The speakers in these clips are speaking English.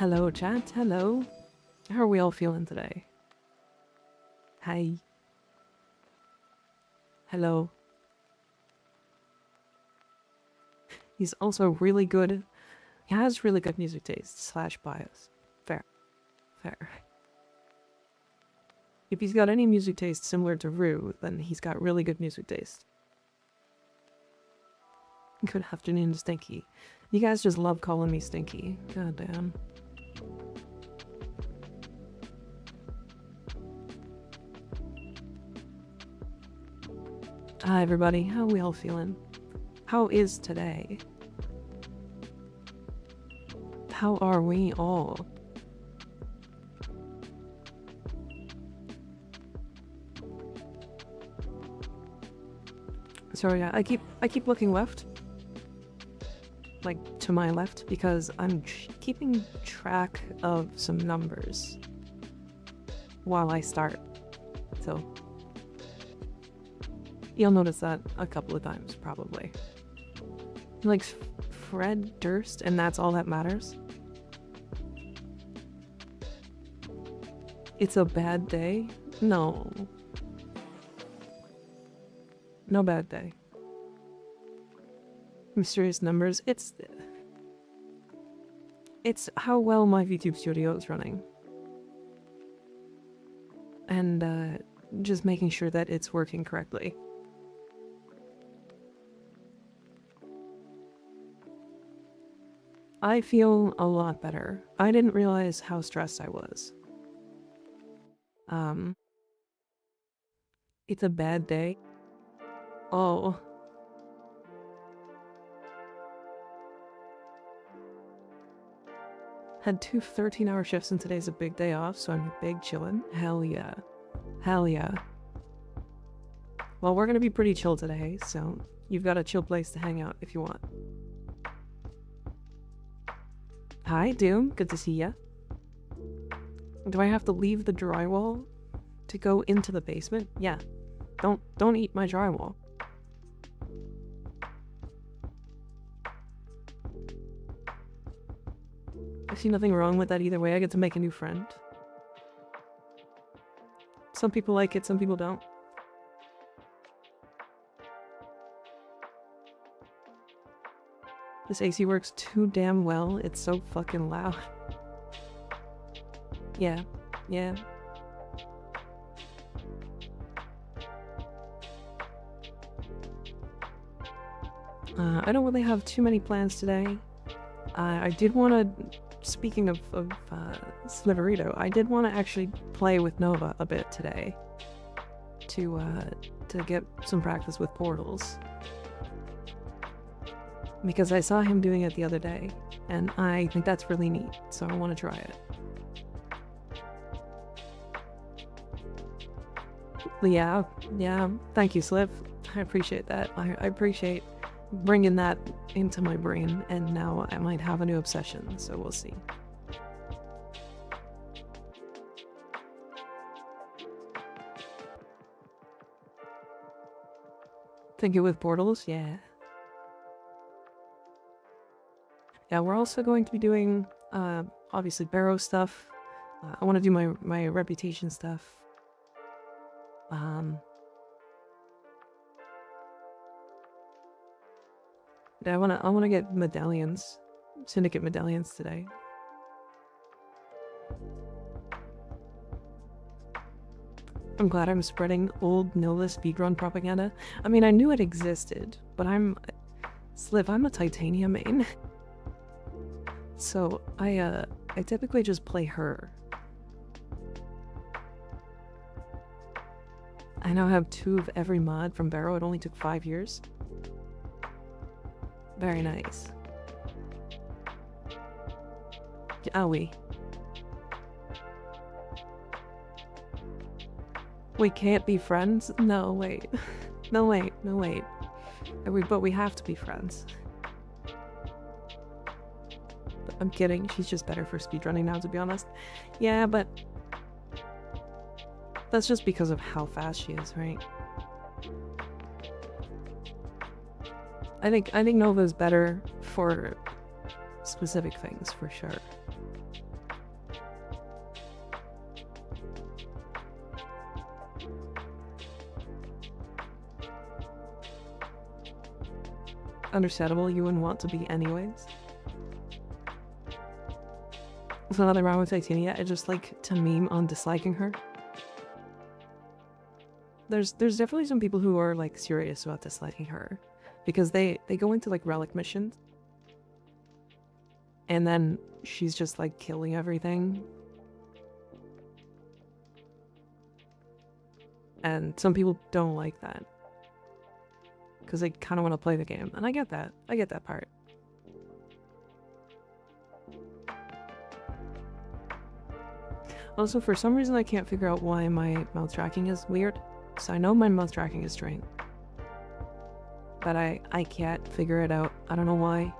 Hello, chat. Hello. How are we all feeling today? Hi. Hello. He's also really good. He has really good music taste slash bias. Fair. Fair. If he's got any music taste similar to Rue, then he's got really good music taste. Good afternoon, Stinky. You guys just love calling me Stinky. God damn. Hi, everybody. How are we all feeling? How is today? How are we all? Sorry, I keep looking left. Like, to my left, because I'm keeping track of some numbers while I start. So, you'll notice that a couple of times, probably. Like, Fred Durst, and that's all that matters? It's a bad day? No. No bad day. Mysterious numbers. It's how well my VTube studio is running. And just making sure that it's working correctly. I feel a lot better. I didn't realize how stressed I was. It's a bad day. Oh. Had two 13-hour shifts and today's a big day off, so I'm big chillin'. Hell yeah. Hell yeah. Well, we're gonna be pretty chill today, so you've got a chill place to hang out if you want. Hi, Doom. Good to see ya. Do I have to leave the drywall to go into the basement? Yeah. Don't eat my drywall. I see nothing wrong with that either way. I get to make a new friend. Some people like it, some people don't. This AC works too damn well. It's so fucking loud. Yeah. Yeah. I don't really have too many plans today. I did want to, speaking of Sliverito, I did want to actually play with Nova a bit today to get some practice with portals. Because I saw him doing it the other day, and I think that's really neat, so I want to try it. Yeah, thank you, Sliv. I appreciate that. I appreciate bringing that into my brain, and now I might have a new obsession, so we'll see. Think it with portals? Yeah. Yeah, we're also going to be doing, obviously, Barrow stuff. I want to do my reputation stuff. Yeah, I wanna get medallions, syndicate medallions today. I'm glad I'm spreading old Nova speedrun propaganda. I mean, I knew it existed, but Sliv, I'm a Titania main. So I typically just play her. I now have 2 of every mod from Barrow. It only took 5 years. Very nice. Owie. We can't be friends? No, wait. No, wait. No, wait. But we have to be friends. I'm kidding. She's just better for speedrunning now, to be honest. Yeah, but that's just because of how fast she is, right? I think Nova's better for specific things, for sure. understandable, you wouldn't want to be anyways. There's nothing wrong with Titania, I just like to meme on disliking her. There's definitely some people who are like serious about disliking her. Because they go into like relic missions. And then she's just like killing everything. And some people don't like that. Because they kind of want to play the game. And I get that. I get that part. Also, for some reason I can't figure out why my mouth tracking is weird. So I know my mouth tracking is straight. But I can't figure it out. I don't know why.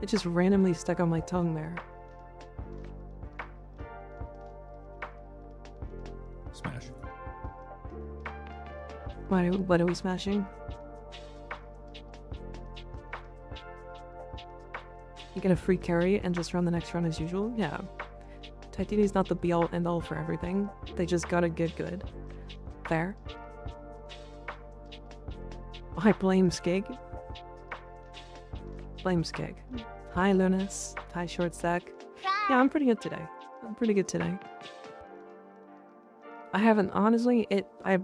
It just randomly stuck on my tongue there. Smash. What are we smashing? You get a free carry and just run the next run as usual? Yeah. Titania's not the be-all end-all for everything. They just gotta get good. Fair. I blame Skig. Blame Skig. Hi, Lunas. Hi, Short Stack. Yeah, I'm pretty good today. I haven't, honestly, I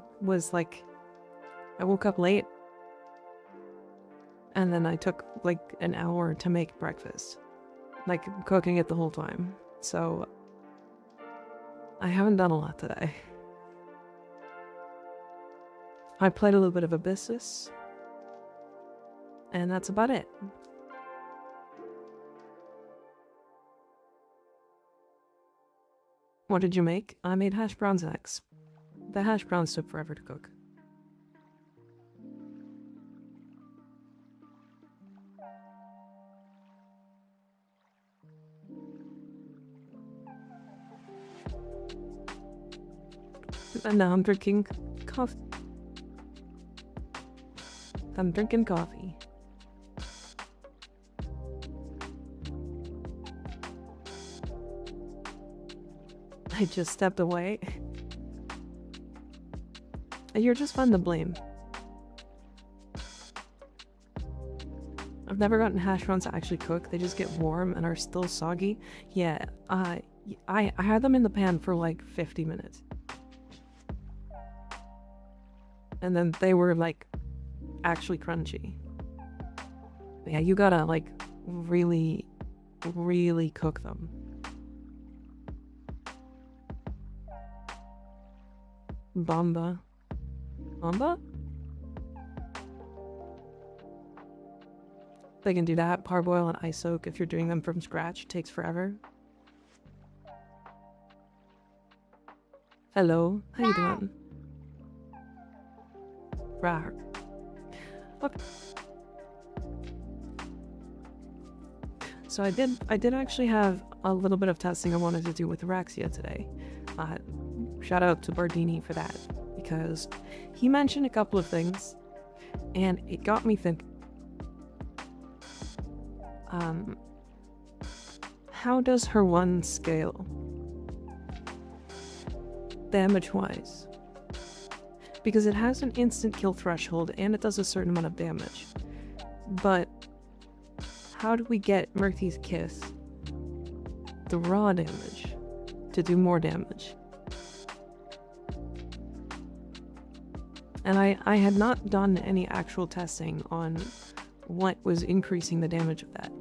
woke up late. And then I took, like, an hour to make breakfast. Like, cooking it the whole time. So, I haven't done a lot today. I played a little bit of Abyssus. And that's about it. What did you make? I made hash browns and eggs. The hash browns took forever to cook. And now I'm drinking coffee. I just stepped away. You're just fun to blame. I've never gotten hash browns to actually cook. They just get warm and are still soggy. Yeah, I had them in the pan for like 50 minutes. And then they were like actually crunchy. But yeah, you gotta like really, really cook them. Bomba? They can do that. Parboil and ice soak if you're doing them from scratch. It takes forever. Hello, how you doing? Rawr. Okay. So I did actually have a little bit of testing I wanted to do with Araxia today. Shout out to Bardini for that, because he mentioned a couple of things and it got me thinking. How does her one scale damage-wise? Because it has an instant kill threshold and it does a certain amount of damage. But how do we get Murthy's Kiss, the raw damage, to do more damage? And I had not done any actual testing on what was increasing the damage of that.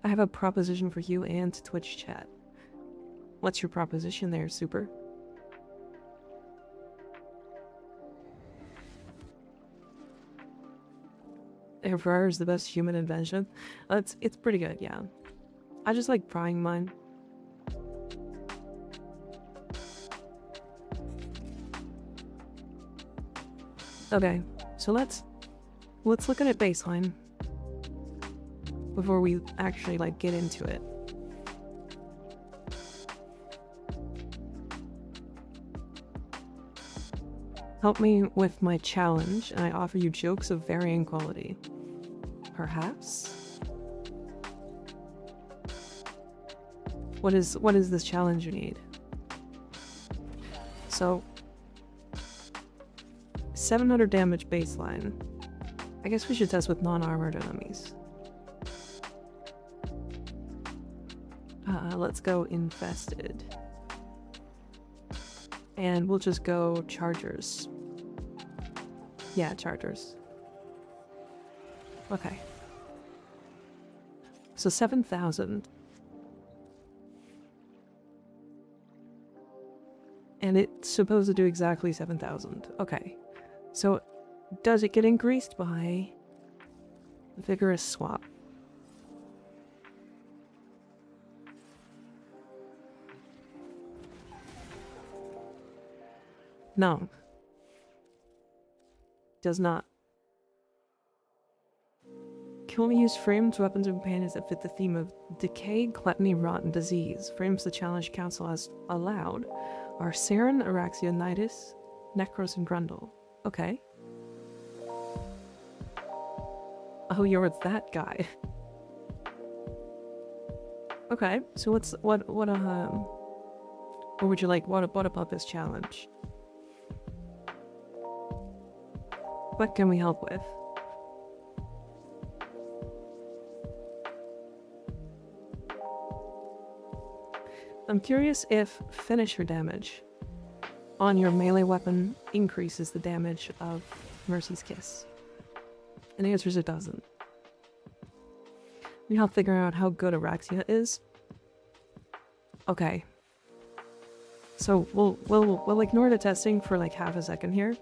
I have a proposition for you and Twitch chat. What's your proposition there, Super? Air fryer is the best human invention. It's pretty good, yeah. I just like frying mine. Okay, so let's look at it baseline before we actually like get into it. Help me with my challenge, and I offer you jokes of varying quality. Perhaps? What is this challenge you need? So 700 damage baseline. I guess we should test with non-armored enemies. Let's go infested. And we'll just go chargers. Yeah, chargers. Okay. So 7,000. And it's supposed to do exactly 7,000. Okay. So does it get increased by vigorous swap? No. Does not. Can only use frames, weapons, and companions that fit the theme of decay, gluttony, rot, and disease. Frames the Challenge Council has allowed are Saren, Araxia, Nidus, Necros, and Grundle. Okay. Oh, you're that guy. Okay, so what would you like? What about this challenge? What can we help with? I'm curious if finisher damage on your melee weapon increases the damage of Mercy's Kiss. And the answer is it doesn't. We help figure out how good Araxia is. Okay. So we'll ignore the testing for like half a second here.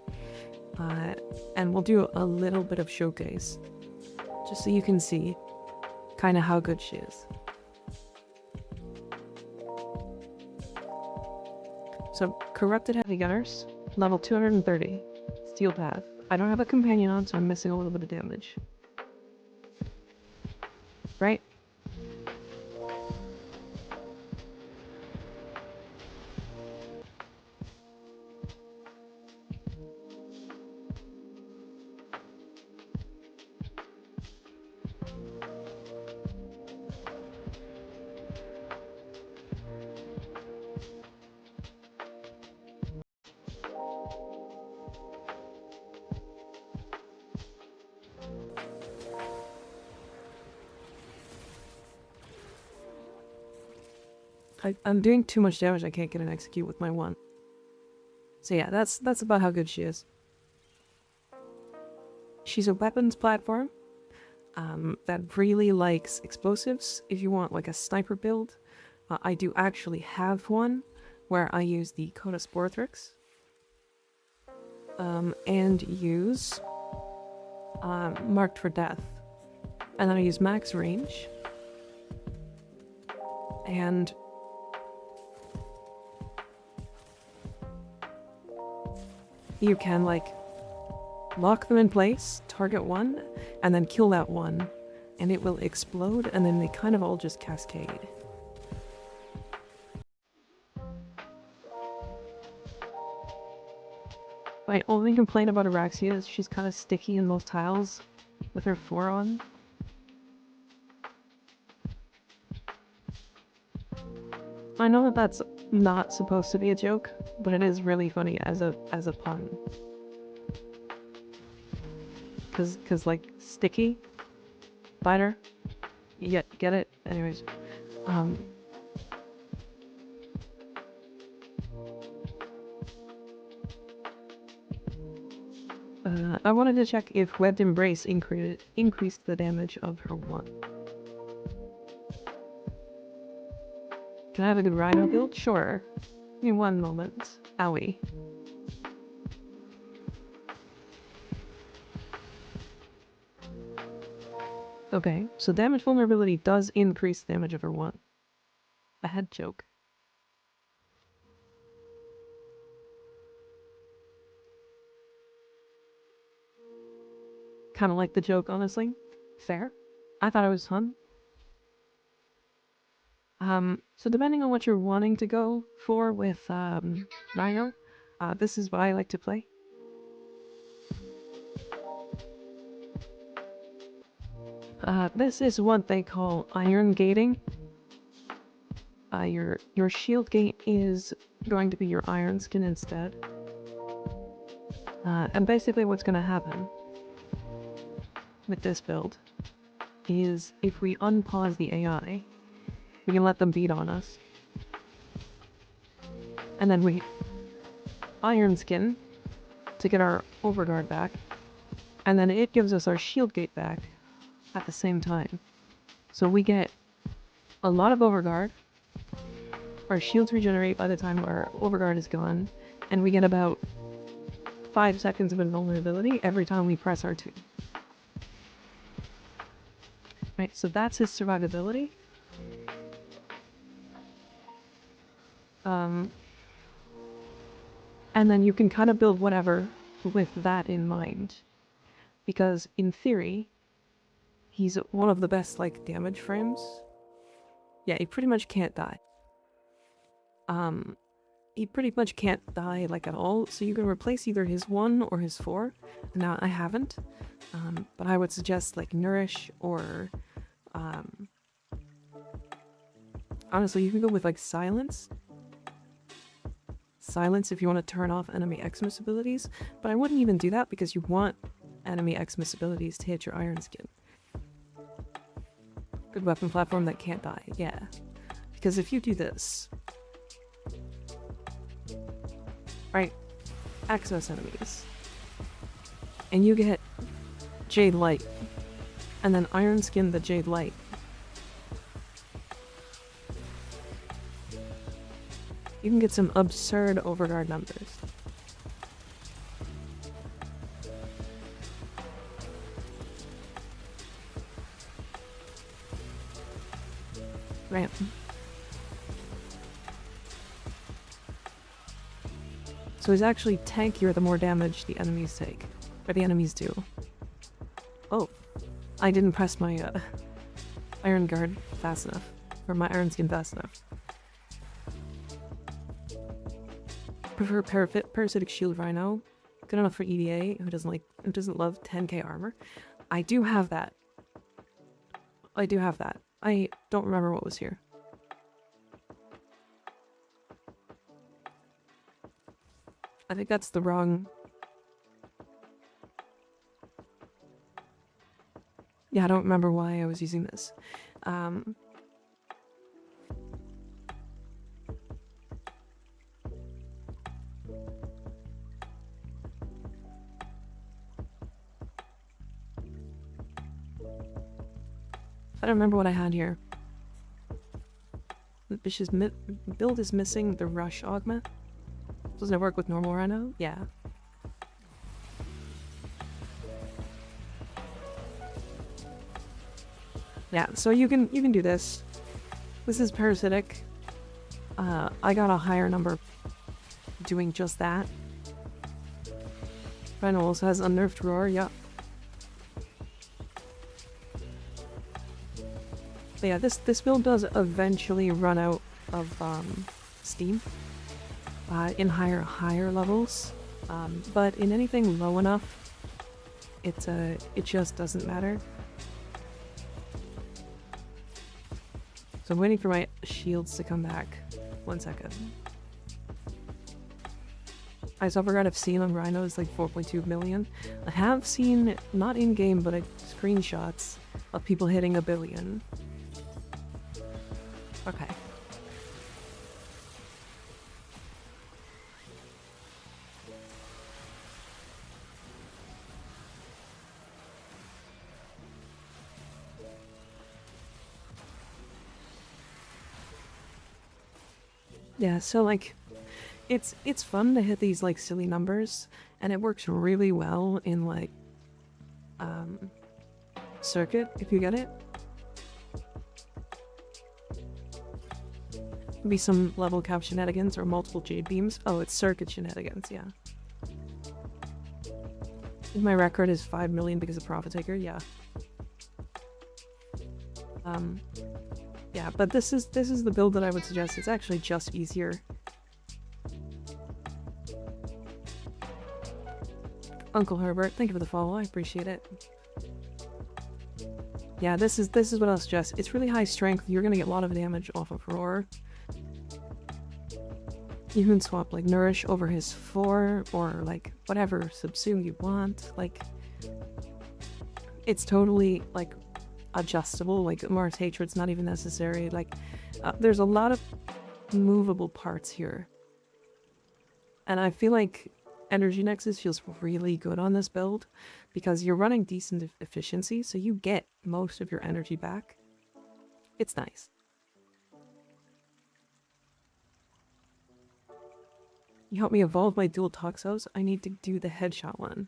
And we'll do a little bit of showcase. Just so you can see kind of how good she is. So, Corrupted Heavy Gunners, level 230, Steel Path. I don't have a companion on, so I'm missing a little bit of damage. Right? I'm doing too much damage, I can't get an execute with my one. So yeah, that's about how good she is. She's a weapons platform that really likes explosives. If you want like a sniper build, I do actually have one where I use the Coda Sporthrix and use Marked for Death. And then I use max range and you can like lock them in place, target one, and then kill that one, and it will explode, and then they kind of all just cascade. My only complaint about Araxia is she's kind of sticky in those tiles with her 4 on. I know that that's not supposed to be a joke, but it is really funny as a pun. Cause like sticky, biter, yeah, get it? Anyways, I wanted to check if Webbed Embrace increased the damage of her one. Can I have a good Rhino build? Sure. Give me one moment. Owie. Okay, so damage vulnerability does increase damage of her one. A head choke. Kind of like the joke, honestly. Fair. I thought it was fun. So depending on what you're wanting to go for with Rhino, this is what I like to play. This is what they call iron gating. your shield gate is going to be your iron skin instead. And basically what's going to happen with this build is if we unpause the AI, we can let them beat on us. And then we iron skin to get our overguard back. And then it gives us our shield gate back at the same time. So we get a lot of overguard. Our shields regenerate by the time our overguard is gone. And we get about 5 seconds of invulnerability every time we press R2. Right, so that's his survivability. And then you can kind of build whatever with that in mind. Because in theory, he's one of the best, like, damage frames. Yeah, he pretty much can't die. He pretty much can't die, like, at all, so you can replace either his 1 or his 4. Now, I haven't, but I would suggest, like, Nourish or, honestly, you can go with, like, Silence. Silence if you want to turn off enemy Xmas abilities, but I wouldn't even do that because you want enemy Xmas abilities to hit your iron skin. Good weapon platform that can't die, yeah. Because if you do this, right, Xmas enemies, and you get Jade Light, and then iron skin the Jade Light, you can get some absurd overguard numbers. Right. So he's actually tankier the more damage the enemies take. Or the enemies do. Oh. I didn't press my iron guard fast enough. Or my iron skin fast enough. Prefer Parasitic Shield Rhino. Good enough for EDA, who doesn't love 10k armor. I do have that. I do have that. I don't remember what was here. I think that's the wrong... Yeah, I don't remember why I was using this. I don't remember what I had here. Bish's build is missing the rush augment. Doesn't it work with normal Rhino? Yeah. Yeah, so you can do this. This is parasitic. I got a higher number doing just that. Rhino also has unnerved roar, yep. But yeah, this build does eventually run out of steam in higher levels, but in anything low enough, it just doesn't matter. So I'm waiting for my shields to come back. 1 second. I overguard I've seen on Rhino is like 4.2 million. I have seen, not in game, but screenshots of people hitting 1 billion. Okay. Yeah, so like, it's fun to hit these like silly numbers, and it works really well in like, circuit, if you get it. Be some level cap shenanigans or multiple jade beams. Oh, it's circuit shenanigans, yeah. My record is 5 million because of Profit Taker, yeah. Yeah, but this is the build that I would suggest. It's actually just easier. Uncle Herbert, thank you for the follow, I appreciate it. Yeah, this is what I'll suggest. It's really high strength, you're gonna get a lot of damage off of Roar. You can swap like Nourish over his 4 or like whatever Subsume you want. Like, it's totally like adjustable. Like Mars Hatred's not even necessary. Like, there's a lot of movable parts here. And I feel like Energy Nexus feels really good on this build because you're running decent efficiency, so you get most of your energy back. It's nice. You help me evolve my dual Toxos? I need to do the headshot one.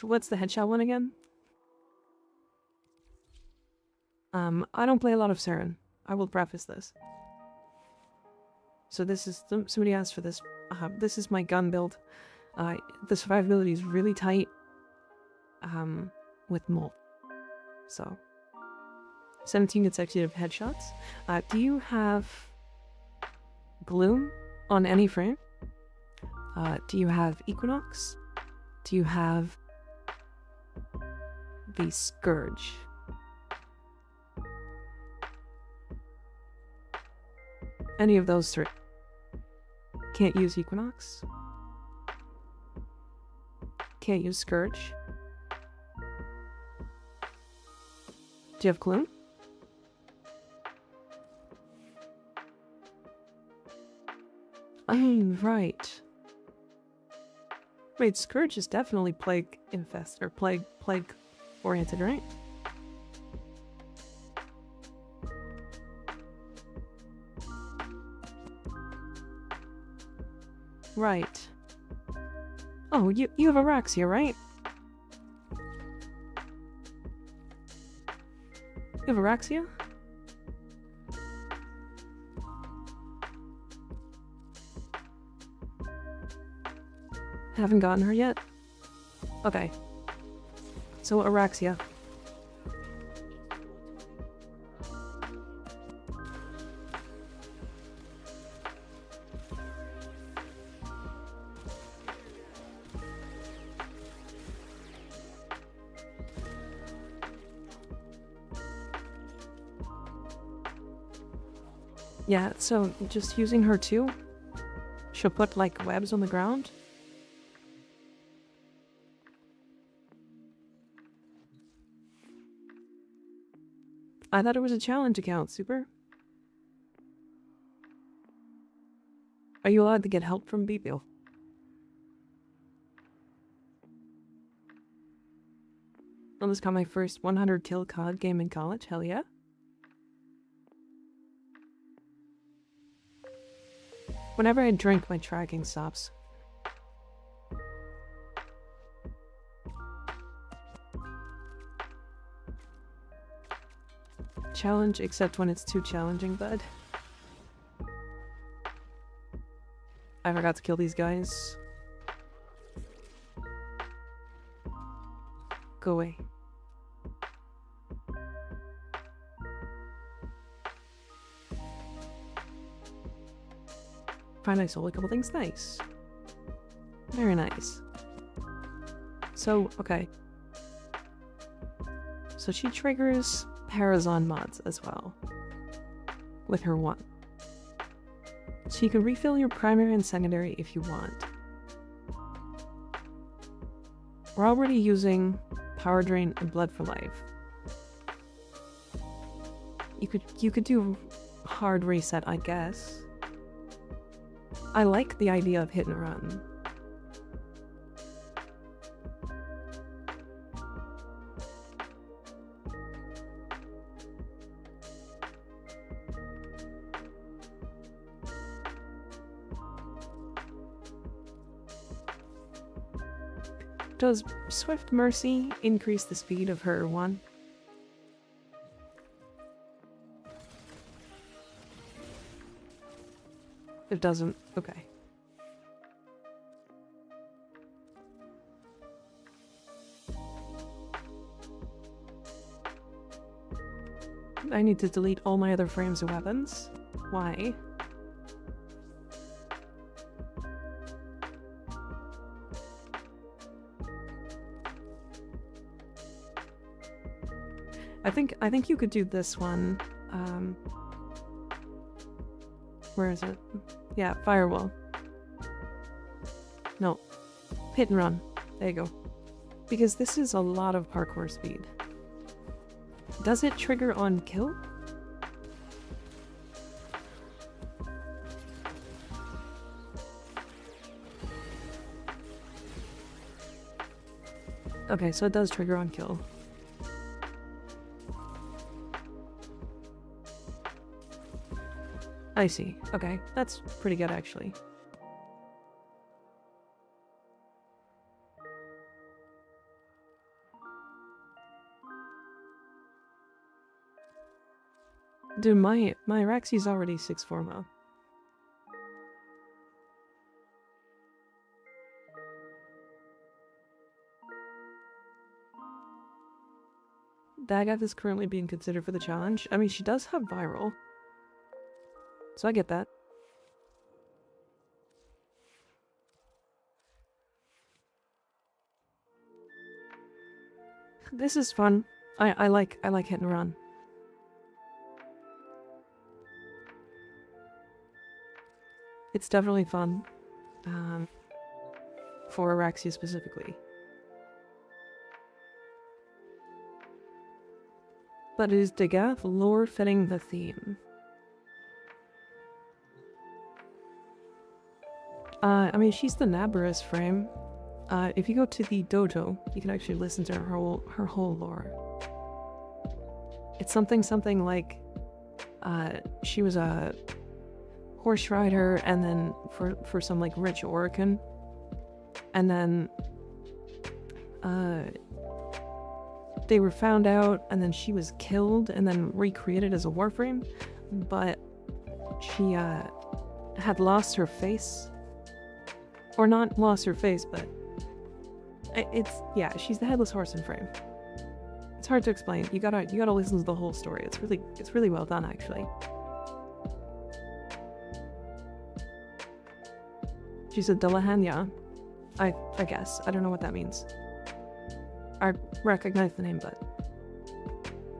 What's the headshot one again? I don't play a lot of Saren. I will preface this. So this is, somebody asked for this. This is my gun build. The survivability is really tight. With Molt. So, 17 consecutive headshots. Do you have Gloom on any frame? Do you have Equinox? Do you have the Scourge? Any of those three. Can't use Equinox. Can't use Scourge. Do you have Gloom? Oh, right. Wait, Scourge is definitely plague infest or plague oriented, right? Right. Oh, you have Araxia, right? You have Araxia? Haven't gotten her yet? Okay. So Araxia. Yeah, so just using her too. She'll put like webs on the ground. I thought it was a challenge account, Super. Are you allowed to get help from Beeple? Almost got my first 100 kill COD game in college, hell yeah. Whenever I drink, my tracking stops. Challenge, except when it's too challenging, bud. I forgot to kill these guys. Go away. Find I sold a couple things. Nice. Very nice. So, okay. So she triggers Parazon mods as well. With her 1. So you can refill your primary and secondary if you want. We're already using Power Drain and Blood for Life. You could do hard reset, I guess. I like the idea of hit and run. Does Swift Mercy increase the speed of her 1? It doesn't. Okay. I need to delete all my other frames of weapons. Why? I think you could do this one. Where is it? Yeah, firewall. No. Hit and run. There you go. Because this is a lot of parkour speed. Does it trigger on kill? Okay, so it does trigger on kill. I see. Okay, that's pretty good actually. Dude, my Raxi's already 6-4 mo. Dagoth is currently being considered for the challenge. I mean, she does have viral. So I get that. This is fun. I like hit and run. It's definitely fun. For Araxia specifically. But is Dagoth lore fitting the theme? I mean, she's the Nabarus frame. If you go to the dojo, you can actually listen to her whole lore. It's something like, she was a horse rider, and then for some like rich Orokin, and then they were found out, and then she was killed and then recreated as a warframe, but she had lost her face, or not lost her face, but yeah, she's the headless horse in frame. It's hard to explain. You gotta listen to the whole story. It's really well done actually. She's a Delahanya. I guess. I don't know what that means. I recognize the name, but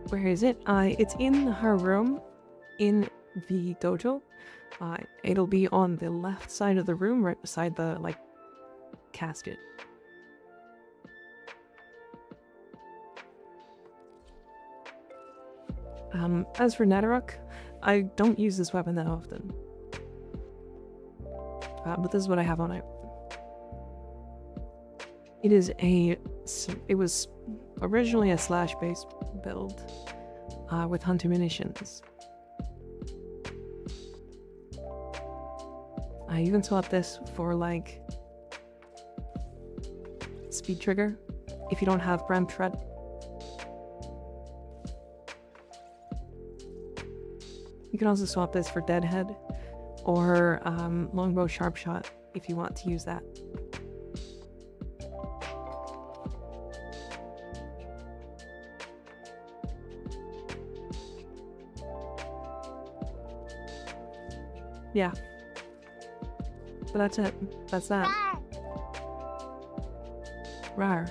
where is it? It's in her room in the dojo. It'll be on the left side of the room, right beside the like casket. As for Nadaruk, I don't use this weapon that often. But this is what I have on it. It was originally a slash-based build with hunter munitions. You can swap this for like speed trigger if you don't have Bram Shred. You can also swap this for Deadhead or Longbow Sharp Shot if you want to use that. Yeah. But that's it. That's that. Rawr.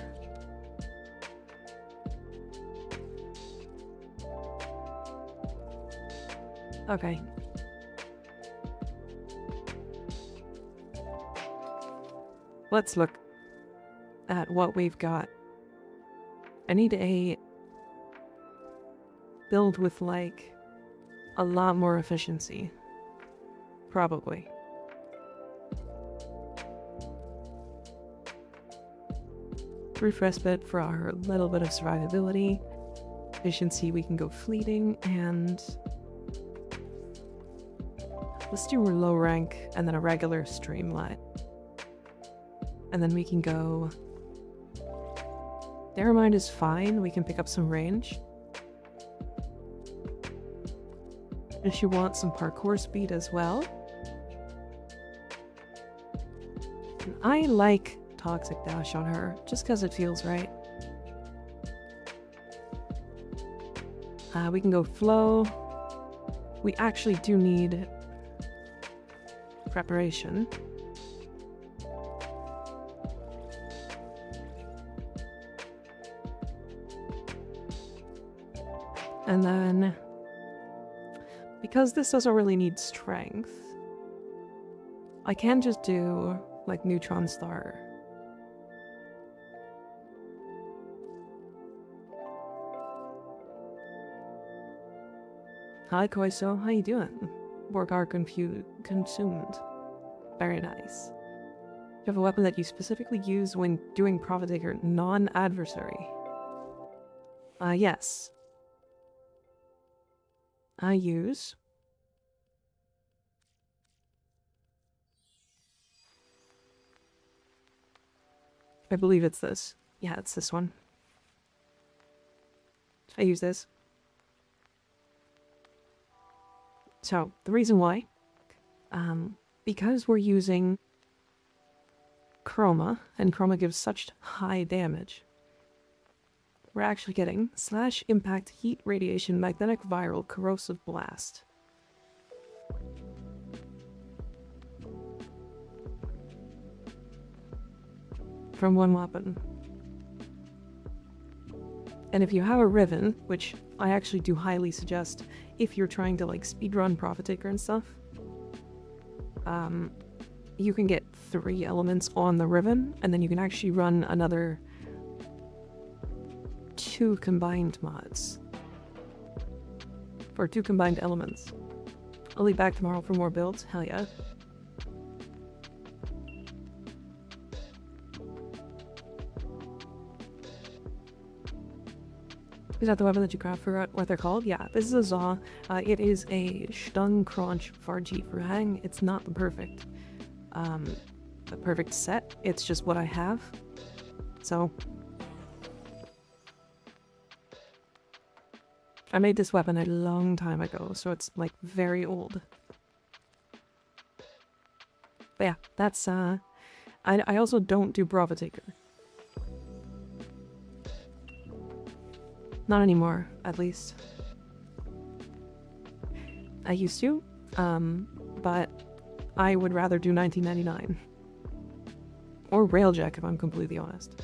Okay. Let's look at what we've got. I need a build with like a lot more efficiency. Probably. Brief respite for our little bit of survivability. Efficiency, we can go fleeting, and let's do a low rank and then a regular streamline. And then we can go... Narrowmind is fine, we can pick up some range. If you want some parkour speed as well. And I like Toxic Dash on her, just because it feels right. We can go flow. We actually do need preparation. And then, because this doesn't really need strength, I can just do, like, Neutron Star. Hi, Koiso. How you doing? Borgar consumed. Very nice. You have a weapon that you specifically use when doing Profiteer non-adversary. Yes. I use... I believe it's this. Yeah, it's this one. I use this. So, the reason why, because we're using Chroma, and Chroma gives such high damage, we're actually getting slash impact, heat, radiation, magnetic, viral, corrosive blast. From one weapon. And if you have a Riven, which I actually do highly suggest if you're trying to like speedrun Profiteer and stuff, you can get 3 elements on the Riven, and then you can actually run another 2 combined mods. For 2 combined elements. I'll be back tomorrow for more builds, hell yeah. Is that the weapon that you craft? Forgot what they're called? Yeah, this is a Zaw. It is a Stung Crunch Farji Hang. It's not the perfect set. It's just what I have. So I made this weapon a long time ago, so it's like very old. But yeah, that's I also don't do Profiteer. Not anymore, at least. I used to, but I would rather do 1999. Or Railjack, if I'm completely honest.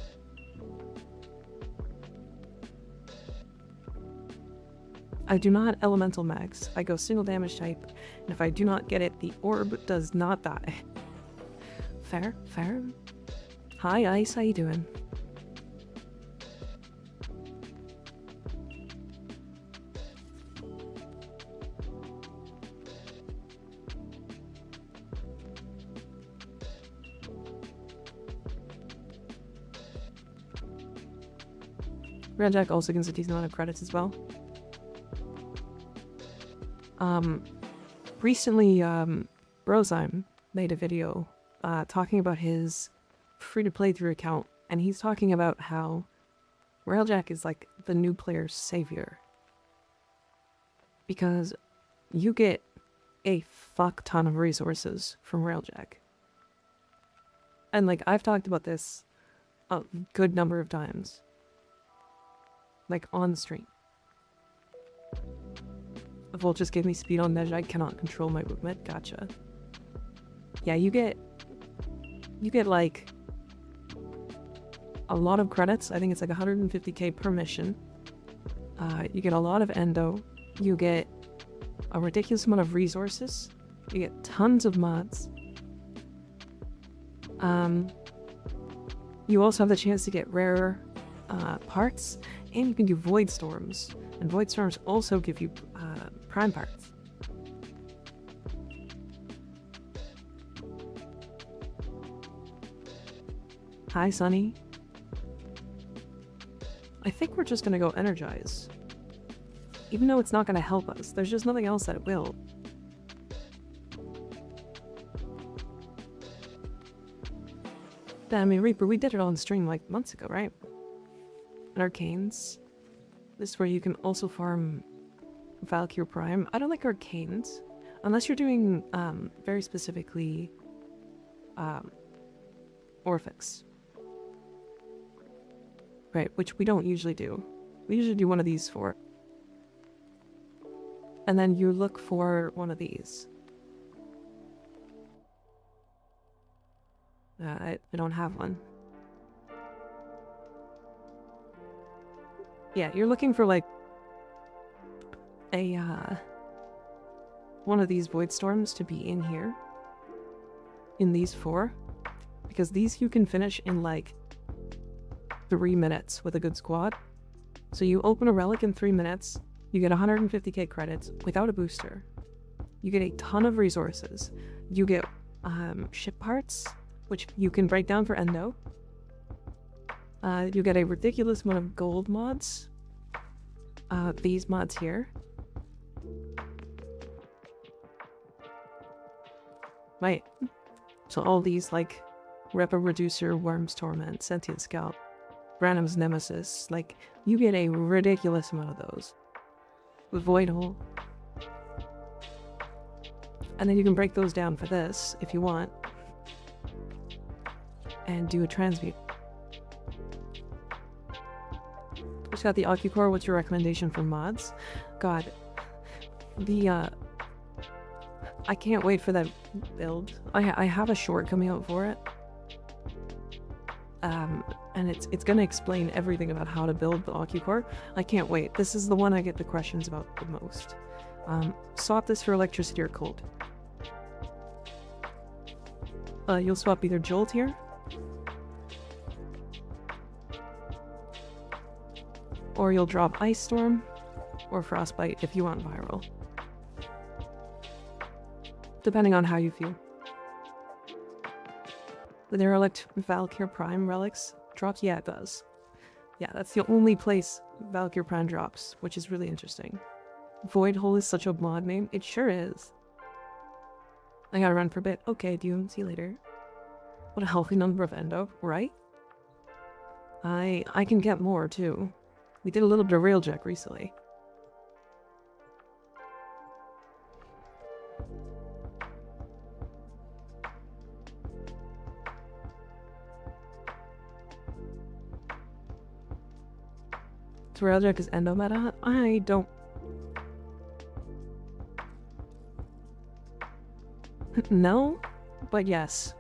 I do not elemental max. I go single damage type, and if I do not get it, the orb does not die. Fair, fair. Hi, Ice, how you doing? Railjack also gets a decent amount of credits as well. Recently, Brosheim made a video talking about his free-to-play through account, and he's talking about how Railjack is like the new player's savior. Because you get a fuck ton of resources from Railjack. And like, I've talked about this a good number of times. Like, on stream. The Volt just gave me speed on Neige. I cannot control my movement. Gotcha. Yeah, you get like a lot of credits. I think it's like 150k per mission. You get a lot of endo. You get a ridiculous amount of resources. You get tons of mods. You also have the chance to get rare parts, and you can do Void Storms. And Void Storms also give you prime parts. Hi, Sunny. I think we're just gonna go Energize. Even though it's not gonna help us, there's just nothing else that it will. I mean, Reaper, we did it on stream like months ago, right? And Arcanes. This is where you can also farm Valkyrie Prime. I don't like Arcanes. Unless you're doing, very specifically, Orphix. Right, which we don't usually do. We usually do one of these for. And then you look for one of these. I don't have one. Yeah, you're looking for like a one of these Void Storms to be in here. in these 4, because these you can finish in like 3 minutes with a good squad. So you open a relic in 3 minutes, you get 150k credits without a booster. You get a ton of resources. You get ship parts, which you can break down for Endo. You get a ridiculous amount of gold mods. These mods here. Right. So all these, like, Repa Reducer, Worm's Torment, Sentient Scout, Branham's Nemesis, like, you get a ridiculous amount of those. With Void Hole. And then you can break those down for this, if you want. And do a transmute. Just got the OcuCore. What's your recommendation for mods? God. I can't wait for that build. I have a short coming out for it. And it's gonna explain everything about how to build the OcuCore. I can't wait. This is the one I get the questions about the most. Swap this for electricity or cold. You'll swap either Jolt here, or you'll drop Ice Storm, or Frostbite if you want viral. Depending on how you feel. The Derelict Valkyr Prime relics drops? Yeah, it does. Yeah, that's the only place Valkyr Prime drops, which is really interesting. Void Hole is such a mod name. It sure is. I gotta run for a bit. Okay, Dune, see you later. What a healthy number of Endo, right? I can get more, too. We did a little bit of Railjack recently. So Railjack is Endo meta? I don't... No, but yes.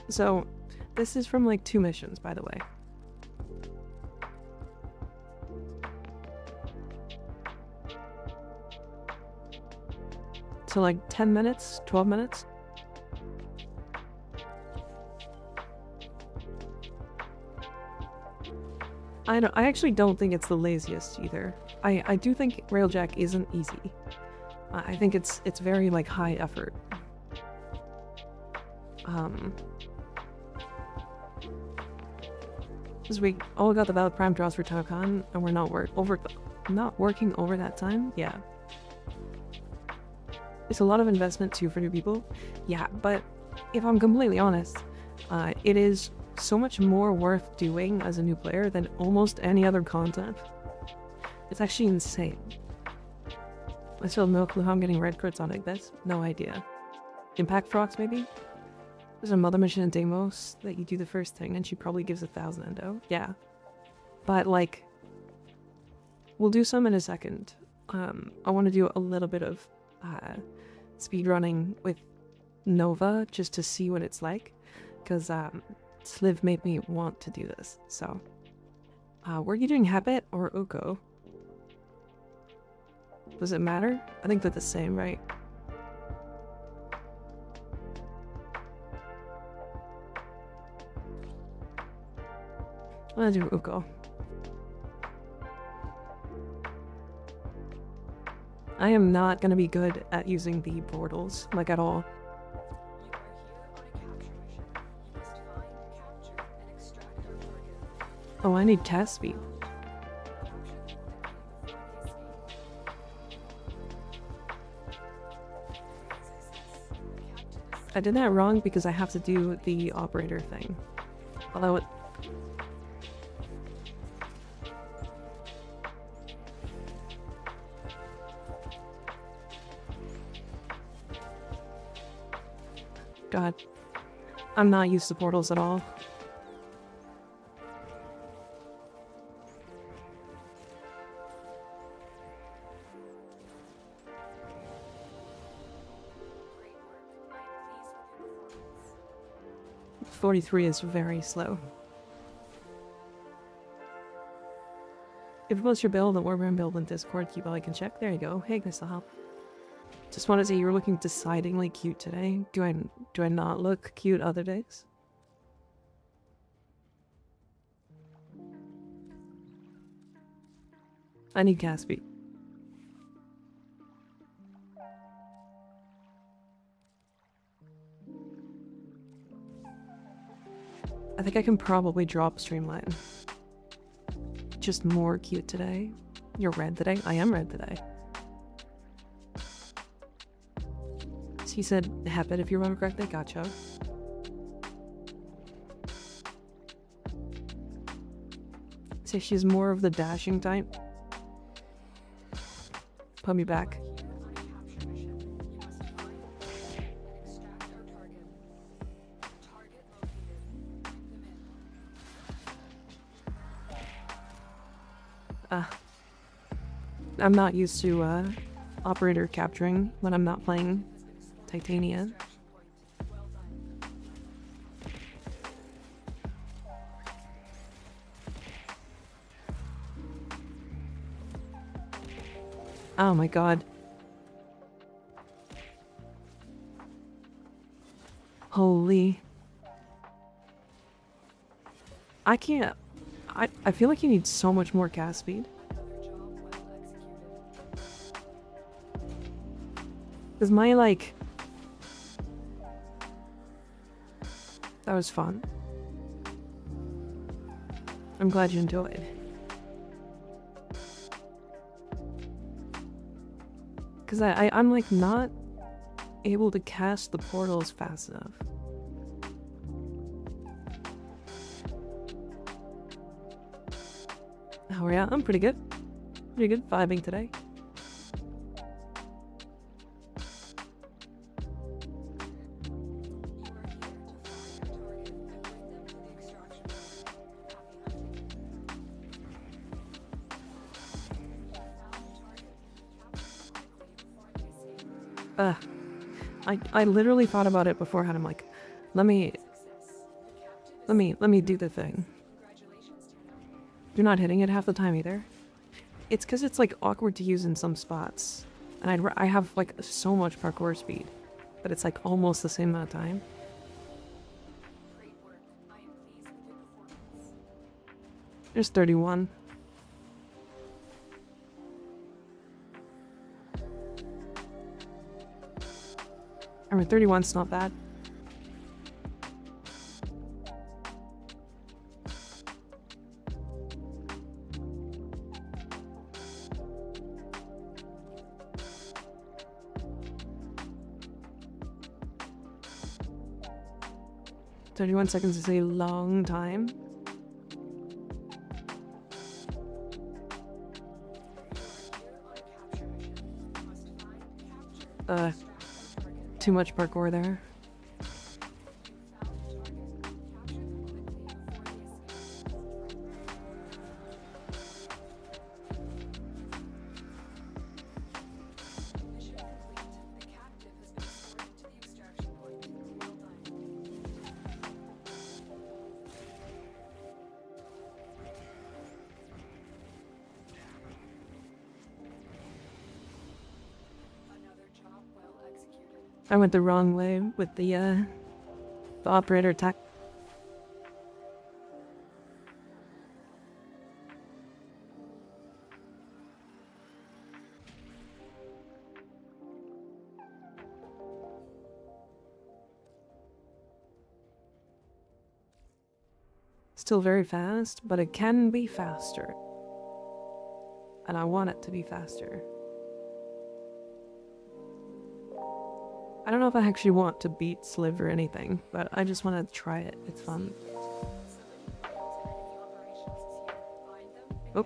So, this is from like 2 missions, by the way. So like 10 minutes, 12 minutes. I actually don't think it's the laziest either. I do think Railjack isn't easy. I think it's very like high effort. This week, we got the Valid Prime draws for TowerCon, and we're not working over that time. Yeah, it's a lot of investment too for new people. Yeah, but if I'm completely honest, it is so much more worth doing as a new player than almost any other content. It's actually insane. I still have no clue how I'm getting red crits on like this. No idea. Impact Frogs, maybe? There's a mother mission in Deimos that you do the first thing and she probably gives 1,000 Endo. Yeah. But like, we'll do some in a second. I want to do a little bit of speedrunning with Nova just to see what it's like. Because Sliv made me want to do this. So, were you doing Habit or Uko? Does it matter? I think they're the same, right? I'm gonna do Uko. I am not gonna be good at using the portals, like at all. Oh, I need test speed. I did that wrong because I have to do the operator thing. Although it... God. I'm not used to portals at all. .43 is very slow. If you post your build, the Warband build in Discord, keep all I can check. There you go. Hey, Ignis, I'll help. Just want to say you're looking decidedly cute today. Do I not look cute other days? I need Caspi. I think I can probably drop Streamline. Just more cute today. You're red today? I am red today. He said Hepit if you remember correctly. Gotcha. Say she's more of the dashing type. Put me back. I'm not used to operator capturing when I'm not playing Titania. Oh my god. Holy. I can't. I feel like you need so much more cast speed. Because my, like... That was fun. I'm glad you enjoyed. Because I'm like not able to cast the portals fast enough. Oh yeah, I'm pretty good. Pretty good vibing today. I literally thought about it beforehand. I'm like, let me do the thing. You're not hitting it half the time either. It's because it's like awkward to use in some spots, and I have like so much parkour speed, but it's like almost the same amount of time. There's 31. I mean, 31's not bad. "31 seconds is a long time." Too much parkour there. I went the wrong way with the operator attack. Still very fast, but it can be faster. And I want it to be faster. I don't know if I actually want to beat Sliv or anything, but I just want to try it. It's fun. Oh.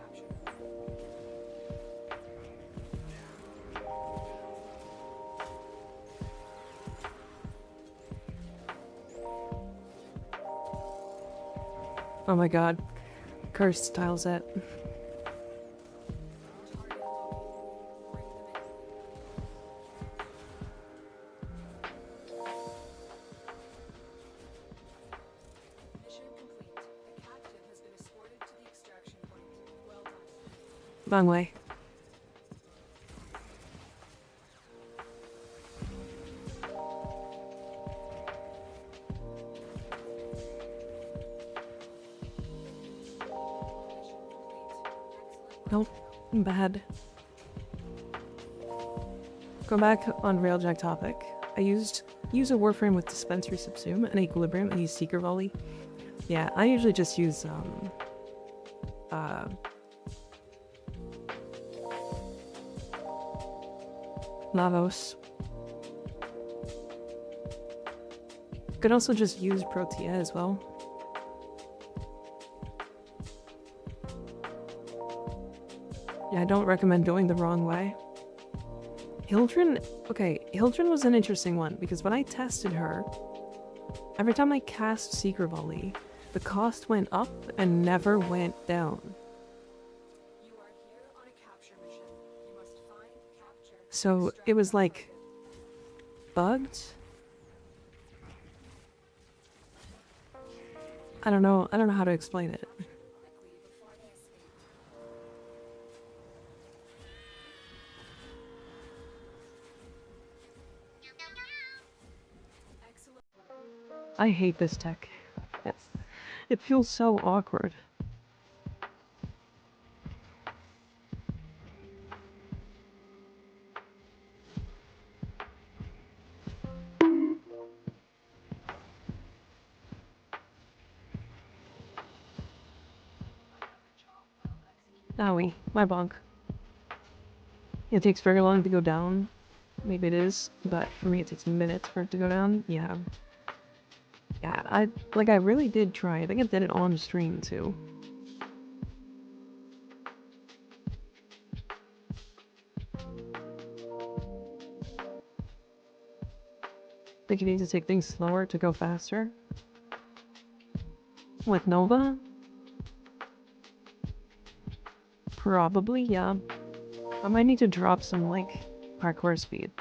Oh my god. Cursed tile set. Wrong way. Nope. Bad. Go back on Railjack topic. I use a Warframe with Dispensary Subsume and Equilibrium and use Seeker Volley. Yeah, I usually just use Lavos. You could also just use Protea as well. Yeah, I don't recommend going the wrong way. Hildren, okay, Hildren was an interesting one because when I tested her, every time I cast Seeker Volley, the cost went up and never went down. So it was like bugged. I don't know how to explain it. I hate this tech. It feels so awkward. Owie, my bonk. It takes very long to go down. Maybe it is, but for me it takes minutes for it to go down. Yeah. Yeah, I really did try. I think I did it on stream too. Think you need to take things slower to go faster? With Nova? Probably, yeah. I might need to drop some, like, parkour speed.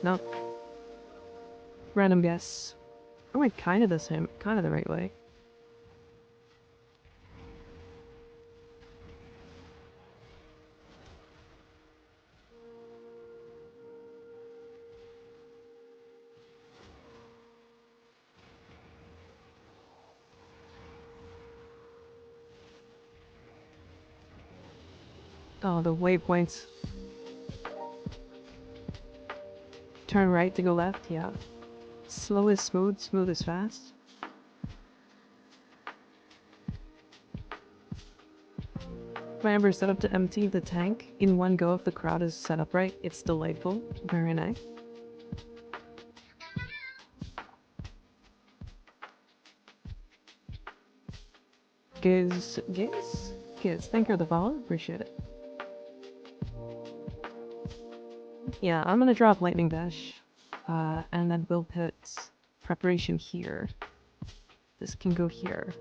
No. Random guess. I went kind of the same, kind of the right way. Oh, the waypoints. Turn right to go left, yeah. Slow is smooth, smooth is fast. If I ever set up to empty the tank in one go if the crowd is set up right, it's delightful. Very nice. Giz, thank you for the follow, appreciate it. Yeah, I'm gonna drop Lightning Dash, and then we'll put Preparation here. This can go here.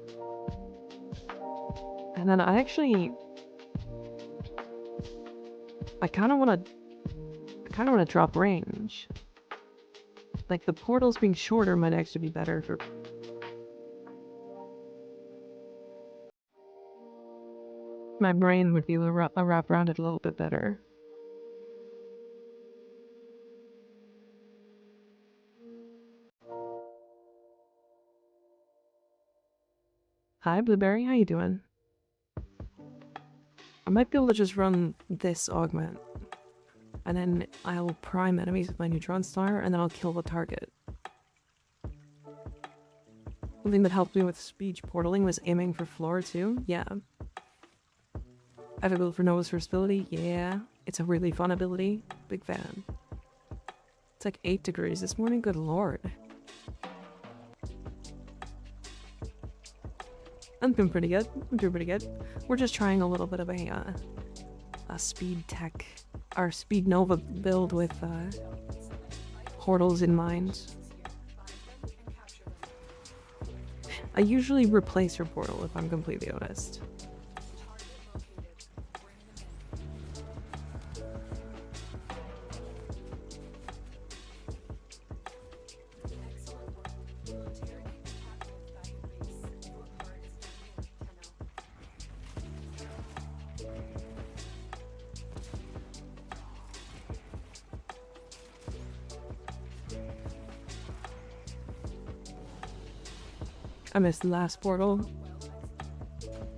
And then I kinda wanna drop range. Like, the portals being shorter might actually be better for... My brain would be wrap around it a little bit better. Hi, Blueberry, how you doing? I might be able to just run this augment. And then I'll prime enemies with my neutron star, and then I'll kill the target. Something that helped me with speech portaling was aiming for floor too. Yeah. I have a build for Nova's first ability. Yeah. It's a really fun ability. Big fan. It's like 8 degrees this morning. Good lord. I'm doing pretty good. We're just trying a little bit of a speed tech, our speed Nova build with portals in mind. I usually replace her portal if I'm completely honest. I missed the last portal.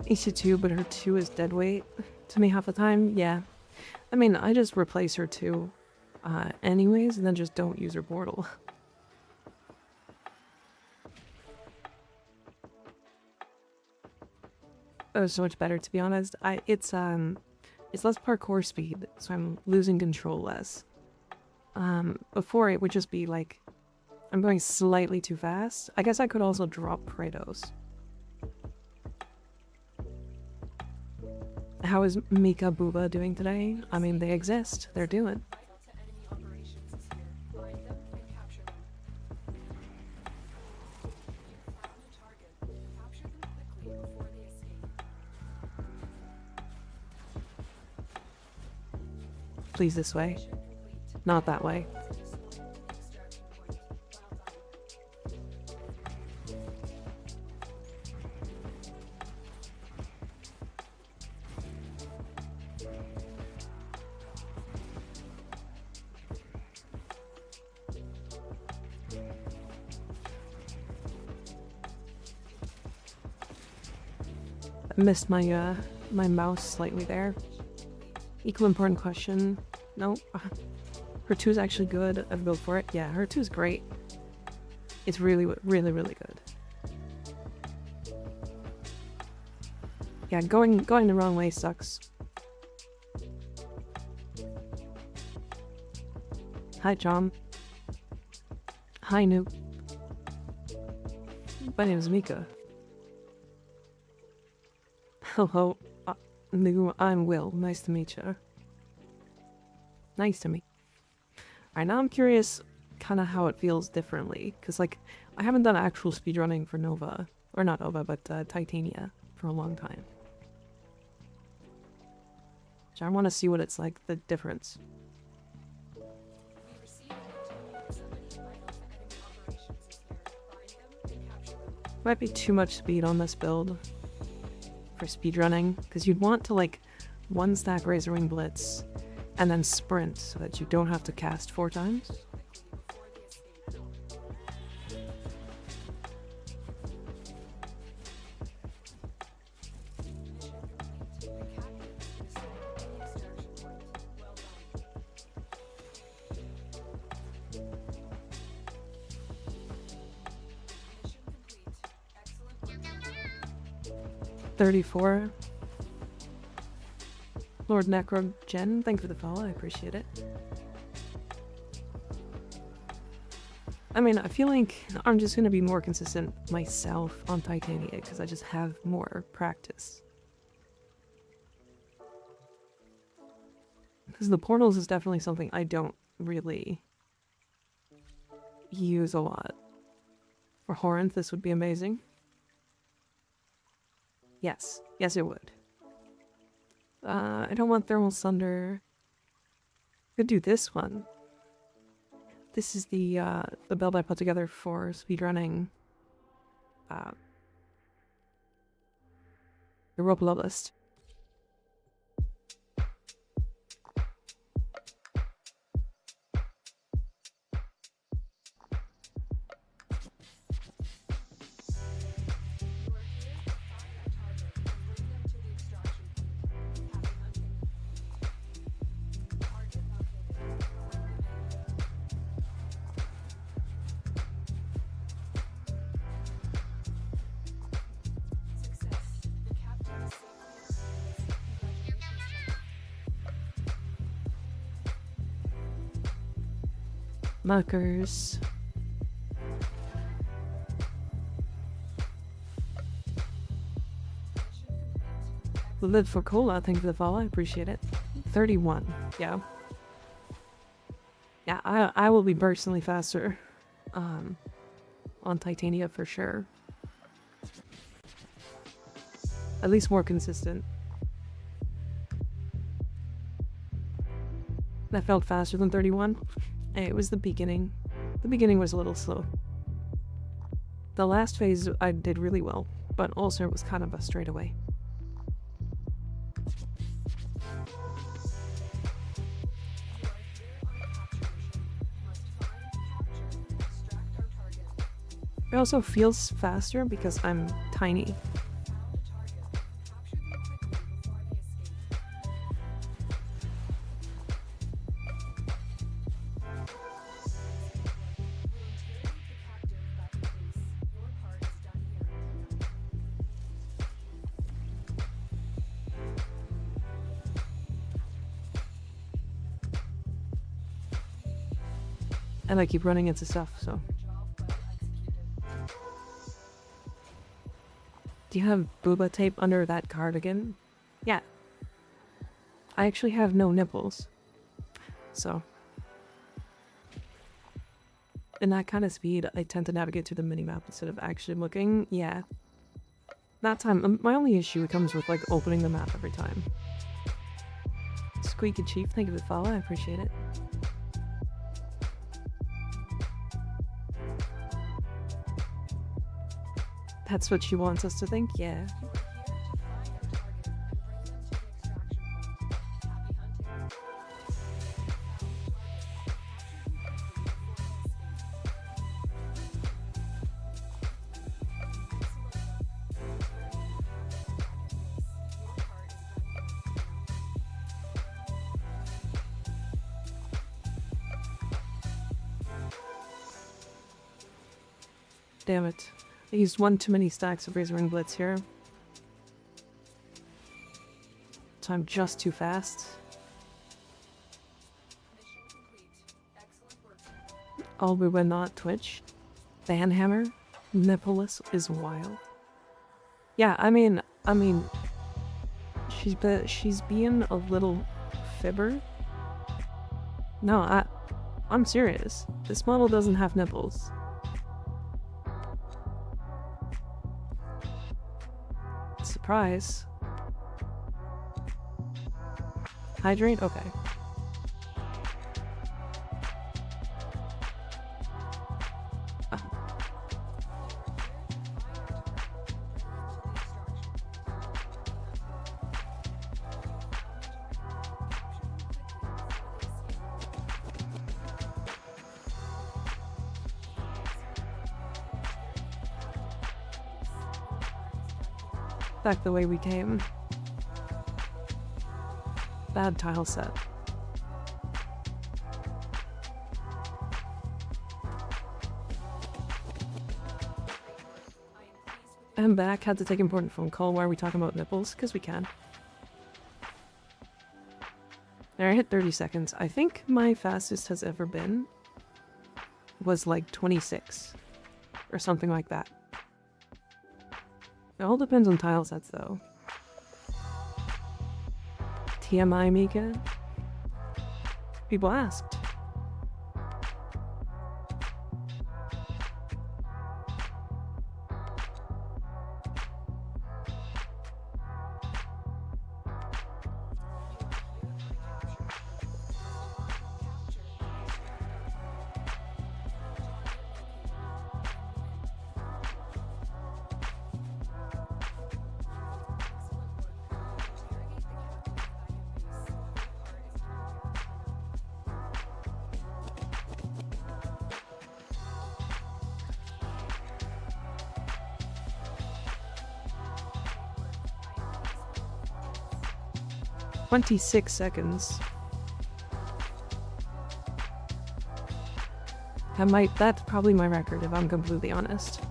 Isha 2, but her 2 is dead weight to me half the time. Yeah. I mean, I just replace her 2 anyways, and then just don't use her portal. Oh, so much better, to be honest. It's less parkour speed, so I'm losing control less. Before it would just be like, I'm going slightly too fast. I guess I could also drop Kratos. How is Mika Booba doing today? I mean, they exist. They're doing. Please, this way. Not that way. I missed my my mouse slightly there. Equal important question. No. Her 2 is actually good. I've built for it. Yeah, her 2 is great. It's really, really, really good. Yeah, going the wrong way sucks. Hi, John. Hi, Noob. My name is Mika. Hello. Noob, I'm Will. Nice to meet you. Nice to meet. Alright, now I'm curious kind of how it feels differently. Because, like, I haven't done actual speedrunning for Nova. Or not Nova, but Titania for a long time. So I want to see what it's like, the difference. Might be too much speed on this build for speedrunning, because you'd want to, like, 1-stack Razorwing Blitz and then sprint so that you don't have to cast 4 times. $34. Lord Necro Jen, thank you for the follow, I appreciate it. I mean, I feel like I'm just gonna be more consistent myself on Titania because I just have more practice. Because the portals is definitely something I don't really use a lot. For Horinth, this would be amazing. Yes. Yes, it would. I don't want Thermal Sunder. Could do this one. This is the build I put together for speedrunning. The Rope Love List. Muckers. Live for Cola, thank you for the follow, I appreciate it. 31, yeah. Yeah, I will be personally faster on Titania for sure. At least more consistent. That felt faster than 31. It was the beginning. The beginning was a little slow. The last phase I did really well, but also it was kind of a straightaway. It also feels faster because I'm tiny. And I keep running into stuff, so. Do you have booba tape under that cardigan? Yeah. I actually have no nipples. So. In that kind of speed, I tend to navigate through the minimap instead of actually looking. Yeah. That time, my only issue comes with, like, opening the map every time. Squeaky Chief, thank you for the follow, I appreciate it. That's what she wants us to think? Yeah. Damn it. I used one too many stacks of Razor Ring Blitz here. So I'm just too fast. All we were not Twitch. Banhammer. Nippolis is wild. Yeah, I mean, she's being a little fibber. No, I'm serious. This model doesn't have nipples. Surprise. Hydrate? Okay. Back the way we came. Bad tile set. I'm back. Had to take an important phone call. Why are we talking about nipples? Because we can. There, I hit 30 seconds. I think my fastest has ever been was like 26 or something like that. It all depends on tile sets, though. TMI, Mika? People asked. "26 seconds. That's probably my record if I'm completely honest.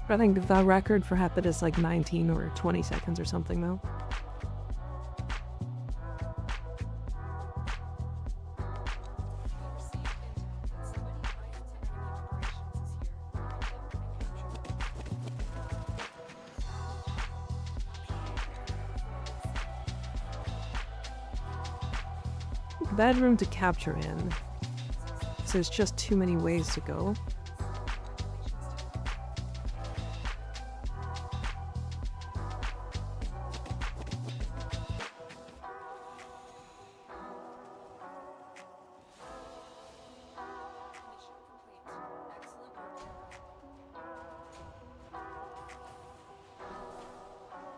I think the record for Hepit is like 19 or 20 seconds or something though. Bad room to capture in. So there's just too many ways to go.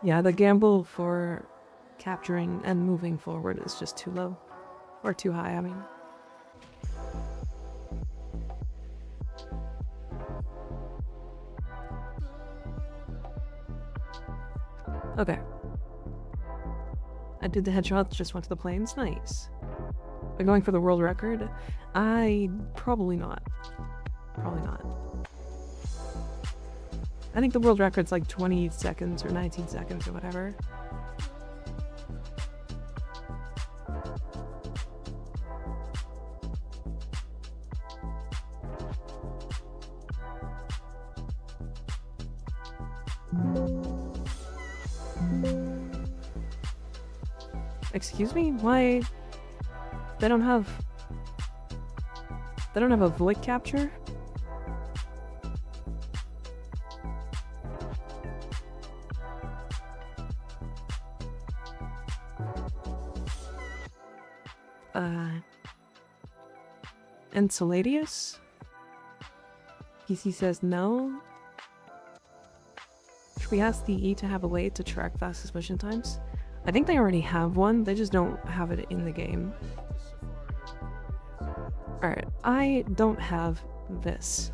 Yeah, the gamble for capturing and moving forward is just too low. Or too high, I mean. Okay. I did the headshots, just went to the plains. Nice. We're going for the world record? Probably not. Probably not. I think the world record's like 20 seconds or 19 seconds or whatever. Excuse me? Why? They don't have a void capture? Enceladius? PC says no. Should we ask the E to have a way to track fastest mission times? I think they already have one, they just don't have it in the game. Alright, I don't have this.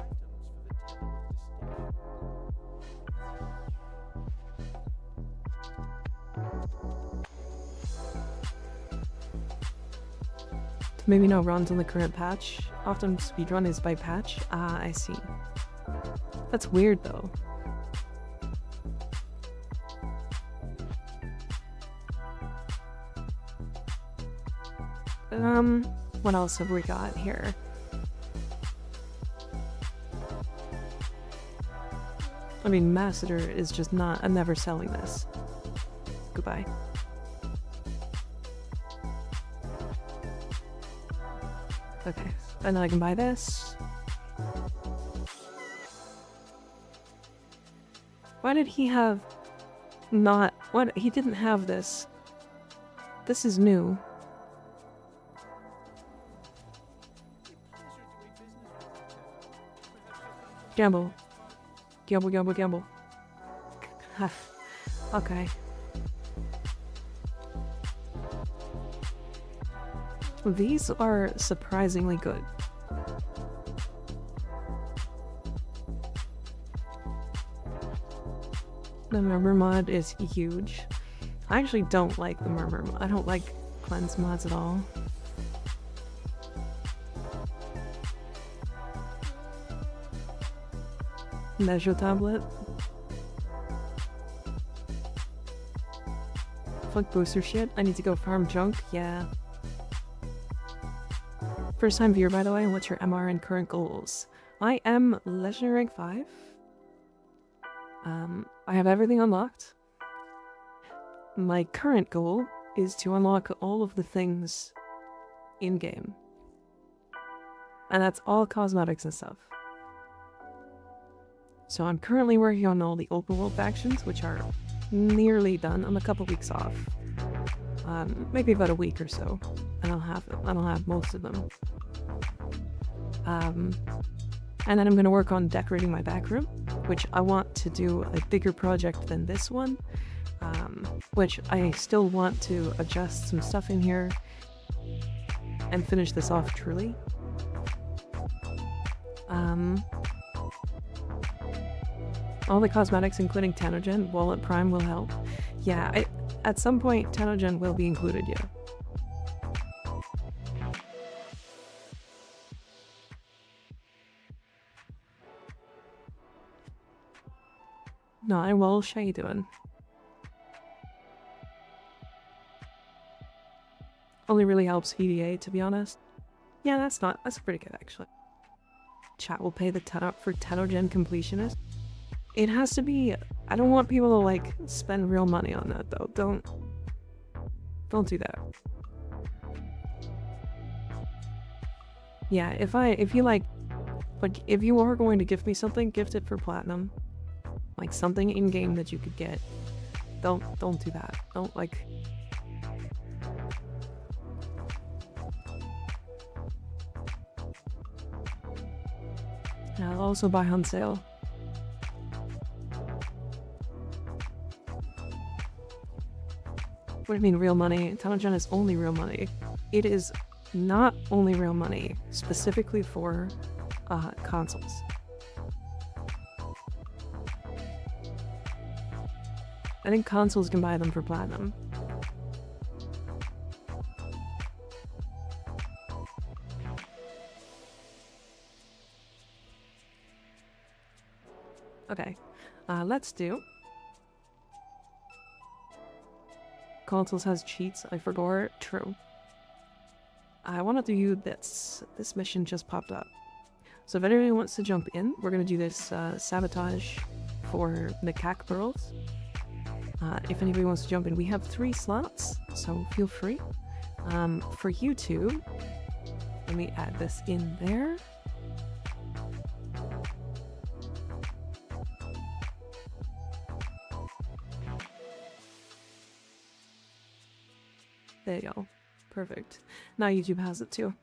Maybe no runs on the current patch. Often speedrun is by patch. Ah, I see. That's weird though. What else have we got here? I mean, Masseter is just not, I'm never selling this. Goodbye. Okay, and then I can buy this. Why did he have not, what, he didn't have this. This is new. Gamble. Gamble, gamble, gamble. Okay. These are surprisingly good. The Murmur mod is huge. I actually don't like the Murmur mod. I don't like cleanse mods at all. Measure tablet. Fuck booster shit. I need to go farm junk. Yeah. First time viewer, by the way. What's your MR and current goals? I am legendary rank 5. I have everything unlocked. My current goal is to unlock all of the things in-game. And that's all cosmetics and stuff. So I'm currently working on all the open world factions, which are nearly done. I'm a couple weeks off. Maybe about a week or so. And I'll have most of them. And then I'm going to work on decorating my back room, which I want to do a bigger project than this one, which I still want to adjust some stuff in here and finish this off truly. All the cosmetics, including Tanogen, Wallet Prime, will help. Yeah, at some point, Tanogen will be included, yeah. No, I'm Walsh. How you doing? Only really helps VDA, to be honest. Yeah, that's pretty good, actually. Chat will pay the 10 up for Tanogen completionist. It has to be, I don't want people to, like, spend real money on that, though. Don't do that. Yeah, if you like, if you are going to gift me something, gift it for platinum. Like, something in-game that you could get. Don't do that. Don't, like... Yeah, I'll also buy on sale. What do you mean real money? Tanagen is only real money. It is not only real money, specifically for consoles. I think consoles can buy them for platinum. Okay, let's do. Consoles has cheats, I forgot. True. I want to do this. This mission just popped up. So if anybody wants to jump in, we're going to do this sabotage for macaque pearls. If anybody wants to jump in, we have 3 slots, so feel free. For YouTube, let me add this in there. There you go. Perfect. Now YouTube has it too.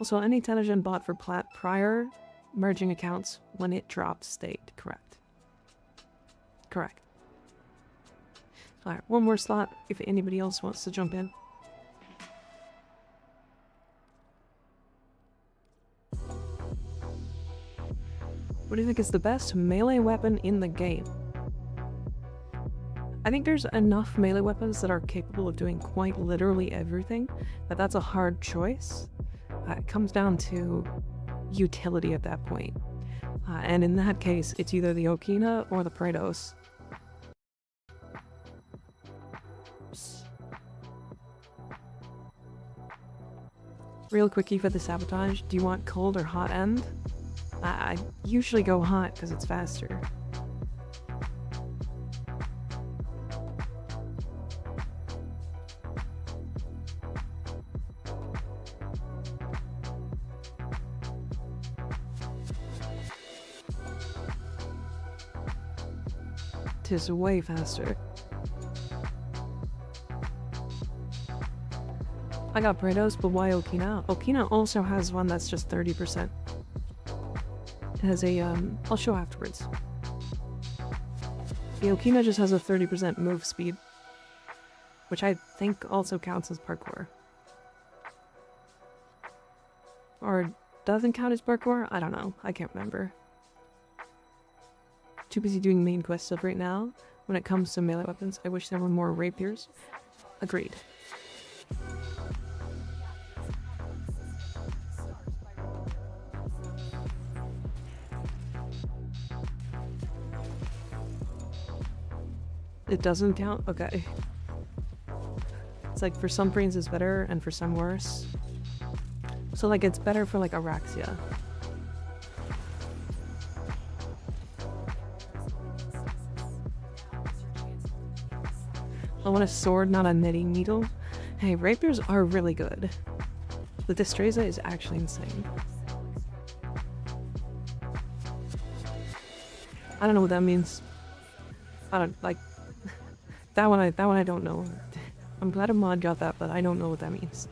Also, any Tanagen bought for plat prior merging accounts when it dropped stayed. Correct. Correct. Alright, one more slot if anybody else wants to jump in. What do you think is the best melee weapon in the game? I think there's enough melee weapons that are capable of doing quite literally everything, that that's a hard choice. It comes down to utility at that point. And in that case, it's either the Okina or the Praetos. Real quickie for the sabotage, do you want cold or hot end? I usually go hot because it's faster. Tis way faster. I got Praetos, but why Okina? Okina also has one that's just 30%. It has a, I'll show afterwards. The Okina just has a 30% move speed, which I think also counts as parkour. Or doesn't count as parkour? I don't know. I can't remember. Too busy doing main quest stuff right now. When it comes to melee weapons, I wish there were more rapiers. Agreed. It doesn't count? Okay. It's like for some brains it's better and for some worse. So like it's better for like Araxia. I want a sword, not a knitting needle. Hey, rapiers are really good. The Destreza is actually insane. I don't know what that means. I don't like that one. That one I don't know. I'm glad a mod got that, but I don't know what that means.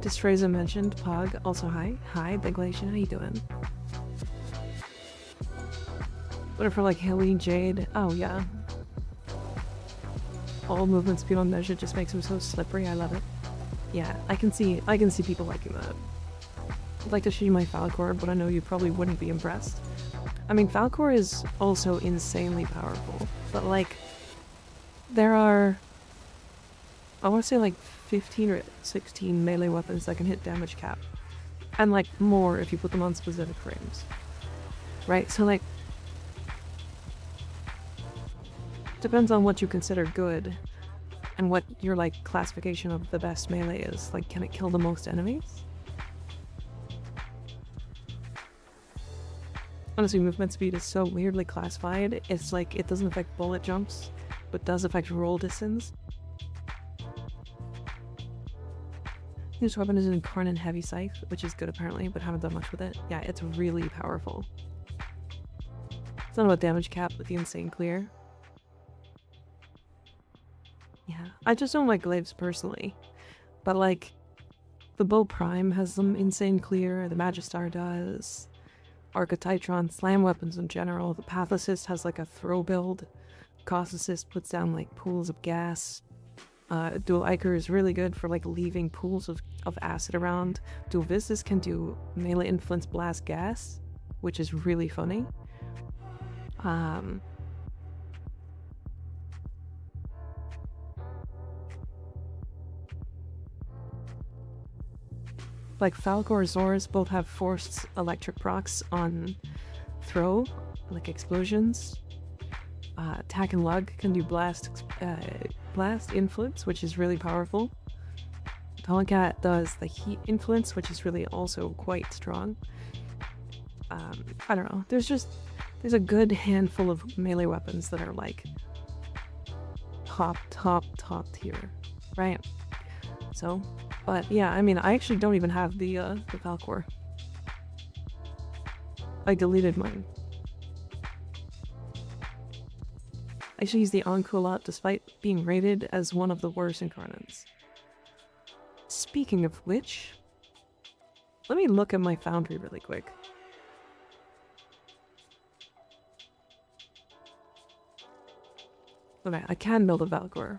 Destreza mentioned. Pog, also hi. Hi, Big Glacian, how you doing? What if for like Hilly, Jade? Oh yeah. All movement speed on measure just makes him so slippery, I love it. Yeah, I can see people liking that. I'd like to show you my Falcor, but I know you probably wouldn't be impressed. I mean, Falcor is also insanely powerful, but like, there are, I want to say like 15 or 16 melee weapons that can hit damage cap. And like more if you put them on specific frames. Right? So like, depends on what you consider good and what your like classification of the best melee is. Like, can it kill the most enemies? Honestly, movement speed is so weirdly classified. It's like, it doesn't affect bullet jumps, but does affect roll distance. This weapon is an Incarnate Heavy Scythe, which is good apparently, but haven't done much with it. Yeah, it's really powerful. It's not about damage cap with the Insane Clear. Yeah, I just don't like glaives personally. But like, the Bow Prime has some Insane Clear, the Magistar does. Archititron, slam weapons in general. The Path Assist has like a throw build. Cost Assist puts down like pools of gas. Dual Ichor is really good for like leaving pools of acid around. Dual Vistas can do melee influence blast gas, which is really funny. Like Falcor Zors both have forced electric procs on throw, like explosions. Attack and Lug can do blast influence, which is really powerful. Tomcat does the heat influence, which is really also quite strong. I don't know. There's a good handful of melee weapons that are like top tier, right? So, but yeah, I mean, I actually don't even have the Falcor. I deleted mine. I actually use the Anku a lot despite being rated as one of the worst incarnates. Speaking of which, let me look at my foundry really quick. Okay, I can build a Falcor.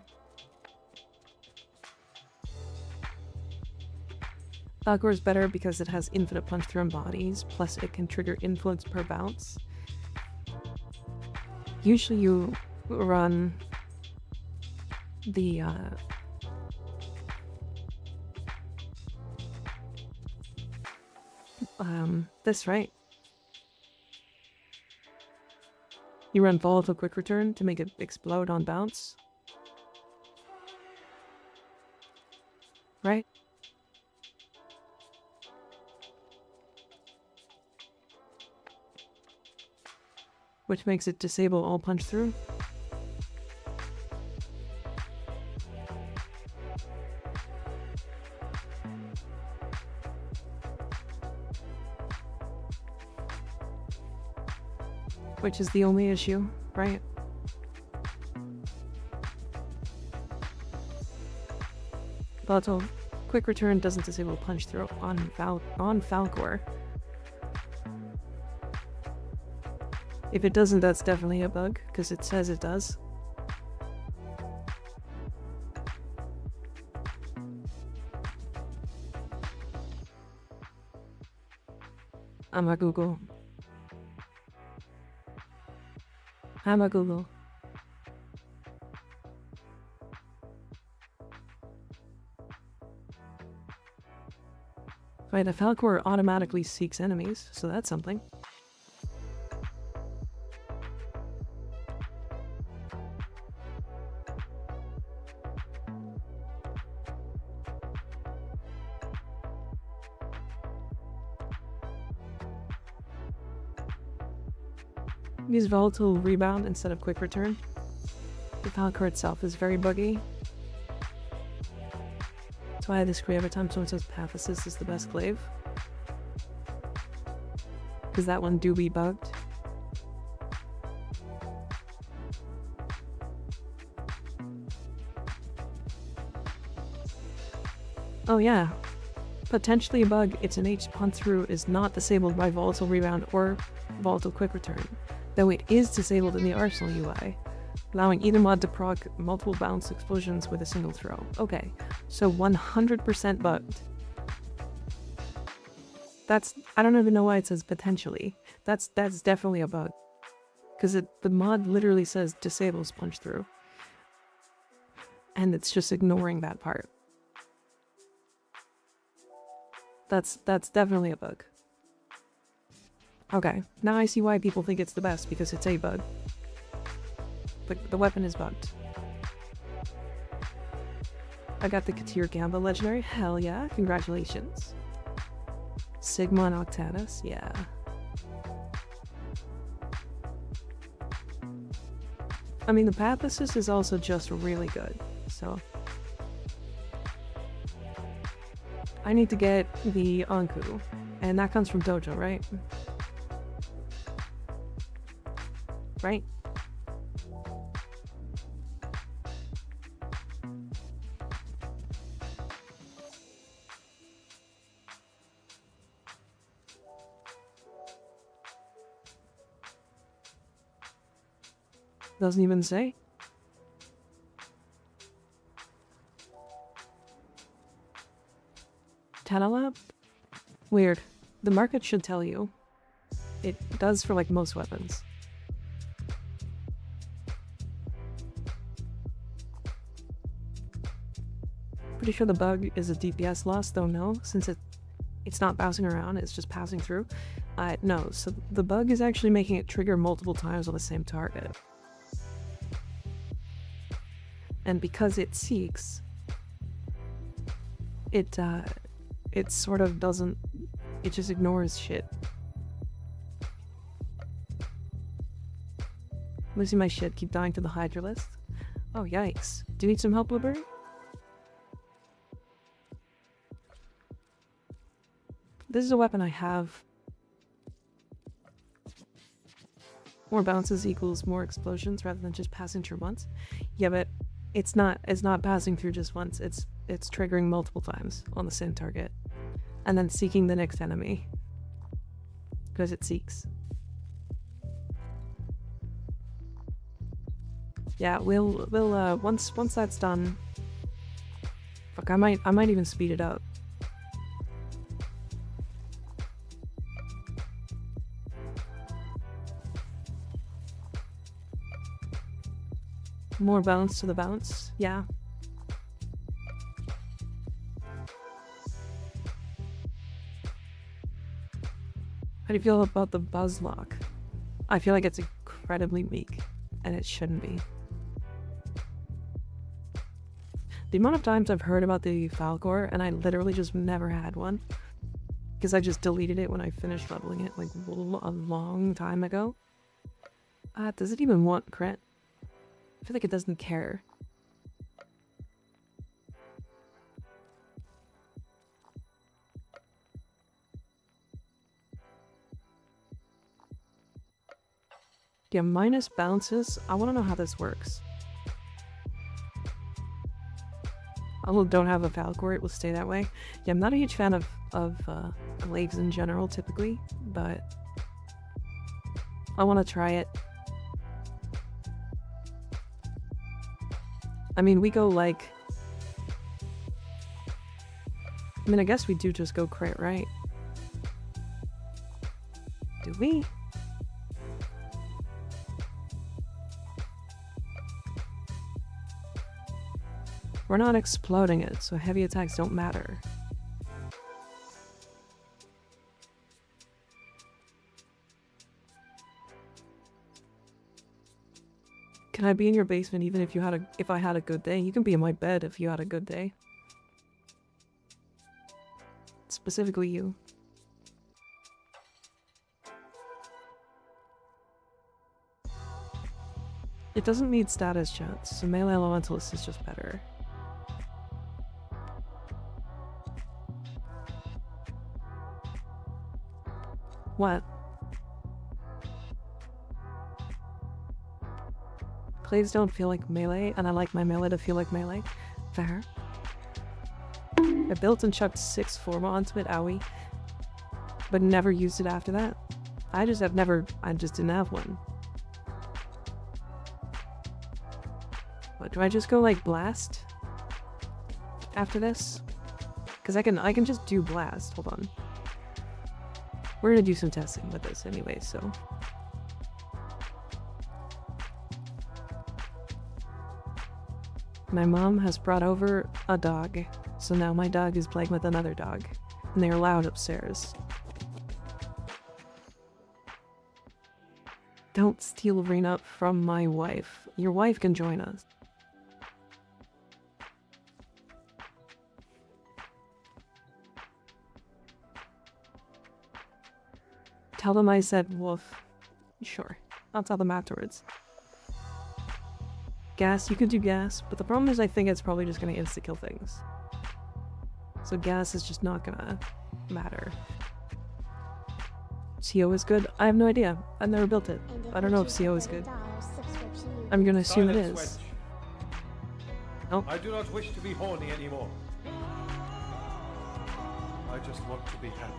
Falcor is better because it has infinite punch through bodies, plus it can trigger influence per bounce. Usually you run the this, right? You run Volatile Quick Return to make it explode on bounce. Right? Which makes it disable all punch through. Which is the only issue, right? Volatile Quick Return doesn't disable punch through on Falcor. If it doesn't, that's definitely a bug, because it says it does. I'm a Google. Google. Right, the Falcor automatically seeks enemies, so that's something. Use Volatile Rebound instead of Quick Return. The Falcor itself is very buggy. That's why I disagree every time someone says Path Assist is the best glaive. Because that one do be bugged. Oh yeah. Potentially a bug, its innate punch through is not disabled by Volatile Rebound or Volatile Quick Return, though it is disabled in the Arsenal UI, allowing either mod to proc multiple bounce explosions with a single throw. Okay, so 100% bugged. I don't even know why it says potentially. That's definitely a bug. Because the mod literally says disables punch through. And it's just ignoring that part. That's definitely a bug. Okay, now I see why people think it's the best, because it's a bug. But the weapon is bugged. I got the Katir Gamba legendary. Hell yeah, congratulations. Sigma and Octanus, yeah. I mean, the Path Assist is also just really good, so. I need to get the Anku, and that comes from Dojo, right? Right? Doesn't even say. Tanalab? Weird. The market should tell you. It does for like most weapons. Pretty sure the bug is a DPS loss, though no, since it's not bouncing around, it's just passing through. No, so the bug is actually making it trigger multiple times on the same target. And because it seeks, it sort of doesn't, it just ignores shit. Losing my shit, keep dying to the Hydralisk. Oh yikes. Do you need some help, Blueberry? This is a weapon I have. More bounces equals more explosions rather than just passing through once. Yeah, but it's not passing through just once. It's triggering multiple times on the same target. And then seeking the next enemy. Because it seeks. Yeah, we'll once that's done. Fuck, I might even speed it up. More bounce to the bounce, yeah. How do you feel about the Buzzlock? I feel like it's incredibly weak, and it shouldn't be. The amount of times I've heard about the Falcor, and I literally just never had one. Because I just deleted it when I finished leveling it, like, a long time ago. Does it even want crit? I feel like it doesn't care. Yeah, minus bounces. I want to know how this works. I don't have a Falcor, it will stay that way. Yeah, I'm not a huge fan of glaives in general, typically, but I want to try it. I mean, we go like... I mean, I guess we do just go crit, right? Do we? We're not exploding it, so heavy attacks don't matter. Can I be in your basement even if I had a good day? You can be in my bed if you had a good day. Specifically you. It doesn't need status chance, so melee elementalist is just better. What? Plays don't feel like melee, and I like my melee to feel like melee. Fair. I built and chucked 6 Forma onto it, owie. But never used it after that. I just didn't have one. What, do I just go like blast? After this? Because I can just do blast, hold on. We're gonna do some testing with this anyway, so... My mom has brought over a dog, so now my dog is playing with another dog, and they're loud upstairs. Don't steal Rena from my wife. Your wife can join us. Tell them I said wolf. Sure, I'll tell them afterwards. Gas, you can do gas, but the problem is I think it's probably just gonna insta-kill things. So gas is just not gonna matter. CO is good? I have no idea. I've never built it. I don't know if CO is good. I'm gonna assume it is. Nope. I do not wish to be horny anymore. I just want to be happy.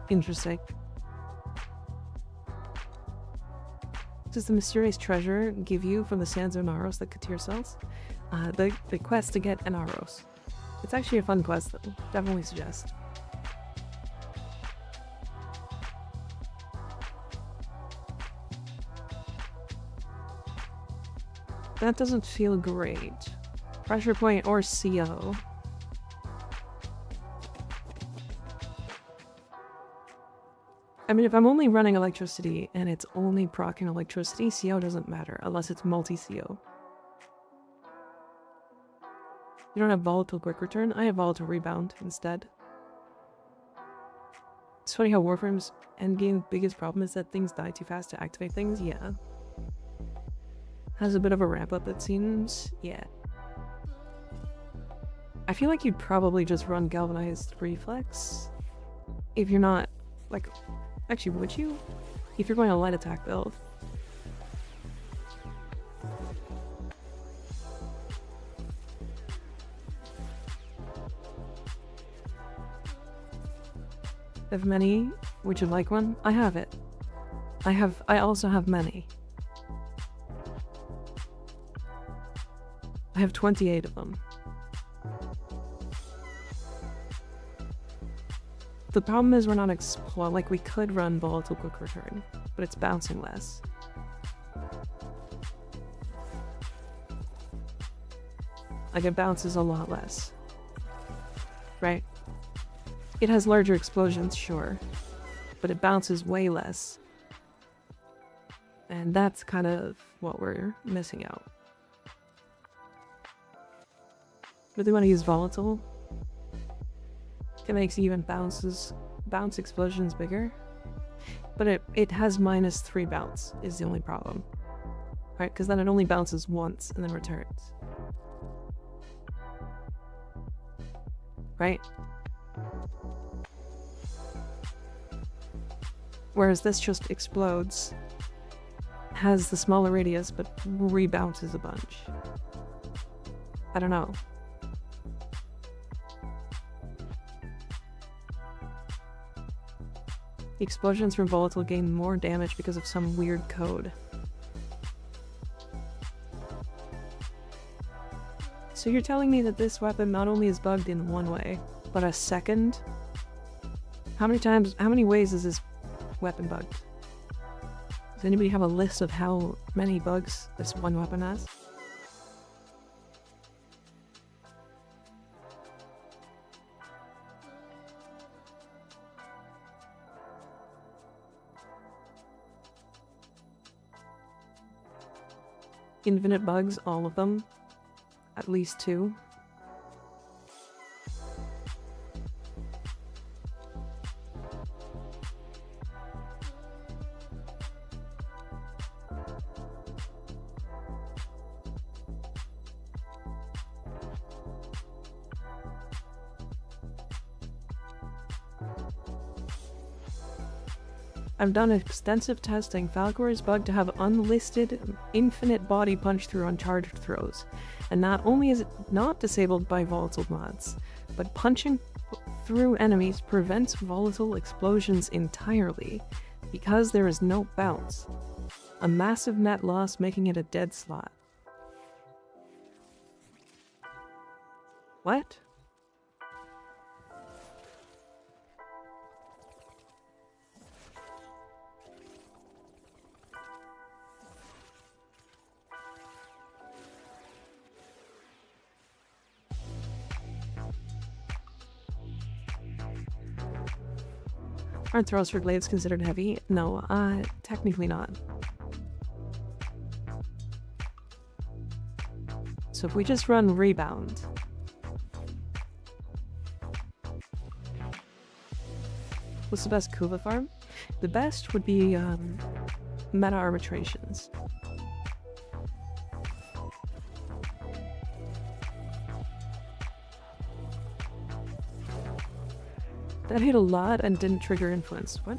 Interesting. Does the mysterious treasure give you from the sands of Naros that Katir sells? The quest to get an Naros. It's actually a fun quest though. Definitely suggest. That doesn't feel great. Pressure point or CO. I mean, if I'm only running electricity and it's only proccing electricity, CO doesn't matter unless it's multi-CO. You don't have volatile quick return? I have volatile rebound instead. It's funny how Warframe's endgame biggest problem is that things die too fast to activate things. Yeah. Has a bit of a ramp up, it seems. Yeah. I feel like you'd probably just run Galvanized Reflex. If you're not, like... Actually, would you? If you're going a light attack build. Have many? Would you like one? I have it. I also have many. I have 28 of them. The problem is we're not like we could run volatile quick return, but it's bouncing less. Like it bounces a lot less. Right? It has larger explosions, sure, but it bounces way less. And that's kind of what we're missing out. Really want to use volatile? It makes even bounce explosions bigger. But it has -3 bounce is the only problem. Right? Because then it only bounces once and then returns. Right? Whereas this just explodes, has the smaller radius, but rebounces a bunch. I don't know. The explosions from volatile gain more damage because of some weird code. So you're telling me that this weapon not only is bugged in one way, but a second? How many ways is this weapon bugged? Does anybody have a list of how many bugs this one weapon has? Infinite bugs, all of them. At least 2. I've done extensive testing. Falcor is bugged to have unlisted infinite body punch through on charged throws. And not only is it not disabled by volatile mods, but punching through enemies prevents volatile explosions entirely, because there is no bounce. A massive net loss, making it a dead slot. What? Aren't throws for glaives considered heavy? No, technically not. So if we just run rebound. What's the best Kuva farm? The best would be meta arbitrations. That hit a lot and didn't trigger influence. What?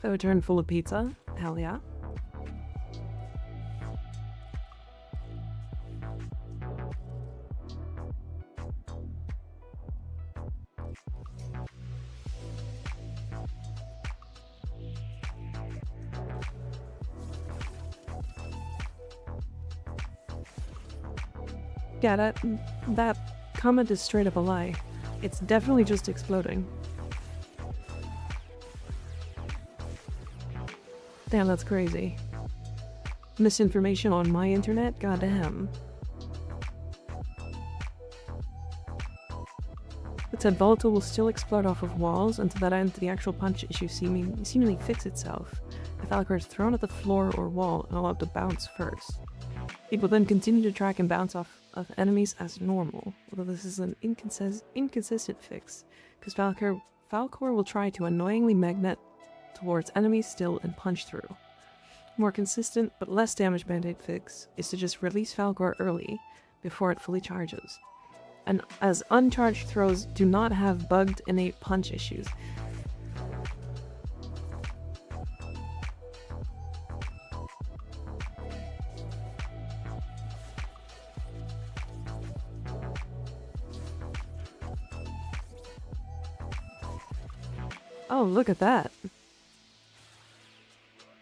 A turn full of pizza? Hell yeah. Yeah, that comment is straight up a lie. It's definitely just exploding. Damn, that's crazy. Misinformation on my internet? Goddamn. It said volatile will still explode off of walls, and to that end, the actual punch issue seemingly fix itself. If Valkyr is thrown at the floor or wall and allowed to bounce first. It will then continue to track and bounce off of enemies as normal, although this is an inconsistent fix, because Falcor will try to annoyingly magnet towards enemies still and punch through. More consistent but less damage band-aid fix is to just release Falcor early before it fully charges. And as uncharged throws do not have bugged innate punch issues. Oh, look at that.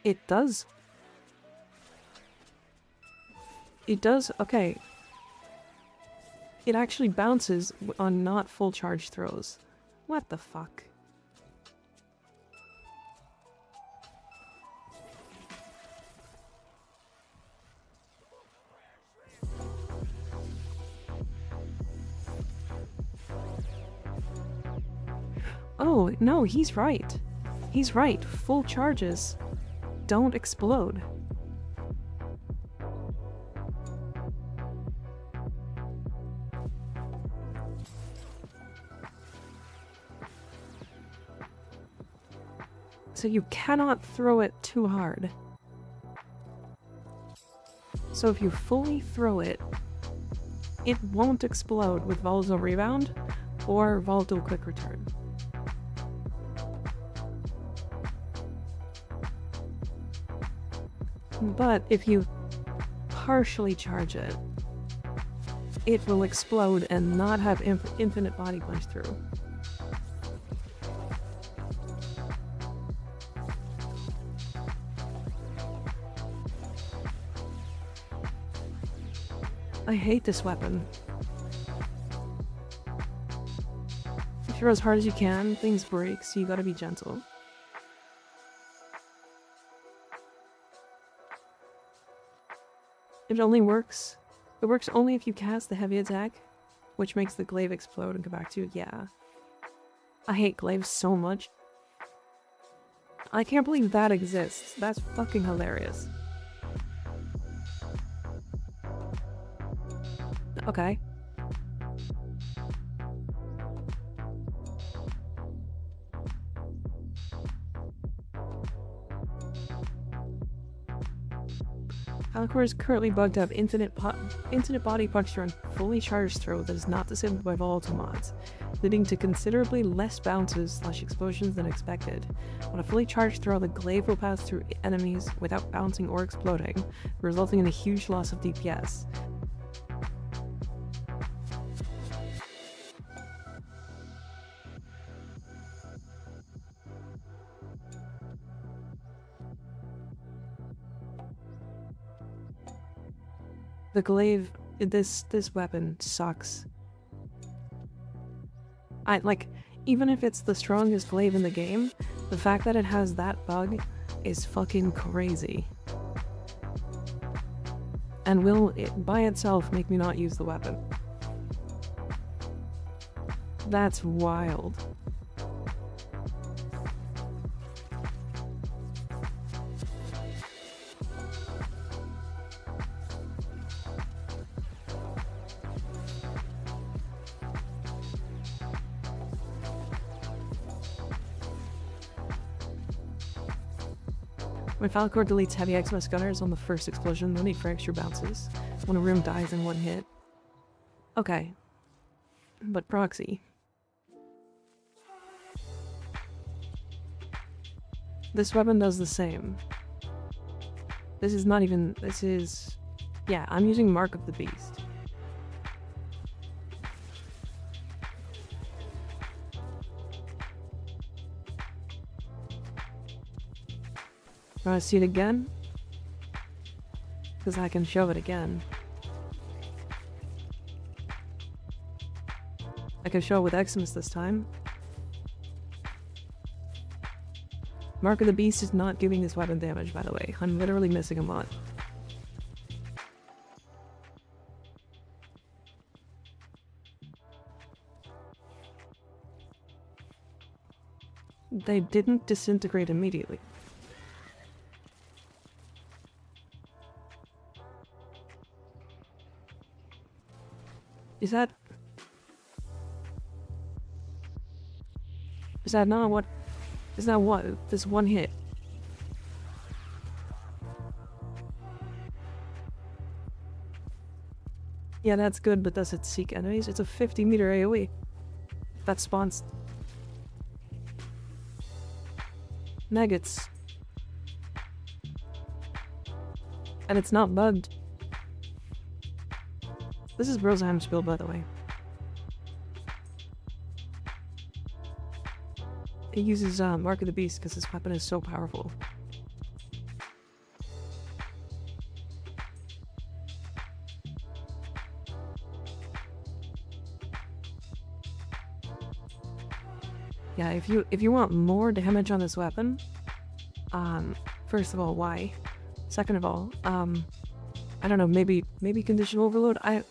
It does. It does, okay. It actually bounces on not full charge throws. What the fuck? Oh, no, he's right. He's right. Full charges don't explode. So you cannot throw it too hard. So if you fully throw it, it won't explode with Volatile Rebound or Volatile Quick Return. But if you partially charge it, it will explode and not have infinite body punch through. I hate this weapon. If you're as hard as you can, things break, so you gotta be gentle. It works only if you cast the heavy attack, which makes the glaive explode and come back to you. Yeah. I hate glaives so much. I can't believe that exists. That's fucking hilarious. Okay. Falcor is currently bugged to have infinite body puncture and fully charged throw that is not disabled by volatile mods, leading to considerably less bounces / explosions than expected. On a fully charged throw, the glaive will pass through enemies without bouncing or exploding, resulting in a huge loss of DPS. The glaive, this weapon sucks. Even if it's the strongest glaive in the game, the fact that it has that bug is fucking crazy. And will it by itself make me not use the weapon? That's wild. When Falcor deletes heavy XMS gunners on the first explosion, no need for extra bounces. When a room dies in one hit. Okay. But proxy. This weapon does the same. This is not even... This is... Yeah, I'm using Mark of the Beast. Want to see it again? Because I can show it again. I can show it with Eximus this time. Mark of the Beast is not giving this weapon damage, by the way. I'm literally missing a mod. They didn't disintegrate immediately. Is that not what? Is that what? This one hit. Yeah, that's good, but does it seek enemies? It's a 50-meter AoE. That spawns nuggets. And it's not bugged. This is Brosaham's build, by the way. It uses Mark of the Beast because this weapon is so powerful. Yeah, if you want more damage on this weapon, first of all, why? Second of all, I don't know, maybe condition overload. I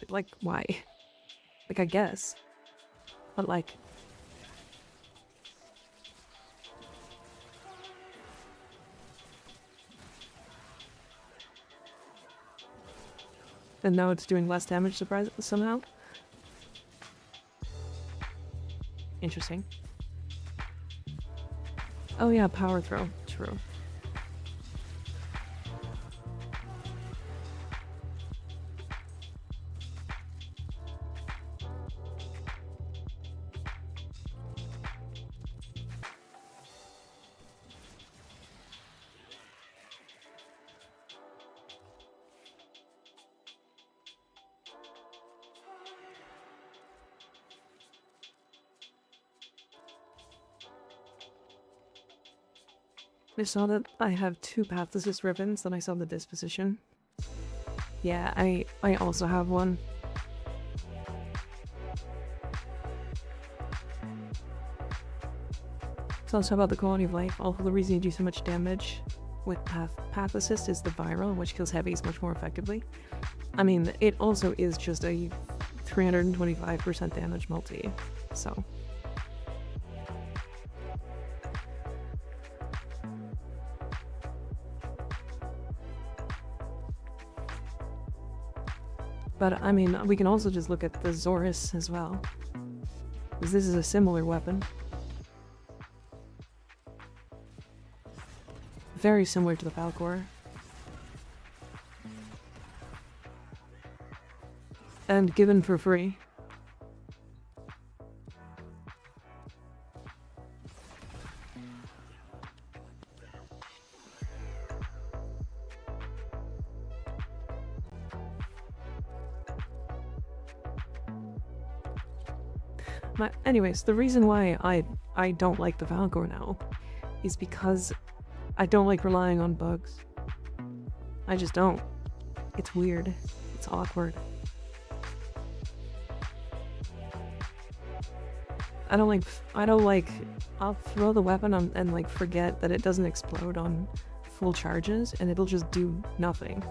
like why? Like, I guess, but like, and now it's doing less damage. Somehow. Interesting. Oh yeah, power throw. True. I saw that I have 2 Pathicist ribbons, and I saw the disposition. Yeah, I also have one. So let's talk about the quality of life. Also, the reason you do so much damage with Pathicist is the viral, which kills heavies much more effectively. I mean, it also is just a 325% damage multi, so... But, I mean, we can also just look at the Zorus as well. Because this is a similar weapon. Very similar to the Falcor. and given for free. Anyways, the reason why I don't like the Falcor now is because I don't like relying on bugs. I just don't. It's weird. It's awkward. I don't like, I'll throw the weapon on and like forget that it doesn't explode on full charges and it'll just do nothing.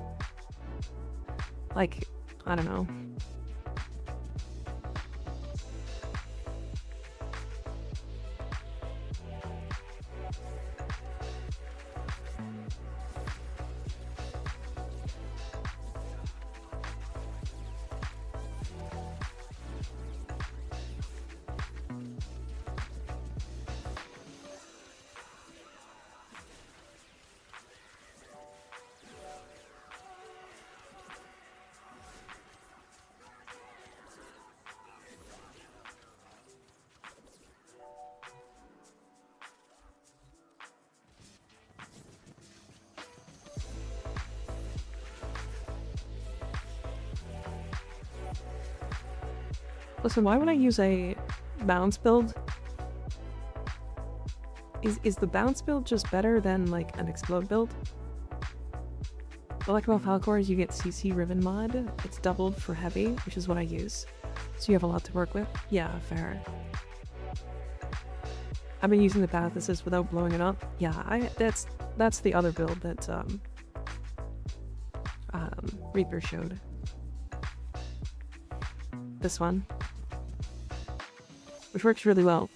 Like, I don't know. Listen, why would I use a bounce build? Is the bounce build just better than like an explode build? What I like about Falcor is you get CC Riven mod. It's doubled for heavy, which is what I use. So you have a lot to work with. Yeah, fair. I've been using the Path Assist without blowing it up. Yeah, that's the other build that Reaper showed. This one. Which works really well.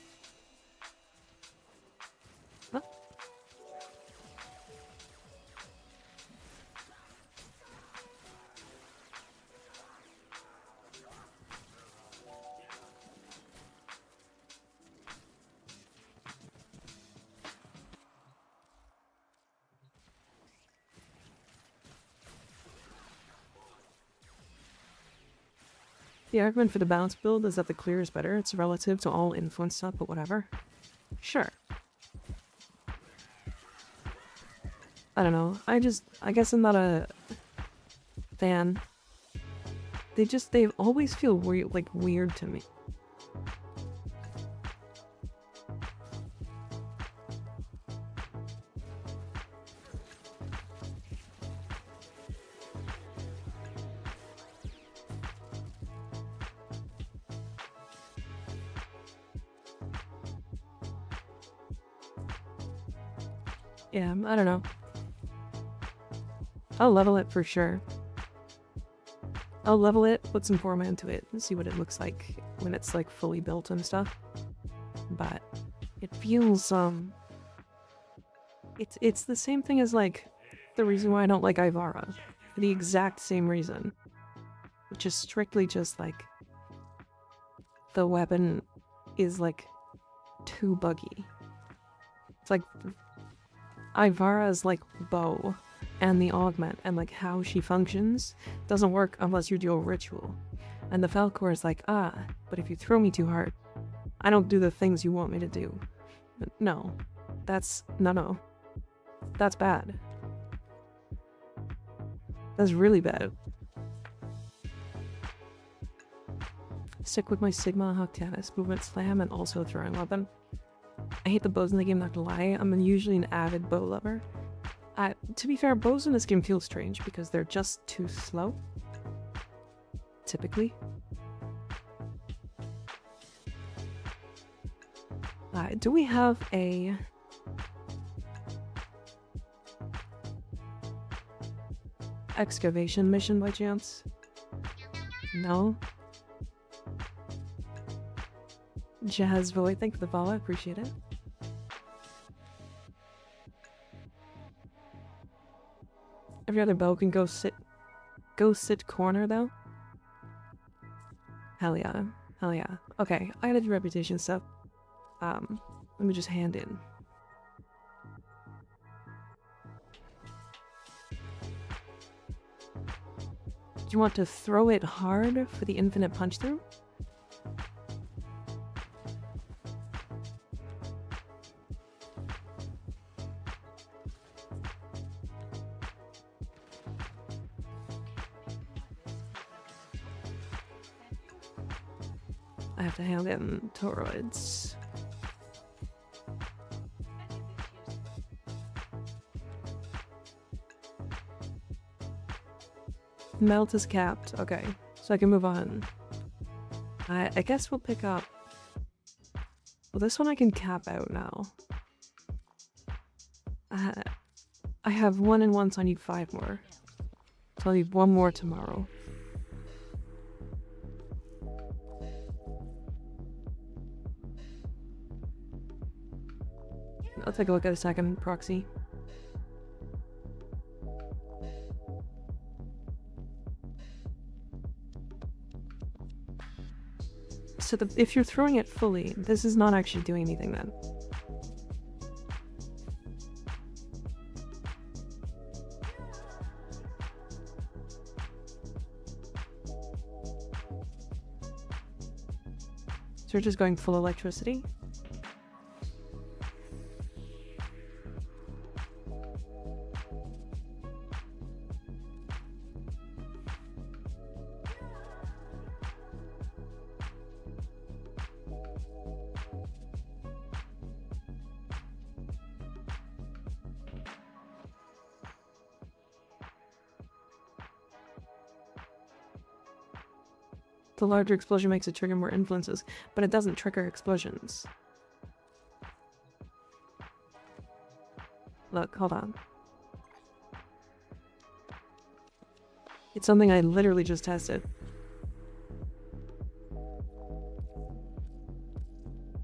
Huh? The argument for the balance build is that the clear is better. It's relative to all influence stuff, but whatever. Sure. I don't know. I guess I'm not a fan. They always feel weird to me. Yeah, I don't know. I'll level it for sure. I'll level it, put some Forma into it, and see what it looks like when it's like fully built and stuff. But it feels it's the same thing as like the reason why I don't like Ivara. For the exact same reason. Which is strictly just like the weapon is like too buggy. It's like Ivara's like bow and the augment and like how she functions doesn't work unless you do a ritual. And the Falcor is like, but if you throw me too hard, I don't do the things you want me to do. But no. No. That's bad. That's really bad. Stick with my Sigma Hoctanus movement slam and also throwing weapon. I hate the bows in the game, not gonna lie. I'm usually an avid bow lover. To be fair, bows in this game feel strange because they're just too slow. Typically. Do we have a... excavation mission by chance? No? Jazz Void, thank you for the follow, I appreciate it. Every other bow can go sit corner though? Hell yeah. Hell yeah. Okay, I gotta do reputation stuff. Let me just hand in. you want to throw it hard for the infinite punch through? I have to handle them toroids. Melt is capped. Okay, so I can move on. I guess we'll pick up... Well, this one I can cap out now. I have 1 and 1, so I need 5 more. So I'll need 1 more tomorrow. I'll take a look at a second proxy. So if you're throwing it fully, this is not actually doing anything then. So we're just going full electricity. The larger explosion makes it trigger more influences, but it doesn't trigger explosions. Look, hold on. It's something I literally just tested.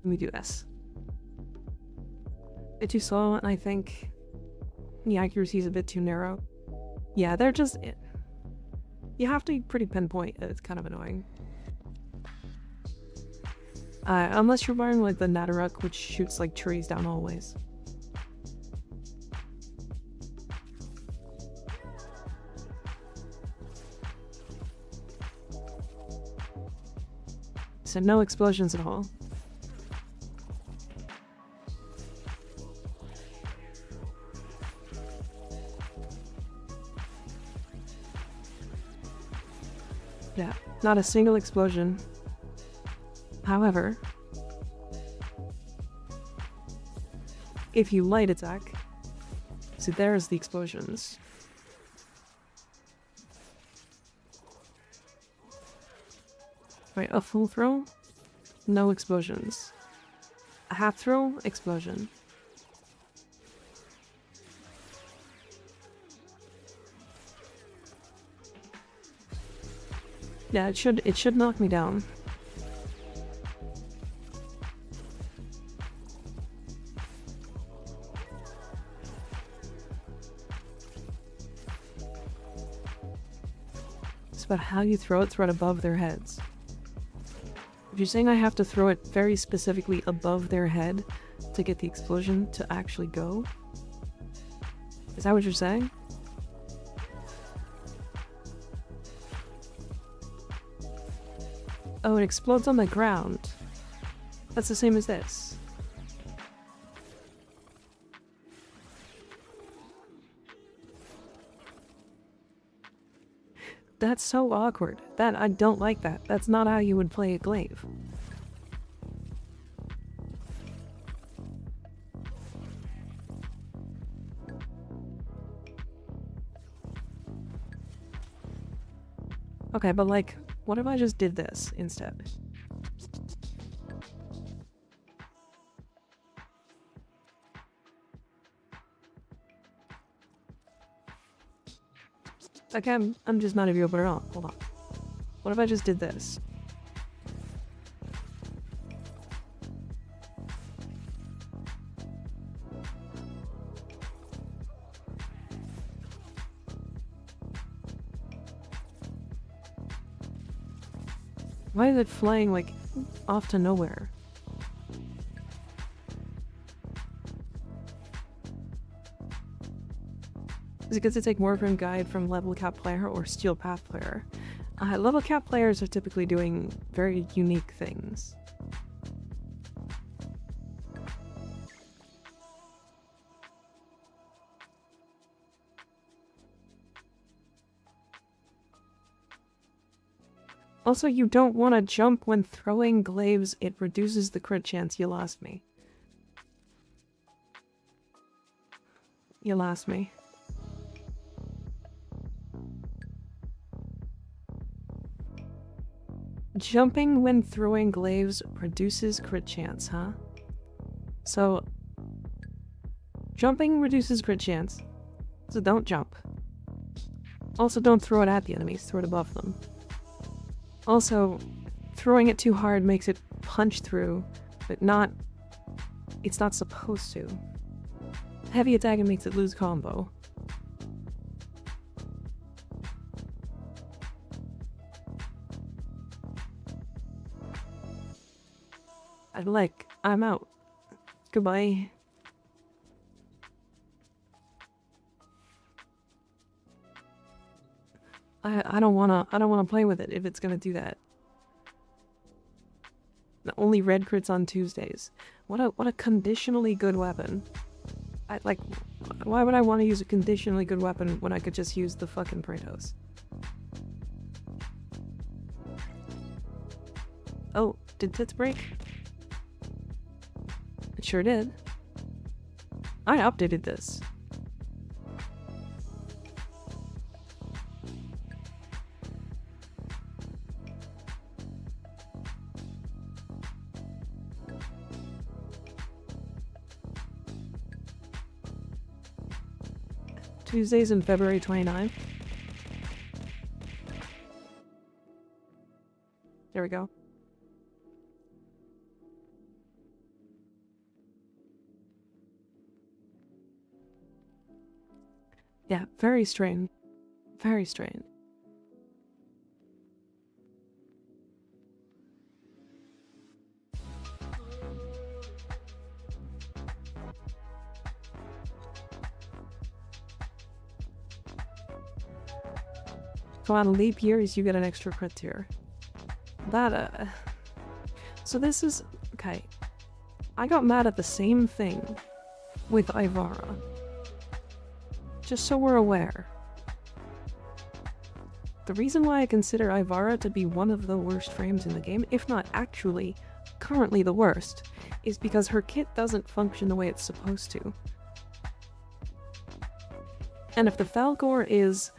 Let me do this. A bit too slow, and I think the accuracy is a bit too narrow. Yeah, they're just... You have to be pretty pinpoint. It's kind of annoying. Unless you're wearing like the Nadaruk, which shoots like trees down hallways. So no explosions at all. Yeah, not a single explosion. However, if you light attack, so there's the explosions. Right, a full throw, no explosions. A half throw, explosion. Yeah, it should knock me down. It's about how you throw it above their heads. If you're saying I have to throw it very specifically above their head to get the explosion to actually go, is that what you're saying? Oh, it explodes on the ground. That's the same as this. That's so awkward. I don't like that. That's not how you would play a glaive. Okay, but like, what if I just did this instead? Again, I'm just not a viewer at all. Hold on. What if I just did this? Why is it flying, like, off to nowhere? Is it good to take Warframe Guide from level cap player or steel path player? Level cap players are typically doing very unique things. Also, you don't want to jump when throwing glaives. It reduces the crit chance. You lost me. You lost me. Jumping when throwing glaives reduces crit chance, huh? So, jumping reduces crit chance. So don't jump. Also, don't throw it at the enemies. Throw it above them. Also, throwing it too hard makes it punch through, but not... It's not supposed to. Heavy attacking makes it lose combo. I'm out. Goodbye. I don't wanna play with it if it's gonna do that. Only red crits on Tuesdays. What a conditionally good weapon. Why would I want to use a conditionally good weapon when I could just use the fucking Praetos? Oh, did tits break? It sure did. I updated this. Tuesdays in February 29th. There we go. Yeah, very strange. Very strange. So on leap years, you get an extra crit tier. That, So this is... Okay. I got mad at the same thing with Ivara. Just so we're aware. The reason why I consider Ivara to be one of the worst frames in the game, if not actually currently the worst, is because her kit doesn't function the way it's supposed to. And if the Falcor is...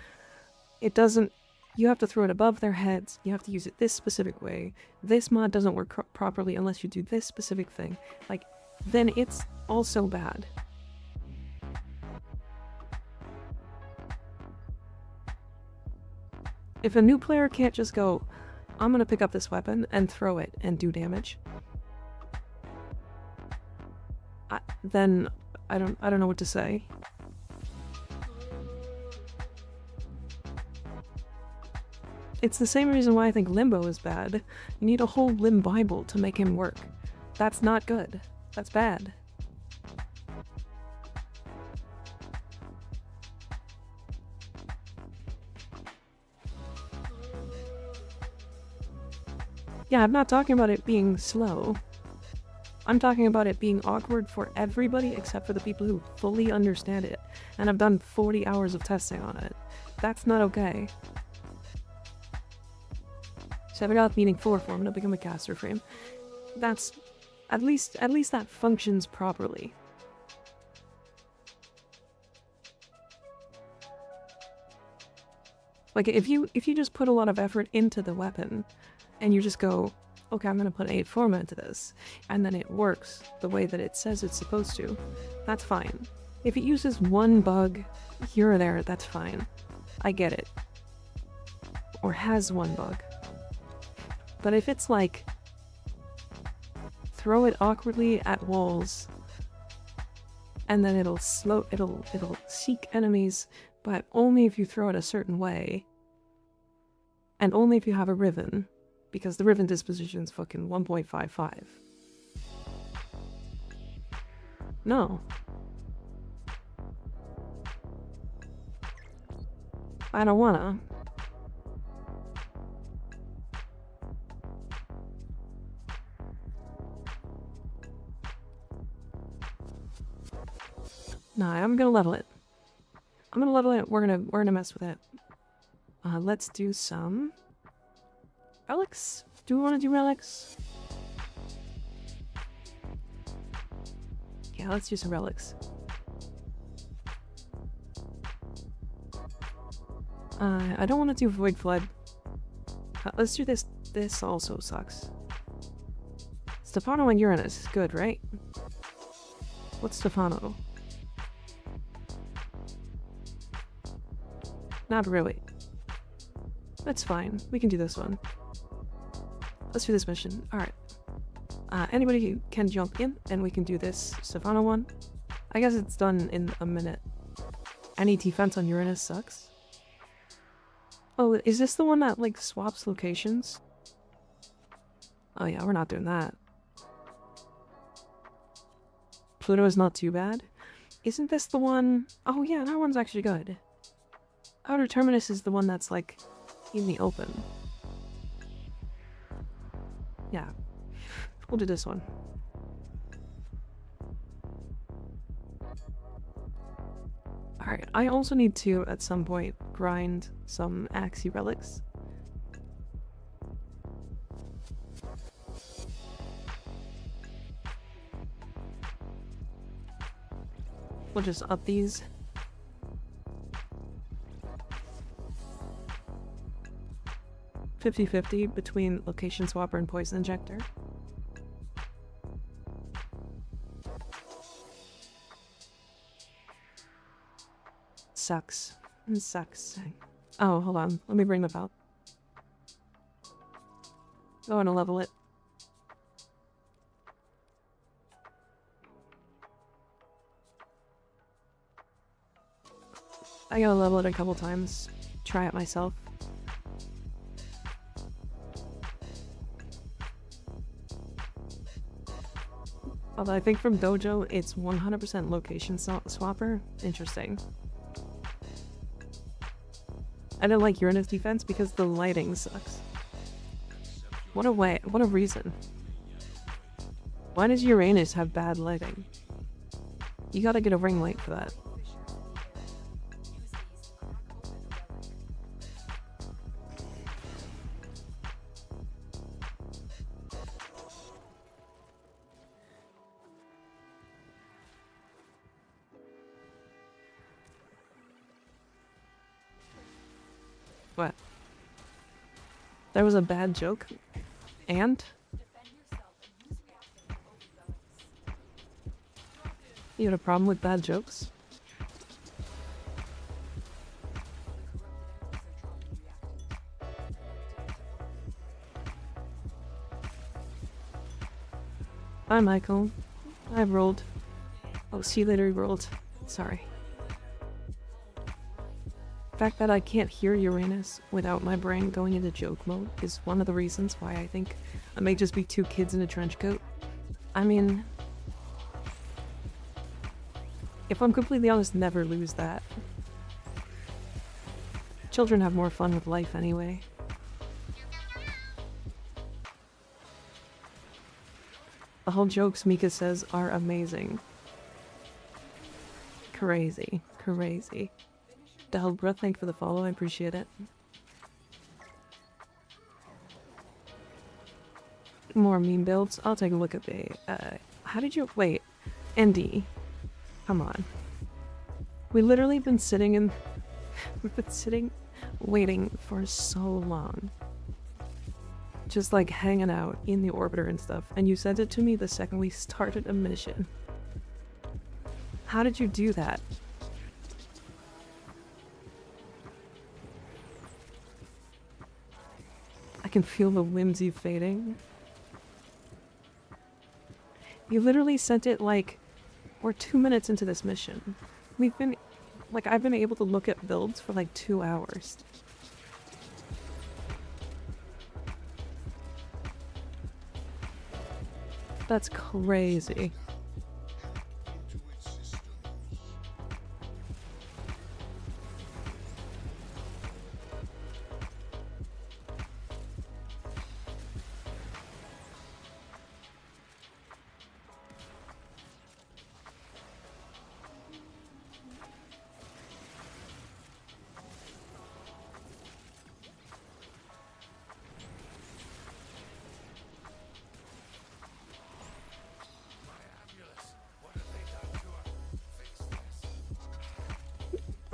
It doesn't... You have to throw it above their heads, you have to use it this specific way, this mod doesn't work properly unless you do this specific thing, like, then it's also bad. If a new player can't just go, I'm gonna pick up this weapon and throw it and do damage, then I don't know what to say. It's the same reason why I think Limbo is bad. You need a whole Limb Bible to make him work. That's not good. That's bad. Yeah, I'm not talking about it being slow. I'm talking about it being awkward for everybody except for the people who fully understand it. And I've done 40 hours of testing on it. That's not okay. Sevagoth meaning 4 form, and it'll become a caster frame. That's... At least that functions properly. Like, if you just put a lot of effort into the weapon, and you just go, okay, I'm gonna put 8 forma into this, and then it works the way that it says it's supposed to, that's fine. If it uses one bug here or there, that's fine. I get it. Or has one bug. But if it's like, throw it awkwardly at walls, and then it'll seek enemies, but only if you throw it a certain way, and only if you have a Riven, because the Riven disposition's fucking 1.55. No. I don't wanna. Nah, I'm gonna level it. I'm gonna level it. We're gonna mess with it. Let's do some relics. Do we want to do relics? Yeah, let's do some relics. I don't want to do Void Flood. Let's do this. This also sucks. Stefano and Uranus is good, right? What's Stefano? Not really. That's fine. We can do this one. Let's do this mission. Alright. Anybody can jump in, and we can do this Stefano one. I guess it's done in a minute. Any defense on Uranus sucks. Oh, is this the one that, like, swaps locations? Oh yeah, we're not doing that. Pluto is not too bad. Isn't this the one? Oh yeah, that one's actually good. Outer Terminus is the one that's, like, in the open. Yeah. We'll do this one. Alright, I also need to, at some point, grind some Axii relics. We'll just up these. $50-50 between Location Swapper and Poison Injector. Sucks. It sucks. Oh, hold on. Let me bring them out. Go on and level it. I gotta level it a couple times. Try it myself. Although I think from Dojo, it's 100% location swapper. Interesting. I don't like Uranus defense because the lighting sucks. What a way, what a reason. Why does Uranus have bad lighting? You gotta get a ring light for that. What? There was a bad joke? And? You had a problem with bad jokes? Bye, Michael. I've rolled. Oh, see you later, rolled. Sorry. The fact that I can't hear Uranus without my brain going into joke mode is one of the reasons why I think I may just be two kids in a trench coat. I mean, if I'm completely honest, never lose that. Children have more fun with life anyway. The whole jokes Mika says are amazing. Crazy. Crazy. Delbra, thank you for the follow, I appreciate it. More meme builds. I'll take a look at the, how did you, wait, ND. Come on. We've literally been sitting in, we've been sitting, waiting for so long. Just like hanging out in the orbiter and stuff, and you sent it to me the second we started a mission. How did you do that? I can feel the whimsy fading. You literally sent it like, we're 2 minutes into this mission. We've been, like, I've been able to look at builds for like 2 hours. That's crazy.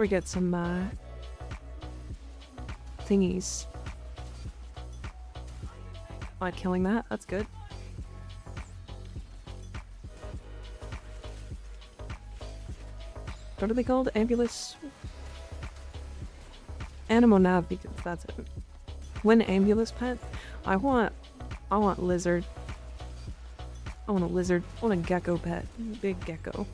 We get some thingies. By killing that, that's good. What are they called? Ambulus? Animal because that's it. When Ambulus pet, I want lizard. I want a lizard. I want a gecko pet. Big gecko.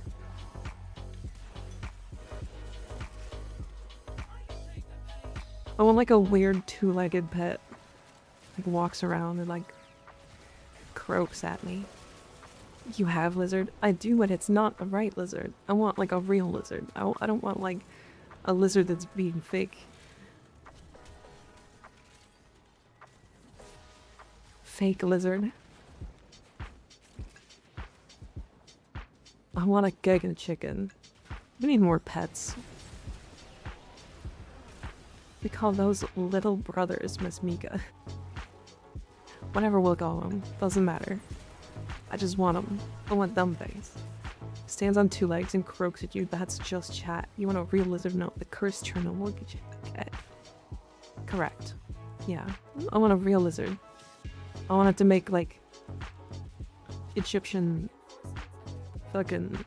I want like a weird two-legged pet. Like walks around and like croaks at me. You have lizard? I do, but it's not a right lizard. I want like a real lizard. I don't want like a lizard that's being fake. Fake lizard. I want a giga chicken. We need more pets. We call those little brothers, Miss Mika. Whatever we'll call them, doesn't matter. I just want them. I want them things. Stands on two legs and croaks at you, that's just chat. You want a real lizard? No, the cursed Chernobyl. Okay. Correct. Yeah, I want a real lizard. I want it to make like Egyptian fucking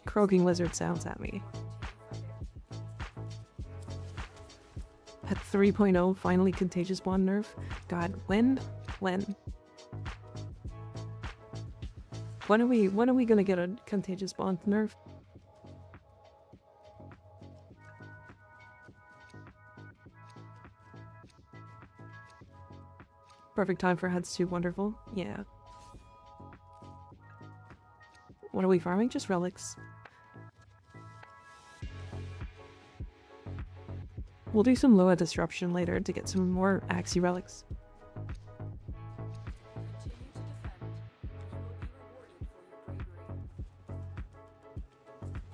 croaking lizard sounds at me. Pet 3.0 finally contagious bond nerf. God, when? When are we gonna get a contagious bond nerf? Perfect time for heads too. Wonderful. Yeah. What are we farming? Just relics. We'll do some Loa disruption later to get some more Axie relics.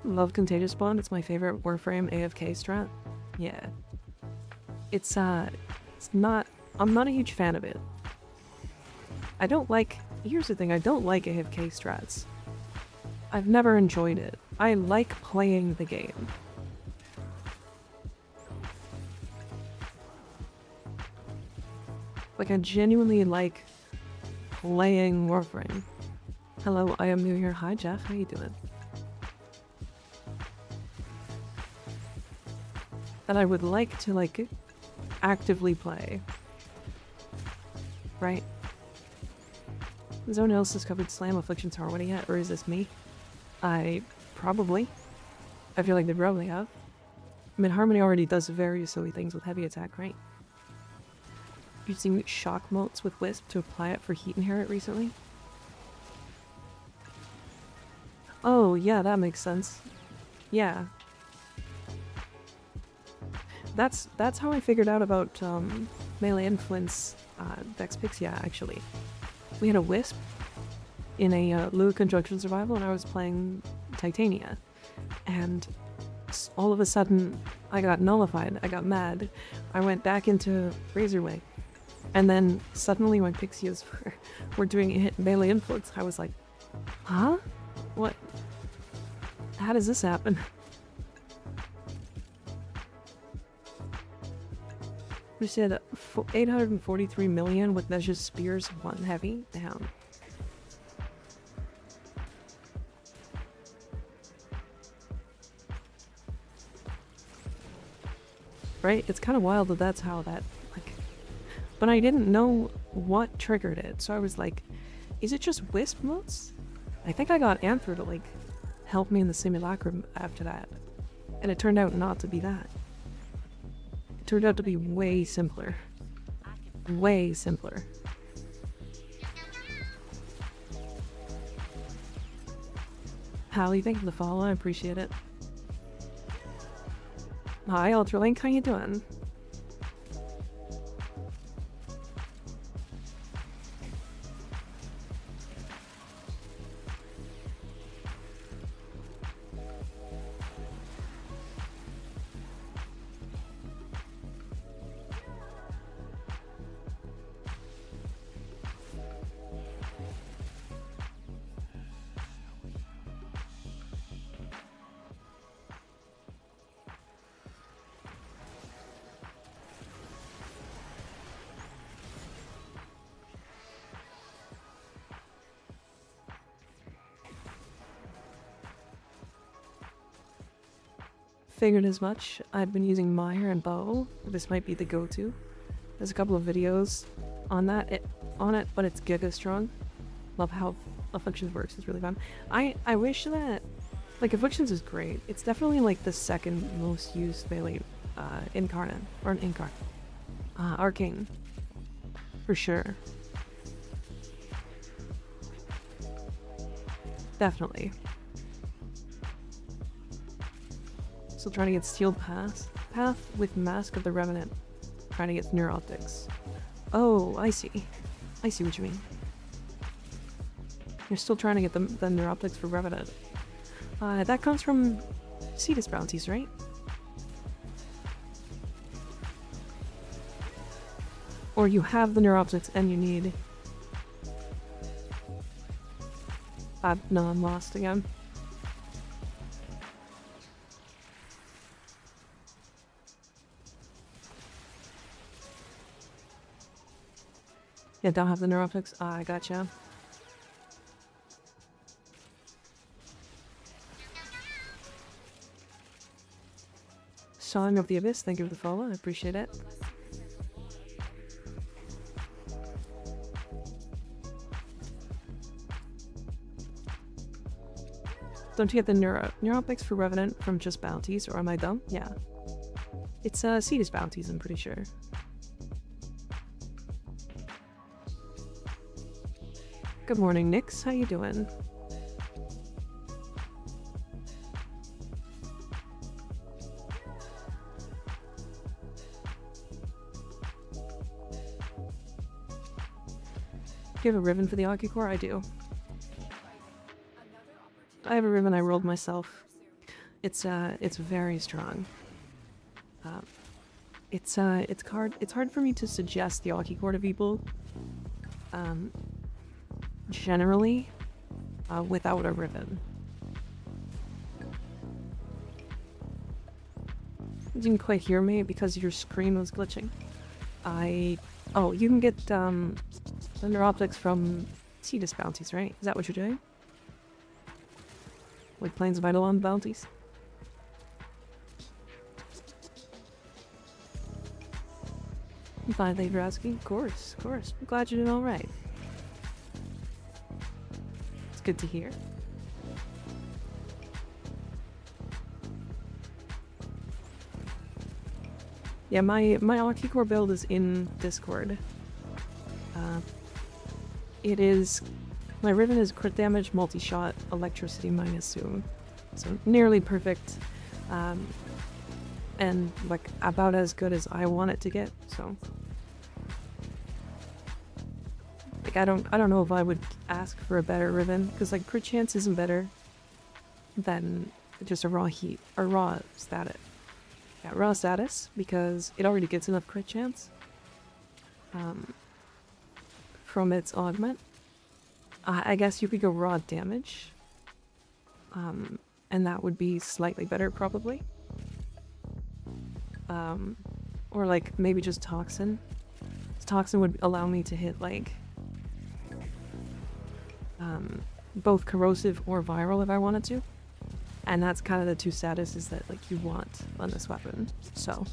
Love Contagious Bond. It's my favorite Warframe AFK strat. Yeah. It's not... I'm not a huge fan of it. I don't like... Here's the thing, I don't like AFK strats. I've never enjoyed it. I like playing the game. Like, I genuinely like playing Warframe. Hello, I am new here. Hi, Jeff. How you doing? That I would like to, like, actively play. Right? Zone else discovered Slam Affliction's Harmony yet, or is this me? Probably. I feel like they probably have. I mean, Harmony already does very silly things with heavy attack, right? Using shock motes with Wisp to apply it for Heat Inherit recently? Oh, yeah, that makes sense. Yeah. That's how I figured out about Melee Influence Vexpixia, actually. We had a Wisp in a Lua Conjunction Survival, and I was playing Titania. And all of a sudden, I got nullified. I got mad. I went back into Razorway. And then suddenly my Pixias were doing Melee Influence. I was like, huh? What? How does this happen? We said 843 million with Nezha's Spears 1 heavy. Down. Right? It's kind of wild that that's how that, like... But I didn't know what triggered it, so I was like, is it just Wisp modes? I think I got Anther to, like, help me in the Simulacrum after that. And it turned out not to be that. It turned out to be way simpler. Way simpler. Hallie, thank you for the follow, I appreciate it. Hi, Ultralink, how you doing? figured as much. I've been using Mire and Bow. This might be the go-to. There's a couple of videos on it, but it's giga strong. Love how Afflictions works. It's really fun. I wish that, like, Afflictions is great. It's definitely like the second most used melee incarnate, or an incarnate. Arcane. For sure. Definitely. Still trying to get Sealed Path with Mask of the Revenant. Trying to get Neuroptics. Oh, I see. I see what you mean. You're still trying to get the Neuroptics for Revenant. That comes from Cetus bounties, right? Or you have the Neuroptics and you need... no, I'm lost again. Yeah, don't have the Neuroptics. I gotcha. Song of the Abyss, thank you for the follow, I appreciate it. Don't you get the Neuroptics for Revenant from just bounties, or am I dumb? Yeah. It's Cetus bounties, I'm pretty sure. Good morning, Nyx. How you doing? Do you have a ribbon for the Archicore? I do. I have a ribbon I rolled myself. It's very strong. It's hard for me to suggest the Archicore to people. Generally, without a ribbon. You didn't quite hear me because your screen was glitching. Oh, you can get the Neuroptics from Cetus bounties, right? Is that what you're doing? Like Plains of Eidolon bounties? I'm fine, thank you for asking. Of course, of course. I'm glad you're doing alright. It's good to hear. Yeah, my Archicore build is in Discord. It is... My ribbon is crit damage, multi-shot, electricity -2. So nearly perfect. And like about as good as I want it to get, so... Like I don't know if I would ask for a better ribbon, because like crit chance isn't better than just a raw heat, or raw status. Yeah, raw status, because it already gets enough crit chance from its augment. I guess you could go raw damage, and that would be slightly better probably. Or like maybe just Toxin. Toxin would allow me to hit like both corrosive or viral if I wanted to. And that's kind of the two statuses that like you want on this weapon. So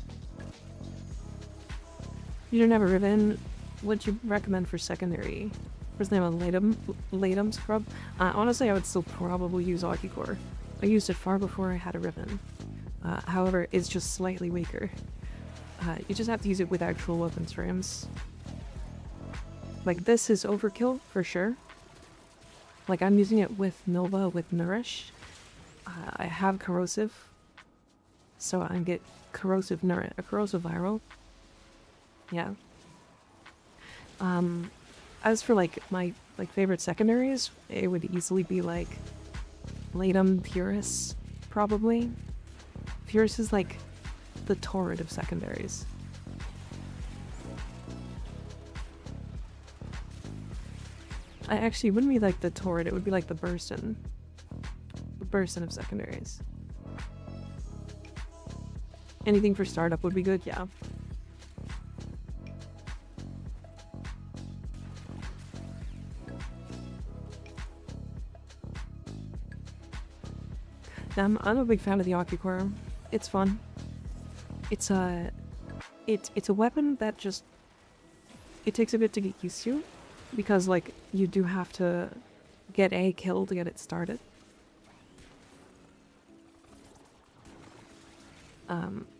you don't have a ribbon. What'd you recommend for secondary? First name on Latum Scrub. Honestly, I would still probably use Archicore. I used it far before I had a ribbon. However, it's just slightly weaker. You just have to use it with actual weapon frames. Like this is overkill for sure. Like I'm using it with Nova with Nourish. I have corrosive, so I get corrosive viral. Yeah. As for like my favorite secondaries, it would easily be like Latum Purus, probably. Purus is like the torrid of secondaries. I actually wouldn't be like the torrid, it would be like the Burson. The Burson of secondaries. Anything for startup would be good, yeah. I'm a big fan of the Archicore. It's fun. It's a weapon that just it takes a bit to get used to, because like you do have to get a kill to get it started.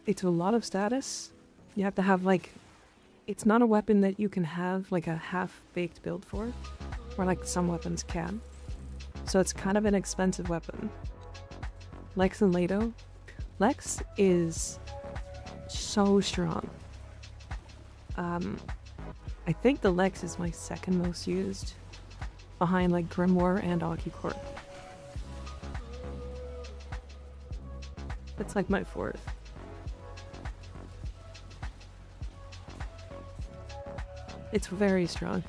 It's a lot of status. You have to have like, it's not a weapon that you can have like a half-baked build for, or like some weapons can. So it's kind of an expensive weapon. Lex and Lado. Lex is so strong. I think the Lex is my second most used, behind like Grimoire and Akicore. It's like my fourth. It's very strong.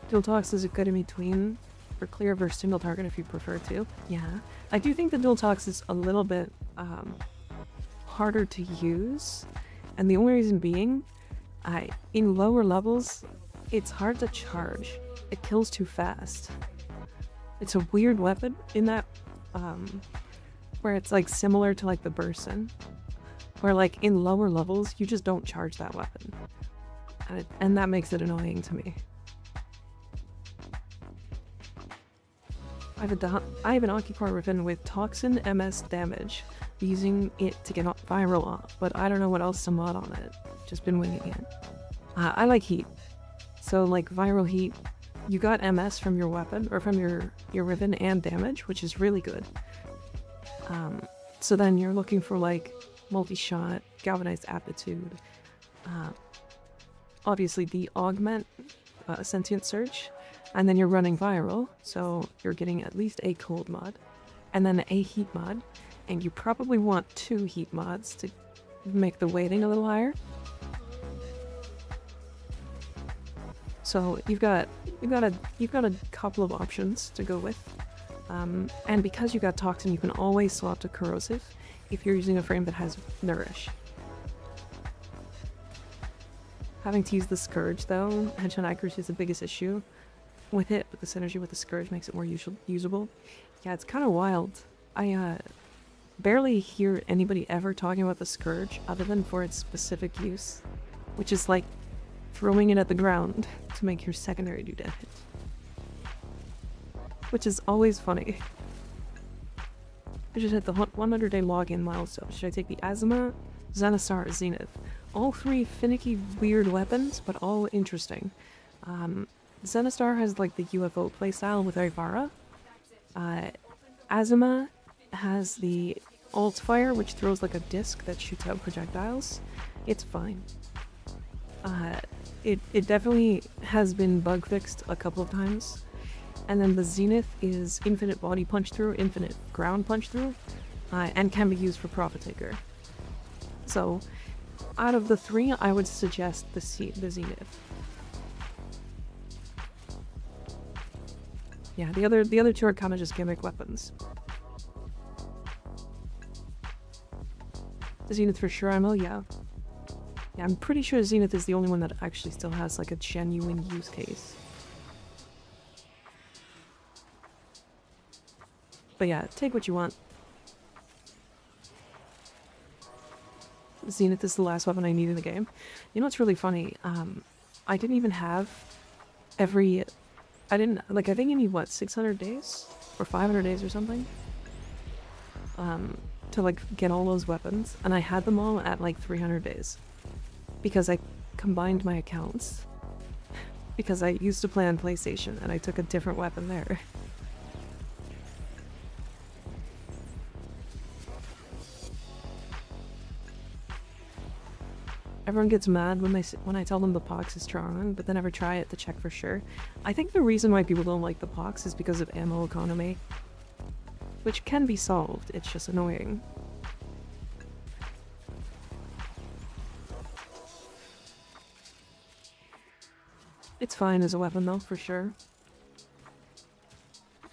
Dual Tox is a good in between for clear versus single target if you prefer to. Yeah. I do think the Dual Tox is a little bit harder to use, and the only reason being, in lower levels, it's hard to charge. It kills too fast. It's a weird weapon in that, where it's like similar to like the Burson, where like in lower levels, you just don't charge that weapon. And that makes it annoying to me. I have an Akicore Riven with Toxin MS damage, using it to get viral off, but I don't know what else to mod on it. Just been winging it. I like heat. So like viral heat, you got MS from your weapon, or from your Riven and damage, which is really good. So then you're looking for like multi-shot, galvanized aptitude, obviously the augment, sentient surge, and then you're running viral, so you're getting at least a cold mod, and then a heat mod, and you probably want 2 heat mods to make the weighting a little higher. So you've got a couple of options to go with, and because you got Toxin, you can always swap to Corrosive if you're using a frame that has Nourish. Having to use the Scourge though, headshot accuracy is the biggest issue with it, but the synergy with the Scourge makes it more usable. Yeah, it's kind of wild. I barely hear anybody ever talking about the Scourge other than for its specific use, which is like throwing it at the ground to make your secondary do damage. Which is always funny. I just hit the 100-day login milestone. Should I take the Azuma, Zenithar, or Zenith? All 3 finicky, weird weapons, but all interesting. Zenithar has like the UFO playstyle with Ivara. Azuma has the alt fire, which throws like a disc that shoots out projectiles. It's fine. It definitely has been bug fixed a couple of times. And then the Zenith is infinite body punch through, infinite ground punch through, and can be used for Profit Taker. So, out of the 3, I would suggest the Zenith. Yeah, the other 2 are kind of just gimmick weapons. The Zenith for sure ammo, yeah. Yeah, I'm pretty sure Zenith is the only one that actually still has like a genuine use case. But yeah, take what you want. Zenith is the last weapon I need in the game. You know what's really funny? I didn't even have every... I think you need, what, 600 days? Or 500 days or something? To, like, get all those weapons. And I had them all at, like, 300 days. Because I combined my accounts. Because I used to play on PlayStation, and I took a different weapon there. Everyone gets mad when I tell them the Pox is strong, but they never try it to check for sure. I think the reason why people don't like the Pox is because of ammo economy, which can be solved, it's just annoying. It's fine as a weapon though, for sure.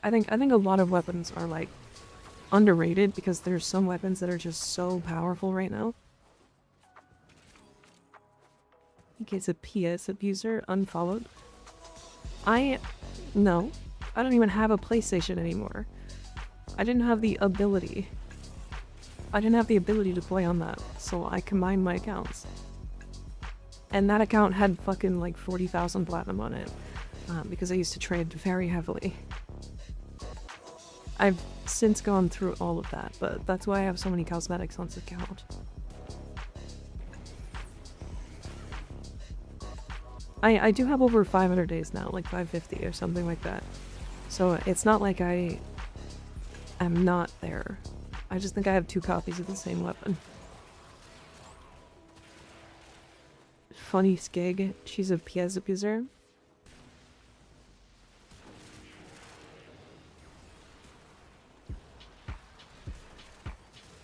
I think a lot of weapons are like underrated because there's some weapons that are just so powerful right now. Okay, it's a PS abuser, unfollowed. No. I don't even have a PlayStation anymore. I didn't have the ability. I didn't have the ability to play on that, so I combined my accounts. And that account had fucking like 40,000 platinum on it, because I used to trade very heavily. I've since gone through all of that, but that's why I have so many cosmetics on this account. I do have over 500 days now, like 550 or something like that. So it's not like I am not there. I just think I have 2 copies of the same weapon. Funny Skig, she's a PS abuser.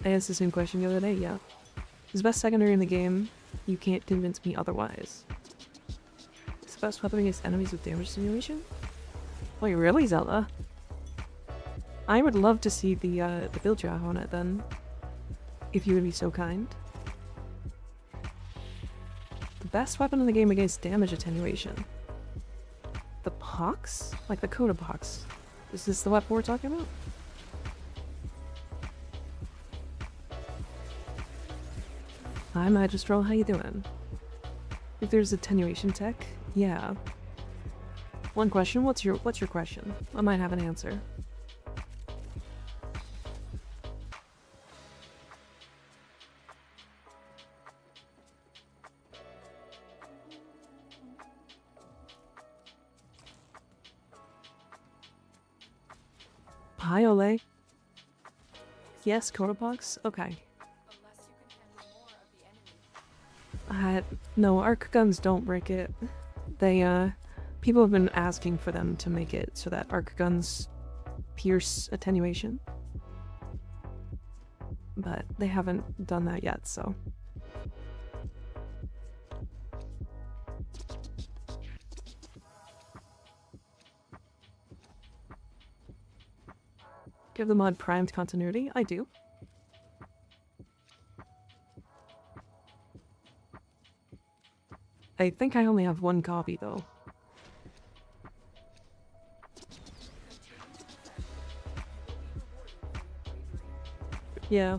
I asked the same question the other day, yeah. It's the best secondary in the game. You can't convince me otherwise. It's the best weapon against enemies with damage simulation? Wait, really, Zelda? I would love to see the build you have on it then. If you would be so kind. The best weapon in the game against damage attenuation. The pox? Like the Coda pox. Is this the weapon we're talking about? Hi Magistral, how you doing? If there's attenuation tech, yeah. One question, what's your question? I might have an answer. Hi Ole. Yes, Codapox? Okay. No, arc guns don't break it. They, people have been asking for them to make it so that arc guns pierce attenuation. But they haven't done that yet, so. Give the mod primed continuity? I do. I think I only have 1 copy, though. Yeah.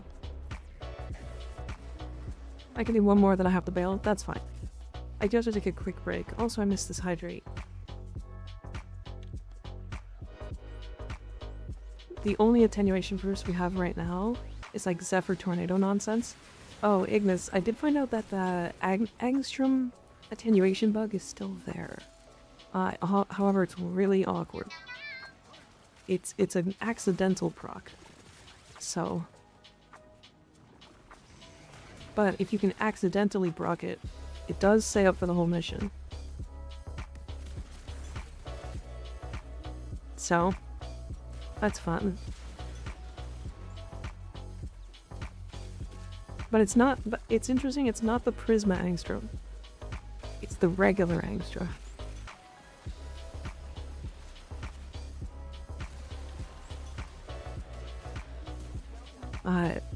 I can do 1 more, then I have to bail. That's fine. I do have to take a quick break. Also, I missed this hydrate. The only attenuation burst we have right now is like Zephyr Tornado nonsense. Oh, Ignis, I did find out that the Angstrom attenuation bug is still there. However, it's really awkward. It's an accidental proc. So. But if you can accidentally proc it, it does stay up for the whole mission. So, that's fun. But it's not, but it's interesting, it's not the Prisma Angstrom. It's the regular Angstra.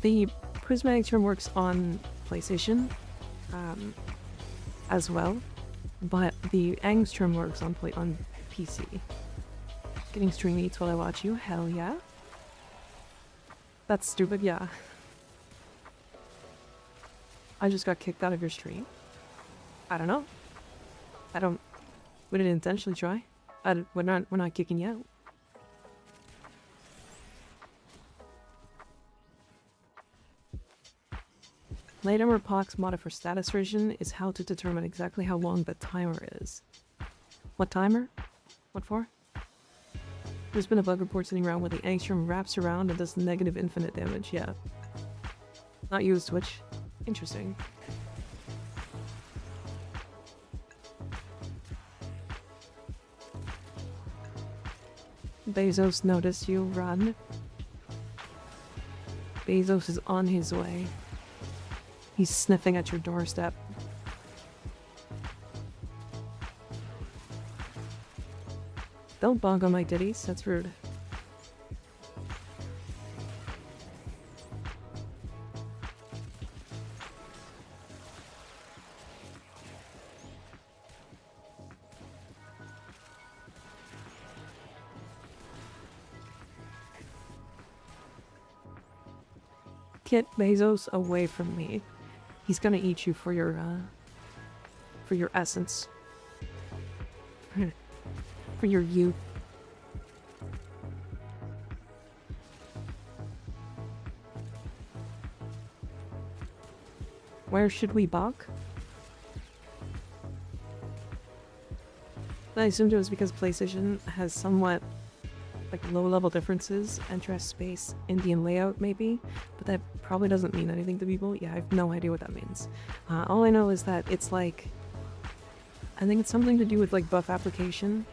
The Prisma Angstrom works on PlayStation, as well, but the Angstrom works on PC. Getting stream eats while I watch you? Hell yeah. That's stupid, yeah. I just got kicked out of your stream. I don't know. We didn't intentionally try. We're not kicking you out. Latemer Pox modded for status version is how to determine exactly how long the timer is. What timer? What for? There's been a bug report sitting around where the Angstrom wraps around and does negative infinite damage, yeah. Not used Twitch. Interesting. Bezos noticed you, run. Bezos is on his way. He's sniffing at your doorstep. Don't bonk on my ditties, that's rude. Get Bezos away from me. He's gonna eat you for your essence. For your youth. Where should we balk? I assumed it was because PlayStation has somewhat like low-level differences, entrance space, Indian layout maybe, but that probably doesn't mean anything to people. Yeah, I have no idea what that means. All I know is that it's like, I think it's something to do with like buff application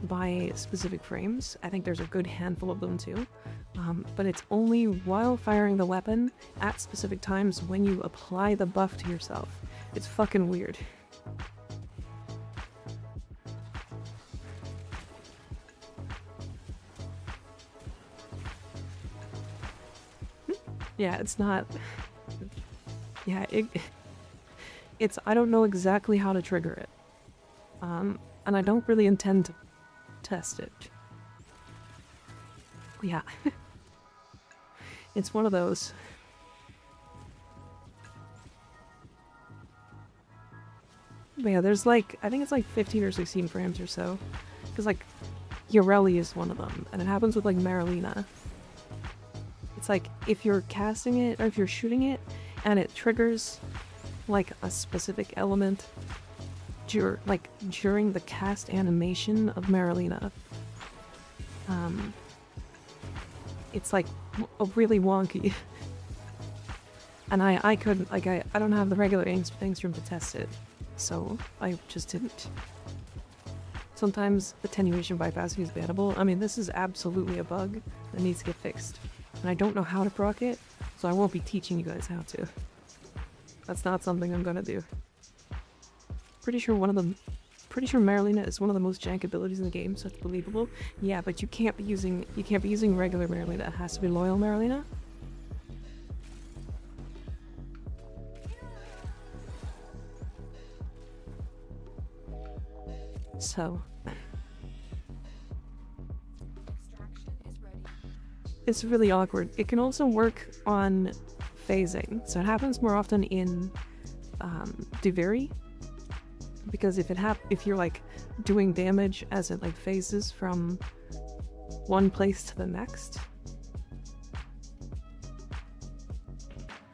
by specific frames. I think there's a good handful of them too, but it's only while firing the weapon at specific times when you apply the buff to yourself. It's fucking weird. Yeah, it's not... Yeah, it's... I don't know exactly how to trigger it. And I don't really intend to test it. Yeah. It's one of those. But yeah, there's like... I think it's like 15 or 16 frames or so. Because like, Yoreli is one of them. And it happens with like Marilena. It's like, if you're casting it, or if you're shooting it, and it triggers, like, a specific element during the cast animation of Marilena, it's, like, really wonky. And I couldn't, like, I don't have the regular angstrom to test it, so I just didn't. Sometimes attenuation bypassing is bannable. I mean, this is absolutely a bug that needs to get fixed. And I don't know how to proc it, so I won't be teaching you guys how to. That's not something I'm gonna do. Pretty sure Marilena is one of the most jank abilities in the game, so it's believable. Yeah, but you can't be using regular Marilena. It has to be loyal Marilena. So it's really awkward. It can also work on phasing, so it happens more often in Duviri, because if you're like doing damage as it like phases from one place to the next,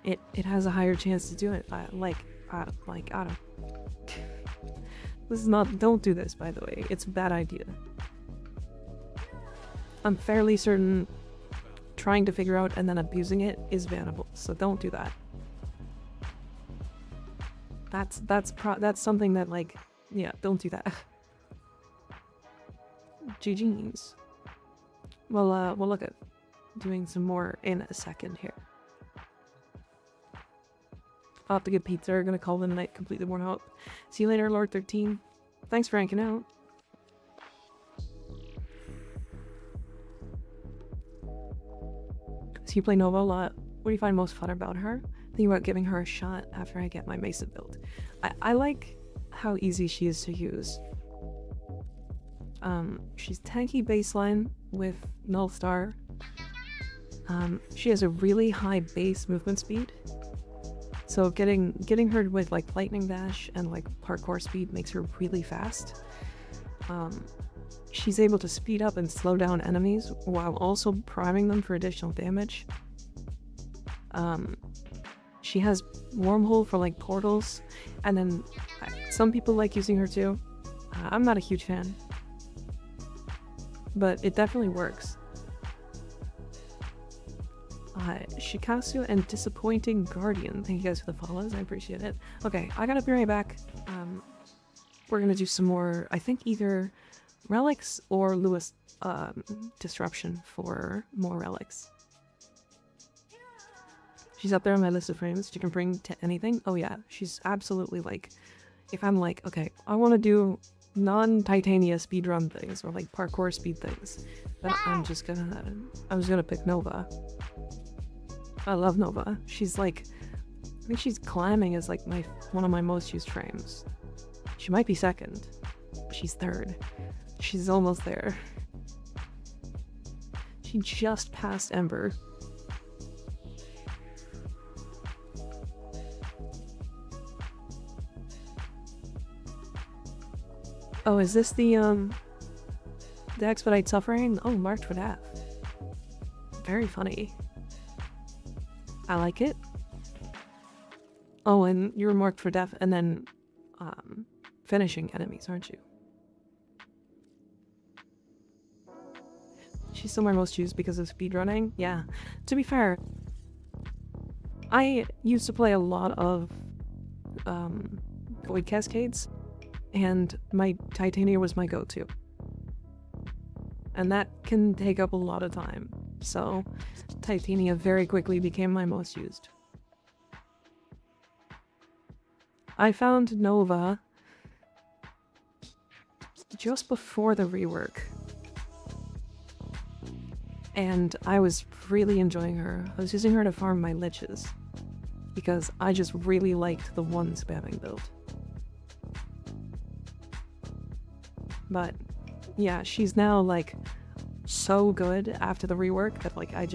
it has a higher chance to do it. I don't. This is not. Don't do this, by the way. It's a bad idea. I'm fairly certain trying to figure out and then abusing it is bannable, so don't do that. That's something that, like, yeah, don't do that. GG's. We'll look at doing some more in a second here. I'll have to get pizza. We're gonna call it a night, completely worn out. See you later, Lord 13. Thanks for ranking out. So you play Nova a lot. What do you find most fun about her? Think about giving her a shot after I get my Mesa build. I like how easy she is to use. She's tanky baseline with Null Star. She has a really high base movement speed. So getting her with like Lightning Dash and like parkour speed makes her really fast. She's able to speed up and slow down enemies while also priming them for additional damage. She has Wormhole for like portals, and then some people like using her too. I'm not a huge fan, but it definitely works. Shikasu and Disappointing Guardian. Thank you guys for the follows, I appreciate it. Okay, I gotta be right back. We're gonna do some more, I think either relics or Lewis disruption for more relics. She's up there on my list of frames. She can bring to anything. Oh yeah, she's absolutely like, if I'm like, okay, I want to do non-Titania speedrun things or like parkour speed things, then I'm just gonna pick Nova. I love Nova. She's like, I think she's climbing as like one of my most used frames. She might be second. She's third. She's almost there. She just passed Ember. Oh, is this the expedite suffering? Oh, marked for death. Very funny. I like it. Oh, and you're marked for death and then finishing enemies, aren't you? She's still my most used because of speedrunning. Yeah. To be fair, I used to play a lot of Void Cascades, and my Titania was my go-to. And that can take up a lot of time, so Titania very quickly became my most used. I found Nova just before the rework, and I was really enjoying her. I was using her to farm my liches, because I just really liked the one spamming build. But yeah, she's now like so good after the rework that like I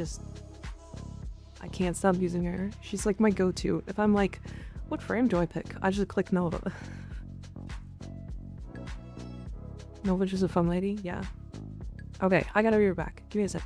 can't stop using her. She's like my go-to. If I'm like, what frame do I pick? I just click Nova. Nova's just a fun lady? Yeah. Okay, I gotta be right back. Give me a sec.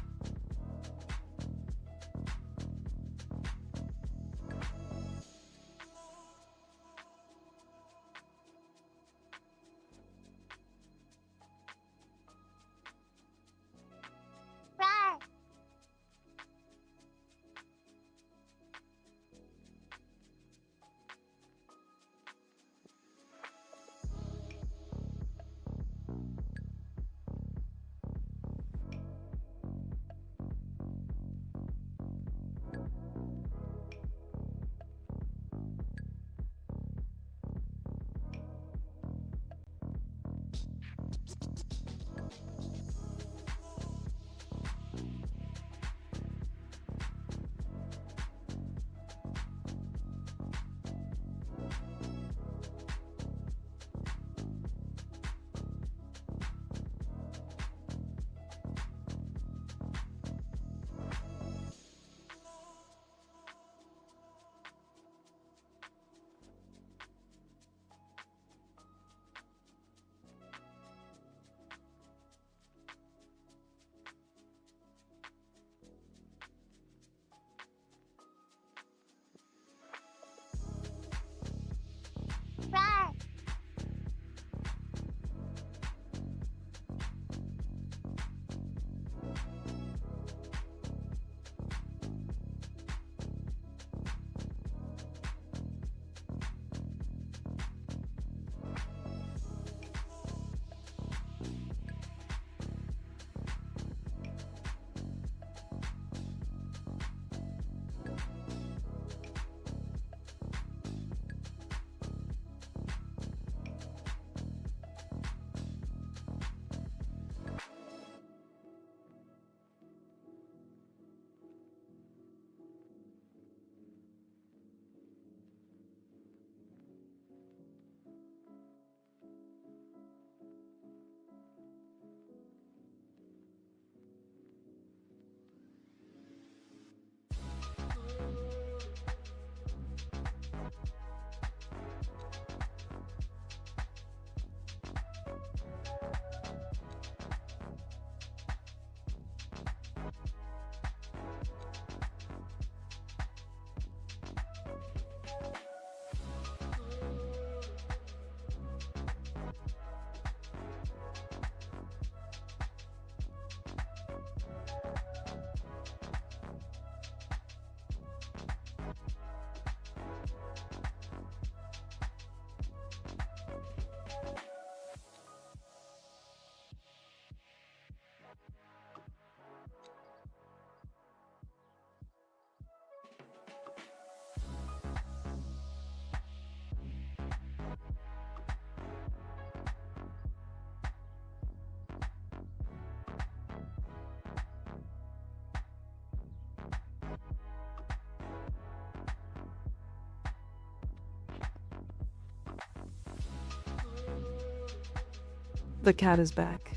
The cat is back.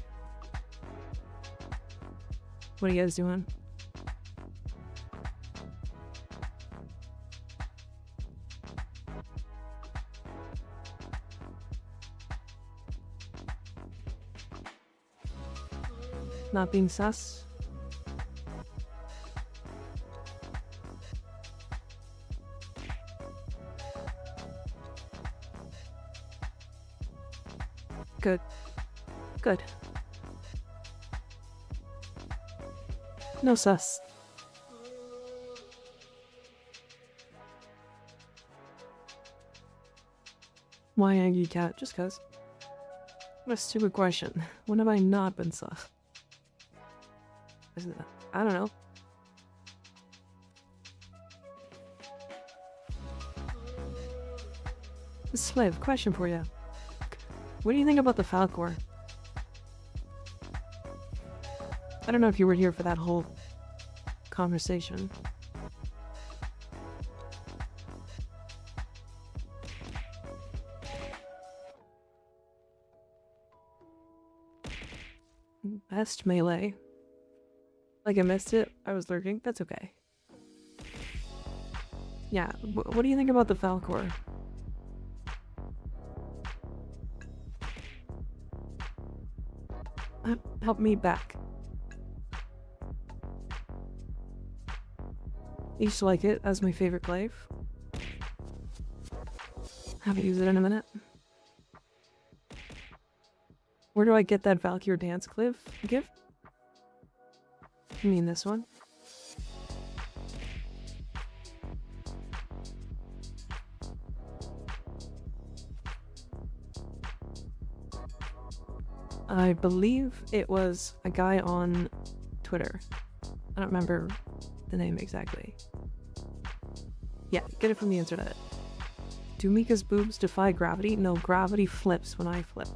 What are you guys doing? Not being sus? Good. Good. No sus. Why angry cat? Just cuz. What a stupid question. When have I not been sus? I don't know. Slave, question for you. What do you think about the Falcor? I don't know if you were here for that whole conversation. Best melee. Like I missed it. I was lurking. That's okay. Yeah, what do you think about the Falcor? Help me back. I used to like it as my favorite glaive. Haven't used it in a minute. Where do I get that Valkyr dance glaive gift? You mean this one? I believe it was a guy on Twitter. I don't remember the name exactly. Yeah, get it from the internet. Do Mika's boobs defy gravity? No, gravity flips when I flip.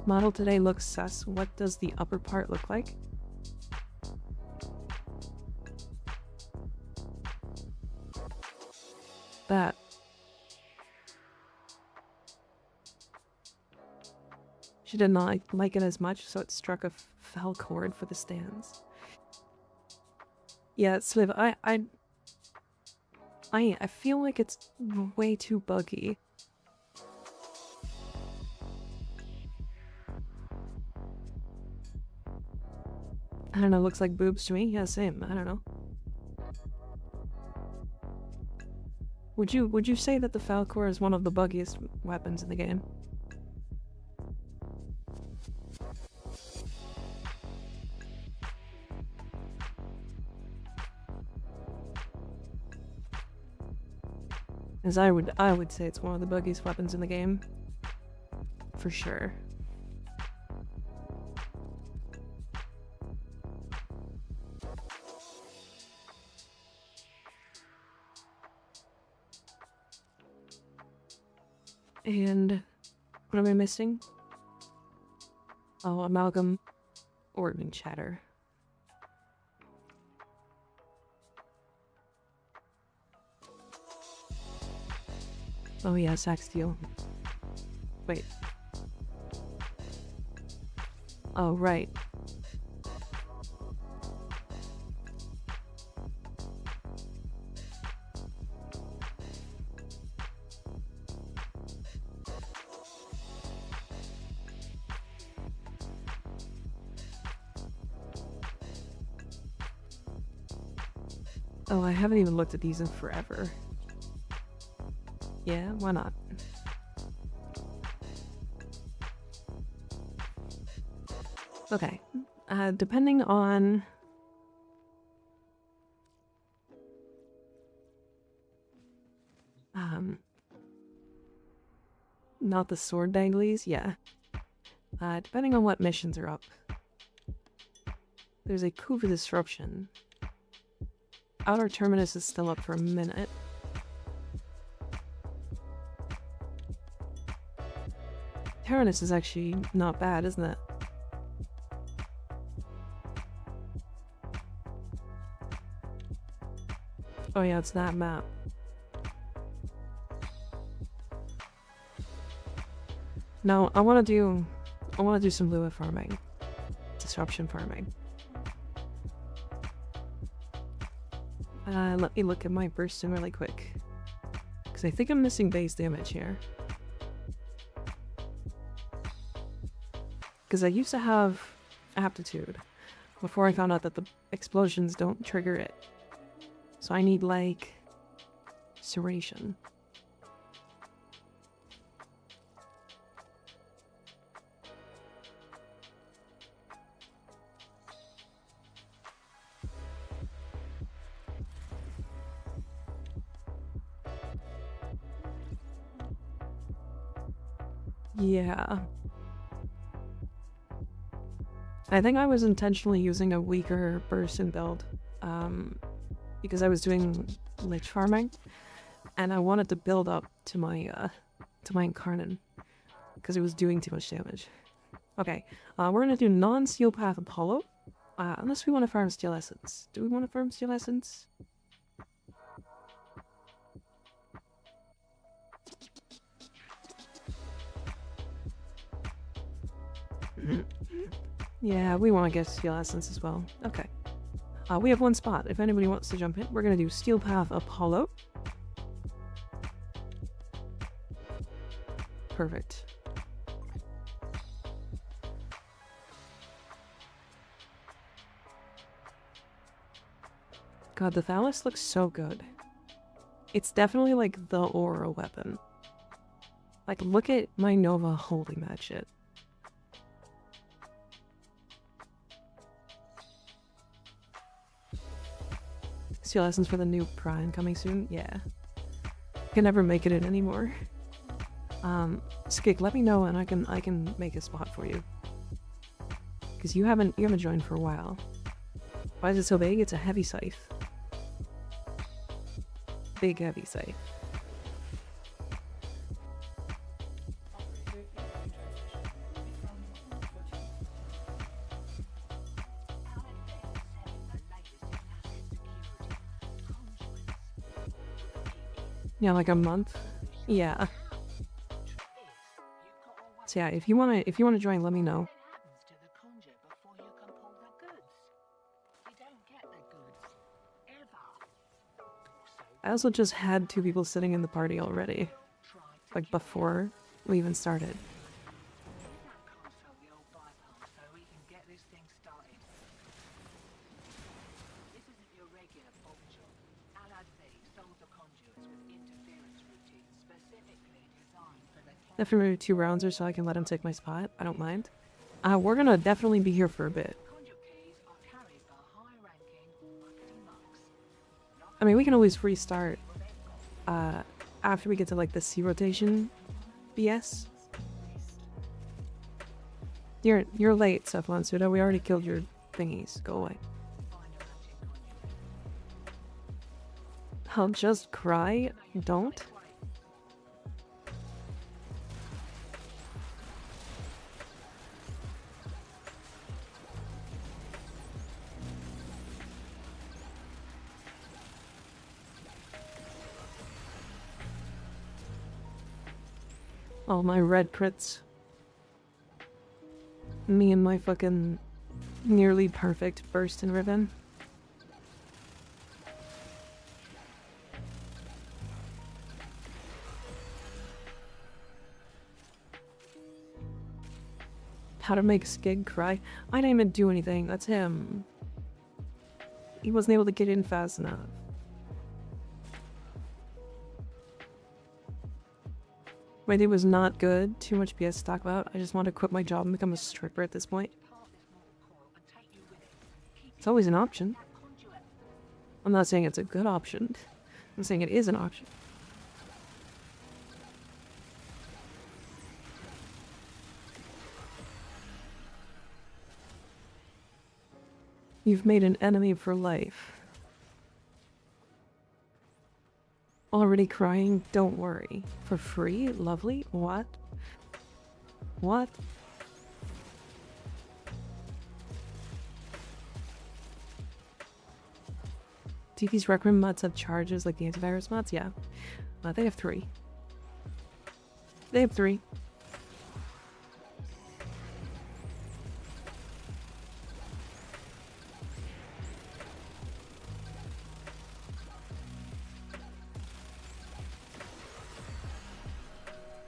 Model today looks sus. What does the upper part look like? That. She did not like it as much, so it struck a foul chord for the stands. Yeah, Sliv, I feel like it's way too buggy. I don't know, looks like boobs to me. Yeah, same. I don't know. Would you say that the Falcor is one of the buggiest weapons in the game? As I would say it's one of the buggiest weapons in the game. For sure. And what am I missing? Oh, Amalgam Organ Chatter. Oh yeah, sack steel. Wait. Oh, right. Oh, I haven't even looked at these in forever. Yeah, why not? Okay. Depending on... not the sword danglies, yeah. Depending on what missions are up. There's a Kuva Disruption. Outer Terminus is still up for a minute. Tyrannus is actually not bad, isn't it? Oh yeah, it's that map. No, I wanna do some Lua farming. Disruption farming. Let me look at my bursting really quick. Because I think I'm missing base damage here. Because I used to have aptitude before I found out that the explosions don't trigger it. So I need, like, serration. Yeah. I think I was intentionally using a weaker burst build, because I was doing lich farming, and I wanted to build up to my Incarnon, because it was doing too much damage. Okay, we're gonna do non-Steel Path Apollo, unless we want to farm Steel Essence. Do we want to farm Steel Essence? Yeah, we want to get Steel Essence as well. Okay. We have one spot. If anybody wants to jump in, we're going to do Steel Path Apollo. Perfect. God, the Thallus looks so good. It's definitely like the aura weapon. Like, look at my Nova holding that shit. Steel Essence for the new Prime coming soon? Yeah. Can never make it in anymore. Skik, let me know and I can make a spot for you. Because you haven't joined for a while. Why is it so big? It's a heavy scythe. Big heavy scythe. Yeah, like a month. Yeah. So yeah, if you wanna join, let me know. I also just had 2 people sitting in the party already. Like before we even started. Definitely 2 rounds or so I can let him take my spot. I don't mind. We're gonna definitely be here for a bit. I mean, we can always restart after we get to like the C rotation BS. You're late, Cephalon Suda. We already killed your thingies. Go away. I'll just cry. Don't. Oh, my red crits. Me and my fucking nearly perfect burst in Riven. How to make Skig cry? I didn't even do anything. That's him. He wasn't able to get in fast enough. My day was not good. Too much BS to talk about. I just want to quit my job and become a stripper at this point. It's always an option. I'm not saying it's a good option. I'm saying it is an option. You've made an enemy for life. Already crying? Don't worry. For free? Lovely? What? What? Do these Requiem mods have charges like the antivirus mods? Yeah. They have 3. They have 3.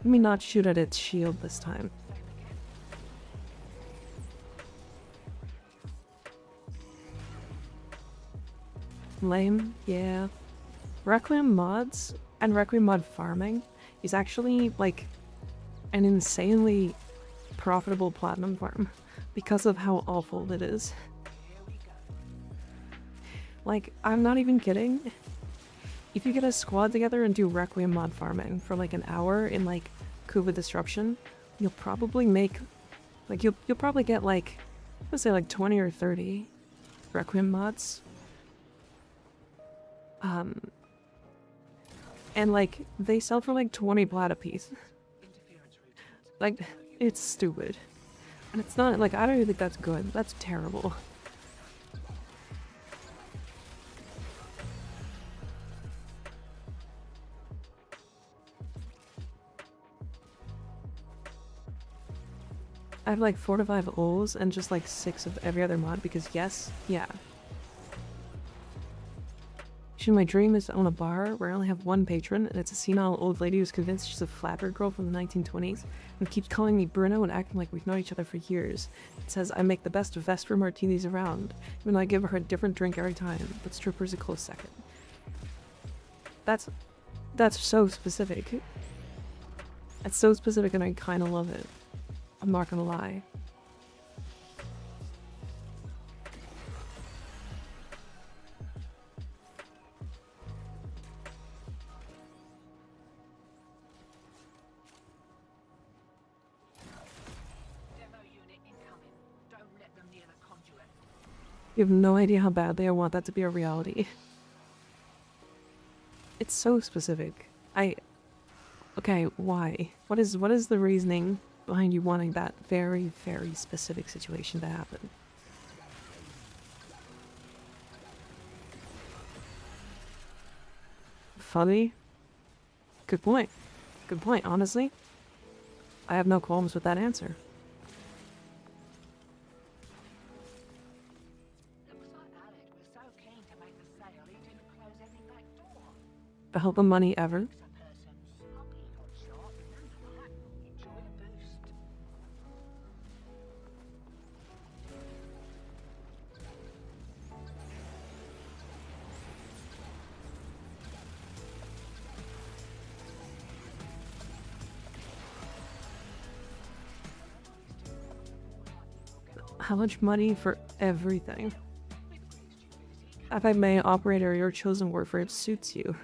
Let me not shoot at its shield this time. Lame, yeah. Requiem mods and Requiem mod farming is actually like an insanely profitable platinum farm because of how awful it is. Like, I'm not even kidding. If you get a squad together and do Requiem mod farming for like an hour in like Kuva Disruption, you'll probably make like you'll probably get like let's say like 20 or 30 Requiem mods. And like they sell for like 20 plat a piece. Like, it's stupid. And it's not like I don't even think that's good. That's terrible. I have like 4 to 5 O's and just like 6 of every other mod because yes, yeah. Actually, my dream is to own a bar where I only have one patron, and it's a senile old lady who's convinced she's a flapper girl from the 1920s and keeps calling me Bruno and acting like we've known each other for years. It says I make the best Vesper martinis around, even though I give her a different drink every time, but stripper's a close second. That's so specific. That's so specific and I kinda love it. I'm not gonna lie. You have no idea how badly I want that to be a reality. It's so specific. Okay, why? What is the reasoning behind you wanting that very, very specific situation to happen? Funny? Good point. Good point, honestly. I have no qualms with that answer. To help the money ever. How much money for everything? If I may, operator, your chosen word for it suits you.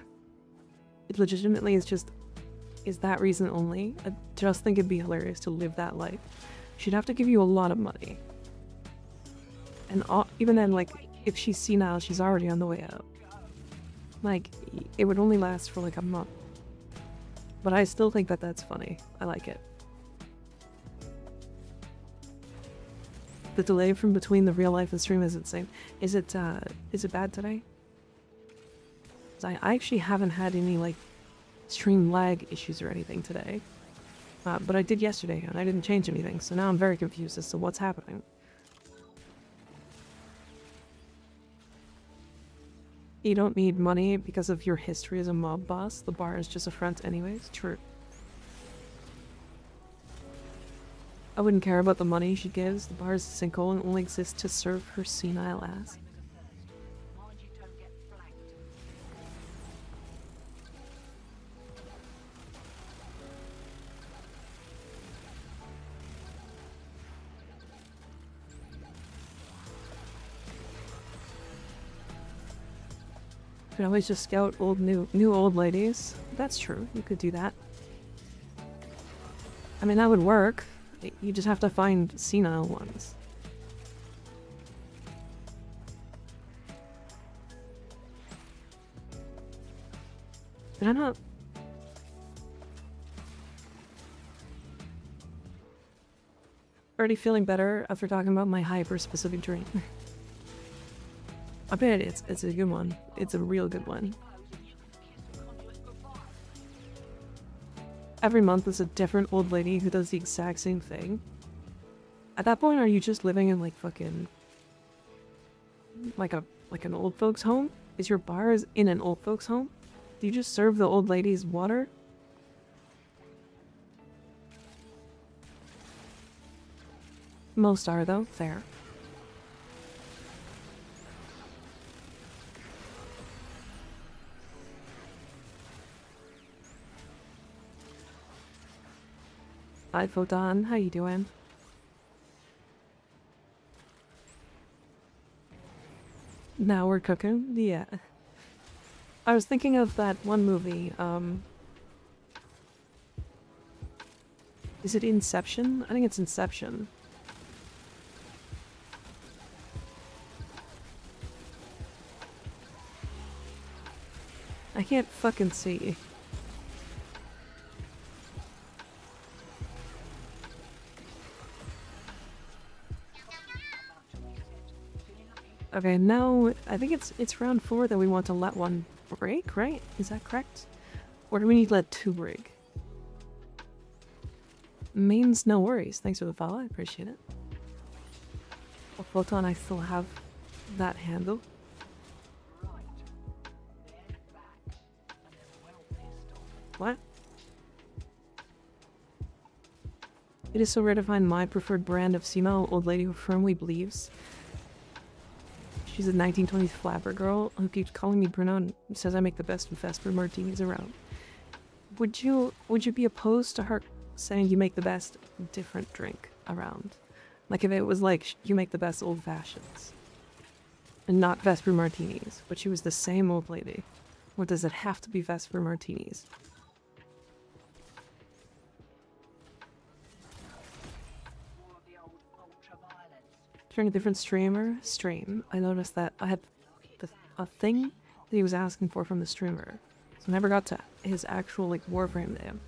It legitimately is that reason only. I just think it'd be hilarious to live that life. She'd have to give you a lot of money. And even then, like, if she's senile, she's already on the way out. Like, it would only last for like a month. But I still think that that's funny. I like it. The delay from between the real life and stream is insane. Is it bad today? I actually haven't had any like stream lag issues or anything today. But I did yesterday and I didn't change anything, so now I'm very confused as to what's happening. You don't need money because of your history as a mob boss. The bar is just a front anyways. True. I wouldn't care about the money she gives. The bar is a sinkhole and only exists to serve her senile ass. You could always just scout new old ladies. That's true. You could do that. I mean, that would work. You just have to find senile ones. Did I not? Already feeling better after talking about my hyper-specific dream. I bet it's a good one. It's a real good one. Every month is a different old lady who does the exact same thing. At that point, are you just living in like fucking like an old folks home? Is your bar in an old folks home? Do you just serve the old ladies water? Most are, though. Fair. Hi, Photon. How you doing? Now we're cooking? Yeah. I was thinking of that one movie, is it Inception? I think it's Inception. I can't fucking see. Okay, now I think it's round 4 that we want to let one break, right? Is that correct? Or do we need to let 2 break? Means no worries. Thanks for the follow, I appreciate it. Well, Photon, I still have that handle. What? It is so rare to find my preferred brand of female old lady who firmly believes she's a 1920s flapper girl who keeps calling me Bruno and says I make the best Vesper martinis around. Would you be opposed to her saying you make the best different drink around? Like if it was like you make the best old fashions and not Vesper martinis, but she was the same old lady. Or does it have to be Vesper martinis? During a different stream, I noticed that I had a thing that he was asking for from the streamer. So I never got to his actual like Warframe name.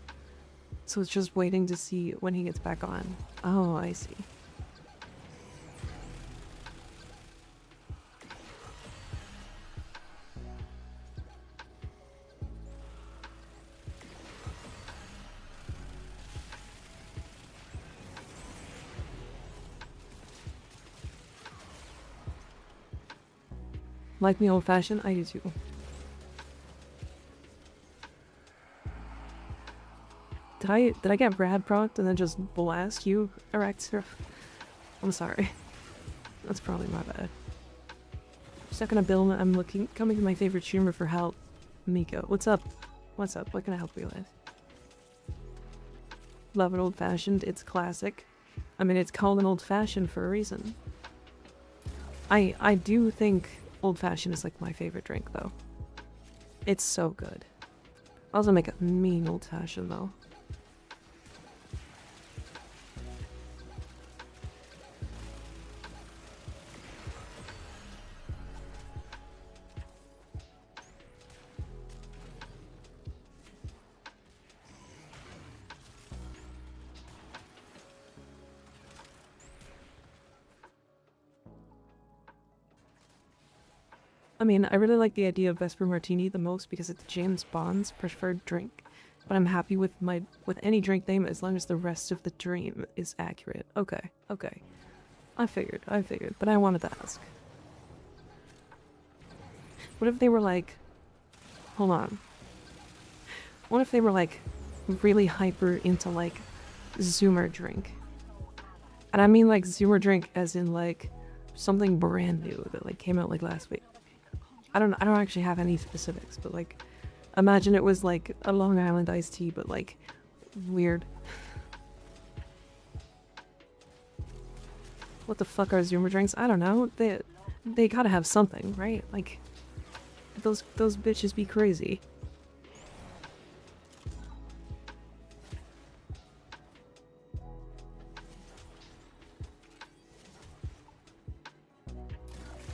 So it's just waiting to see when he gets back on. Oh, I see. Like me old fashioned? I do too. Did I get Brad prompt and then just blast you, Erexter? I'm sorry. That's probably my bad. Stuck on a bill. I'm coming to my favorite streamer for help. Miko. What's up? What's up? What can I help you with? Love an old fashioned. It's classic. I mean, it's called an old fashioned for a reason. I do think old fashioned is like my favorite drink though. It's so good. I also make a mean old fashioned though. I mean, I really like the idea of Vesper Martini the most because it's James Bond's preferred drink. But I'm happy with any drink name as long as the rest of the dream is accurate. Okay, okay. I figured, but I wanted to ask. What if they were like... Hold on. What if they were like really hyper into like Zoomer drink? And I mean like Zoomer drink as in like something brand new that like came out like last week. I don't actually have any specifics, but like imagine it was like a Long Island iced tea, but like weird. What the fuck are Zoomer drinks? I don't know. They gotta have something, right? Like those bitches be crazy.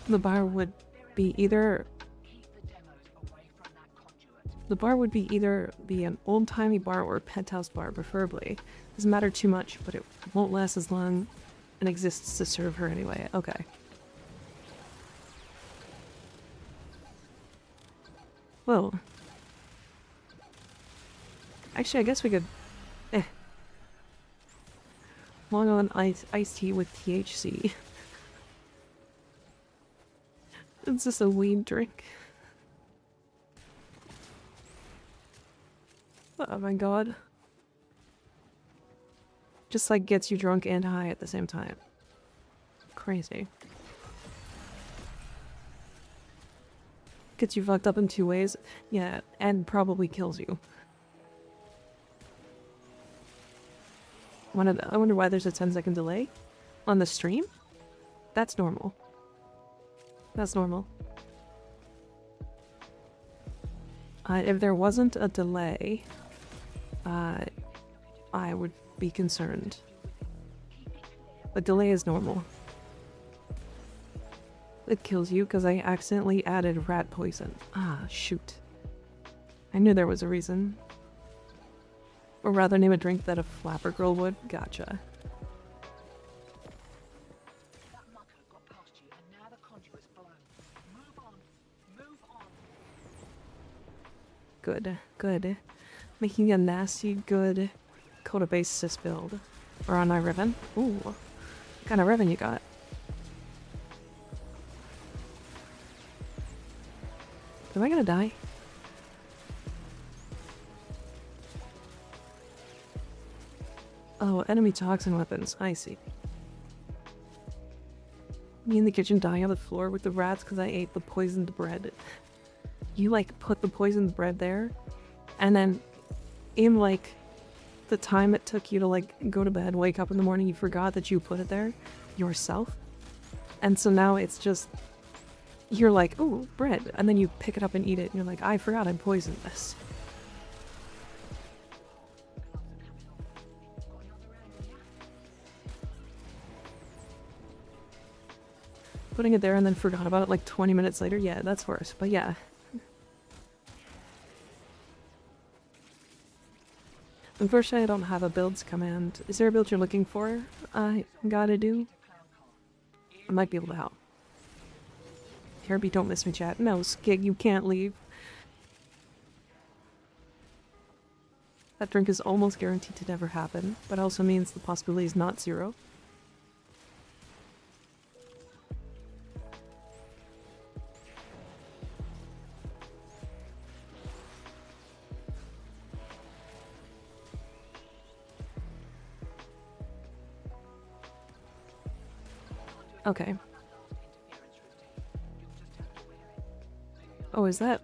The bar would be either an old-timey bar or a penthouse bar, preferably. Doesn't matter too much, but it won't last as long and exists to serve her anyway. Okay. Well. Actually, I guess we could... Long Island iced tea with THC. It's just a weed drink. Oh my god. Just like gets you drunk and high at the same time. crazy. Gets you fucked up in 2 ways. Yeah, and probably kills you. I wonder why there's a 10-second delay on the stream? That's normal. That's normal. If there wasn't a delay, I would be concerned. But delay is normal. It kills you because I accidentally added rat poison. Ah, shoot. I knew there was a reason. Or rather name a drink that a flapper girl would. Gotcha. Good, good. Making a nasty, good Coda-based build. Or on my Riven. Ooh. What kind of Riven you got? Am I gonna die? Oh, enemy toxin weapons. I see. Me in the kitchen dying on the floor with the rats because I ate the poisoned bread. You, like, put the poisoned bread there, and then in, like, the time it took you to, like, go to bed, wake up in the morning, you forgot that you put it there yourself. And so now it's just, you're like, ooh, bread, and then you pick it up and eat it, and you're like, I forgot I poisoned this. Putting it there and then forgot about it like 20 minutes later, yeah, that's worse, but yeah. Unfortunately, I don't have a builds command. Is there a build you're looking for? I gotta do? I might be able to help. Herbie, don't miss me, chat. No, Skig, you can't leave. That drink is almost guaranteed to never happen, but also means the possibility is not 0. Okay. Oh, is that...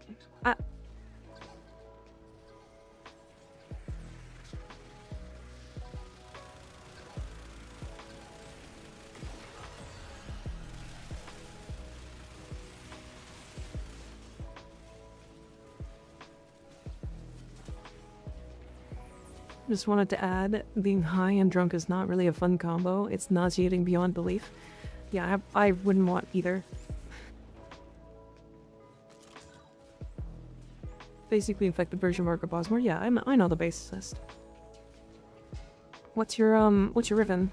Just wanted to add, being high and drunk is not really a fun combo. It's nauseating beyond belief. Yeah, I wouldn't want either. Basically infected version Mark of Bosmore. Yeah, I know the bassist. What's your Riven?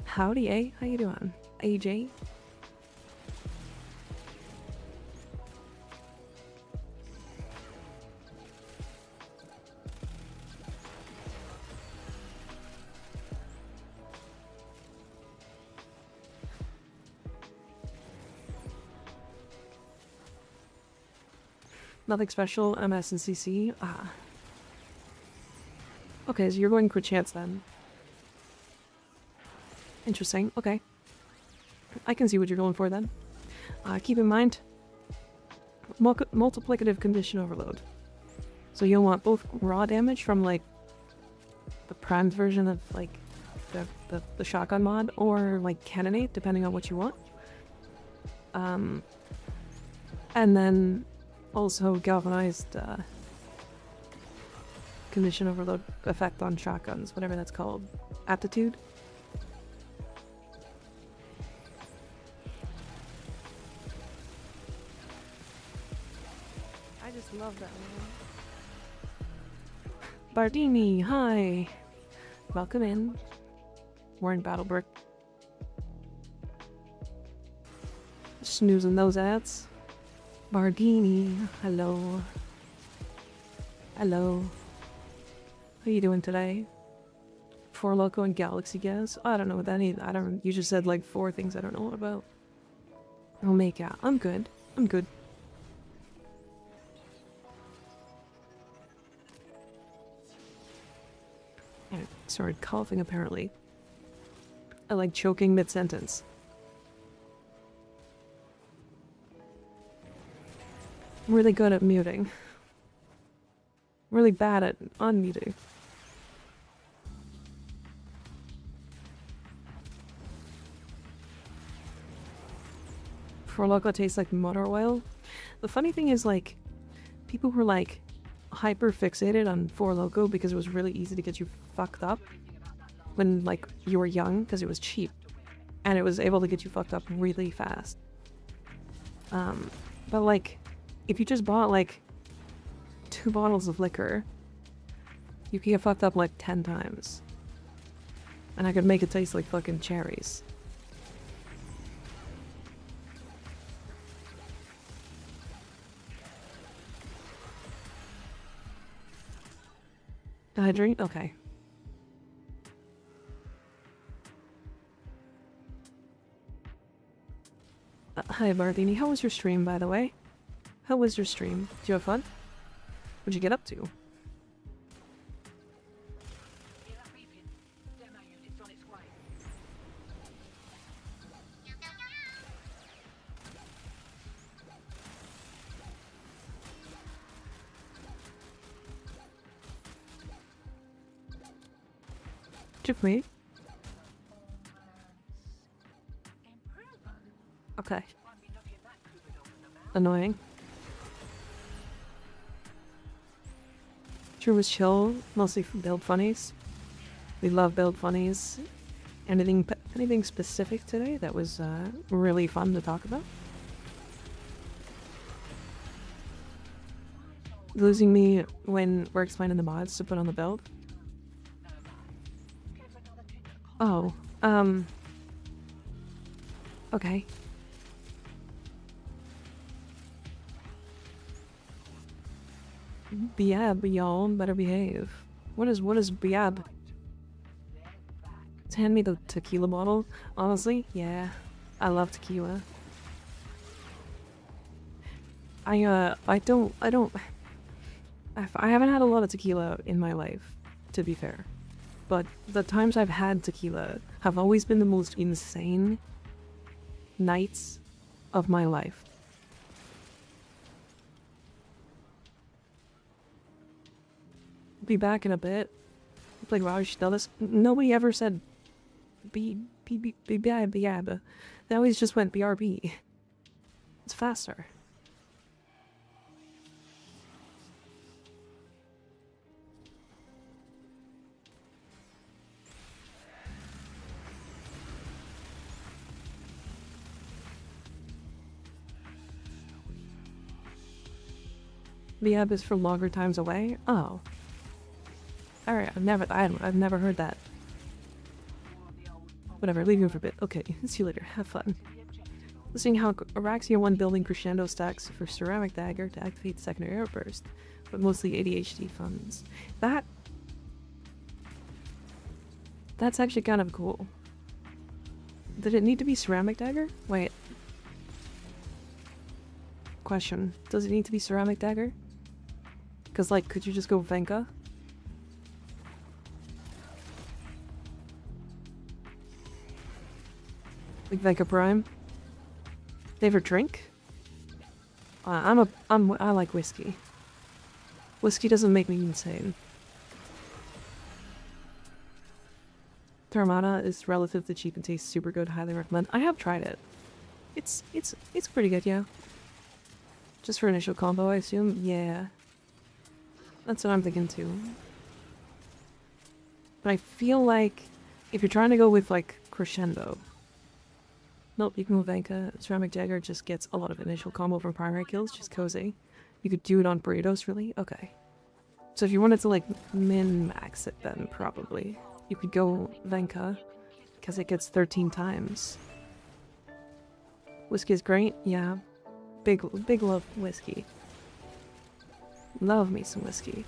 Howdy, eh? How you doing? AJ? Nothing special, MS and CC. Ah. Okay, so you're going quick chance then. Interesting, okay. I can see what you're going for then. Keep in mind, multiplicative condition overload. So you'll want both raw damage from like the primed version of like the shotgun mod, or like cannonade, depending on what you want. And then also galvanized condition overload effect on shotguns, whatever that's called. Aptitude? I just love that one. Bardini, hi! Welcome in. We're in Battlebrook. Snoozing those ads. Bardini, hello. Hello. How you doing today? Four Loco and Galaxy Gas? I don't know what that is. You just said like 4 things I don't know about. Omega. I'm good. I'm good. I started coughing apparently. like choking mid-sentence. I'm really good at muting. Really bad at unmuting. For Loco tastes like motor oil. The funny thing is, like, people were like hyper fixated on Four Loko because it was really easy to get you fucked up when like you were young because it was cheap and it was able to get you fucked up really fast. But like if you just bought like 2 bottles of liquor, you could get fucked up like 10 times. And I could make it taste like fucking cherries. Did I drink? Okay. Hi, Bardini. How was your stream, by the way? How was your stream? Did you have fun? What'd you get up to? Did you me? Okay. Annoying. True was chill, mostly for build funnies. We love build funnies. Anything specific today that was really fun to talk about? Losing me when we're explaining the mods to put on the build? Oh, okay. Biab, y'all, better behave. What is Biab? Hand me the tequila bottle. Honestly, yeah. I love tequila. I haven't had a lot of tequila in my life, to be fair. But the times I've had tequila have always been the most insane nights of my life. Be back in a bit. Like Raj Dulles. Nobody ever said B. They always just went BRB. It's faster. Biab is for longer times away? Oh. Alright, I've never heard that. Whatever, leave you for a bit. Okay, see you later. Have fun. Listening how Araxia 1 building crescendo stacks for ceramic dagger to activate secondary air burst, but mostly ADHD funds. That's actually kind of cool. Did it need to be ceramic dagger? Wait. Question. Does it need to be ceramic dagger? Because, like, could you just go Venka? Like Venka Prime? Favorite drink? I like whiskey. Whiskey doesn't make me insane. Terramana is relatively cheap and tastes super good. Highly recommend. I have tried it. It's pretty good, yeah. Just for initial combo, I assume? Yeah. That's what I'm thinking too. But I feel like if you're trying to go with like crescendo, nope, you can go Venka. Ceramic Dagger just gets a lot of initial combo from primary kills, just cozy. You could do it on burritos, really? Okay. So if you wanted to like min-max it, then probably you could go Venka, because it gets 13 times. Whiskey is great, yeah. Big love whiskey. Love me some whiskey.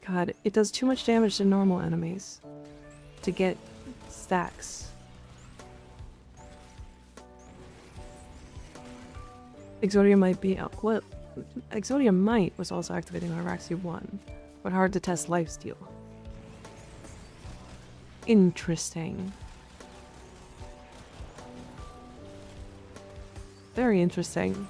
God, it does too much damage to normal enemies to get stacks. Exodia might be out. What? Exodia might was also activating on Araxia 1, but hard to test lifesteal. Interesting. Very interesting.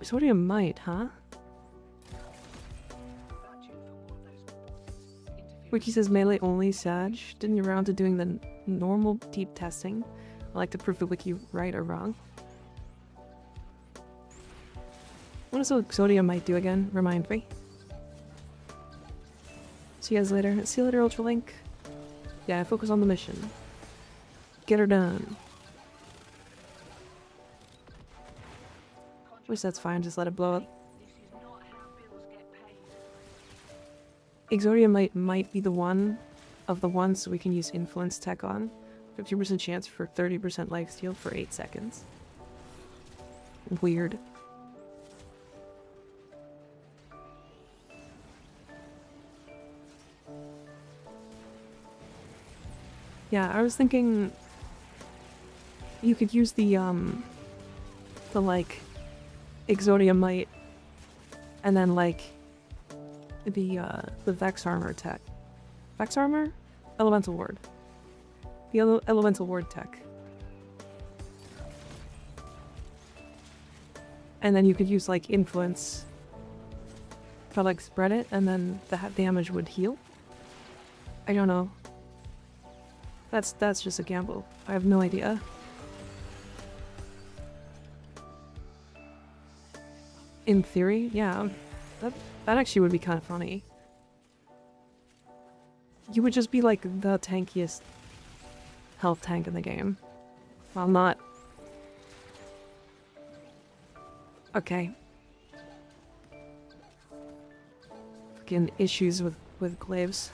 Exodia might, huh? Wiki says melee only, Sag. Didn't you round to doing the normal deep testing? I like to prove the wiki right or wrong. What does Exodia might do again? Remind me. See you guys later. See you later, Ultralink. Yeah, focus on the mission. Get her done. Wish that's fine, just let it blow up. Exodia might be the one of the ones so we can use influence tech on. 50% chance for 30% lifesteal for 8 seconds. Weird. Yeah, I was thinking you could use the like Exodia might and then like the Vex armor tech. Vex armor? Elemental ward. The elemental ward tech. And then you could use like influence to like spread it and then that damage would heal. I don't know. That's just a gamble. I have no idea. In theory, yeah. That actually would be kind of funny. You would just be like the tankiest health tank in the game. While not... Okay. Fucking issues with glaives.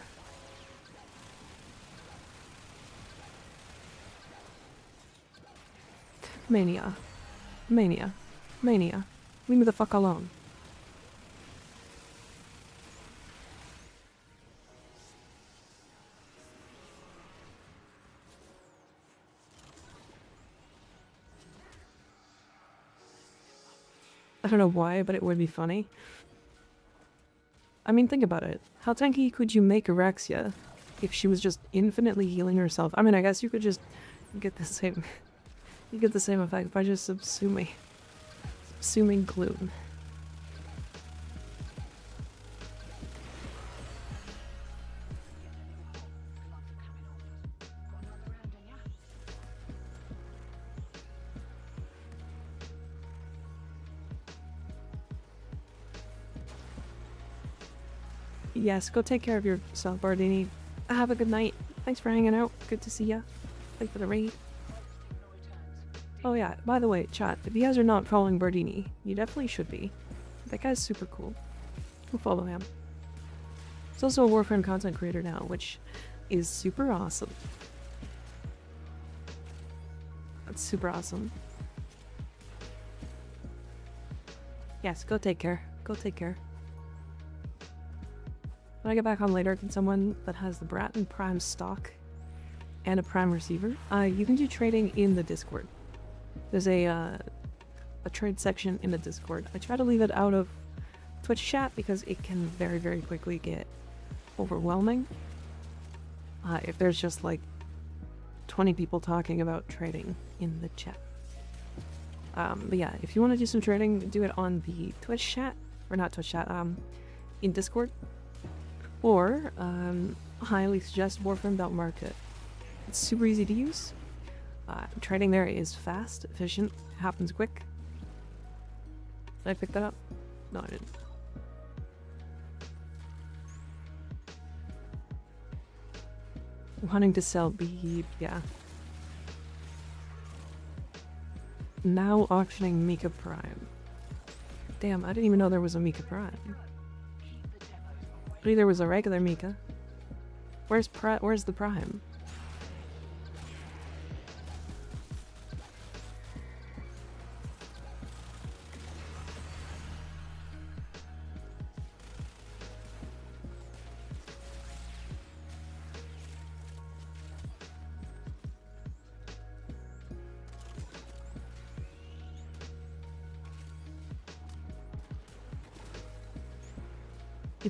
Mania. Mania. Mania. Leave me the fuck alone. I don't know why, but it would be funny. I mean, think about it. How tanky could you make Araxia if she was just infinitely healing herself? I mean, I guess you could just get the same... you get the same effect by just subsuming gloom. Yes, go take care of yourself, Bardini. Have a good night. Thanks for hanging out. Good to see ya. Thanks for the raid. Oh yeah, by the way, chat, if you guys are not following Bardini, you definitely should be. That guy's super cool. Go follow him. He's also a Warframe content creator now, which is super awesome. That's super awesome. Yes, go take care. Go take care. When I get back on later, can someone that has the Bratton Prime stock and a Prime receiver, you can do trading in the Discord. There's a trade section in the Discord. I try to leave it out of Twitch chat because it can very, very quickly get overwhelming. If there's just like 20 people talking about trading in the chat. But yeah, if you want to do some trading, do it on the Twitch chat, or not Twitch chat, in Discord. Or, highly suggest Warframe.market. It's super easy to use. Trading there is fast, efficient, happens quick. Did I pick that up? No, I didn't. Wanting to sell Beeb, yeah. Now auctioning Mika Prime. Damn, I didn't even know there was a Mika Prime. But there was a regular Mika. Where's the Prime?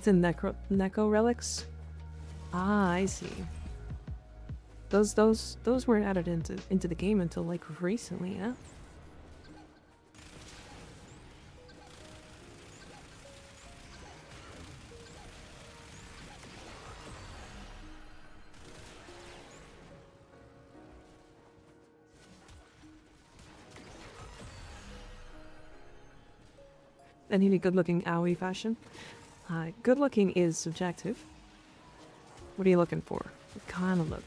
It's in Neko relics. Ah, I see. Those weren't added into the game until like recently, yeah? I need a good-looking Aoi fashion. Good-looking is subjective. What are you looking for? What kind of look?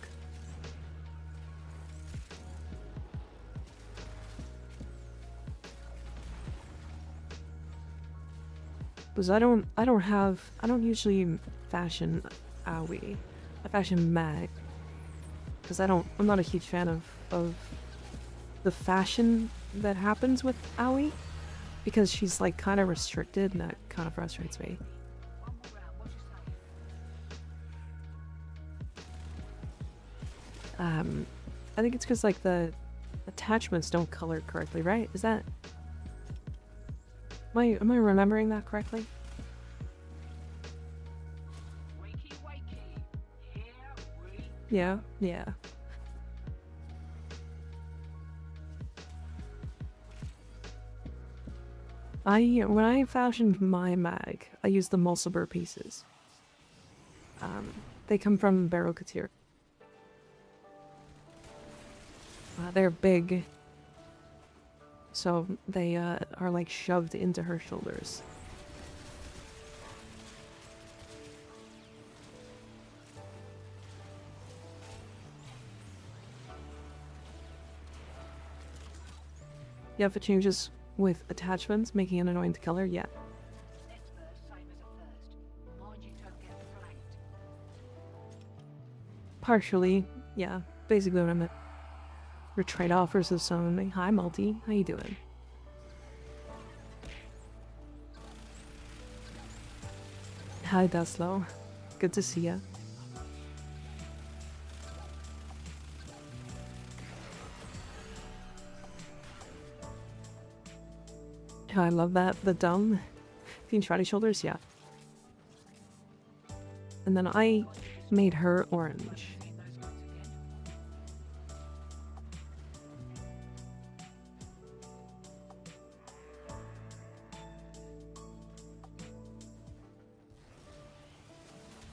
Because I don't usually fashion Aoi. I fashion Mag. Because I'm not a huge fan of the fashion that happens with Aoi. Because she's like kind of restricted and that kind of frustrates me. I think it's because like the attachments don't color correctly, right? Is that... Am I remembering that correctly? Yeah, yeah. When I fashioned my mag, I used the Mulciber pieces. They come from Barrow Couture. They're big, so they are like shoved into her shoulders. Yeah, if it changes with attachments, making an annoying color, yeah. Partially, yeah. Basically what I meant. Your trade offers of some. Hi, Multi. How you doing? Hi, Daslow. Good to see ya. Oh, I love that. The dumb. Being shiny shoulders, yeah. And then I made her orange.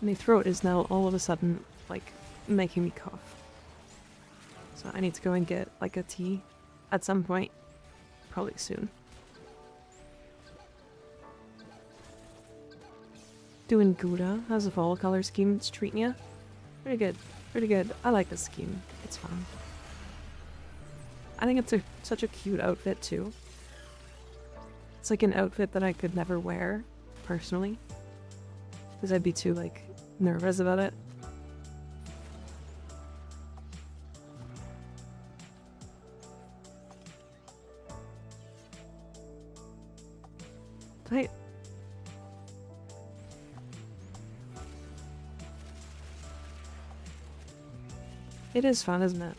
My throat is now all of a sudden, like, making me cough. So I need to go and get, like, a tea at some point. Probably soon. Doing Gouda. How's the fall color scheme treating ya? Pretty good. Pretty good. I like this scheme. It's fun. I think it's such a cute outfit, too. It's like an outfit that I could never wear, personally. Because I'd be too, like, nervous about it. But it is fun, isn't it?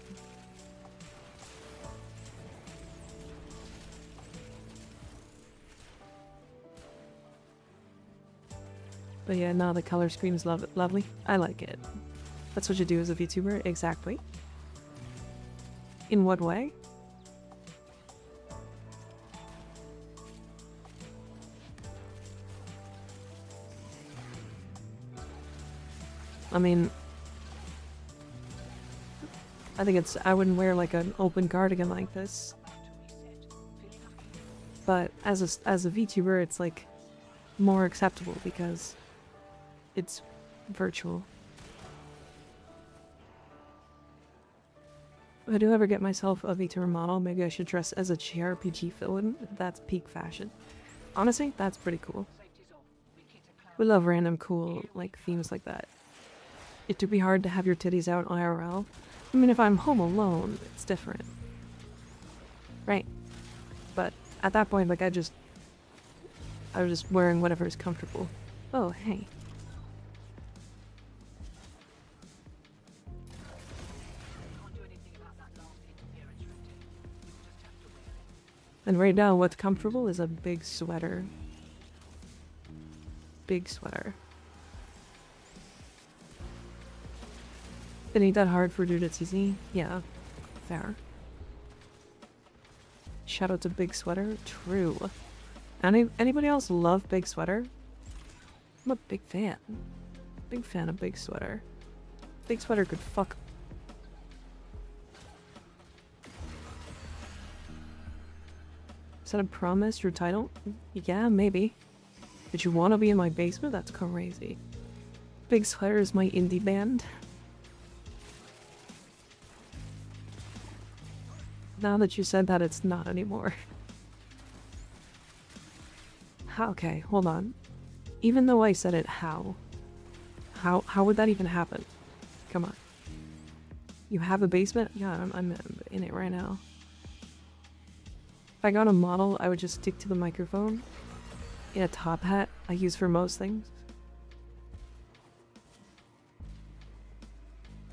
But yeah, no, the color scheme's lovely. I like it. That's what you do as a VTuber, exactly. In what way? I mean, I wouldn't wear like an open cardigan like this. But as a VTuber, it's like more acceptable because it's virtual. If I do ever get myself a VTuber model, maybe I should dress as a JRPG villain. That's peak fashion. Honestly, that's pretty cool. We love random cool, like, themes like that. It'd be hard to have your titties out IRL. I mean, if I'm home alone, it's different. Right. But at that point, like, I was just wearing whatever is comfortable. Oh, hey. And right now, what's comfortable is a big sweater. Big sweater. It ain't that hard for dude, it's easy. Yeah, fair. Shout out to Big Sweater. True. Anybody else love Big Sweater? I'm a big fan. Big fan of Big Sweater. Big Sweater could fuck. Is that a promise, your title? Yeah, maybe. Did you want to be in my basement? That's crazy. Big Sweater is my indie band. Now that you said that, it's not anymore. Okay, hold on. Even though I said it, how? How would that even happen? Come on. You have a basement? Yeah, I'm in it right now. If I got a model, I would just stick to the microphone in a top hat I use for most things.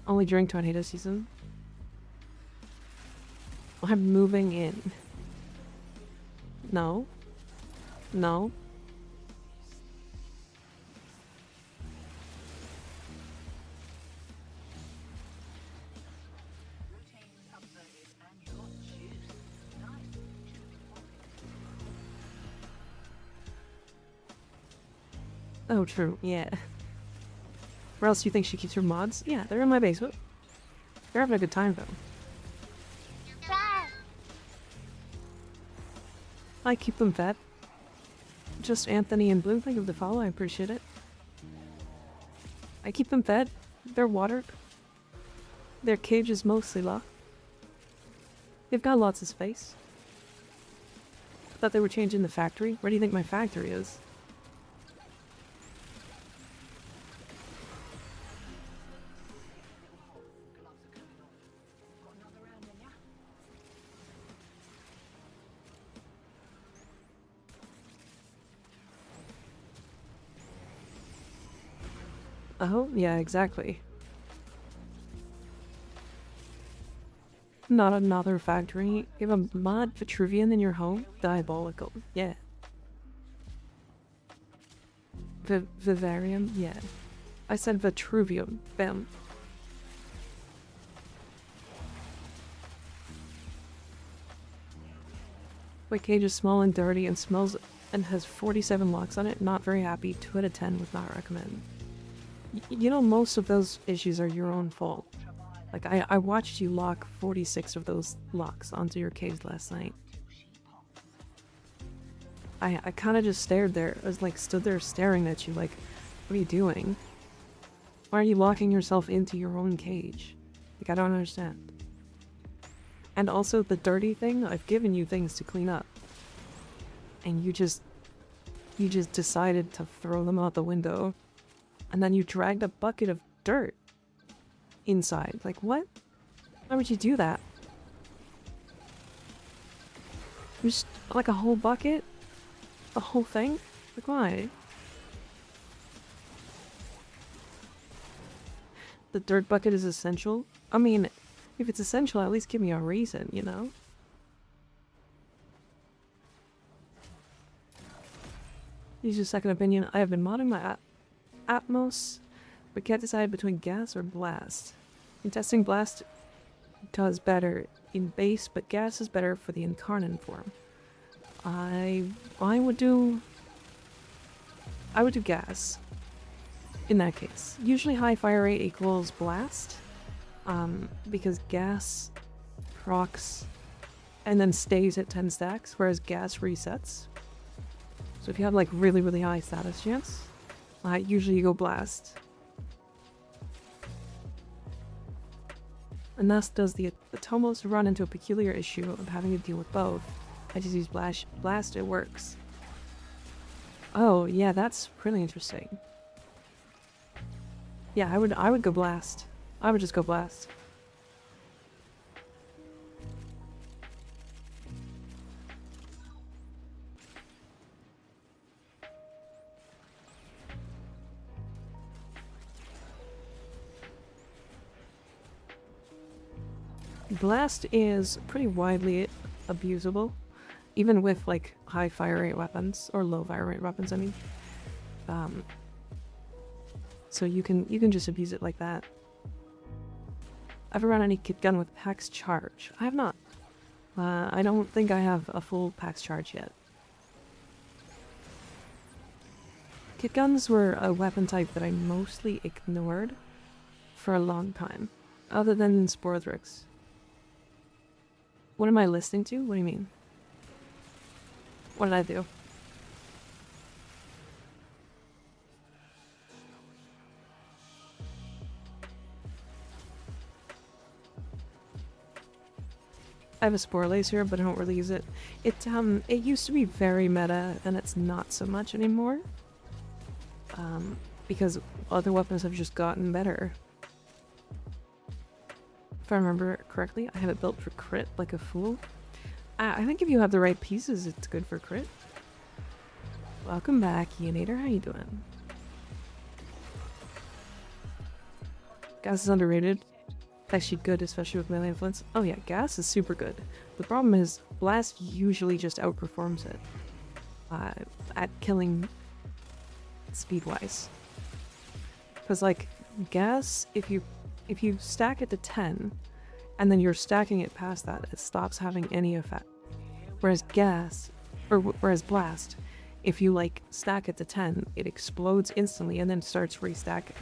Only during tornado season. I'm moving in. No. No. Oh, true. Yeah. Where else do you think she keeps her mods? Yeah, they're in my basement. They're having a good time, though. I keep them fed. Just Anthony and Blue, thank you for the follow, I appreciate it. I keep them fed. They're watered. Their cage is mostly locked. They've got lots of space. Thought they were changing the factory. Where do you think my factory is? Oh, yeah, exactly. Not another factory. You have a mod Vitruvian in your home? Diabolical. Yeah. Vivarium? Yeah. I said Vitruvium. Bam. My cage is small and dirty and smells and has 47 locks on it. Not very happy. 2 out of 10 would not recommend. You know, most of those issues are your own fault. Like, I watched you lock 46 of those locks onto your cage last night. I kind of just stared there. I was like, stood there staring at you like, what are you doing? Why are you locking yourself into your own cage? Like, I don't understand. And also, the dirty thing, I've given you things to clean up. And you just decided to throw them out the window. And then you dragged a bucket of dirt inside. Like, what? Why would you do that? Just, like, a whole bucket? The whole thing? Like, why? The dirt bucket is essential? I mean, if it's essential, at least give me a reason, you know? Use your second opinion. I have been modding my Atmos, but can't decide between gas or blast. In testing, blast does better in base, but gas is better for the incarnate form. I would do gas in that case. Usually high fire rate equals blast, because gas procs and then stays at 10 stacks, whereas gas resets. So if you have like really high status chance, usually you go blast. And thus does the Atomos run into a peculiar issue of having to deal with both. I just use blast, it works. Oh, yeah, that's really interesting. Yeah, I would go blast. I would just go blast. Blast is pretty widely abusable, even with like high fire rate weapons or low fire rate weapons. I mean, so you can just abuse it like that. Ever run any kit gun with PAX charge? I have not. I don't think I have a full PAX charge yet. Kit guns were a weapon type that I mostly ignored for a long time, other than Sporthrix. What am I listening to? What do you mean? What did I do? I have a Spore Laser, but I don't really use it. It used to be very meta, and it's not so much anymore. Because other weapons have just gotten better. If I remember correctly, I have it built for crit like a fool. I think if you have the right pieces, it's good for crit. Welcome back, Eonator. How you doing? Gas is underrated. It's actually good, especially with melee influence. Oh yeah, gas is super good. The problem is, blast usually just outperforms it at killing speed-wise. Because like gas, if you stack it to 10, and then you're stacking it past that, it stops having any effect. Whereas whereas blast, if you like stack it to 10, it explodes instantly and then starts restacking.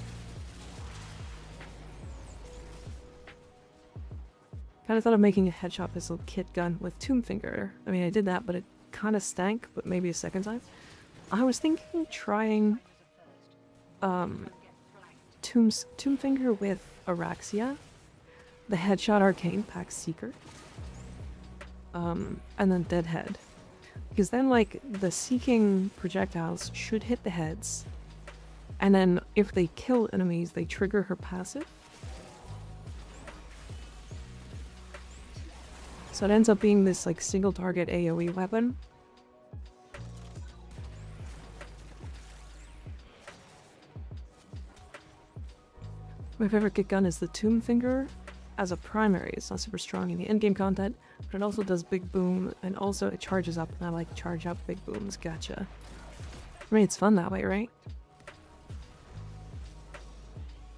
Kind of thought of making a headshot pistol kit gun with Tomb Finger. I mean, I did that, but it kind of stank, but maybe a second time. I was thinking trying Tomb Finger with Araxia, the Headshot Arcane Pack Seeker, and then Deadhead. Because then, like, the Seeking projectiles should hit the heads, and then if they kill enemies, they trigger her passive. So it ends up being this, like, single target AoE weapon. My favorite kit gun is the Tomb Finger as a primary. It's not super strong in the endgame content, but it also does big boom, and also it charges up, and I like charge up big booms. Gotcha. I mean, it's fun that way, right?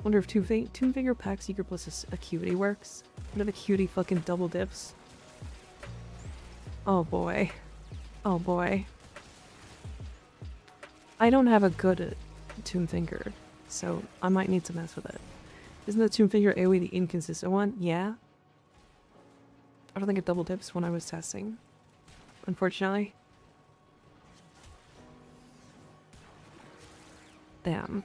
Wonder if Tomb Finger Pack Seeker plus Acuity works. What if Acuity fucking double dips? Oh boy. Oh boy. I don't have a good Tomb Finger, so I might need to mess with it. Isn't the Tomb Finger AoE the inconsistent one? Yeah. I don't think it double dips when I was testing, unfortunately. Damn.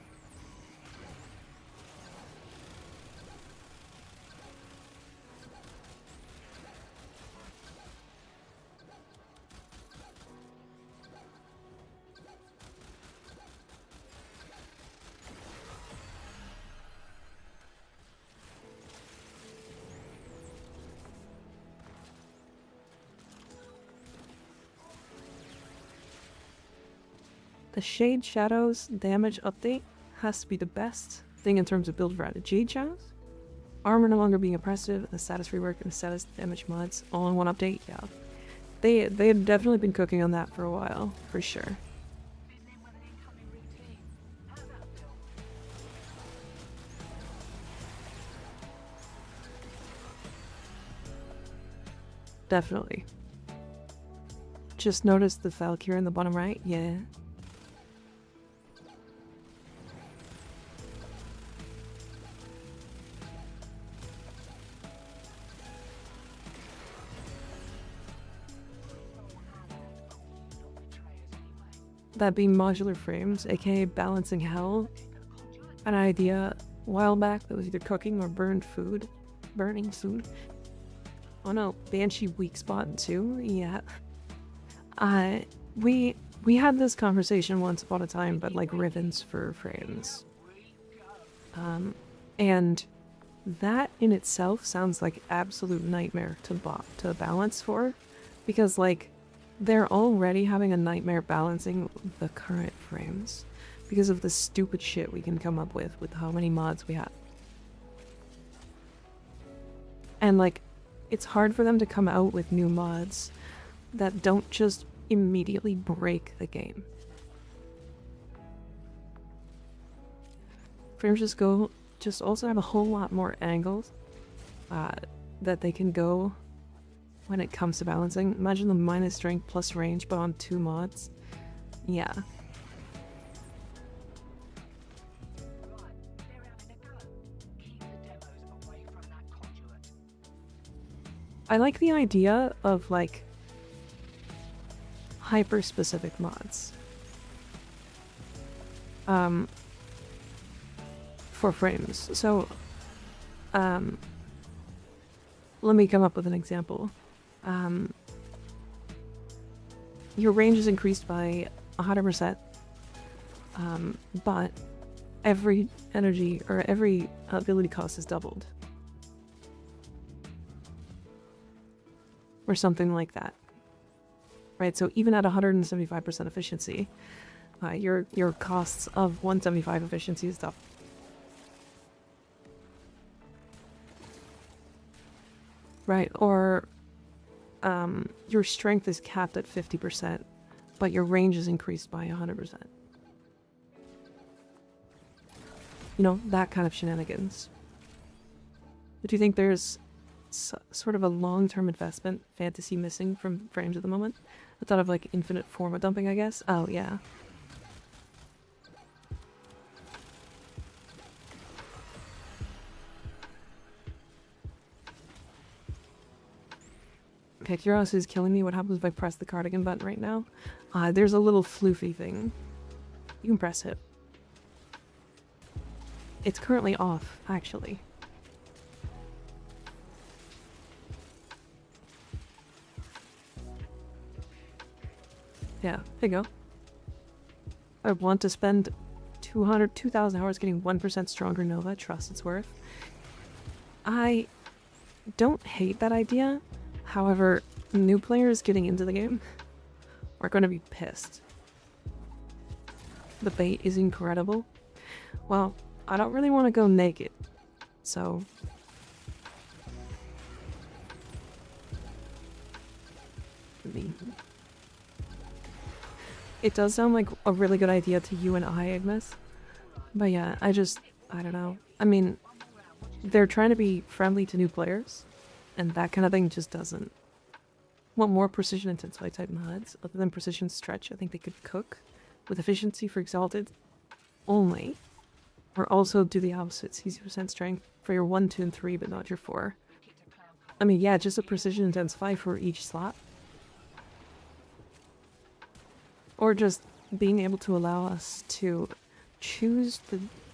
The Shade Shadows damage update has to be the best thing in terms of build variety. Jade Shadows? Armor no longer being oppressive, the status rework, and the status damage mods all in one update? Yeah. They had definitely been cooking on that for a while, for sure. Definitely. Just noticed the Valkyrie in the bottom right? Yeah. That being modular frames, aka balancing hell, an idea a while back that was either cooking or burning food. Oh no, Banshee weak spot too. Yeah. We had this conversation once upon a time, but like ribbons for frames. And that in itself sounds like absolute nightmare to balance for, because like they're already having a nightmare balancing the current frames because of the stupid shit we can come up with how many mods we have. And like, it's hard for them to come out with new mods that don't just immediately break the game. Frames just also have a whole lot more angles that they can go when it comes to balancing. Imagine the minus strength plus range, but on 2 mods. Yeah. I like the idea of, like, hyper-specific mods. For frames. So, let me come up with an example. Your range is increased by 100%, but every energy or every ability cost is doubled. Or something like that. Right, so even at 175% efficiency, your costs of 175 efficiency is doubled. Right, or your strength is capped at 50%, but your range is increased by 100%. You know, that kind of shenanigans. But do you think there's sort of a long-term investment fantasy missing from frames at the moment? I thought of, like, infinite forma dumping, I guess. Oh, yeah. Okay, curiosity is killing me. What happens if I press the cardigan button right now? There's a little floofy thing. You can press it. It's currently off, actually. Yeah, there you go. I want to spend 2,000 hours getting 1% stronger Nova. Trust its worth. I don't hate that idea. However, new players getting into the game are going to be pissed. The bait is incredible. Well, I don't really want to go naked, so... It does sound like a really good idea to you and I, Ignis. But yeah, I don't know. I mean, they're trying to be friendly to new players, and that kind of thing just doesn't. Want more precision intensify type mods other than precision stretch? I think they could cook with efficiency for exalted only, or also do the opposite, 60% strength for your 1, 2, and 3, but not your 4. I mean, yeah, just a precision intensify for each slot. Or just being able to allow us to choose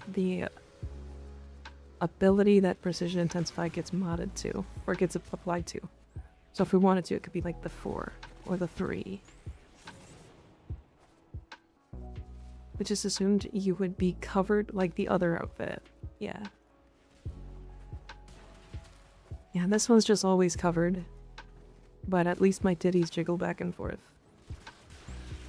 the ability that precision intensify gets modded to, or gets applied to. So if we wanted to, it could be like the 4 or the 3. Which is assumed you would be covered like the other outfit. Yeah. Yeah, this one's just always covered. But at least my titties jiggle back and forth.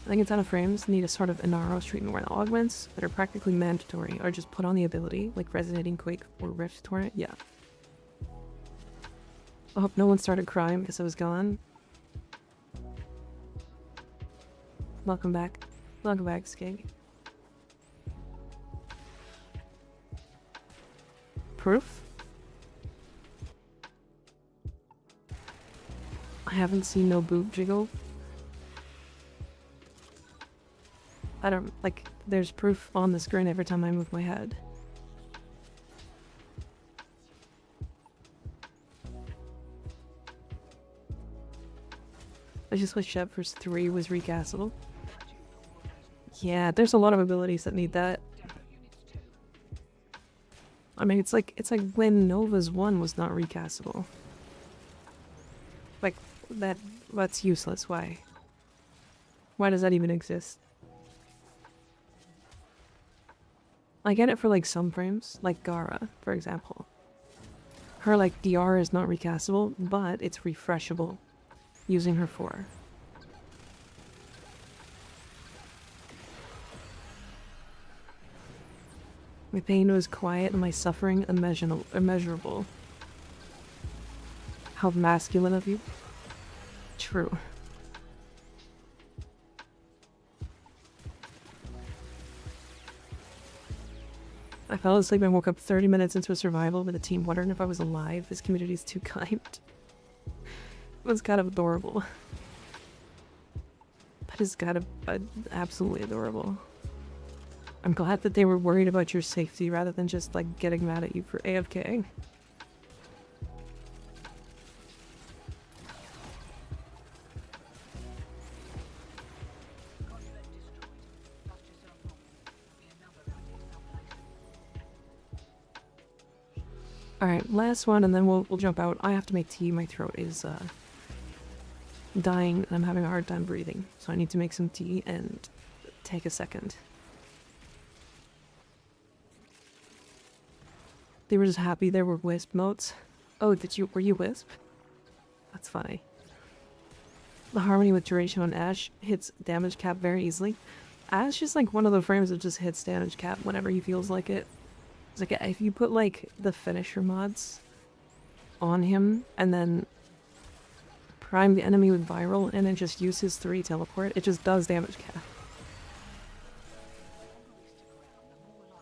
I think a ton of frames need a sort of Inaro treatment where the augments that are practically mandatory are just put on the ability, like Resonating Quake or Rift Torrent. Yeah. I hope no one started crying because I was gone. Welcome back. Welcome back, Skig. Proof? I haven't seen no boob jiggle. I don't, like, there's proof on the screen every time I move my head. I just wish Shepherds 3 was recastable. Yeah, there's a lot of abilities that need that. I mean, it's like when Nova's 1 was not recastable. Like, that's useless. Why? Why does that even exist? I get it for, like, some frames, like Gara, for example. Her, like, DR is not recastable, but it's refreshable using her 4. My pain was quiet and my suffering immeasurable. How masculine of you. True. I fell asleep and woke up 30 minutes into a survival with a team wondering if I was alive. This community is too kind. It was kind of adorable. That is kind of absolutely adorable. I'm glad that they were worried about your safety rather than just like getting mad at you for AFKing. Alright, last one and then we'll jump out. I have to make tea. My throat is dying and I'm having a hard time breathing. So I need to make some tea and take a second. They were just happy there were Wisp motes. Oh, were you Wisp? That's funny. The harmony with duration on Ashe hits damage cap very easily. Ashe is like one of the frames that just hits damage cap whenever he feels like it. It's like if you put like the finisher mods on him and then prime the enemy with viral and then just use his 3 teleport, it just does damage cap.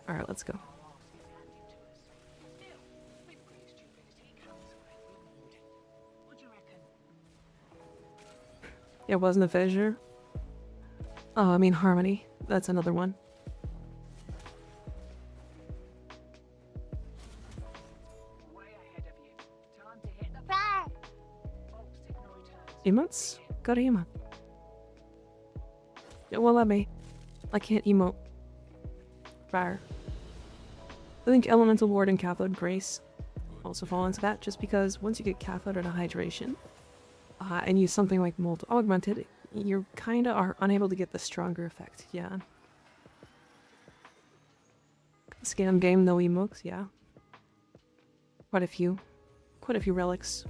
Alright, let's go. It wasn't a fissure. Oh, I mean harmony. That's another one. Emotes? Go to emote. It won't let me. I can't emote. Fire. I think Elemental Ward and Cathode Grace also fall into that, just because once you get Cathode or Hydration, and use something like Molt Augmented, you kinda are unable to get the stronger effect, yeah. Scam game, no emotes, yeah. Quite a few. Quite a few relics.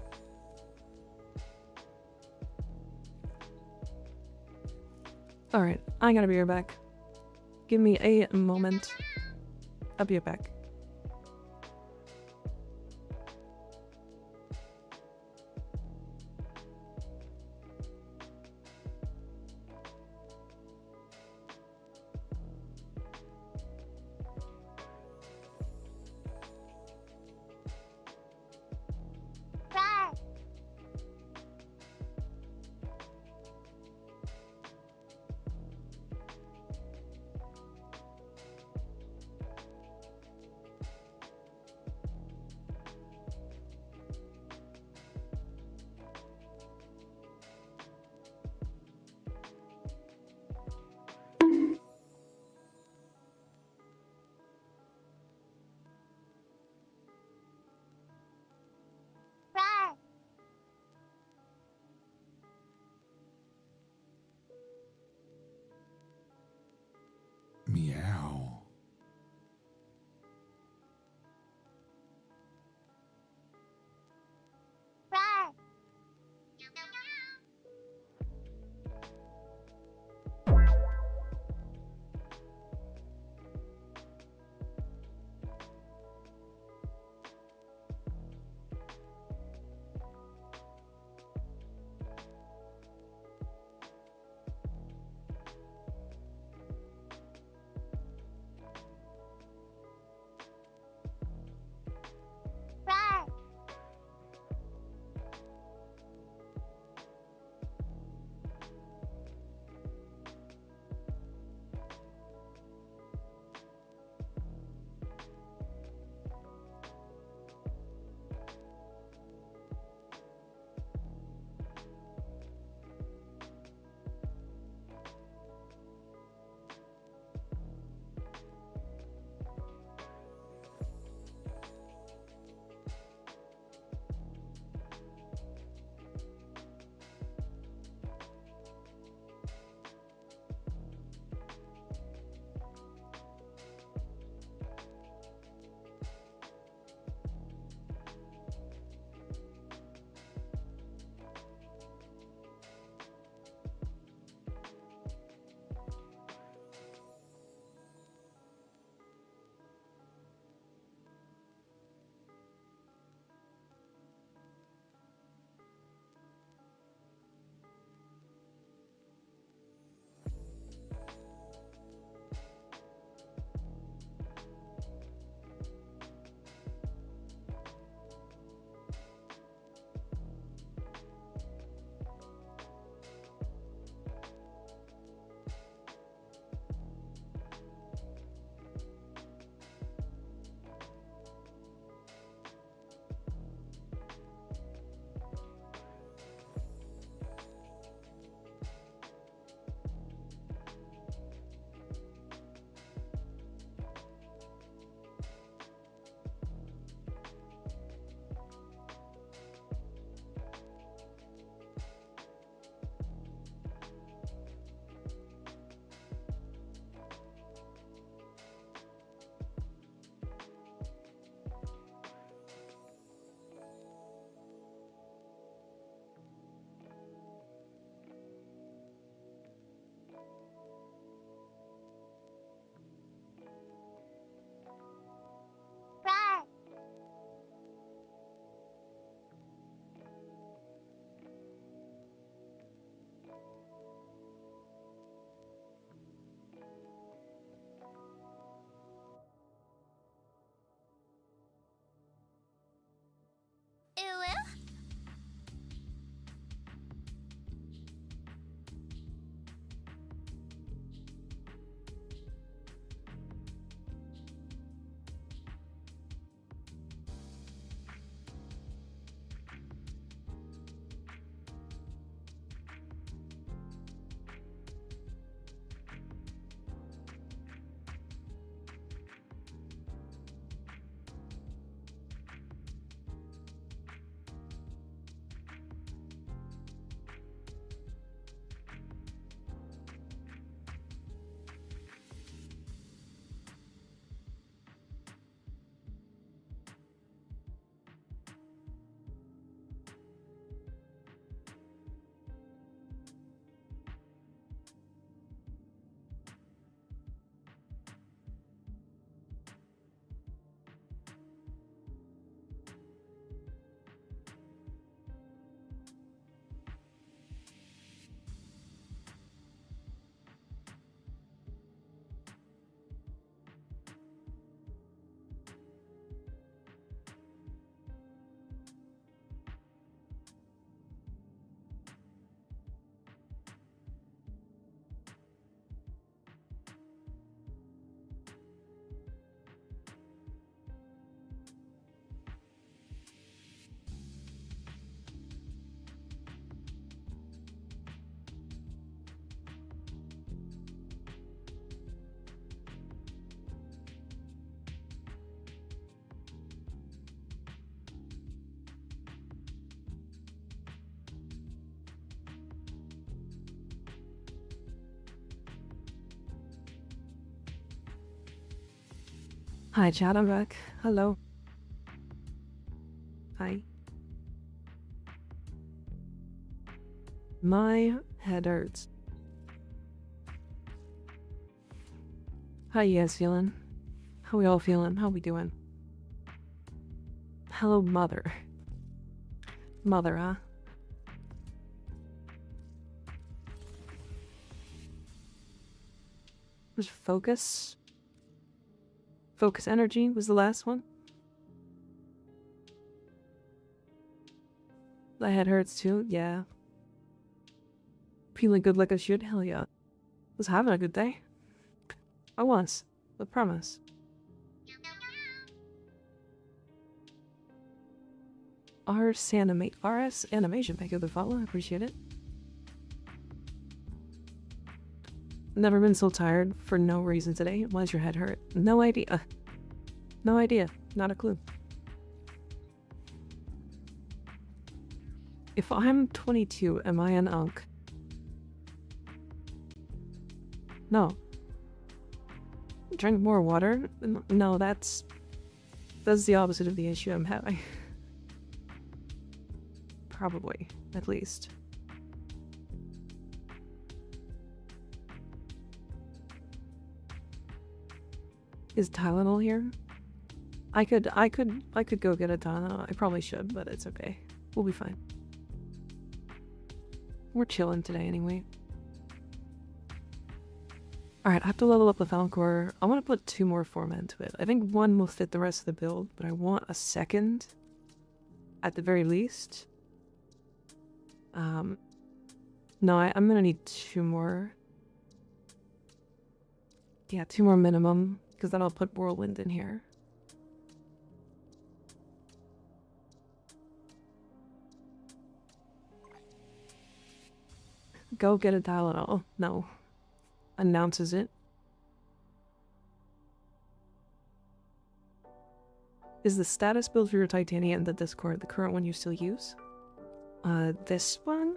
Alright, I gotta be right back. Give me a moment. I'll be right back. Hi, chat, I'm back. Hello. Hi. My head hurts. How you guys feeling? How we all feeling? How we doing? Hello, mother. Mother, huh? Was focus? Focus energy was the last one. My head hurts too, yeah. Feeling good like I should? Hell yeah. Was having a good day. I was. I promise. RS Animation, thank you for the follow, I appreciate it. Never been so tired for no reason today. Why does your head hurt? No idea. No idea. Not a clue. If I'm 22, am I an unk? No. Drink more water? No, that's the opposite of the issue I'm having. Probably, at least. Is Tylenol here? I could go get a Tylenol. I probably should, but it's okay. We'll be fine. We're chilling today anyway. Alright, I have to level up the Falcor. I want to put 2 more Forma into it. I think 1 will fit the rest of the build, but I want a second at the very least. No, I'm gonna need 2 more. Yeah, 2 more minimum, because then I'll put Whirlwind in here. Go get a Tylenol. No. Announces it. Is the status build for your Titania in the Discord the current one you still use? This one?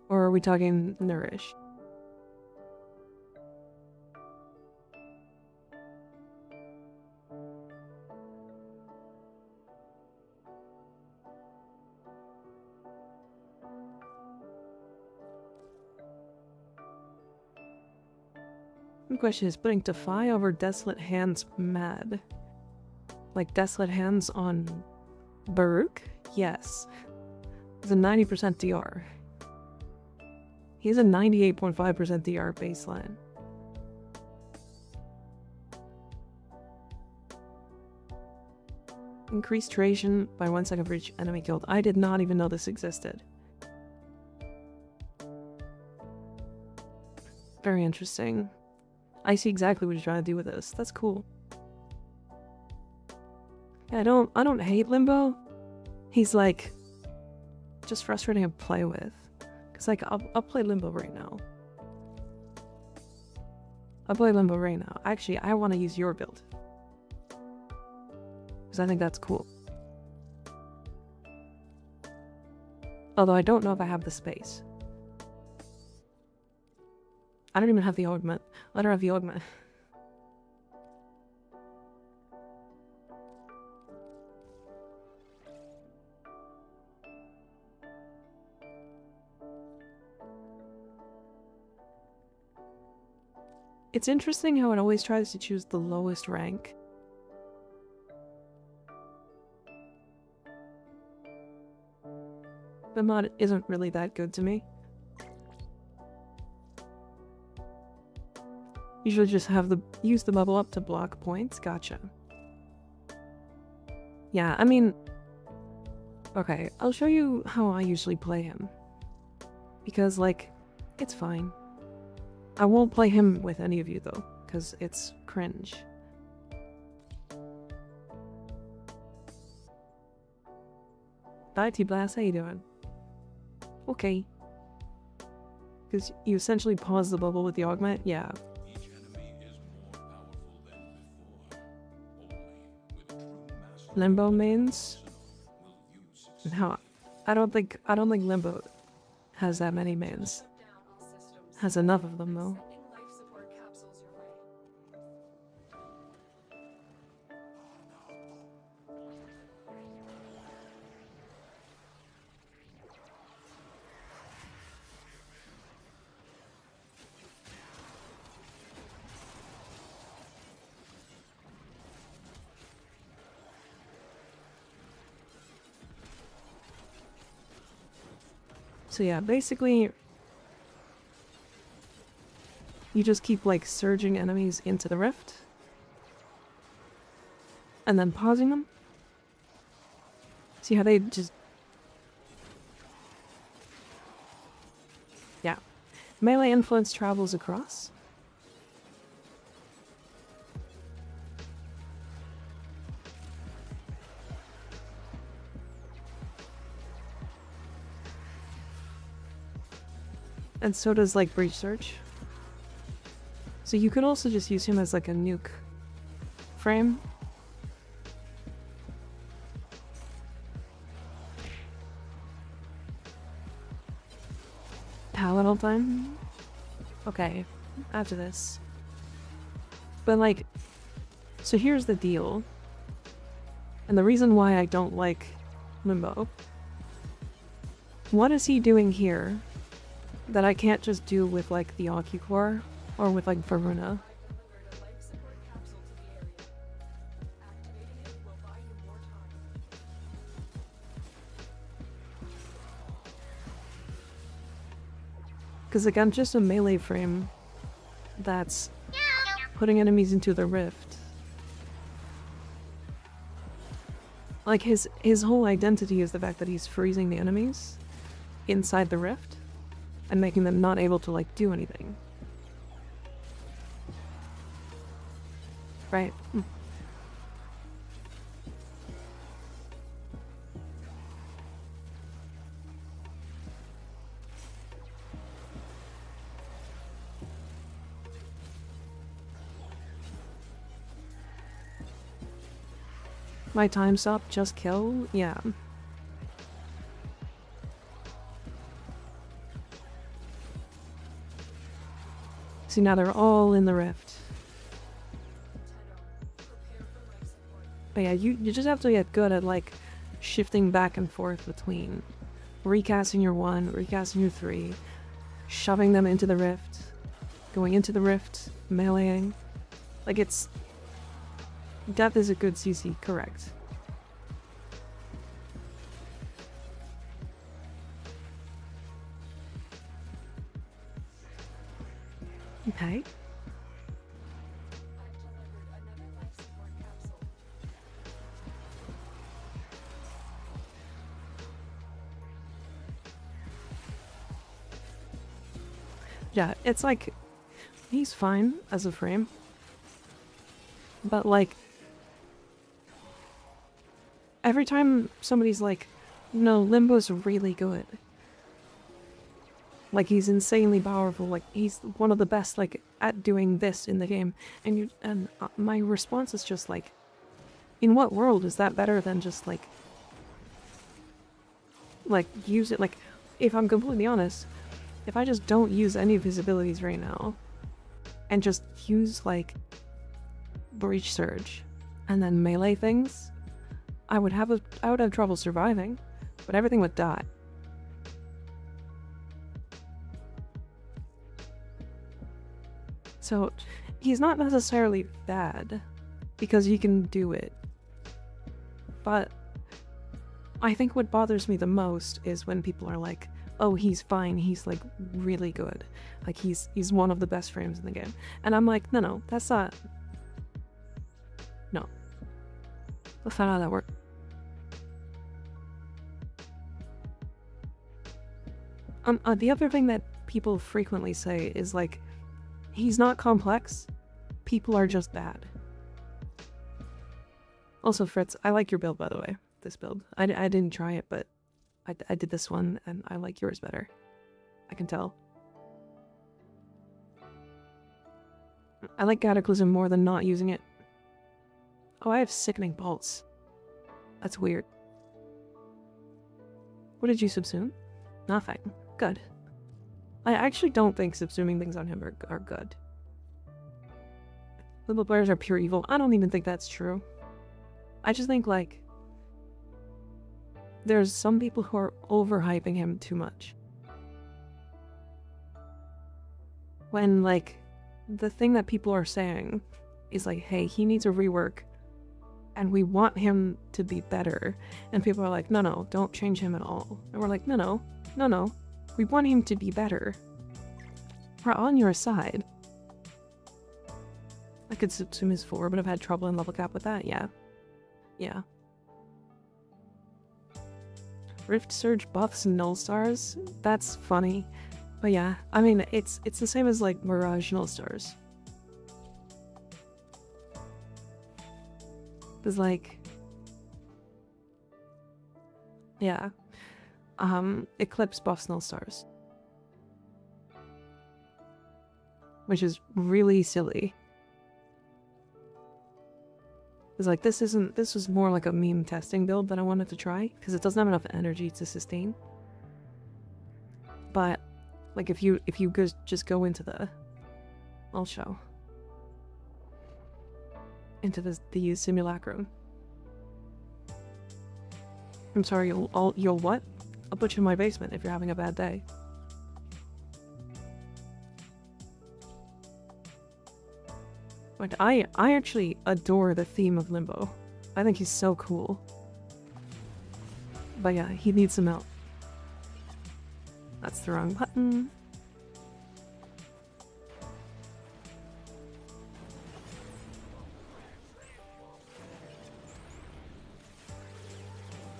Or are we talking Nourish? The question is, putting Defy over Desolate Hands mad? Like Desolate Hands on Baruch? Yes. It's a 90% DR. He's a 98.5% DR baseline. Increased duration by 1 second for each enemy killed. I did not even know this existed. Very interesting. I see exactly what you're trying to do with this. That's cool. Yeah, I don't hate Limbo. He's like just frustrating to play with. Cause like I'll play Limbo right now. I'll play Limbo right now. Actually, I want to use your build. Because I think that's cool. Although I don't know if I have the space. I don't even have the augment. Let her have the augment. It's interesting how it always tries to choose the lowest rank. The mod isn't really that good to me. Usually just have use the bubble up to block points. Gotcha. Yeah, I mean, okay, I'll show you how I usually play him. Because, like, it's fine. I won't play him with any of you, though, because it's cringe. Bye, T-Blast, how you doing? Okay. Because you essentially pause the bubble with the augment? Yeah. Limbo mains? No, I don't think Limbo has that many mains. Has enough of them, though. So yeah, basically, you just keep, like, surging enemies into the rift. And then pausing them. See how they just... Yeah. Melee influence travels across. And so does, like, Breach Surge. So you could also just use him as, like, a nuke frame. Paladin time? Okay, after this. But, like, so here's the deal. And the reason why I don't like Limbo. What is he doing here that I can't just do with, like, the Ocucore or with, like, Varuna? Because, like, I'm just a melee frame that's putting enemies into the rift. Like, his whole identity is the fact that he's freezing the enemies inside the rift and making them not able to, like, do anything. Right? My time stop, just kill? Yeah. See, now they're all in the rift. But yeah, you just have to get good at, like, shifting back and forth between recasting your 1, recasting your 3, shoving them into the rift, going into the rift, meleeing. Like, it's... Death is a good CC, correct. Okay. Yeah, it's like, he's fine as a frame. But, like, every time somebody's like, no, Limbo's really good. Like, he's insanely powerful, like, he's one of the best, like, at doing this in the game. And my response is just like, in what world is that better than just, like, use it, like, if I'm completely honest, if I just don't use any of his abilities right now, and just use, like, Breach Surge, and then melee things, I would have trouble surviving, but everything would die. So, he's not necessarily bad, because you can do it. But I think what bothers me the most is when people are like, oh, he's fine, he's, like, really good. Like, he's one of the best frames in the game. And I'm like, no, that's not... No. That's not how that works. The other thing that people frequently say is, like, he's not complex, people are just bad. Also, Fritz, I like your build, by the way. This build. I didn't try it, but I did this one, and I like yours better. I can tell. I like Cataclysm more than not using it. Oh, I have Sickening Bolts. That's weird. What did you subsume? Nothing. Good. I actually don't think subsuming things on him are good. Limbo players are pure evil. I don't even think that's true. I just think, like, there's some people who are overhyping him too much. When, like, the thing that people are saying is like, hey, he needs a rework, and we want him to be better. And people are like, no, don't change him at all. And we're like, no, we want him to be better. We're on your side. I could subsume his 4, but I've had trouble in level cap with that, yeah. Yeah. Rift Surge buffs Null Stars? That's funny. But yeah, I mean, it's the same as, like, Mirage Null Stars. There's, like... Yeah. Eclipse buffs Null Stars. Which is really silly. It's like, this was more like a meme testing build that I wanted to try, because it doesn't have enough energy to sustain. But, like, if you just go into the... I'll show. Into the simulacrum. I'm sorry, you'll what? I'll put you in my basement if you're having a bad day. But I actually adore the theme of Limbo. I think he's so cool. But yeah, he needs some help. That's the wrong button.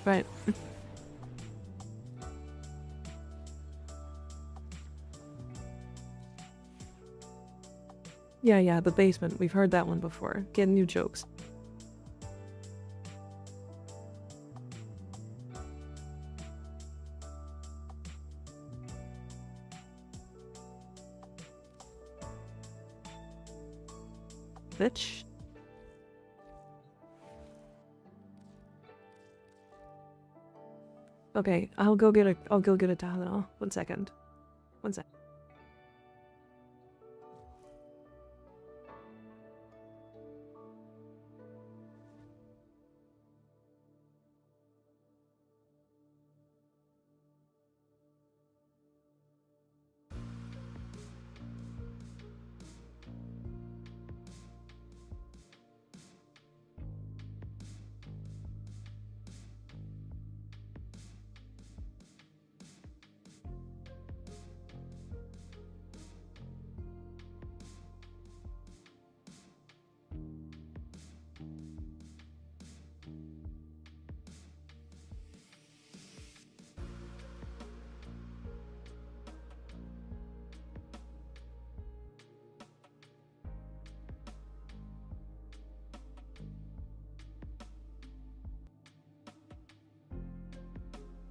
Right. Yeah, the basement. We've heard that one before. Get new jokes. Bitch. Okay, I'll go get a Tylenol. 1 second. 1 sec.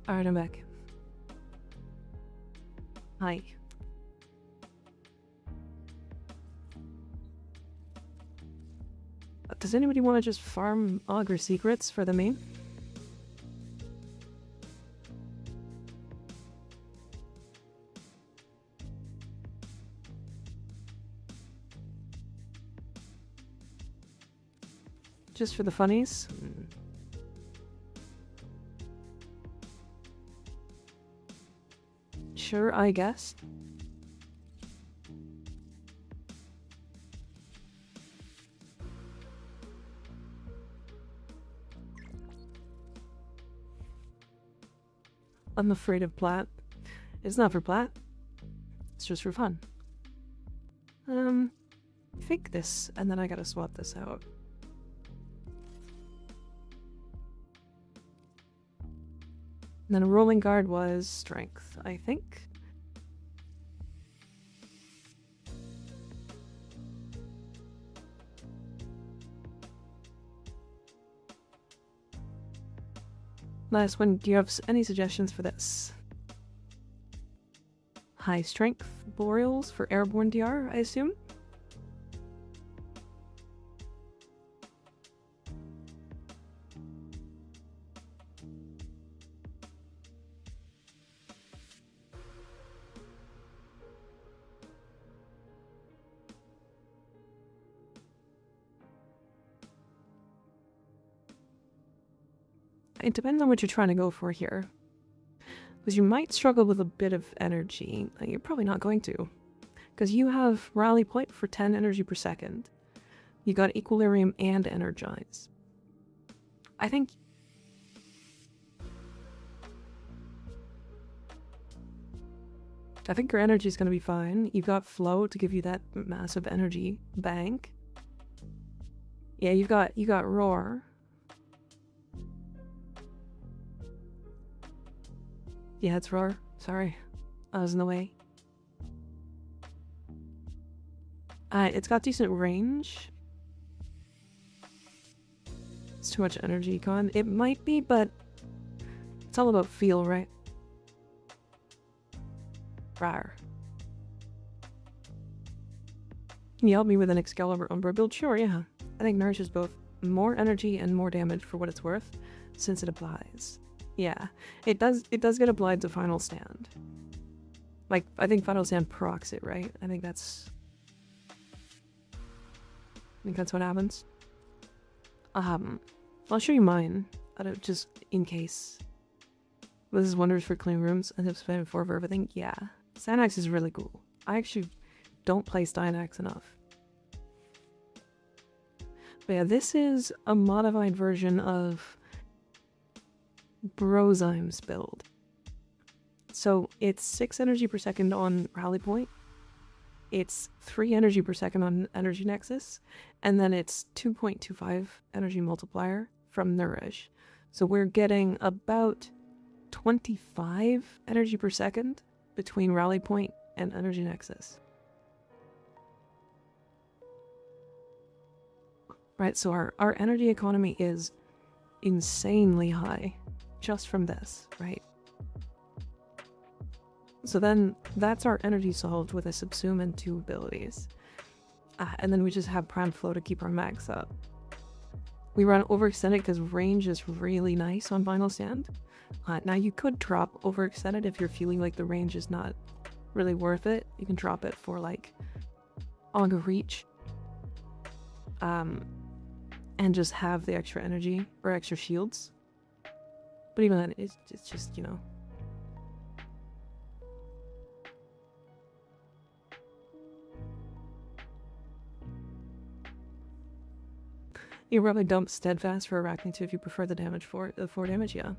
Alright, I'm back. Hi. Does anybody want to just farm Augur secrets for the main? Just for the funnies? Sure, I guess. I'm afraid of Plat. It's not for Plat. It's just for fun. Fake this, and then I gotta swap this out. And then a rolling guard was strength, I think. Last one, do you have any suggestions for this? High strength Boreals for airborne DR, I assume? it depends on what you're trying to go for here. Because you might struggle with a bit of energy. You're probably not going to. Because you have Rally Point for 10 energy per second. You got Equilibrium and Energize. I think your energy is going to be fine. You've got Flow to give you that massive energy bank. Yeah, you got Roar. Yeah, it's Roar. Sorry. I was in the way. It's got decent range. It's too much energy, Con. It might be, but it's all about feel, right? Rawr. Can you help me with an Excalibur Umbra build? Sure, yeah. I think Nourish is both more energy and more damage for what it's worth, since it applies. Yeah, it does get applied to Final Stand. Like, I think Final Stand procs it, right? I think that's what happens. I'll show you mine, just in case. This is Wonders for Clean Rooms, and I've spent 4 for everything. Yeah, Styanax is really cool. I actually don't play Styanax enough. But yeah, this is a modified version of Brozyme's build. So it's 6 energy per second on Rally Point. It's 3 energy per second on Energy Nexus. And then it's 2.25 energy multiplier from Nourish. So we're getting about 25 energy per second between Rally Point and Energy Nexus. Right, so our energy economy is insanely high just from this, right? So then that's our energy solved with a Subsume and 2 abilities. And then we just have Prime Flow to keep our max up. We run Overextended because range is really nice on Final Stand. Now you could drop Overextended if you're feeling like the range is not really worth it. You can drop it for like Augur Reach. And just have the extra energy or extra shields. But even then, it's just, you know. You probably dump Steadfast for Arachne too if you prefer the damage for the 4 damage, yeah.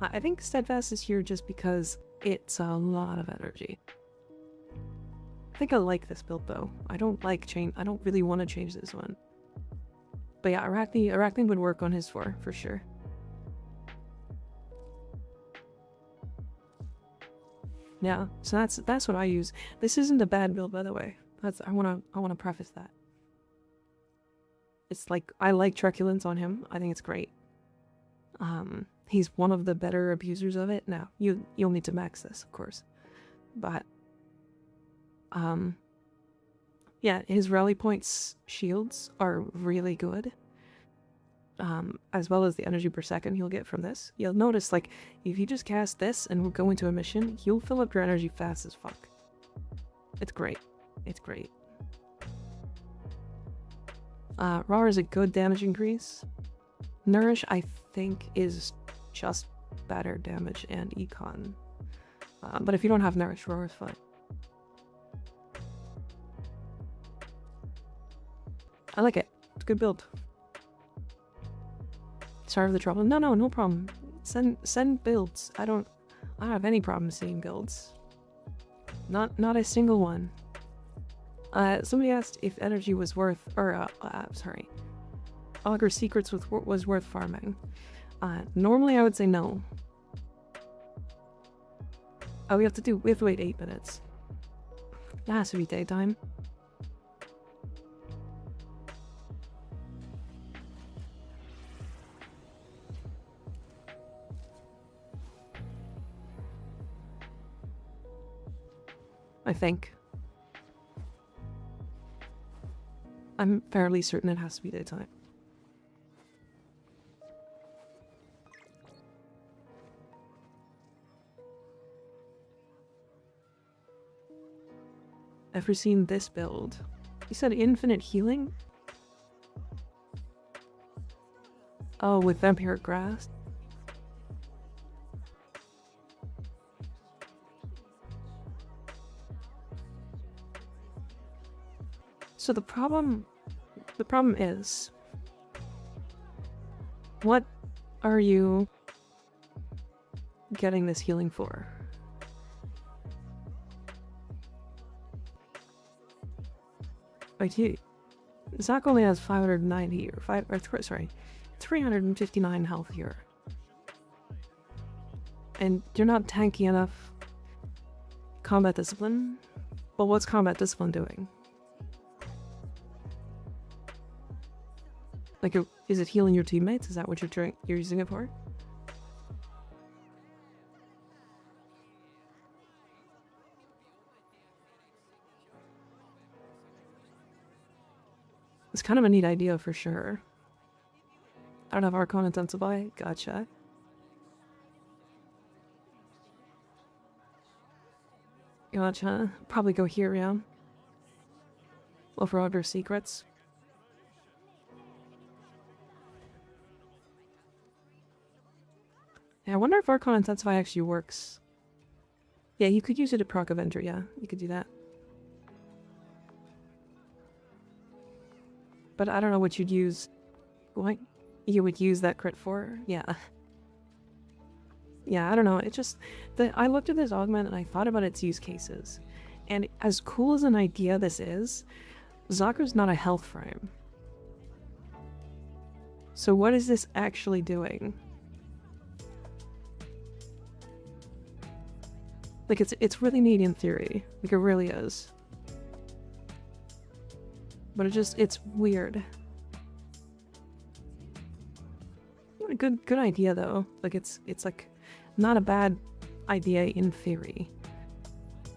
I think Steadfast is here just because it's a lot of energy. I think I like this build though. I don't really want to change this one. But yeah, Arachne would work on his 4 for sure. Yeah, so that's what I use. This isn't a bad build, by the way. I wanna preface that. It's like I like Truculence on him. I think it's great. He's one of the better abusers of it. Now you'll need to max this, of course, but yeah, his Rally Points shields are really good. As well as the energy per second he'll get from this. You'll notice, like, if you just cast this and we'll go into a mission, you'll fill up your energy fast as fuck. It's great. It's great. Raw is a good damage increase. Nourish, I think, is just better damage and econ. But if you don't have Nourish, Raw is fine. I like it. It's a good build. Sorry for the trouble. No problem. Send builds. I don't have any problem seeing builds. Not a single one. Somebody asked if energy was worth, or sorry, Augur Secrets was worth farming. Normally I would say no. Oh, we have to wait 8 minutes. That has to be daytime. I think. I'm fairly certain it has to be daytime. Ever seen this build? You said infinite healing? Oh, with Vampiric Grass? So the problem is, what are you getting this healing for? Wait, Zach only has 590 or 359 health here. And you're not tanky enough. Combat discipline? Well, what's combat discipline doing? Like, is it healing your teammates? Is that what you're using it for? It's kind of a neat idea for sure. I don't have Arcana Intensify. Gotcha. Gotcha. Probably go here, yeah. Overorder secrets. Yeah, I wonder if Arcana Intensify actually works. Yeah, you could use it to proc Avenger, yeah. You could do that. But I don't know what you'd use. What you would use that crit for? Yeah. Yeah, I don't know. It just... I looked at this augment and I thought about its use cases. And as cool as an idea this is, Zaku's not a health frame. So what is this actually doing? Like, it's really neat in theory. Like, it really is. But it's weird. A good idea though. Like, it's like not a bad idea in theory.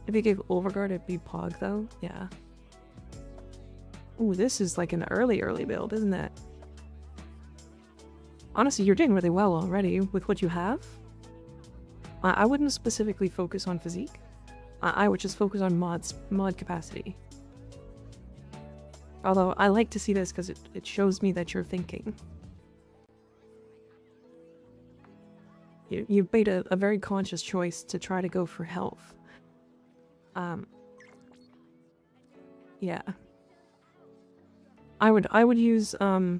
If you gave Overguard, it'd be Pog though. Yeah. Ooh, this is like an early build, isn't it? Honestly, you're doing really well already with what you have. I wouldn't specifically focus on physique. I would just focus on mod capacity. Although I like to see this because it shows me that you're thinking. You made a very conscious choice to try to go for health. Yeah. I would use the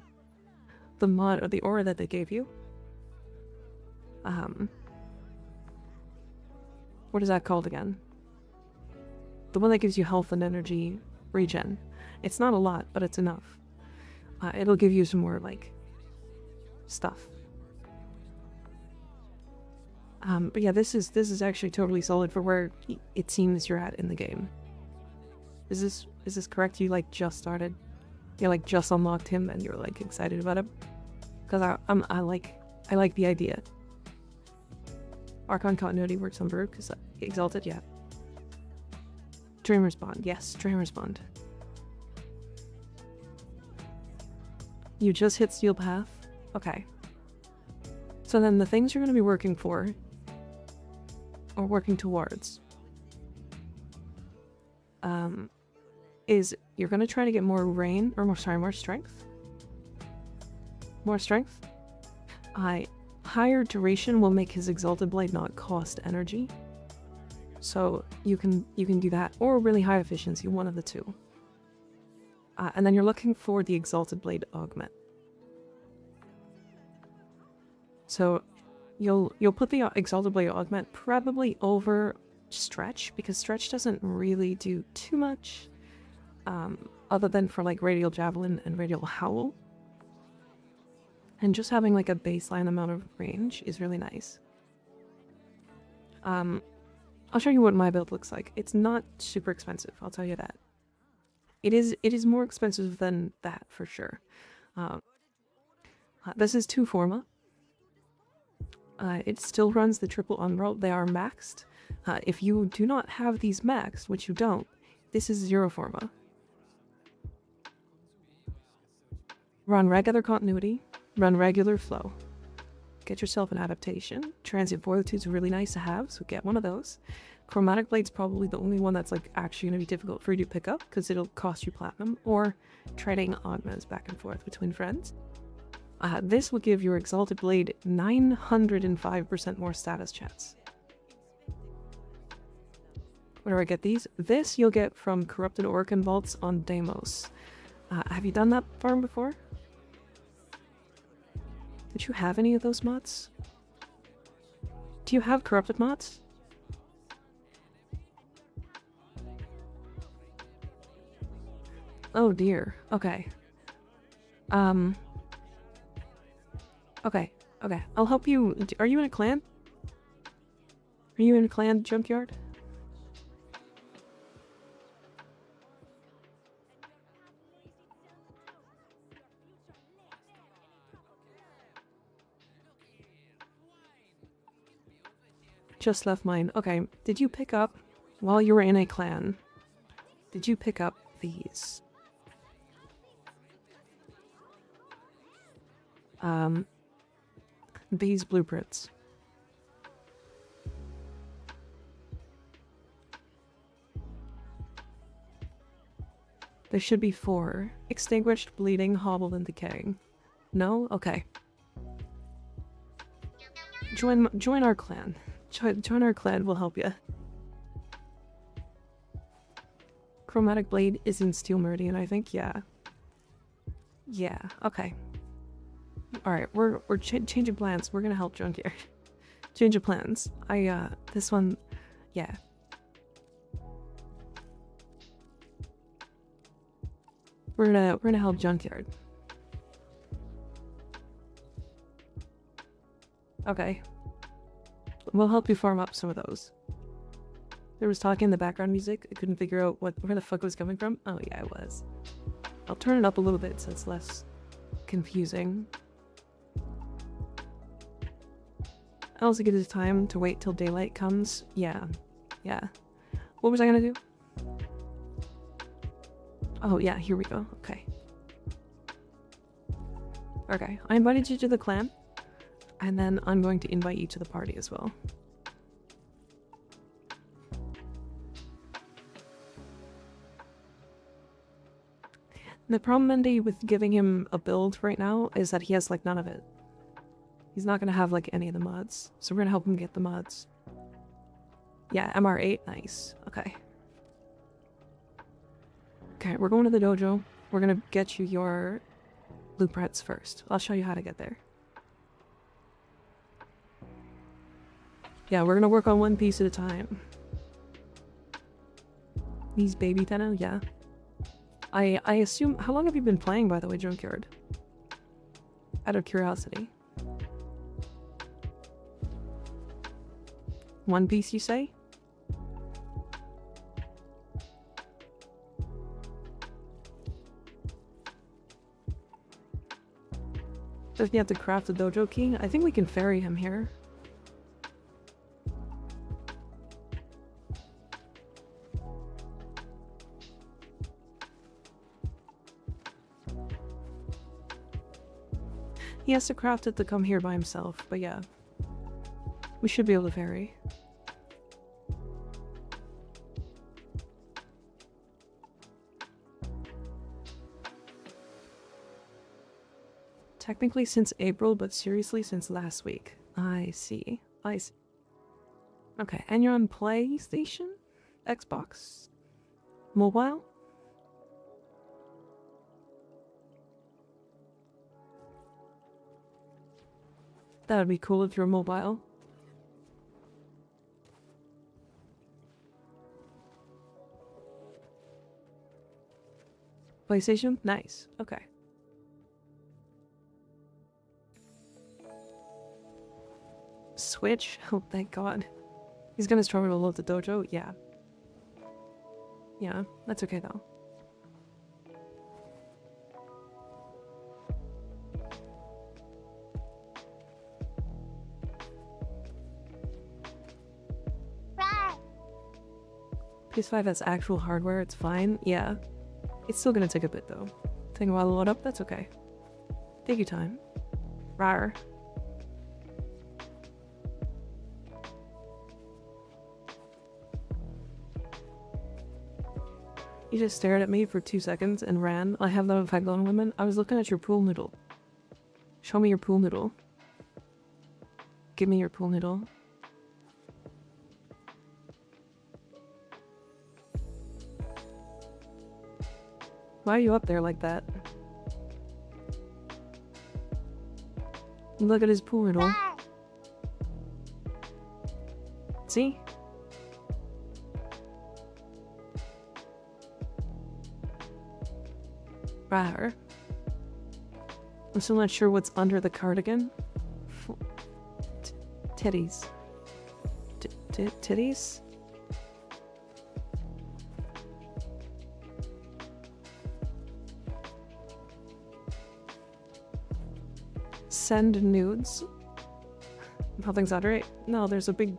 mod or the aura that they gave you. What is that called again? The one that gives you health and energy regen. It's not a lot, but it's enough. It'll give you some more, like, stuff. But yeah, this is actually totally solid for where it seems you're at in the game. Is this correct? You, like, just started? You, like, just unlocked him and you're, like, excited about him? Because I like the idea. Archon Continuity works on Baruch. Is that Exalted? Yeah. Dreamer's Bond. Yes, Dreamer's Bond. You just hit Steel Path? Okay. So then the things you're going to be working for, or working towards, is you're going to try to get more rain, or more strength. More strength. Higher duration will make his Exalted Blade not cost energy. So you can do that, or really high efficiency, one of the two. And then you're looking for the Exalted Blade augment. So you'll put the Exalted Blade augment probably over Stretch, because Stretch doesn't really do too much, other than for like Radial Javelin and Radial Howl. And just having like a baseline amount of range is really nice. I'll show you what my build looks like. It's not super expensive, I'll tell you that. It is more expensive than that for sure. This is 2 Forma. It still runs the triple unroll. They are maxed. If you do not have these maxed, which you don't, this is 0 Forma. Run regular continuity, run regular flow. Get yourself an adaptation. Transient Fortitude is really nice to have, so get one of those. Chromatic Blade's probably the only one that's like actually going to be difficult for you to pick up because it'll cost you platinum, or trading augments back and forth between friends. This will give your Exalted Blade 905% more status chance. Where do I get these? This you'll get from Corrupted Orcan Vaults on Deimos. Have you done that farm before? Did you have any of those mods? Do you have corrupted mods? Oh dear. Okay. Okay. Okay. I'll help you. Are you in a clan? Are you in a clan junkyard? Just left mine. Okay. Did you pick up, while you were in a clan, did you pick up these? These blueprints. There should be 4. Extinguished, bleeding, hobbled, and decaying. No? Okay. Join our clan. Join our clan, we'll help you. Chromatic blade is in Steel Meridian, I think. Yeah. Yeah. Okay. All right. We're changing plans. We're gonna help Junkyard. Change of plans. This one. Yeah. We're gonna help Junkyard. Okay. We'll help you farm up some of those. There was talking in the background music. I couldn't figure out where the fuck it was coming from. Oh yeah, it was. I'll turn it up a little bit so it's less confusing. I also give it time to wait till daylight comes. Yeah. Yeah. What was I gonna do? Oh yeah, here we go. Okay. Okay, I invited you to the clan. And then I'm going to invite you to the party as well. The problem, Mendy, with giving him a build right now is that he has, like, none of it. He's not gonna have, like, any of the mods. So we're gonna help him get the mods. Yeah, MR8, nice. Okay. Okay, we're going to the dojo. We're gonna get you your blueprints first. I'll show you how to get there. Yeah, we're gonna work on one piece at a time. These baby Tenno, yeah. I assume... How long have you been playing, by the way, Junkyard? Out of curiosity. One Piece, you say? Does he have to craft a dojo key? I think we can ferry him here. He has to craft it to come here by himself, but yeah. We should be able to ferry. Technically since April, but seriously since last week. I see. I see. Okay, and you're on PlayStation? Xbox? Mobile? That would be cool if you're mobile. PlayStation? Nice. Okay. Switch? Oh, thank God. He's gonna struggle to load the dojo? Yeah. Yeah, that's okay though. PS5 has actual hardware, it's fine. Yeah. It's still gonna take a bit though. Taking a while to load up, that's okay. Take your time. Rawr. You just stared at me for 2 seconds and ran. I have that with Haglon women. I was looking at your pool noodle. Show me your pool noodle. Give me your pool noodle. Why are you up there like that? Look at his portal. See? Rawr. I'm still not sure what's under the cardigan. Titties. Titties? Send nudes. Nothing's under it. No, there's a big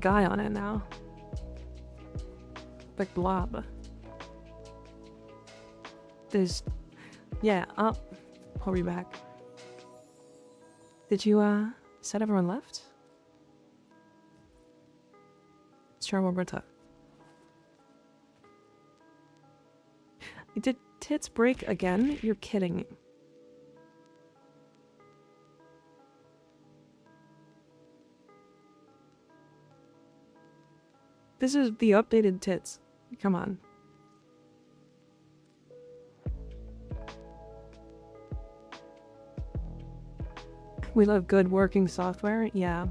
guy on it now. Big blob. There's, yeah. I'll be back. Did you said everyone left? Let's try one more time. Did tits break again? You're kidding. This is the updated tits. Come on. We love good working software? Yeah.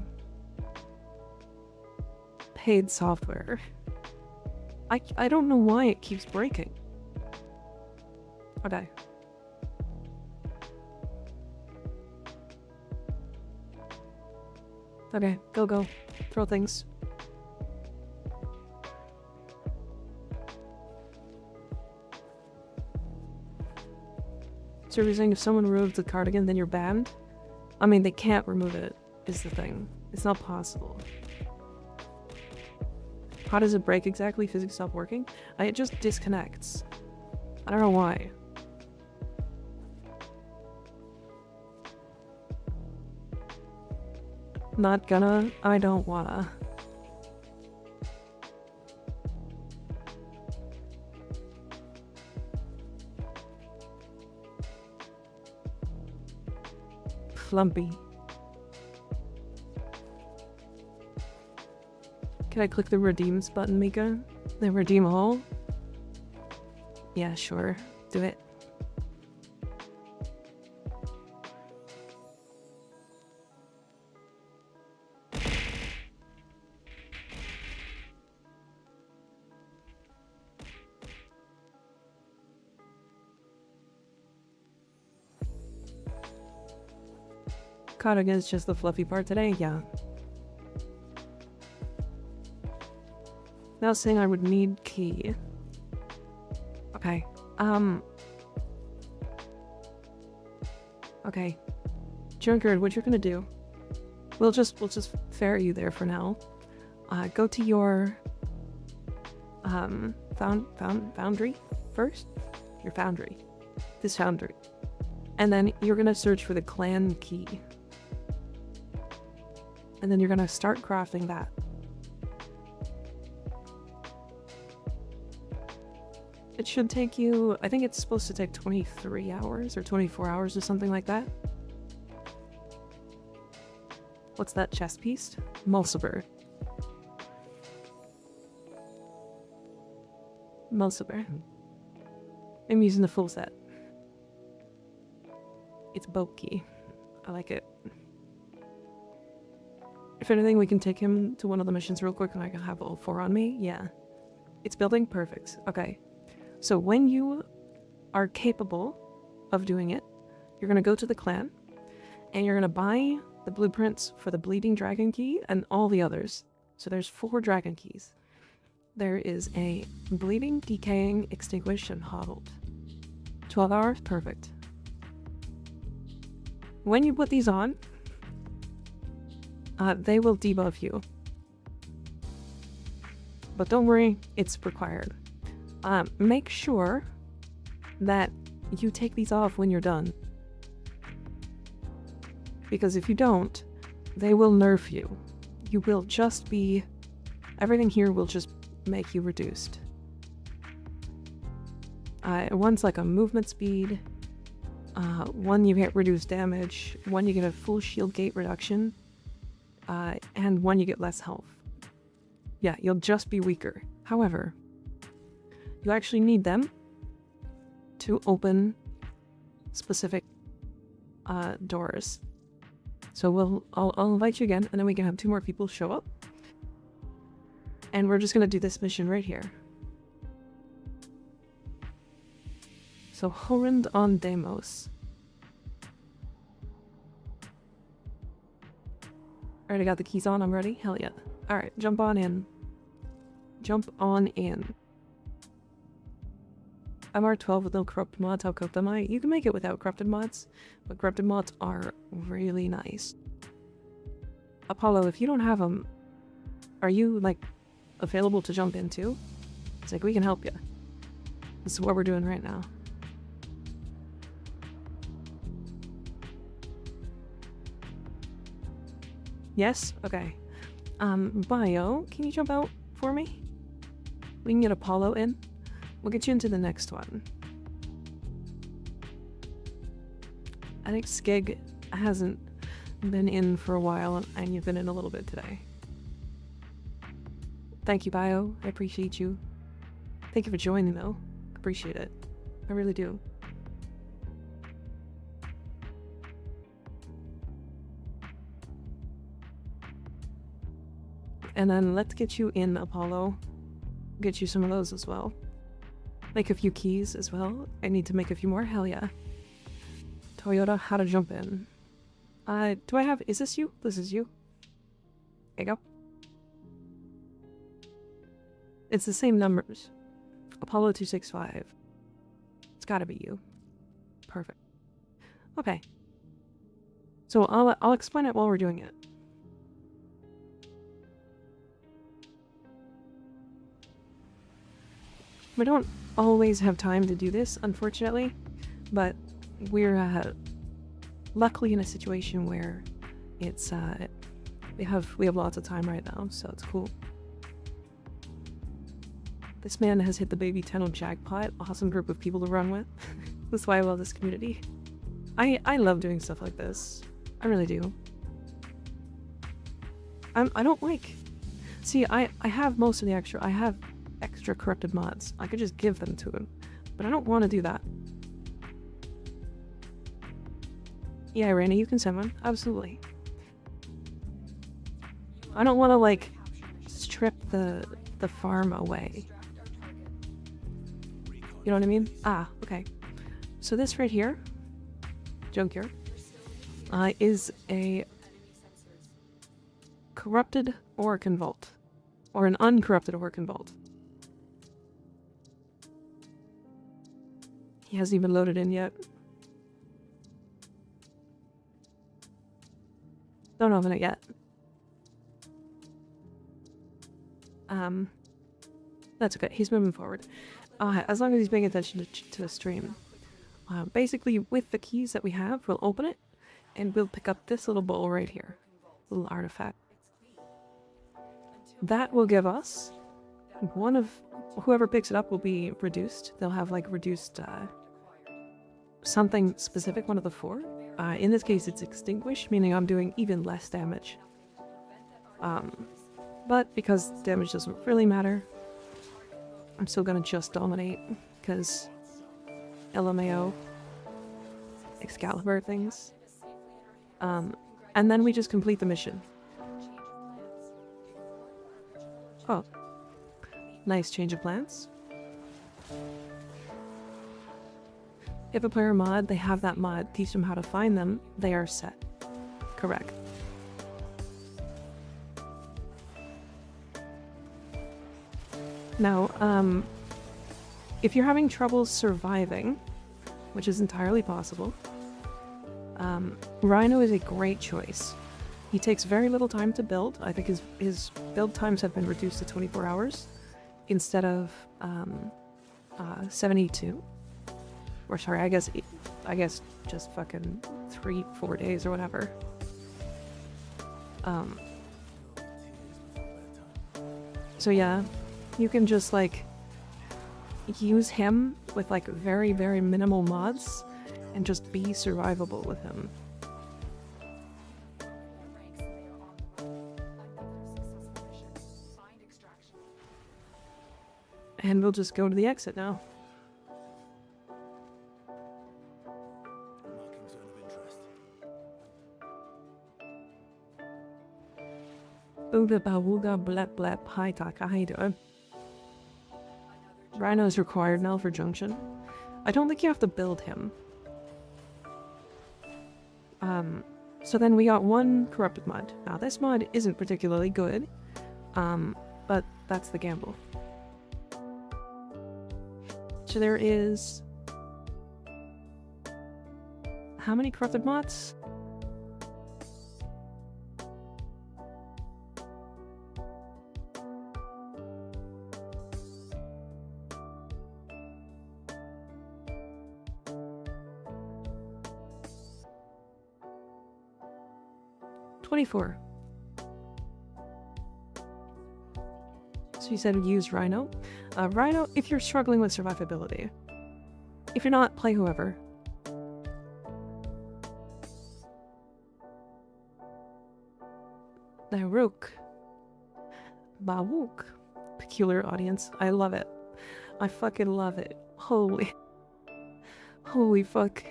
Paid software. I don't know why it keeps breaking. Okay. Okay, go. Throw things. So you're saying if someone removes the cardigan, then you're banned? I mean, they can't remove it, is the thing. It's not possible. How does it break exactly? Physics stop working? It just disconnects. I don't know why. Not gonna. I don't wanna. Flumpy. Can I click the redeems button, Mika? The redeem all? Yeah, sure. Do it. Cardigan is just the fluffy part today? Yeah. Now saying I would need key. Okay. Okay. Drunkard, what you're gonna do? We'll just ferry you there for now. Go to your foundry first. Your foundry. This foundry. And then you're gonna search for the clan key. And then you're gonna start crafting that. It should take you, I think it's supposed to take 23 hours or 24 hours or something like that. What's that chest piece? Mulciber. Mulciber. I'm using the full set. It's bulky. I like it. If anything, we can take him to one of the missions real quick and I can have all 4 on me. Yeah. It's building perfect. Okay. So when you are capable of doing it, you're going to go to the clan and you're going to buy the blueprints for the bleeding dragon key and all the others. So there's 4 dragon keys. There is a bleeding, decaying, extinguished, and huddled. 12 hours? Perfect. When you put these on, they will debuff you. But don't worry, it's required. Make sure that you take these off when you're done. Because if you don't, they will nerf you. You will just be... Everything here will just make you reduced. One's like a movement speed. One you get reduced damage. One you get a full shield gate reduction. And one you get less health. Yeah, you'll just be weaker. However, you actually need them to open specific doors. So I'll invite you again, and then we can have 2 more people show up. And we're just gonna do this mission right here. So Horrend on Deimos. Alright, I got the keys on, I'm ready. Hell yeah. Alright, jump on in. Jump on in. MR12 with no corrupted mods. How corrupt am I? You can make it without corrupted mods, but corrupted mods are really nice. Apollo, if you don't have them, are you, like, available to jump in too? It's like, we can help you. This is what we're doing right now. Yes? Okay. Bio, can you jump out for me? We can get Apollo in. We'll get you into the next one. I think Skeg hasn't been in for a while, and you've been in a little bit today. Thank you, Bio. I appreciate you. Thank you for joining, though. Appreciate it. I really do. And then let's get you in, Apollo. Get you some of those as well. Make a few keys as well. I need to make a few more. Hell yeah. Toyota, how to jump in. Do I have... Is this you? This is you. There you go. It's the same numbers. Apollo 265. It's gotta be you. Perfect. Okay. So I'll explain it while we're doing it. We don't always have time to do this, unfortunately, but we're luckily in a situation where it's we have lots of time right now, so it's cool. This man has hit the baby tunnel jackpot. Awesome group of people to run with. That's why I love this community. I love doing stuff like this. I really do. I don't like... See, I have most of the extra... I have extra corrupted mods. I could just give them to him. But I don't want to do that. Yeah, Raina, you can send one. Absolutely. I don't want to, like, strip the farm away. You know what I mean? Ah, okay. So this right here, Junkyard, is a corrupted Orokin Vault. Or an uncorrupted Orokin Vault. He hasn't even loaded in yet. Don't open it yet. That's okay. He's moving forward. As long as he's paying attention to the stream. Basically, with the keys that we have, we'll open it, and we'll pick up this little bowl right here. Little artifact. That will give us one of... Whoever picks it up will be reduced. They'll have, like, reduced, something specific, one of the 4. In this case, it's extinguish, meaning I'm doing even less damage. But because damage doesn't really matter, I'm still gonna just dominate, because LMAO, Excalibur things. And then we just complete the mission. Oh. Nice change of plans. If a player mod, they have that mod, teach them how to find them, they are set. Correct. Now, if you're having trouble surviving, which is entirely possible, Rhino is a great choice. He takes very little time to build. I think his build times have been reduced to 24 hours instead of 72. Or sorry, I guess just fucking 3-4 days or whatever. So yeah, you can just like use him with like very, very minimal mods and just be survivable with him. And we'll just go to the exit now. Ooga bawooga blep blep. Hi Taka, how you doing? Rhino is required now for Junction. I don't think you have to build him. So then we got one corrupted mod. Now this mod isn't particularly good, but that's the gamble. So there is... how many corrupted mods? $24. So you said use Rhino. Rhino, if you're struggling with survivability. If you're not, play whoever. Naruk. Bawook. Peculiar audience. I love it. I fucking love it. Holy. Holy fuck.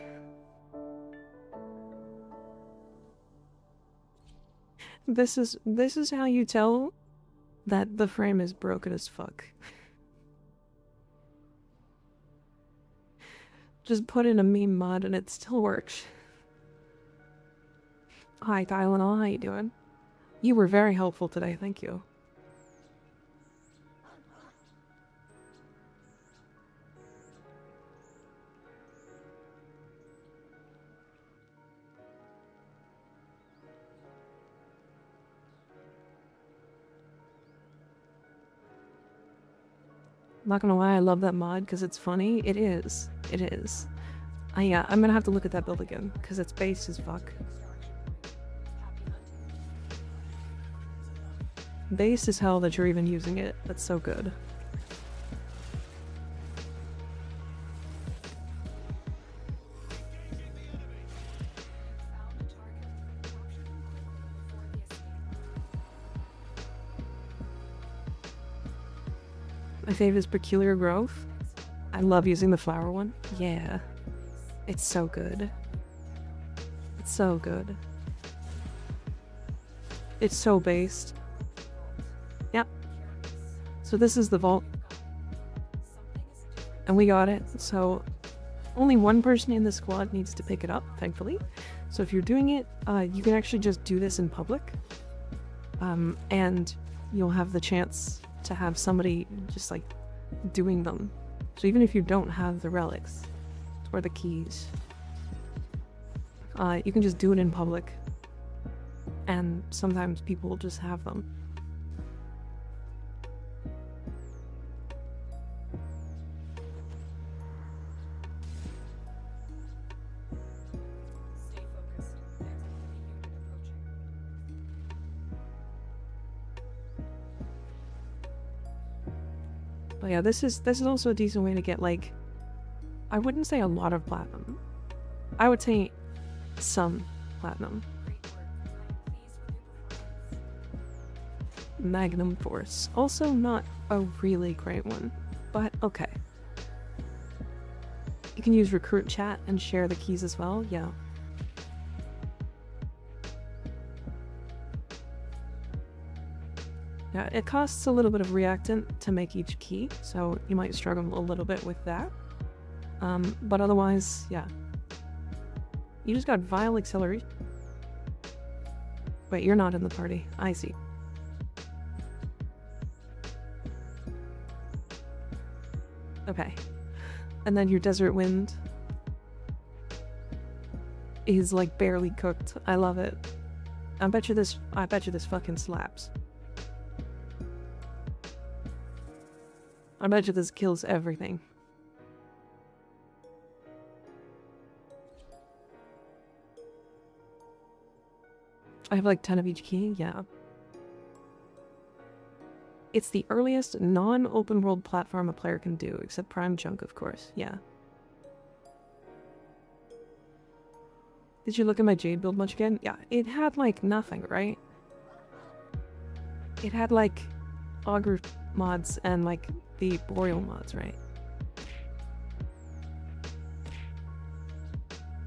This is how you tell that the frame is broken as fuck. Just put in a meme mod and it still works. Hi Tylenol, how you doing? You were very helpful today, thank you. Not gonna lie, I love that mod because it's funny. It is. It is. Yeah, I'm gonna have to look at that build again because it's based as fuck. Based as hell that you're even using it. That's so good. My favorite is Peculiar Growth. I love using the flower one. Yeah. It's so good. It's so good. It's so based. Yep. So this is the vault. And we got it. So only one person in the squad needs to pick it up, thankfully. So if you're doing it, you can actually just do this in public. And you'll have the chance to have somebody just like doing them. So even if you don't have the relics or the keys, you can just do it in public, and sometimes people will just have them. But yeah, this is also a decent way to get, like, I wouldn't say a lot of platinum. I would say some platinum. Magnum Force. Also not a really great one, but okay. You can use Recruit Chat and share the keys as well, yeah. Yeah, it costs a little bit of reactant to make each key, so you might struggle a little bit with that. But otherwise, yeah. You just got Vile Acceleration. Wait, you're not in the party. I see. Okay. And then your Desert Wind is like barely cooked. I love it. I bet you this fucking slaps. I bet you this kills everything. I have like 10 of each key, yeah. It's the earliest non-open world platform a player can do, except Prime Junk, of course, yeah. Did you look at my Jade build much again? Yeah, it had like nothing, right? It had like Augur mods and like the Boreal mods, right?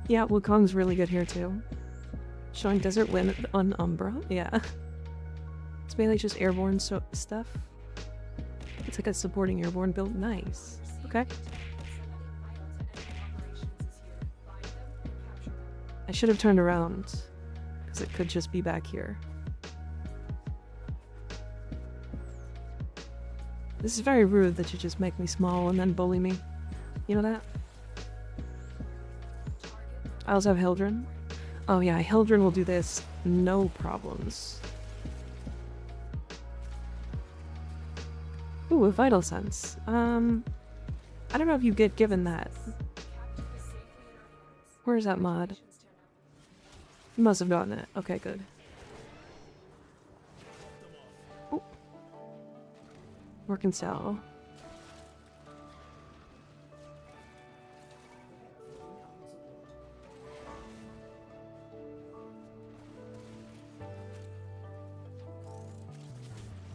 Yeah, Wukong's really good here too. Showing Desert Wind on Umbra, yeah. mainly just airborne stuff. It's like a supporting airborne build. Nice. Okay. I should have turned around, because it could just be back here. This is very rude that you just make me small and then bully me. You know that? I also have Hildren. Oh yeah, Hildren will do this. No problems. Ooh, a Vital Sense. I don't know if you get given that. Where is that mod? You must have gotten it. Okay, good. Ooh. Working cell.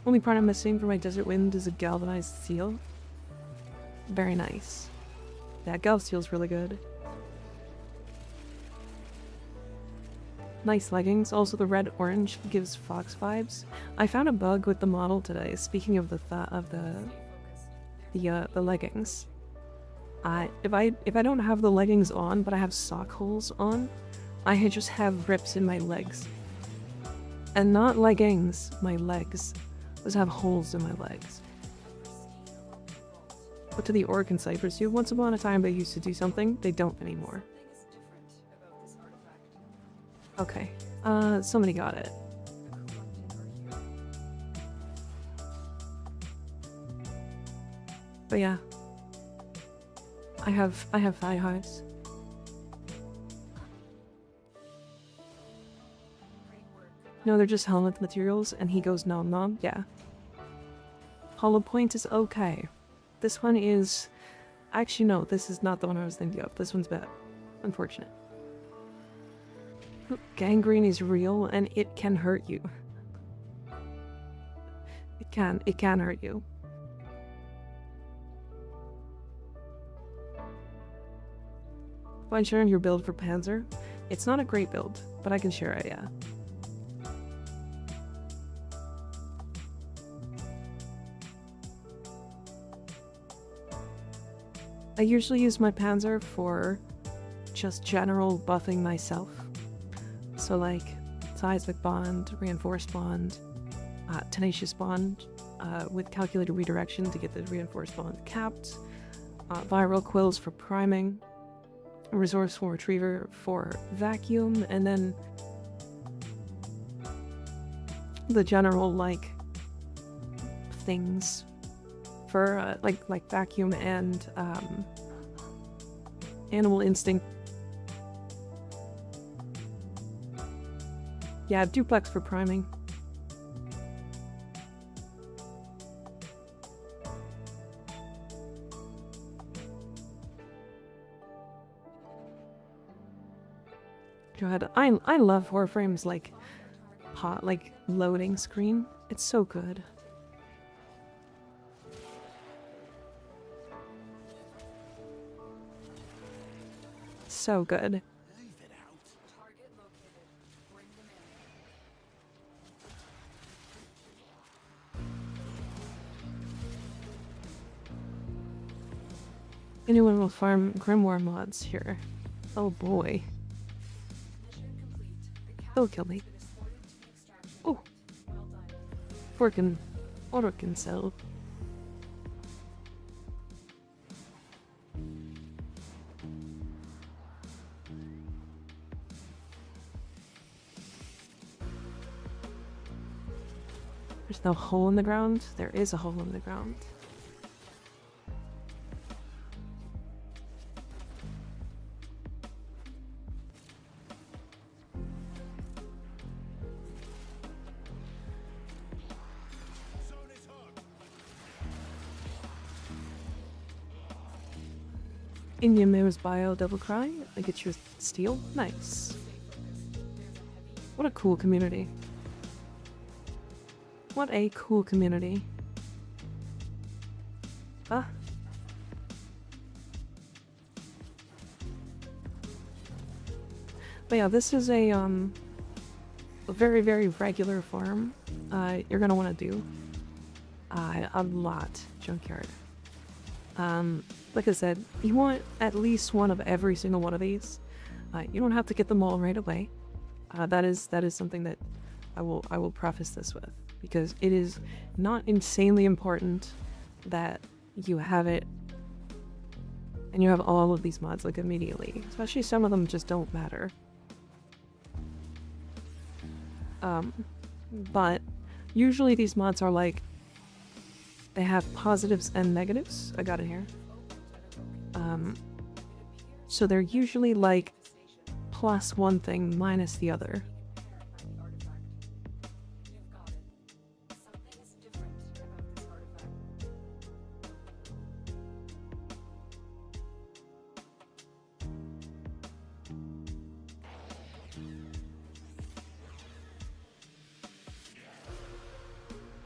Only part I'm missing for my Desert Wind is a galvanized seal. Very nice. That Gal Seal's really good. Nice leggings. Also, the red-orange gives Fox vibes. I found a bug with the model today. Speaking of the leggings, if I don't have the leggings on, but I have sock holes on, I just have rips in my legs, and not leggings. My legs just have holes in my legs. But to the Organ Cyphers, who once upon a time they used to do something, they don't anymore. Okay, somebody got it. But yeah, I have thigh highs. No, they're just helmet materials, and he goes nom nom. Yeah. Hollow Point is okay. This one is... Actually, no, this is not the one I was thinking of. This one's bad. Unfortunate. Gangrene is real, and it can hurt you. It can hurt you. Mind sharing your build for Panzer? It's not a great build, but I can share it, yeah. I usually use my Panzer for just general buffing myself. So like Seismic Bond, Reinforced Bond, Tenacious Bond with Calculated Redirection to get the Reinforced Bond capped, Viral Quills for priming, Resourceful Retriever for vacuum, and then the general like things for like vacuum and Animal Instinct. Yeah, Duplex for priming. Go ahead. I love Warframe's like loading screen. It's so good. So good. Anyone will farm Grimoire mods here. Oh boy. They'll kill me. Oh. Organ cell. There's no hole in the ground? There is a hole in the ground. In Ymir's bio, Double Cry, I get you a steel. Nice. What a cool community. What a cool community. Ah. But yeah, this is a very, very regular farm. you're gonna want to do a lot, Junkyard. Like I said, you want at least one of every single one of these. You don't have to get them all right away. That is something that I will preface this with, because it is not insanely important that you have it and you have all of these mods like immediately. Especially some of them just don't matter. But usually these mods are like, they have positives and negatives. I got it here. So they're usually like plus one thing minus the other.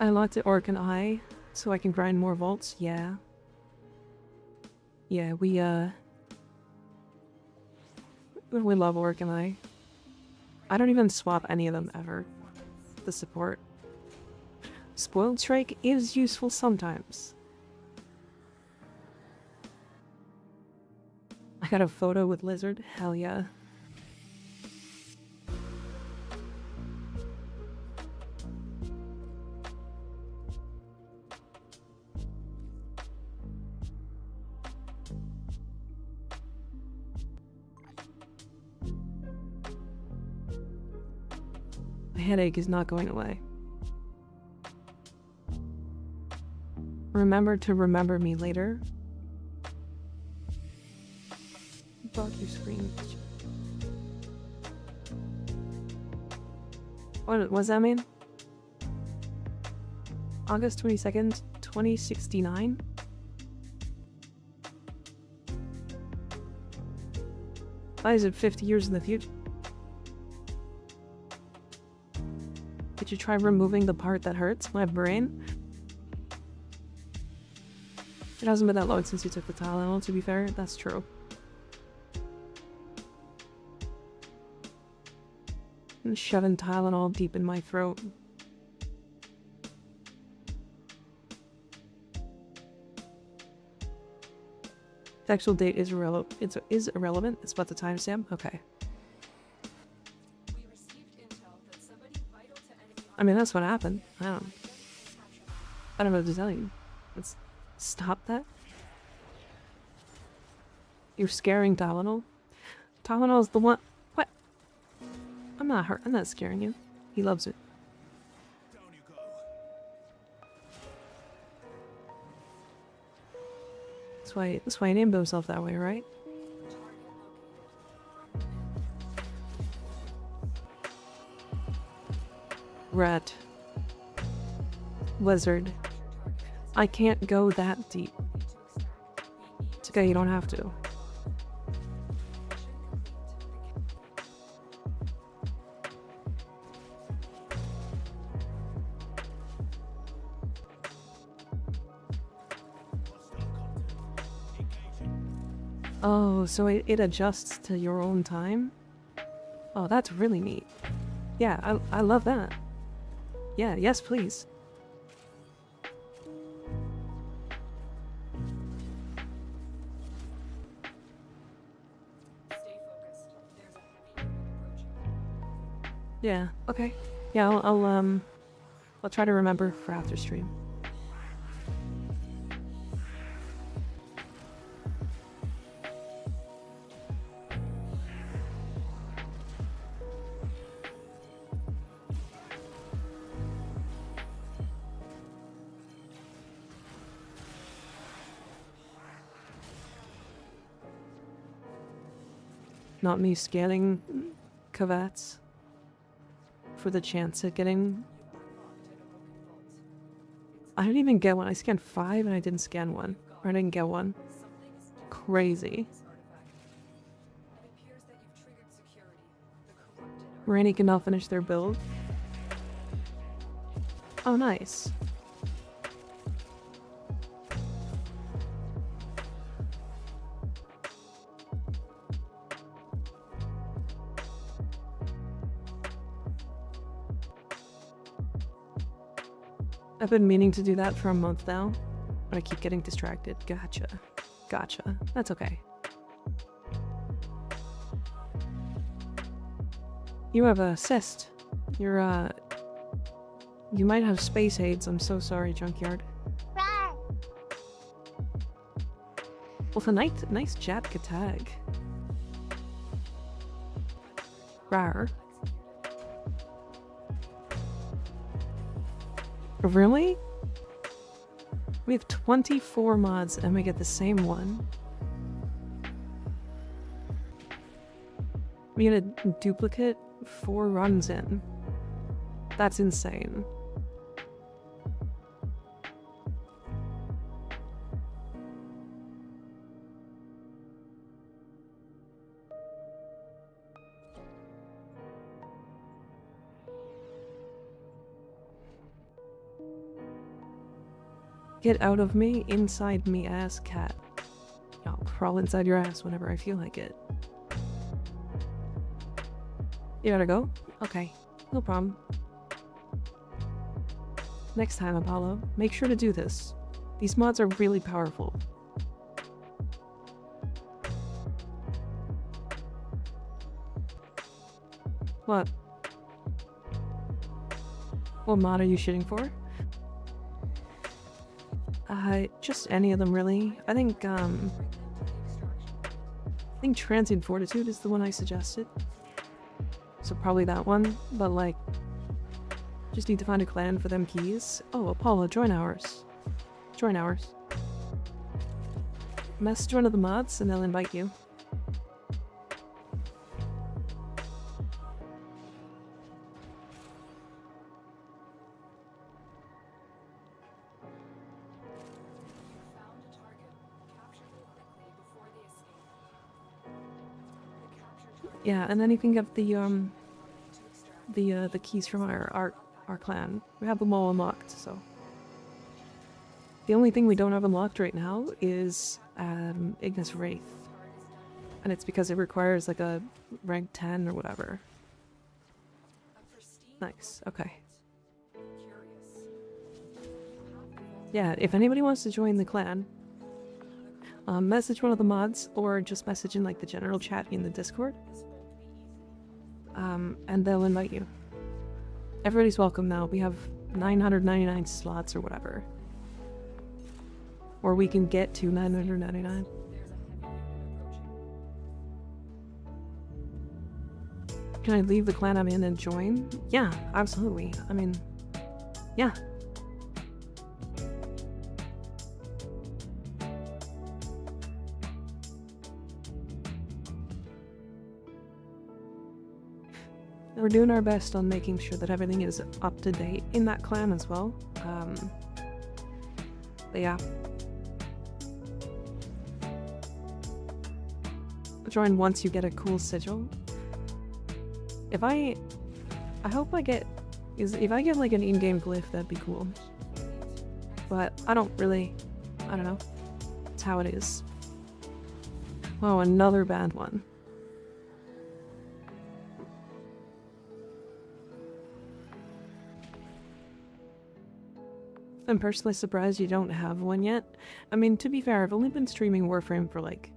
I locked it Orc and I so I can grind more vaults. Yeah. Yeah, we love Orc and I. I don't even swap any of them ever. The support. Spoiled Strike is useful sometimes. I got a photo with Lizard. Hell yeah. My headache is not going away. Remember to remember me later. Fuck your screen. What does that mean? August 22nd, 2069? Why is it 50 years in the future? Did you try removing the part that hurts my brain? It hasn't been that long since you took the Tylenol, to be fair. That's true. I'm shoving Tylenol deep in my throat. The actual date is irrelevant. Is irrelevant? It's about the timestamp? Okay. I mean, that's what happened. I don't know what to tell you. Let's stop that. You're scaring Tylenol? Tylenol's the one. What? I'm not hurt. I'm not scaring you. He loves it. That's why he named himself that way, right? Rat. Lizard. I can't go that deep. It's okay, you don't have to. Oh, so it adjusts to your own time? Oh, that's really neat. Yeah, I love that. Yeah, yes, please. Yeah, okay. Yeah, I'll try to remember for after stream. Not me scanning Kavats for the chance at getting... I didn't even get one. I scanned 5 and I didn't scan one. Or I didn't get one. Crazy. Randy can now finish their build. Oh, nice. I've been meaning to do that for a month now, but I keep getting distracted. Gotcha. Gotcha. That's okay. You have a cyst. You're, you might have space AIDS. I'm so sorry, Junkyard. Well, a nice Japka tag. Rar. Really? We have 24 mods and we get the same one. We get a duplicate 4 runs in. That's insane. Get out of me, inside me ass cat. I'll crawl inside your ass whenever I feel like it. You gotta go? Okay, no problem. Next time, Apollo, make sure to do this. These mods are really powerful. What? What mod are you shitting for? Just any of them really. I think Transient Fortitude is the one I suggested. So probably that one, but like, just need to find a clan for them keys. Oh, Apollo, join ours. Join ours. Message one of the mods and they'll invite you. Yeah, and then you can get the keys from our clan. We have them all unlocked, so. The only thing we don't have unlocked right now is Ignis Wraith. And it's because it requires like a rank 10 or whatever. Nice, okay. Yeah, if anybody wants to join the clan, message one of the mods or just message in like the general chat in the Discord. And they'll invite you. Everybody's welcome now. We have 999 slots or whatever. Or we can get to 999. Can I leave the clan I'm in and join? Yeah, absolutely. I mean, yeah. We're doing our best on making sure that everything is up to date in that clan as well. But yeah. Join once you get a cool sigil. If I hope I get, if I get like an in-game glyph, that'd be cool. But I don't know. It's how it is. Oh, another bad one. I'm personally surprised you don't have one yet. I mean, to be fair, I've only been streaming Warframe for like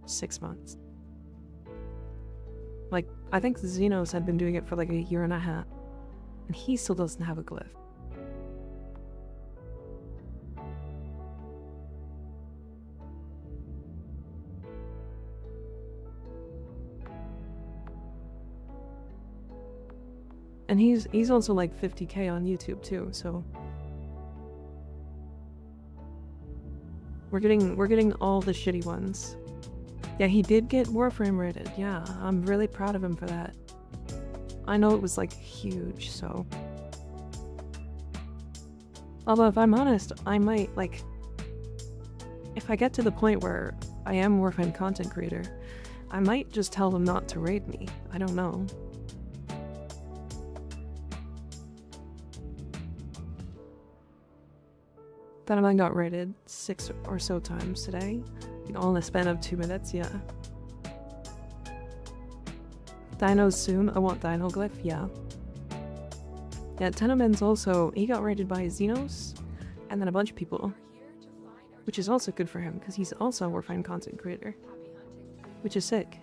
6 months. Like, I think Xenos had been doing it for like 1.5 years, and he still doesn't have a glyph. And he's also like 50k on YouTube too, so we're getting all the shitty ones. Yeah, he did get Warframe rated. Yeah, I'm really proud of him for that. I know it was like huge, so. Although if I'm honest, I might like, if I get to the point where I am Warframe content creator, I might just tell them not to raid me. I don't know. That I got raided 6 or so times today. All in the span of 2 minutes, yeah. Dinos soon. I want Dino Glyph, yeah. Yeah, Tenemen's also, he got raided by Xenos, and then a bunch of people. Which is also good for him, because he's also a Warframe content creator. Which is sick.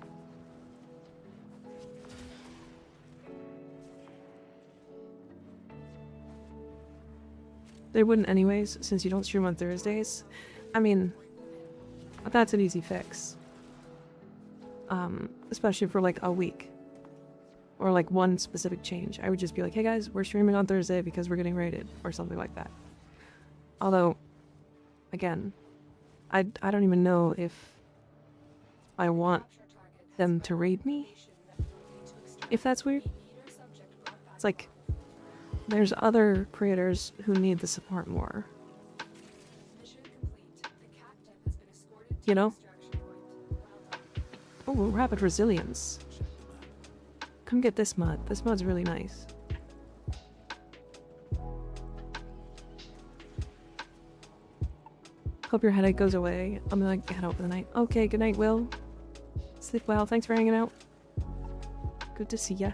They wouldn't anyways, since you don't stream on Thursdays. I mean, that's an easy fix. Especially for like a week. Or like one specific change. I would just be like, hey guys, we're streaming on Thursday because we're getting raided. Or something like that. Although, again, I don't even know if I want them to raid me. If that's weird. It's like, there's other creators who need the support more. You know? Oh, rapid resilience. Come get this mod. This mod's really nice. Hope your headache goes away. I'm gonna head out for the night. Okay, good night, Will. Sleep well. Thanks for hanging out. Good to see ya.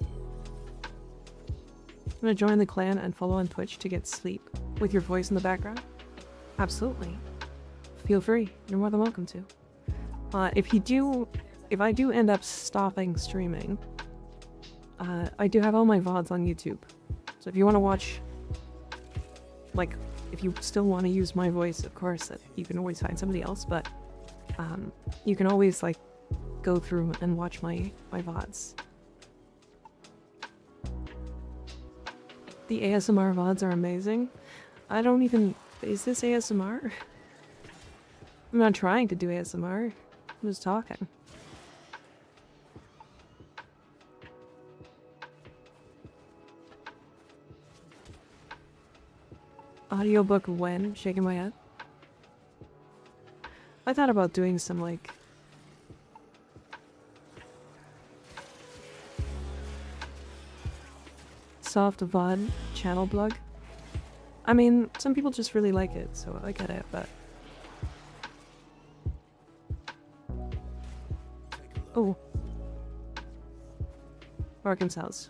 I'm gonna join the clan and follow on Twitch to get sleep with your voice in the background. Absolutely. Feel free. You're more than welcome to. If I do end up stopping streaming, I do have all my VODs on YouTube. So if you want to watch, like, if you still want to use my voice, of course, you can always find somebody else, but you can always, like, go through and watch my VODs. The ASMR VODs are amazing. I don't even... Is this ASMR? I'm not trying to do ASMR. I'm just talking. Audiobook when? Shaking my head. I thought about doing some, like... soft VOD channel blog. I mean, some people just really like it, so I get it, but... Oh. Arkansas.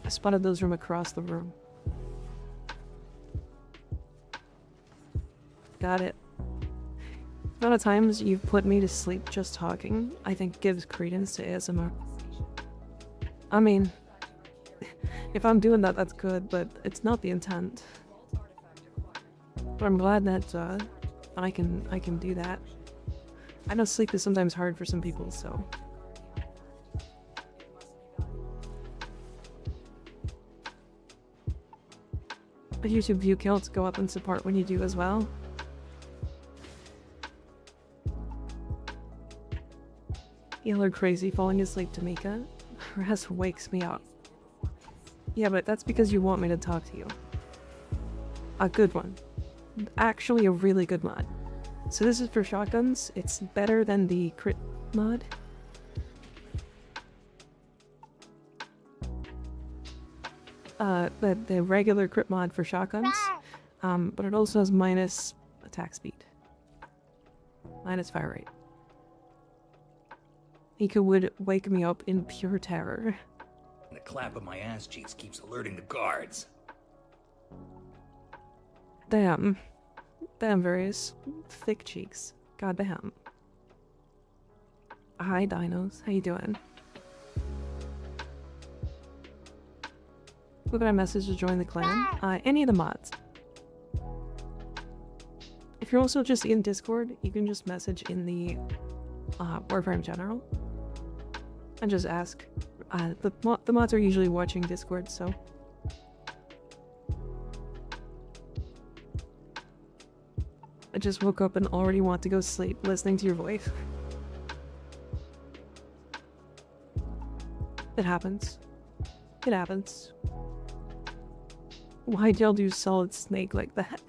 I spotted those from across the room. Got it. The amount of times you've put me to sleep just talking, I think gives credence to ASMR. I mean, if I'm doing that, that's good, but it's not the intent. But I'm glad that I can do that. I know sleep is sometimes hard for some people, so... But YouTube view counts go up in support when you do as well. Y'all are crazy falling asleep, Tamika. Rest wakes me up. Yeah, but that's because you want me to talk to you. A good one. Actually, a really good mod. So this is for shotguns. It's better than the crit mod. The regular crit mod for shotguns. But it also has minus attack speed. Minus fire rate. Ika would wake me up in pure terror. The clap of my ass cheeks keeps alerting the guards. Damn. Damn, various thick cheeks. God damn. Hi, dinos. How you doing? Look at my message to join the clan. Any of the mods. If you're also just in Discord, you can just message in the Warframe General. And just ask. The mods are usually watching Discord, so... I just woke up and already want to go sleep listening to your voice. It happens. It happens. Why'd y'all do Solid Snake like that?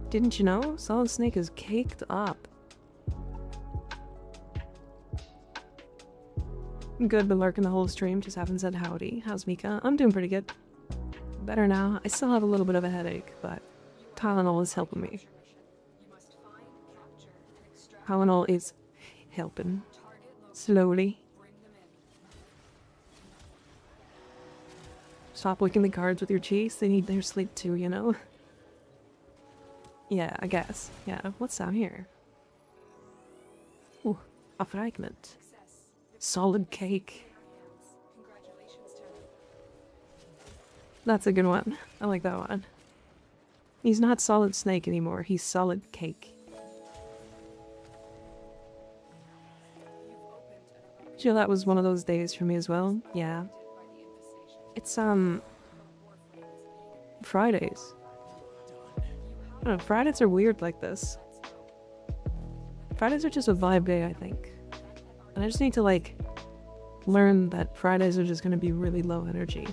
Didn't you know? Solid Snake is caked up. I'm good, been lurking the whole stream, just haven't said howdy. How's Mika? I'm doing pretty good. Better now. I still have a little bit of a headache, but Tylenol is helping me. Tylenol is helping. Slowly. Stop licking the cards with your cheeks. They need their sleep too, you know? Yeah, I guess. Yeah, what's down here? Ooh, a fragment. Solid cake. That's a good one. I like that one. He's not Solid Snake anymore. He's Solid Cake. Jill, that was one of those days for me as well. Yeah. It's, Fridays. I don't know, Fridays are weird like this. Fridays are just a vibe day, I think. And I just need to, like, learn that Fridays are just gonna be really low energy.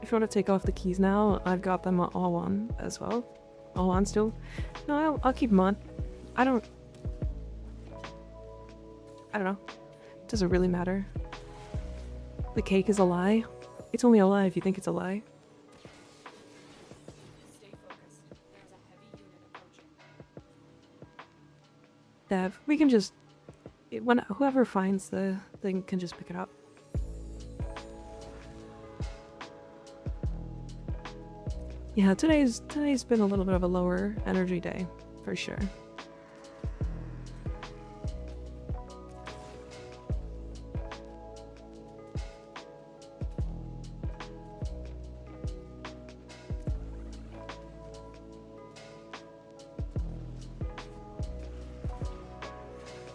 If you want to take off the keys now, I've got them all on as well. All on still? No, I'll keep them on. I don't know. It doesn't really matter. The cake is a lie. It's only a lie if you think it's a lie. Dev, we can just... whoever finds the thing can just pick it up. Yeah, today's been a little bit of a lower energy day, for sure.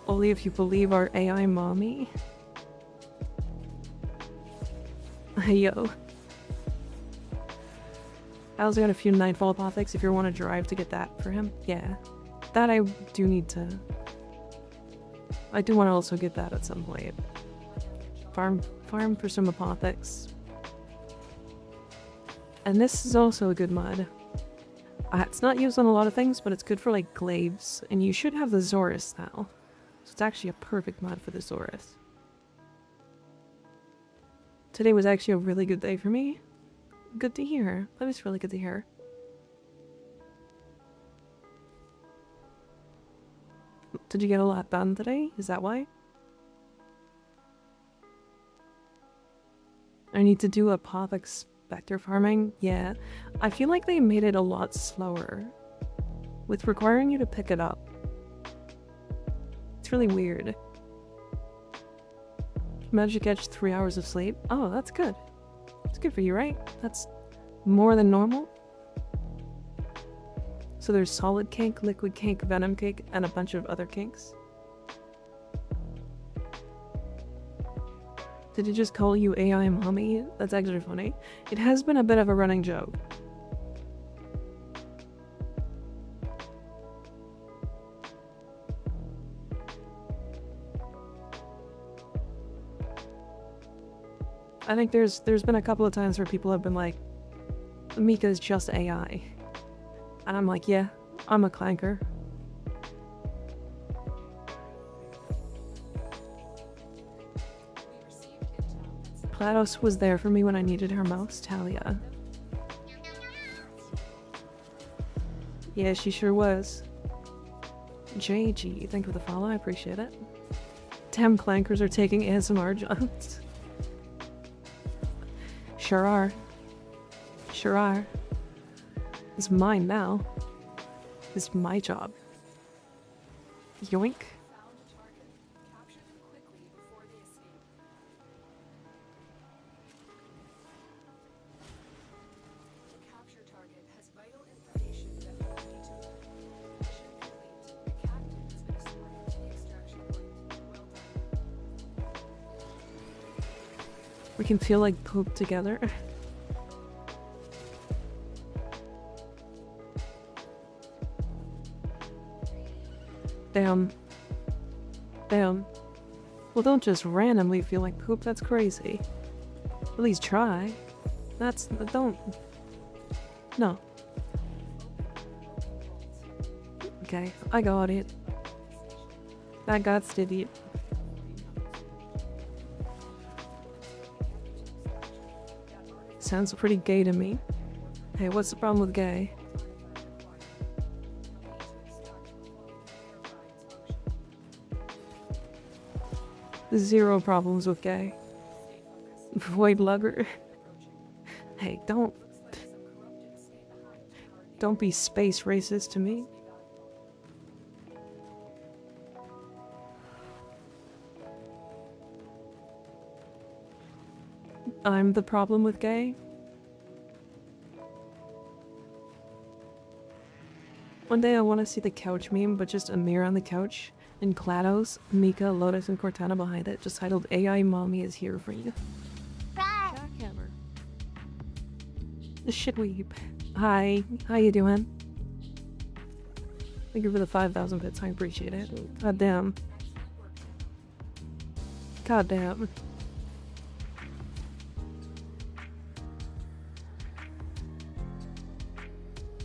Only if you believe our AI mommy. Yo. I also got a few Nightfall Apothecs if you want to drive to get that for him. Yeah. That I do need to... I do want to also get that at some point. Farm for some Apothecs. And this is also a good mod. It's not used on a lot of things, but it's good for like glaives. And you should have the Zorus now. So it's actually a perfect mod for the Zorus. Today was actually a really good day for me. Good to hear. That was really good to hear. Did you get a lot done today? Is that why? I need to do Apothec Spectre farming? Yeah. I feel like they made it a lot slower. With requiring you to pick it up. It's really weird. Managed to catch 3 hours of sleep? Oh, that's good. It's good for you, right? That's more than normal. So there's solid cake, liquid cake, venom cake, and a bunch of other cakes. Did it just call you AI mommy? That's actually funny. It has been a bit of a running joke. I think there's been a couple of times where people have been like, Mika's just AI. And I'm like, yeah, I'm a clanker. GLaDOS was there for me when I needed her most, Talia. Yeah, she sure was. JG, thank you for the follow, I appreciate it. Damn clankers are taking ASMR jobs. Sure are. Sure are. It's mine now. It's my job. Yoink. We can feel like poop together. Damn. Damn. Well, don't just randomly feel like poop, that's crazy. At least try. Don't... No. Okay, I got it. I got it. Sounds pretty gay to me. Hey, what's the problem with gay? Zero problems with gay. Void lugger. Hey, don't be space racist to me. I'm the problem with gay? One day I want to see the couch meme, but just a mirror on the couch, and GLaDOS, Mika, Lotus, and Cortana behind it, just titled AI Mommy is here for you. Jackhammer. The shitweeb. Hi, how you doing? Thank you for the 5,000 bits, I appreciate it. God damn. God damn.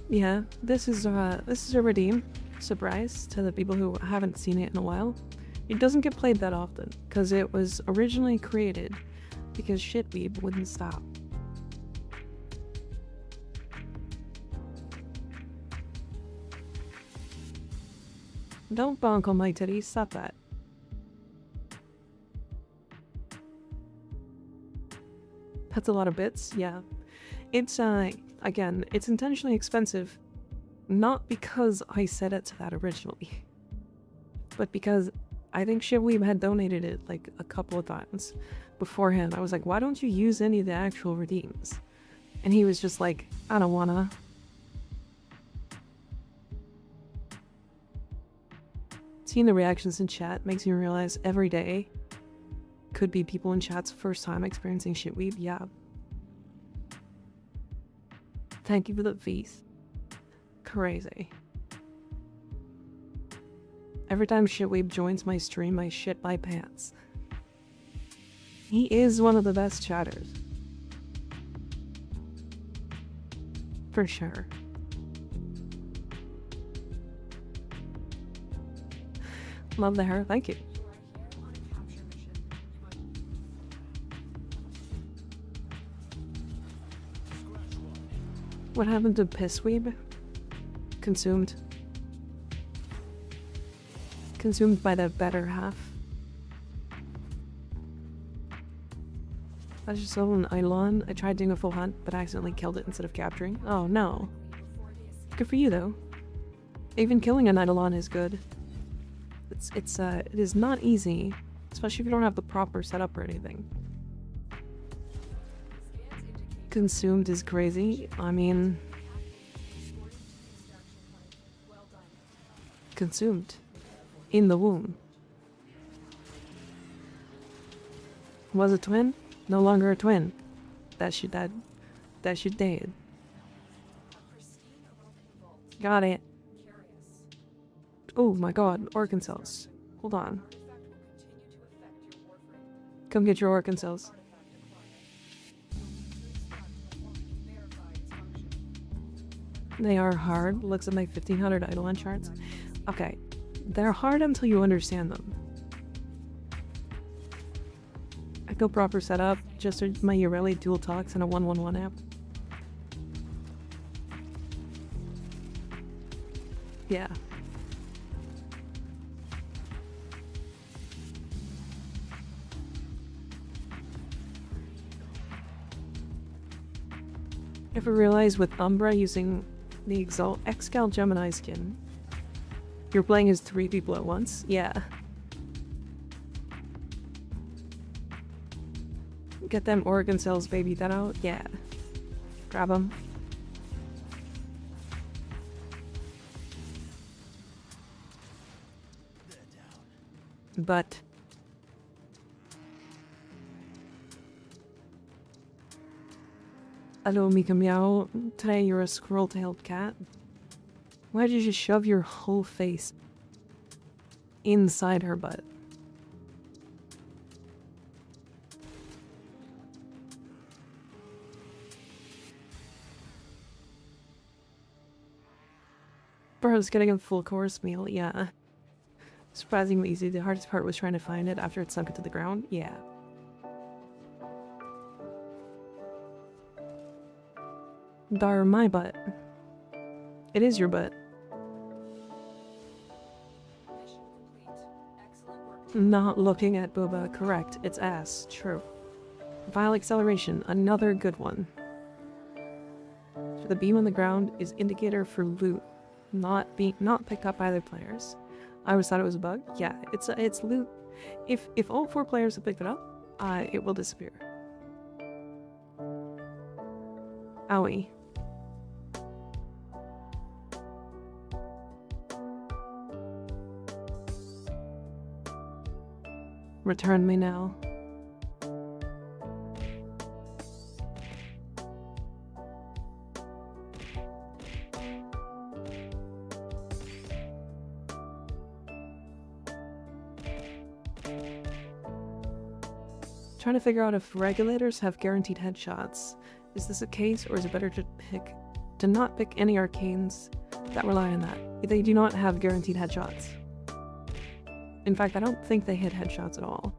Yeah, this is a redeem surprise to the people who haven't seen it in a while. It doesn't get played that often because it was originally created because shitweeb wouldn't stop. Don't bonk on my titties, stop that. That's a lot of bits, yeah. It's again, it's intentionally expensive, not because I set it to that originally, but because I think Shitweeb had donated it like a couple of times beforehand. I was like, why don't you use any of the actual redeems? And he was just like, I don't wanna. Seeing the reactions in chat makes me realize every day could be people in chat's first time experiencing Shitweeb, yeah. Thank you for the feast. Crazy. Every time Shitweeb joins my stream, I shit my pants. He is one of the best chatters. For sure. Love the hair, thank you. What happened to Pissweeb? Consumed. Consumed by the better half. I just saw an Eidolon. I tried doing a full hunt, but I accidentally killed it instead of capturing. Oh no. Good for you though. Even killing an Eidolon is good. It is not easy, especially if you don't have the proper setup or anything. Consumed is crazy. I mean, consumed in the womb. Was a twin? No longer a twin. That should dead. Got it. Oh my god, organ cells. Hold on. Come get your organ cells. They are hard. Looks at my 1500 Eidolon charts. Okay. They're hard until you understand them. I go proper setup, just my Ureli dual talks and a 111 app. Yeah. Ever realize with Umbra using the Excal Gemini skin, you're playing as 3 people at once? Yeah. Get them organ cells, baby. That out? Yeah. Grab them. But hello, Mika Meow. Today you're a squirrel-tailed cat. Why did you just shove your whole face inside her butt? Bro's getting a full course meal, yeah. Surprisingly easy. The hardest part was trying to find it after it sunk into the ground. Yeah. Dar, my butt. It is your butt. Not looking at Booba, correct. It's ass, true. Vile acceleration, another good one. The beam on the ground is indicator for loot, not picked up by other players. I always thought it was a bug. Yeah, it's loot. If all 4 players have picked it up, it will disappear. Owie. Return me now. Trying to figure out if regulators have guaranteed headshots. Is this a case, or is it better to not pick any arcanes that rely on that? They do not have guaranteed headshots. In fact, I don't think they hit headshots at all.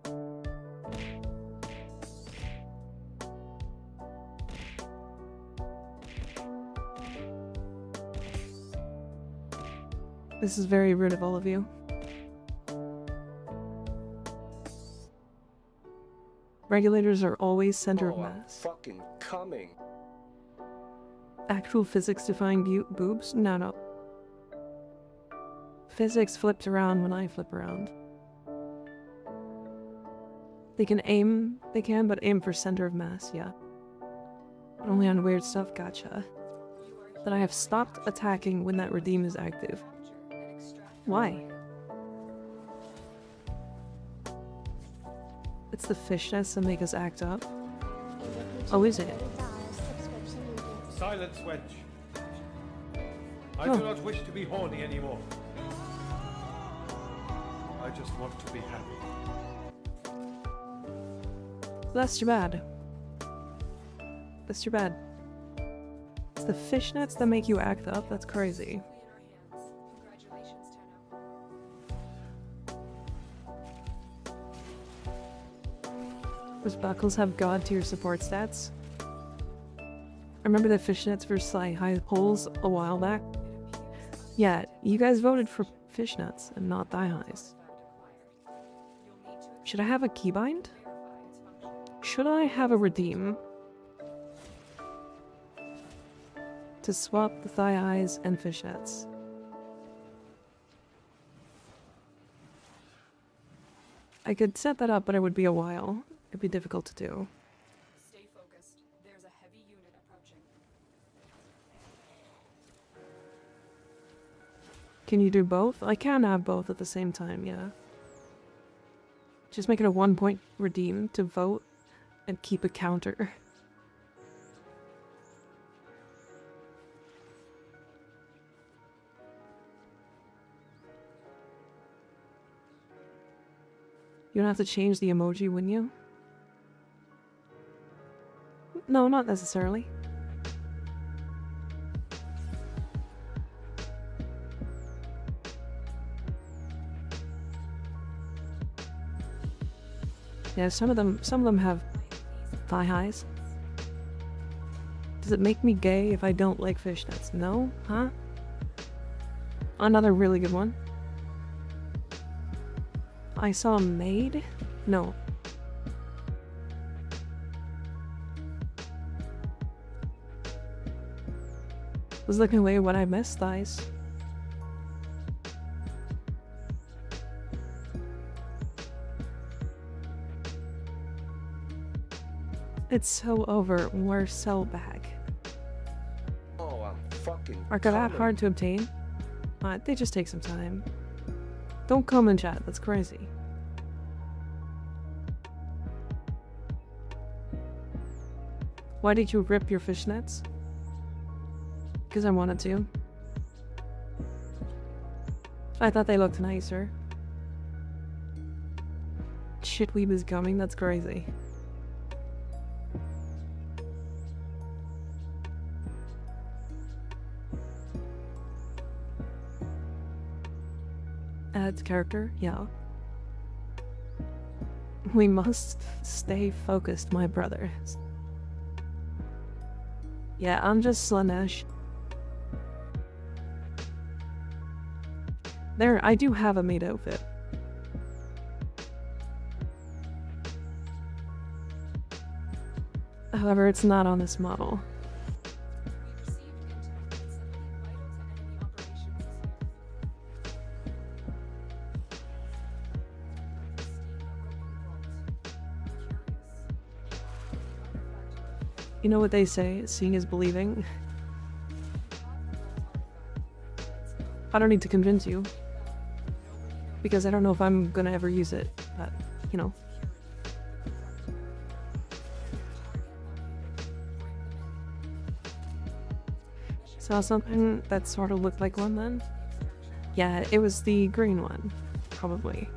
This is very rude of all of you. Regulators are always center of mass. Fucking coming. Actual physics defying boobs? No. Physics flips around when I flip around. They can, but aim for center of mass, yeah. But only on weird stuff, gotcha. But I have stopped attacking when that redeem is active. Why? It's the fishnets that make us act up. Oh, is it? Silence, Wedge. I Oh. do not wish to be horny anymore. I just want to be happy. That's too bad. That's too bad. It's the fishnets that make you act up? That's crazy. Does Buckles have god tier support stats? I remember the fishnets versus high poles a while back. Yeah, you guys voted for fishnets and not thigh highs. Should I have a keybind? Should I have a redeem to swap the thigh highs and fishnets? I could set that up, but it would be a while. It'd be difficult to do. Stay focused. There's a heavy unit approaching. Can you do both? I can have both at the same time, yeah. Just make it a 1-point redeem to vote and keep a counter. You don't have to change the emoji, wouldn't you? No, not necessarily. Yeah, some of them have thigh highs. Does it make me gay if I don't like fishnets? No? Huh? Another really good one. I saw a maid? No. Was looking away when I missed thighs. It's so over. We're so back. Oh, I'm fucking Are that coming. hard to obtain? They just take some time. Don't come in chat, that's crazy. Why did you rip your fishnets? Because I wanted to. I thought they looked nicer. Shitweeb is coming, that's crazy. Add character, yeah. We must stay focused, my brothers. Yeah, I'm just Slanesh. There, I do have a maid outfit. However, it's not on this model. We received You know what they say, seeing is believing. I don't need to convince you. Because I don't know if I'm gonna ever use it, but, you know. Saw something that sort of looked like one then? Yeah, it was the green one, probably.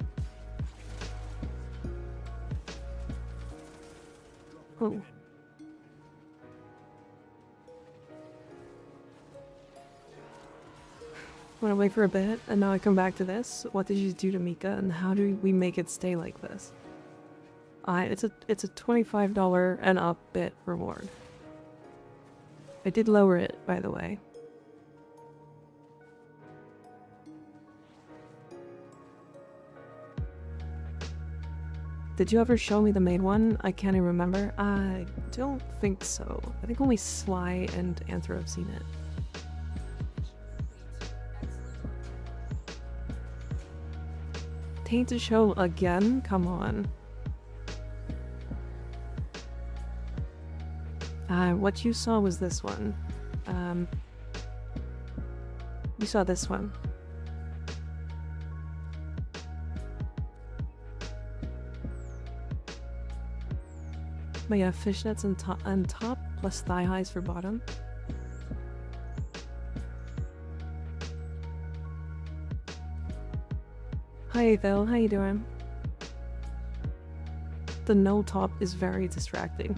Oh. Want to wait for a bit, and now I come back to this. What did you do to Mika, and how do we make it stay like this? It's a $25 and up bit reward. I did lower it, by the way. Did you ever show me the main one? I can't even remember. I don't think so. I think only Sly and Anthro have seen it. Tainted show again? Come on. What you saw was this one. You saw this one. But yeah, fishnets and top plus thigh highs for bottom. Hi Phil, how you doing? The no top is very distracting.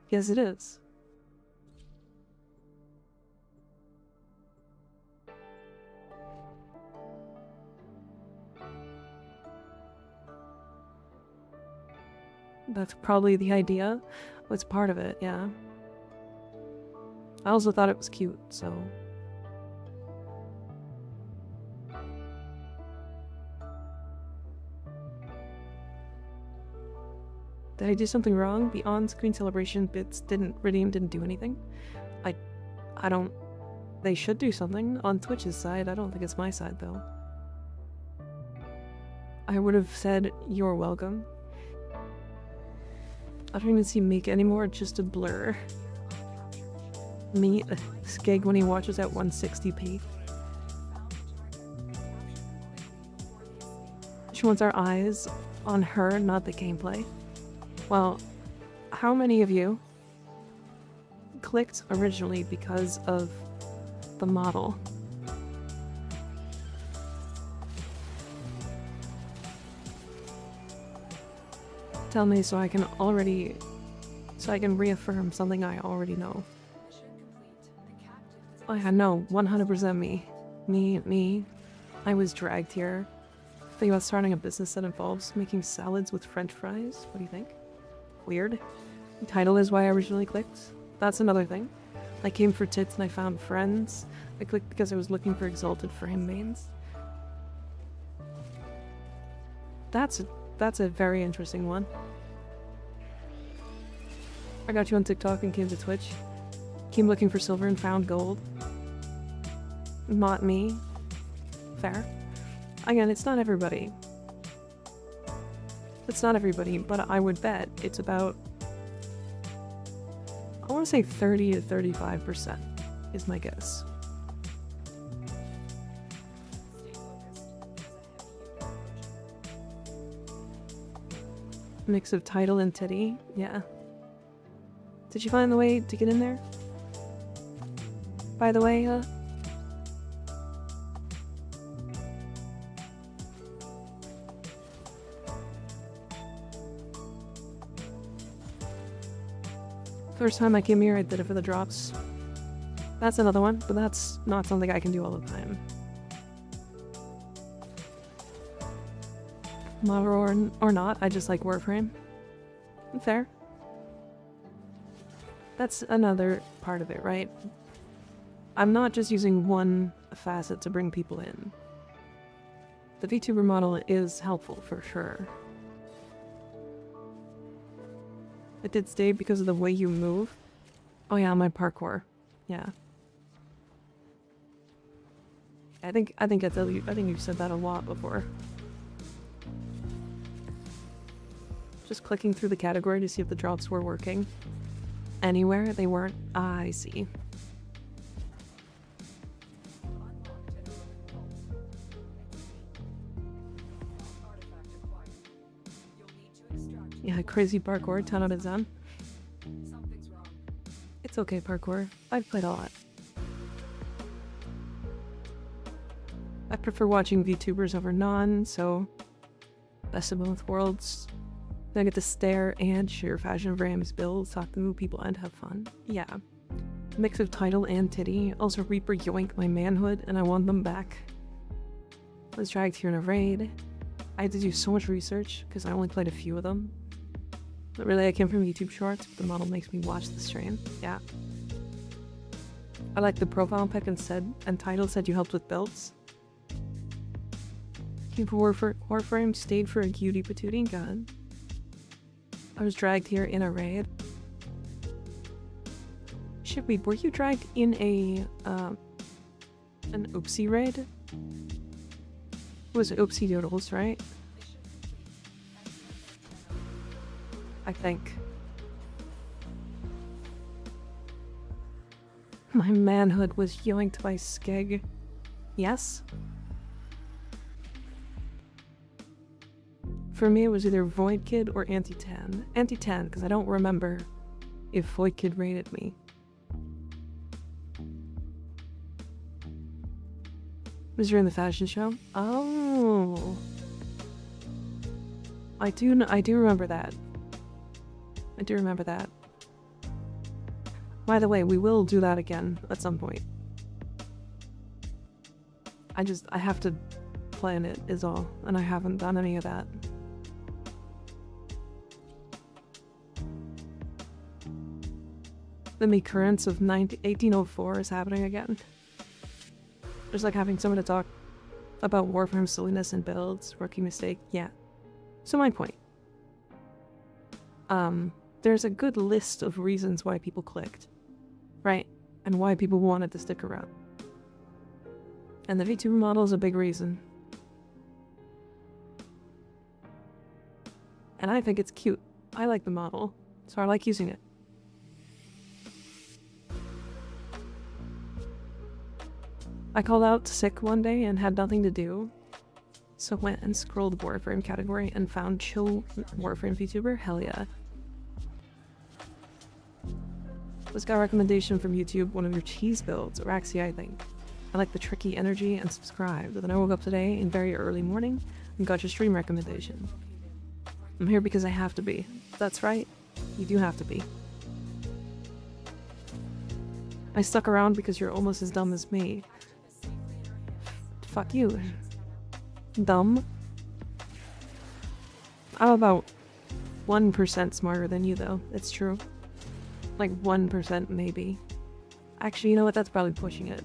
Yes, it is. That's probably the idea. What's part of it, yeah. I also thought it was cute, so... Did I do something wrong? The on-screen celebration bits didn't do anything. I don't... They should do something on Twitch's side. I don't think it's my side, though. I would have said, you're welcome. I don't even see Meek anymore, it's just a blur. Me, Skeg when he watches at 160p. She wants our eyes on her, not the gameplay. Well, how many of you clicked originally because of the model? Tell me so I can reaffirm something I already know. Oh yeah, no, 100% me. Me. I was dragged here. Think about starting a business that involves making salads with french fries? What do you think? Weird. The title is why I originally clicked. That's another thing. I came for tits and I found friends. I clicked because I was looking for exalted frame mains. That's a very interesting one. I got you on TikTok and came to Twitch. Came looking for silver and found gold. Not me. Fair. Again, it's not everybody. It's not everybody, but I would bet it's about... I want to say 30 to 35% is my guess. Mix of title and titty, yeah. Did you find the way to get in there? By the way, First time I came here, I did it for the drops. That's another one, but that's not something I can do all the time. Model or not, I just like Warframe. Fair. That's another part of it, right? I'm not just using one facet to bring people in. The VTuber model is helpful for sure. It did stay because of the way you move. Oh yeah, my parkour. Yeah. I think you've said that a lot before. Just clicking through the category to see if the drops were working. Anywhere they weren't. Ah, I see. Unlocked an urban vault. Artifact acquired. You'll need to extract it. Yeah, crazy parkour, 10 out of 10. Something's wrong. It's okay, parkour. I've played a lot. I prefer watching VTubers over none, so best of both worlds. Then I get to stare and share fashion of Rams builds, talk to new people, and have fun. Yeah. Mix of title and titty. Also Reaper yoink my manhood, and I want them back. I was dragged here in a raid. I had to do so much research, because I only played a few of them. But really, I came from YouTube Shorts, but the model makes me watch the stream. Yeah. I like the profile pic and title said you helped with builds. Came for Warframe, stayed for a cutie patootie gun. I was dragged here in a raid. Shipweed, were you dragged in an Oopsie raid? It was Oopsie Doodles, right? I think. My manhood was yoinked by Skeg. Yes? For me, it was either Void Kid or Anti-Tan. Anti-Tan, because I don't remember if Void Kid rated me. Was you in the fashion show? Oh. I do remember that. I do remember that. By the way, we will do that again at some point. I have to plan it is all, and I haven't done any of that. The recurrence of 1804 is happening again. Just like having someone to talk about Warframe silliness and builds, rookie mistake, yeah. So my point. There's a good list of reasons why people clicked, right? And why people wanted to stick around. And the VTuber model is a big reason. And I think it's cute. I like the model, so I like using it. I called out sick one day and had nothing to do, so went and scrolled the Warframe category and found chill Warframe VTuber. Hell yeah. This got a recommendation from YouTube, one of your cheese builds, or actually I think. I like the tricky energy and subscribed. Then I woke up today in very early morning and got your stream recommendation. I'm here because I have to be. That's right, you do have to be. I stuck around because you're almost as dumb as me. Fuck you. Dumb. I'm about 1% smarter than you though, it's true. Like 1% maybe. Actually, you know what, that's probably pushing it.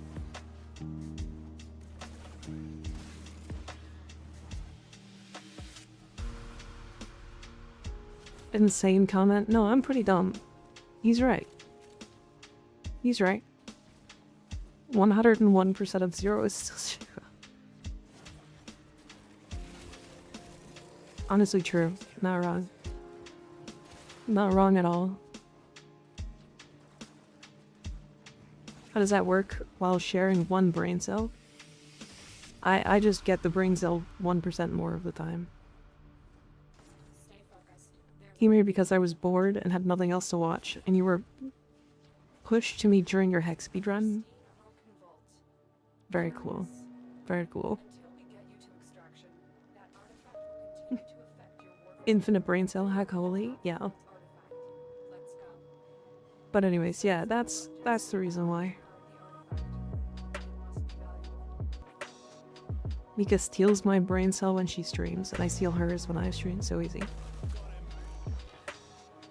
Insane comment? No, I'm pretty dumb. He's right. He's right. 101% of 0 is still true. Honestly true. Not wrong. Not wrong at all. How does that work while sharing one brain cell? I just get the brain cell 1% more of the time. Stay focused. Came here because I was bored and had nothing else to watch, and you were pushed to me during your hex speedrun. Very cool. Very cool. Until we get you to extraction, that artifact will continue to affect your work. Infinite brain cell hack, holy. Yeah. Artifact. Let's go. But anyways, yeah, that's the reason why. Mika steals my brain cell when she streams, and I steal hers when I stream. So easy.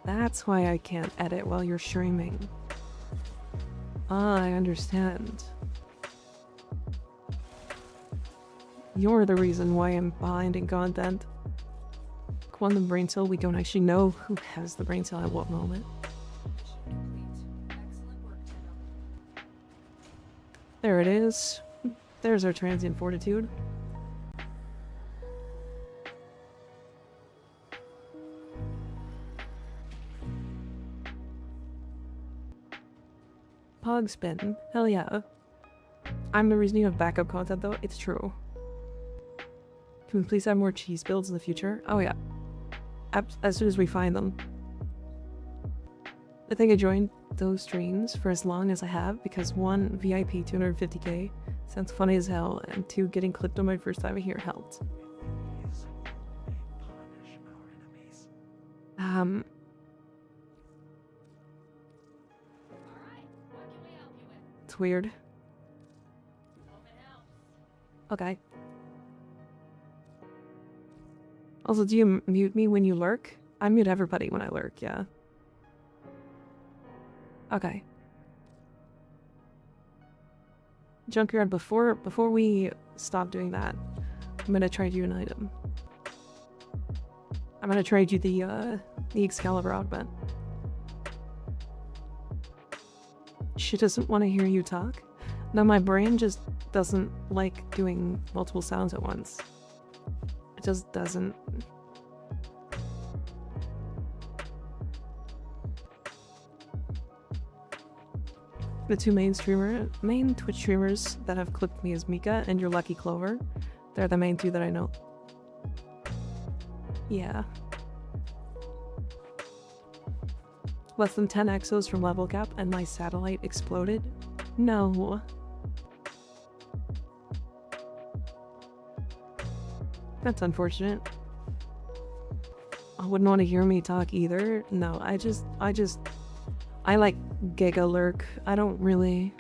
That's why I can't edit while you're streaming. Ah, I understand. You're the reason why I'm behind in content. Quantum brain cell, we don't actually know who has the brain cell at what moment. Mission complete. Excellent work, Tenno. There it is. There's our transient fortitude. Pog spin. Hell yeah. I'm the reason you have backup content though. It's true. Can we please have more cheese builds in the future? Oh yeah. As soon as we find them. I think I joined those streams for as long as I have because 1, VIP 250k sounds funny as hell, and 2, getting clipped on my first time here helped. It's weird. Okay. Also, do you mute me when you lurk? I mute everybody when I lurk, yeah. Okay. Junkyard, before we stop doing that, I'm gonna trade you an item. I'm gonna trade you the Excalibur augment. She doesn't want to hear you talk. No, my brain just doesn't like doing multiple sounds at once. It just doesn't. The 2 main Twitch streamers that have clipped me is Mika and your Lucky Clover. They're the main 2 that I know. Yeah. Less than 10 exos from level cap and my satellite exploded? No. That's unfortunate. I wouldn't want to hear me talk either. No, I like Giga Lurk. I don't really...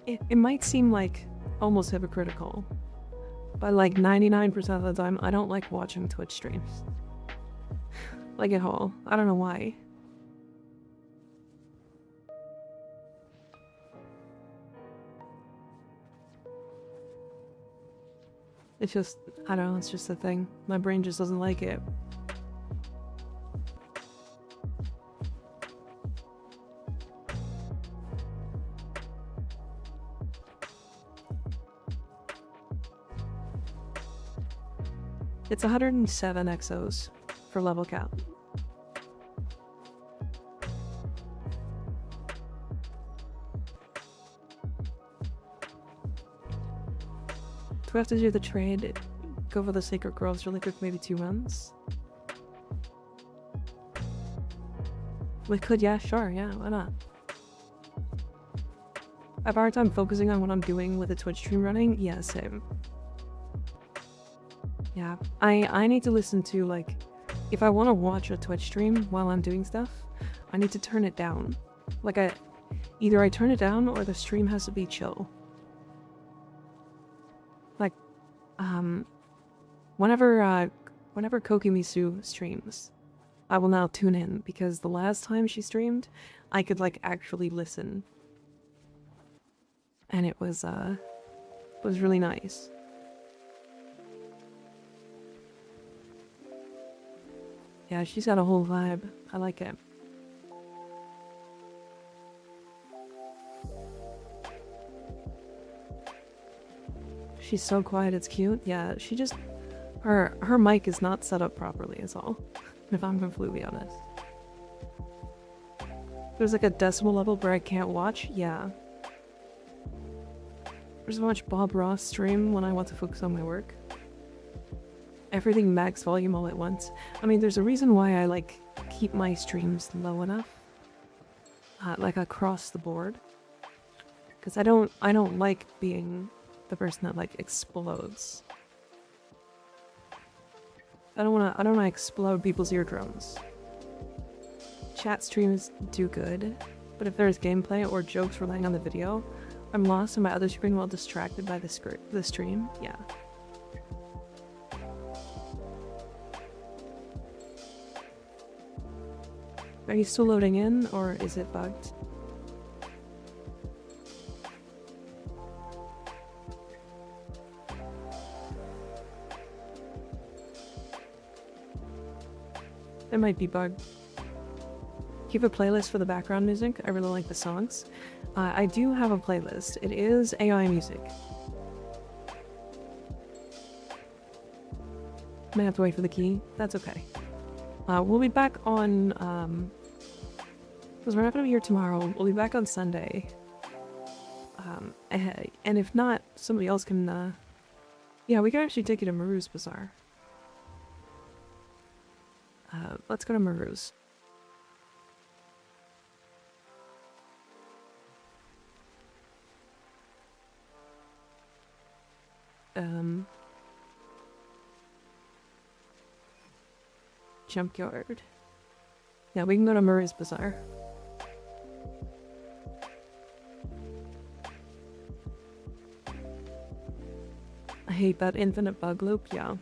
It might seem like almost hypocritical, but like 99% of the time, I don't like watching Twitch streams. Like at all. I don't know why. It's just, I don't know, it's just a thing. My brain just doesn't like it. It's 107 exos for level cap. Do we have to do the trade? Go for the Sacred Groves really quick, maybe 2 runs? We could, yeah, sure, yeah, why not? I have a hard time focusing on what I'm doing with the Twitch stream running. Yeah, same. Yeah, I need to listen to, like, if I want to watch a Twitch stream while I'm doing stuff, I need to turn it down. Like, either I turn it down or the stream has to be chill. Like, whenever Kokimisu streams, I will now tune in, because the last time she streamed, I could, like, actually listen. And it was really nice. Yeah, she's got a whole vibe. I like it. She's so quiet, it's cute. Yeah, she just... Her mic is not set up properly is all. If I'm completely honest. There's like a decibel level where I can't watch? Yeah. I just watch Bob Ross stream when I want to focus on my work. Everything max volume all at once. I mean, there's a reason why I like keep my streams low enough, like across the board, because I don't like being the person that like explodes. I don't wanna explode people's eardrums. Chat streams do good, but if there's gameplay or jokes relying on the video, I'm lost on my other screen while distracted by the stream. Yeah. Are you still loading in, or is it bugged? It might be bugged. Keep a playlist for the background music. I really like the songs. I do have a playlist. It is AI music. May have to wait for the key. That's okay. We'll be back on Because we're not going to be here tomorrow. We'll be back on Sunday. And if not, somebody else can, yeah, we can actually take you to Maru's Bazaar. Let's go to Maru's. Junkyard. Yeah, we can go to Maru's Bazaar. I hate that infinite bug loop, yeah.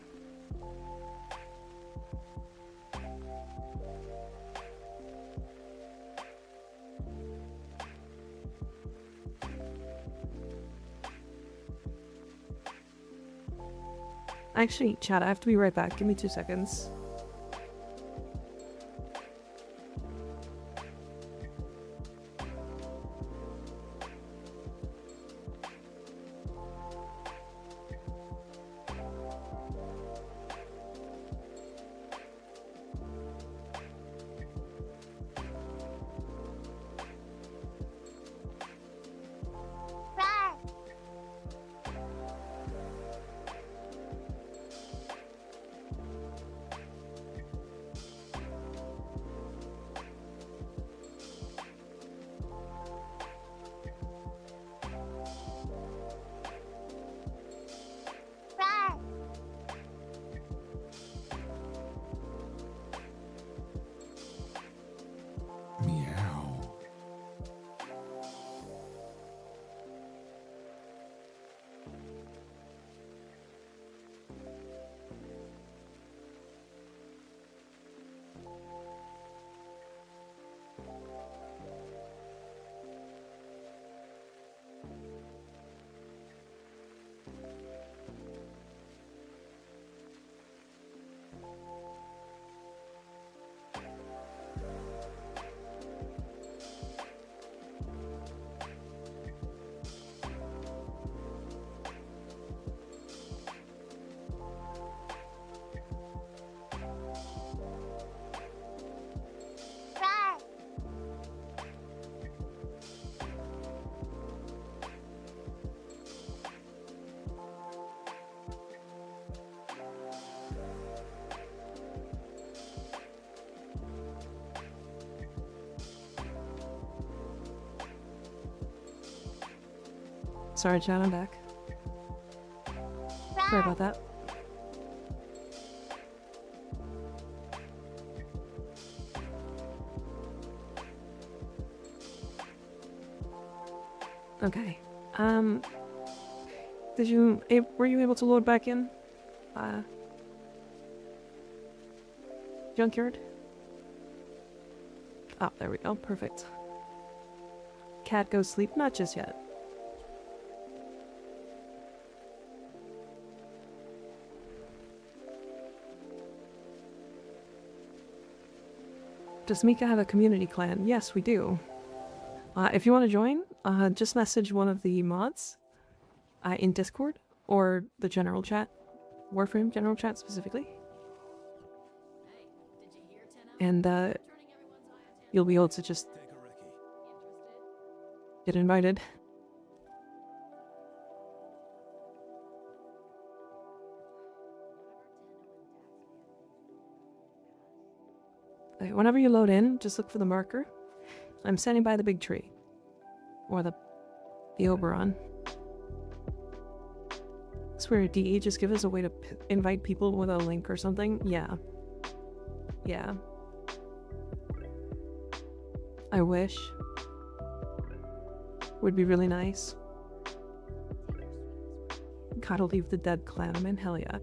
Actually, chat, I have to be right back. Give me 2 seconds. Meow. Sorry, chat, I'm back. Sorry about that. Okay. Were you able to load back in? Junkyard? Oh, there we go. Perfect. Cat go sleep? Not just yet. Does Mika have a community clan? Yes, we do. If you want to join, just message one of the mods in Discord or the general chat. Warframe general chat specifically. And you'll be able to just get invited. Whenever you load in, just look for the marker. I'm standing by the big tree. Or the Oberon. Swear, DE, just give us a way to invite people with a link or something. Yeah. Yeah. I wish. Would be really nice. Gotta leave the dead clan. I'm in, hell yeah.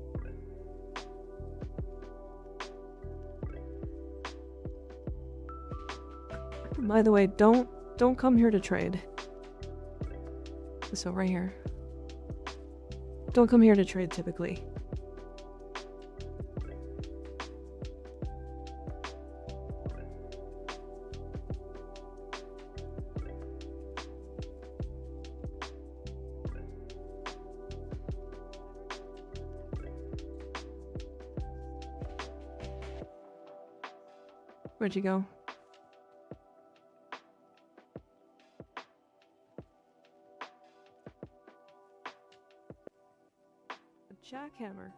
By the way, don't come here to trade. So right here. Don't come here to trade typically. Where'd you go? Jackhammer.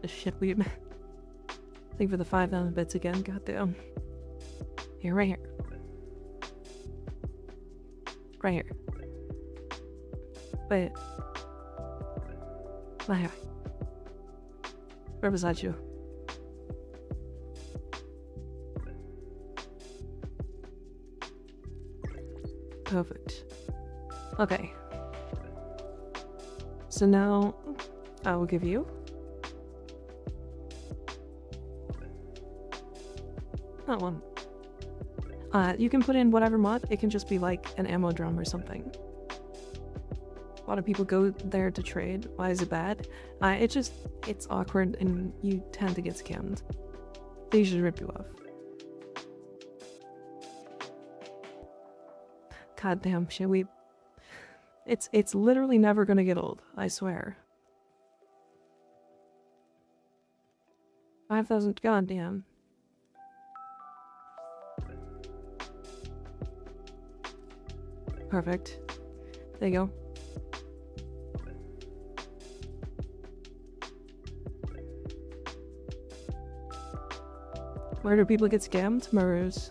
The shit we Thank you for the 5,000 bits again, goddamn. Here, right here. Right here. Wait. Right here. Right beside you. Perfect. Okay. So now I will give you that one. You can put in whatever mod. It can just be like an ammo drum or something. A lot of people go there to trade. Why is it bad? It's awkward and you tend to get scammed. They usually rip you off. God damn, shit, it's literally never gonna get old, I swear. 5,000, goddamn. Perfect. There you go. Where do people get scammed? Marus.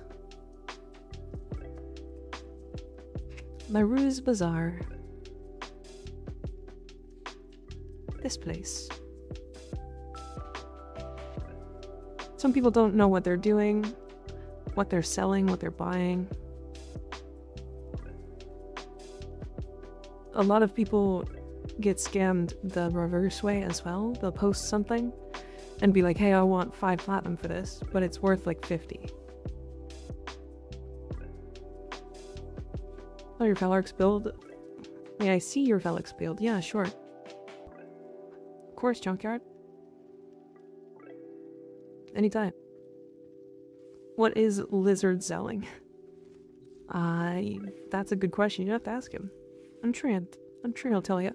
Marus Bazaar. This place. Some people don't know what they're doing, what they're selling, what they're buying. A lot of people get scammed the reverse way as well. They'll post something and be like, hey, I want 5 platinum for this, but it's worth like 50. Oh, your Felix build? May I see your Felix build? Yeah, sure. Of course, Junkyard. Anytime. What is Lizard selling? That's a good question. You have to ask him. I'm sure he'll tell you.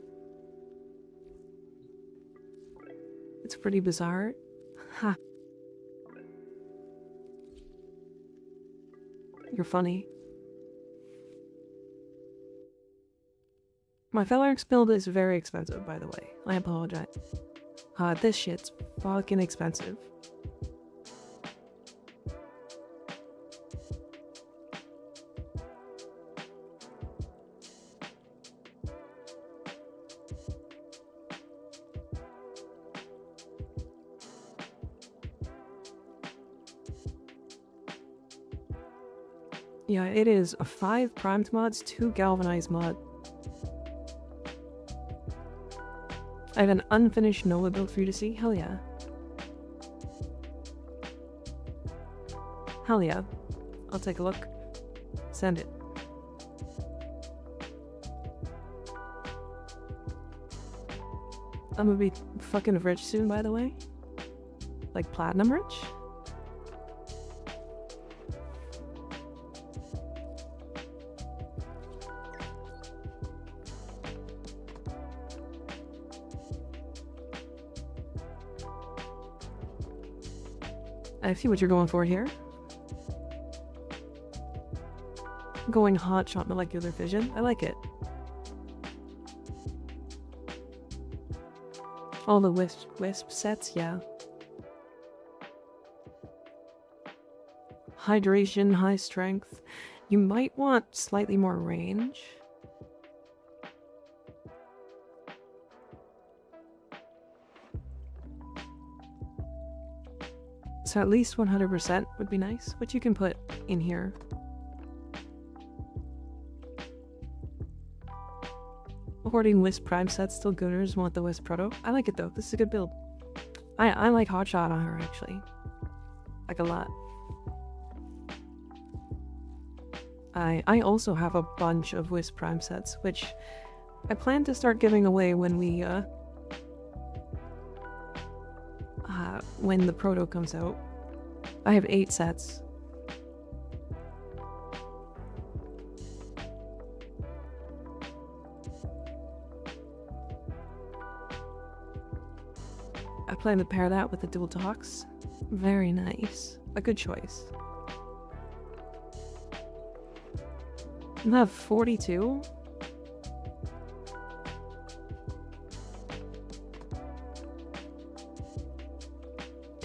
It's pretty bizarre. Ha. You're funny. My Felix build is very expensive, by the way. I apologize. This shit's fucking expensive. Yeah, it is 5 primed mods, 2 galvanized mod. I have an unfinished Nova build for you to see. Hell yeah. Hell yeah. I'll take a look. Send it. I'm gonna be fucking rich soon, by the way. Like platinum rich. I see what you're going for here. Going hot shot molecular fission. I like it. All the wisp sets, yeah. Hydration, high strength. You might want slightly more range. So at least 100% would be nice, which you can put in here. Hoarding Wisp Prime sets, still gooders want the Wisp Proto. I like it though, this is a good build. I like Hotshot on her actually. Like a lot. I also have a bunch of Wisp Prime sets, which I plan to start giving away when we when the Proto comes out. I have 8 sets. I plan to pair that with the Dual Talks. Very nice. A good choice. I have 42.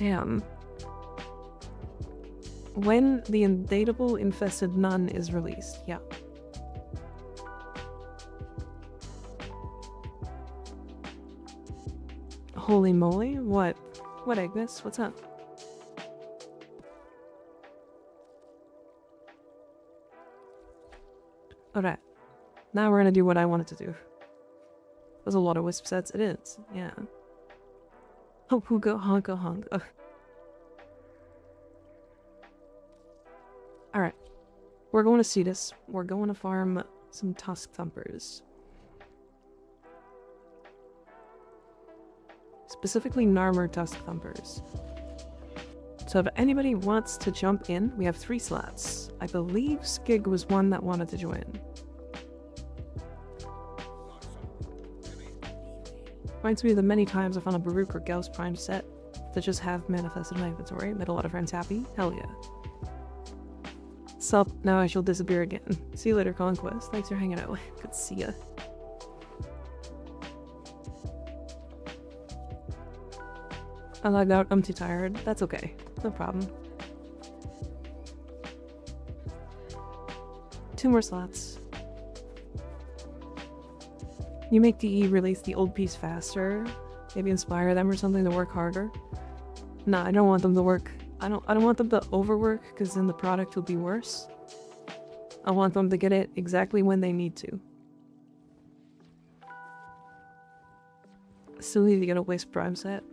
Damn. When the Undateable Infested Nun is released, yeah. Holy moly, what? What, Agnes? What's up? Alright. Now we're gonna do what I wanted to do. There's a lot of wisp sets. It is, yeah. Oh, hooga honka honk. Ugh. Alright. We're going to Cetus. We're going to farm some Tusk Thumpers. Specifically Narmer Tusk Thumpers. So if anybody wants to jump in, we have 3 slots. I believe Skig was one that wanted to join. Reminds me of the many times I found a Baruch or Gauss Prime set that just have manifested in my inventory. Made a lot of friends happy. Hell yeah. Sup, now I shall disappear again. See you later, Conquest. Thanks for hanging out. Good to see ya. I logged out. I'm too tired. That's okay. No problem. 2 more slots. You make DE release the old piece faster. Maybe inspire them or something to work harder. Nah, I don't want them to work. I don't want them to overwork because then the product will be worse. I want them to get it exactly when they need to. Still need to get a Wisp Prime set.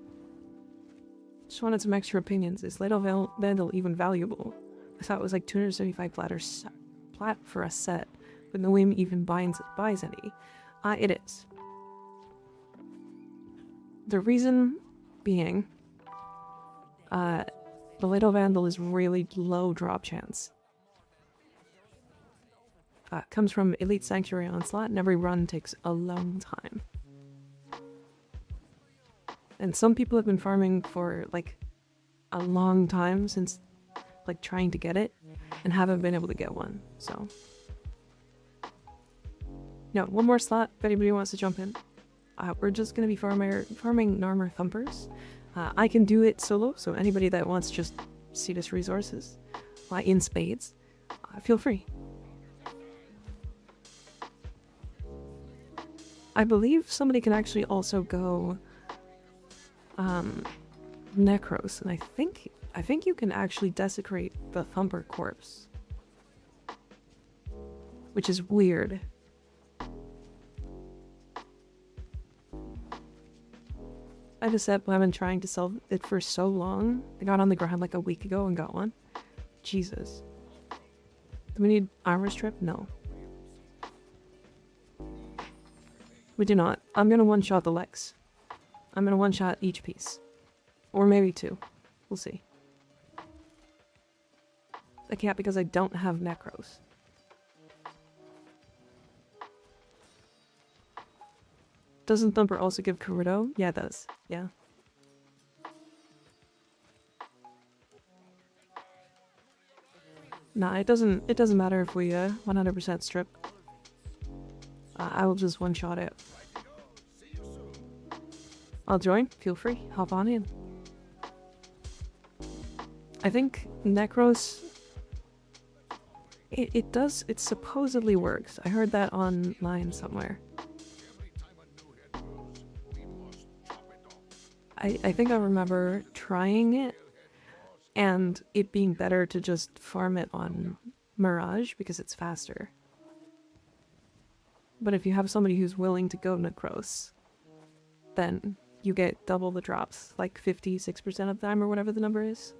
Just wanted some extra opinions. Is Ladle Vandal even valuable? I thought it was like 275 plat for a set, but no one even buys any. It is. The reason being, the Ladle Vandal is really low drop chance. Comes from Elite Sanctuary Onslaught, and every run takes a long time. And some people have been farming for like a long time since like trying to get it and haven't been able to get one, so. No, 1 more slot if anybody wants to jump in. We're just gonna be farming Narmer Thumpers. I can do it solo, so anybody that wants just Cetus resources in spades, feel free. I believe somebody can actually also go Necros, and I think you can actually desecrate the Thumper corpse, which is weird. I just said I've been trying to sell it for so long. I got on the ground like a week ago and got one. Jesus. Do we need armor strip? No. We do not. I'm gonna one-shot the legs. I'm gonna one-shot each piece. Or maybe 2. We'll see. I can't because I don't have Necros. Doesn't Thumper also give Karuto? Yeah, it does. Yeah. Nah, it doesn't matter if we 100% strip. I will just one-shot it. I'll join. Feel free. Hop on in. I think Necros... It supposedly works. I heard that online somewhere. I think I remember trying it and it being better to just farm it on Mirage because it's faster. But if you have somebody who's willing to go Necros, then you get double the drops, like 56% of the time or whatever the number is.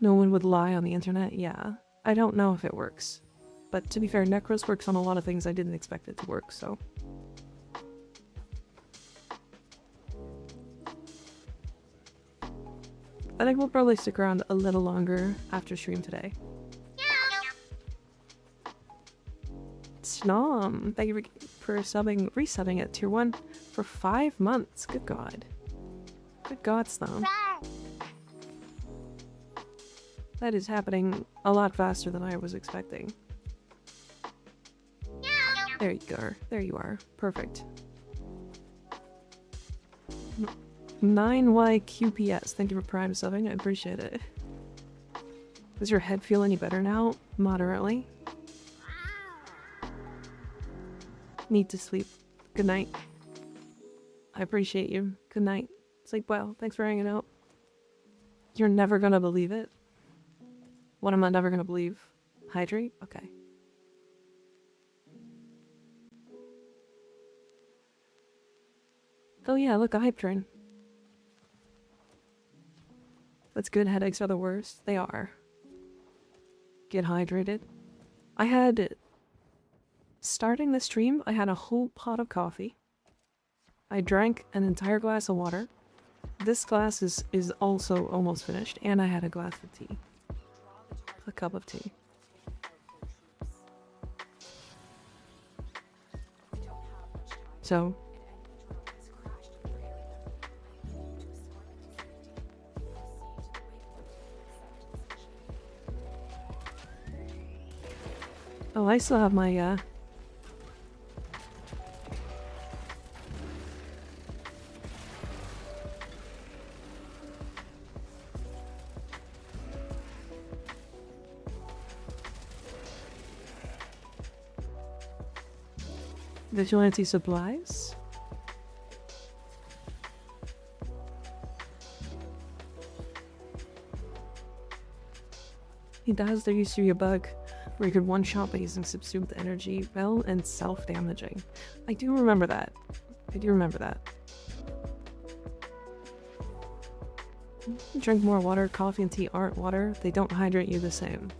No one would lie on the internet? Yeah. I don't know if it works. But to be fair, Necros works on a lot of things I didn't expect it to work, so... I think we'll probably stick around a little longer after stream today. Snom, thank you for resubbing at tier 1 for 5 months. Good god. Good god, Snom. That is happening a lot faster than I was expecting. There you go. There you are. Perfect. 9YQPS, thank you for Prime subbing, I appreciate it. Does your head feel any better now? Moderately. Need to sleep. Good night. I appreciate you. Good night. Sleep well. Thanks for hanging out. You're never gonna believe it. What am I never gonna believe? Hydrate? Okay. Oh yeah, look, a hype train. That's good. Headaches are the worst. They are. Get hydrated. I had... Starting the stream, I had a whole pot of coffee. I drank an entire glass of water. This glass is also almost finished, and I had a glass of tea. A cup of tea. So... Oh, I still have my, vigilante supplies. He does. There used to be a bug where you could one-shot by using subsumed energy, well, and self-damaging. I do remember that. I do remember that. Drink more water. Coffee and tea aren't water. They don't hydrate you the same.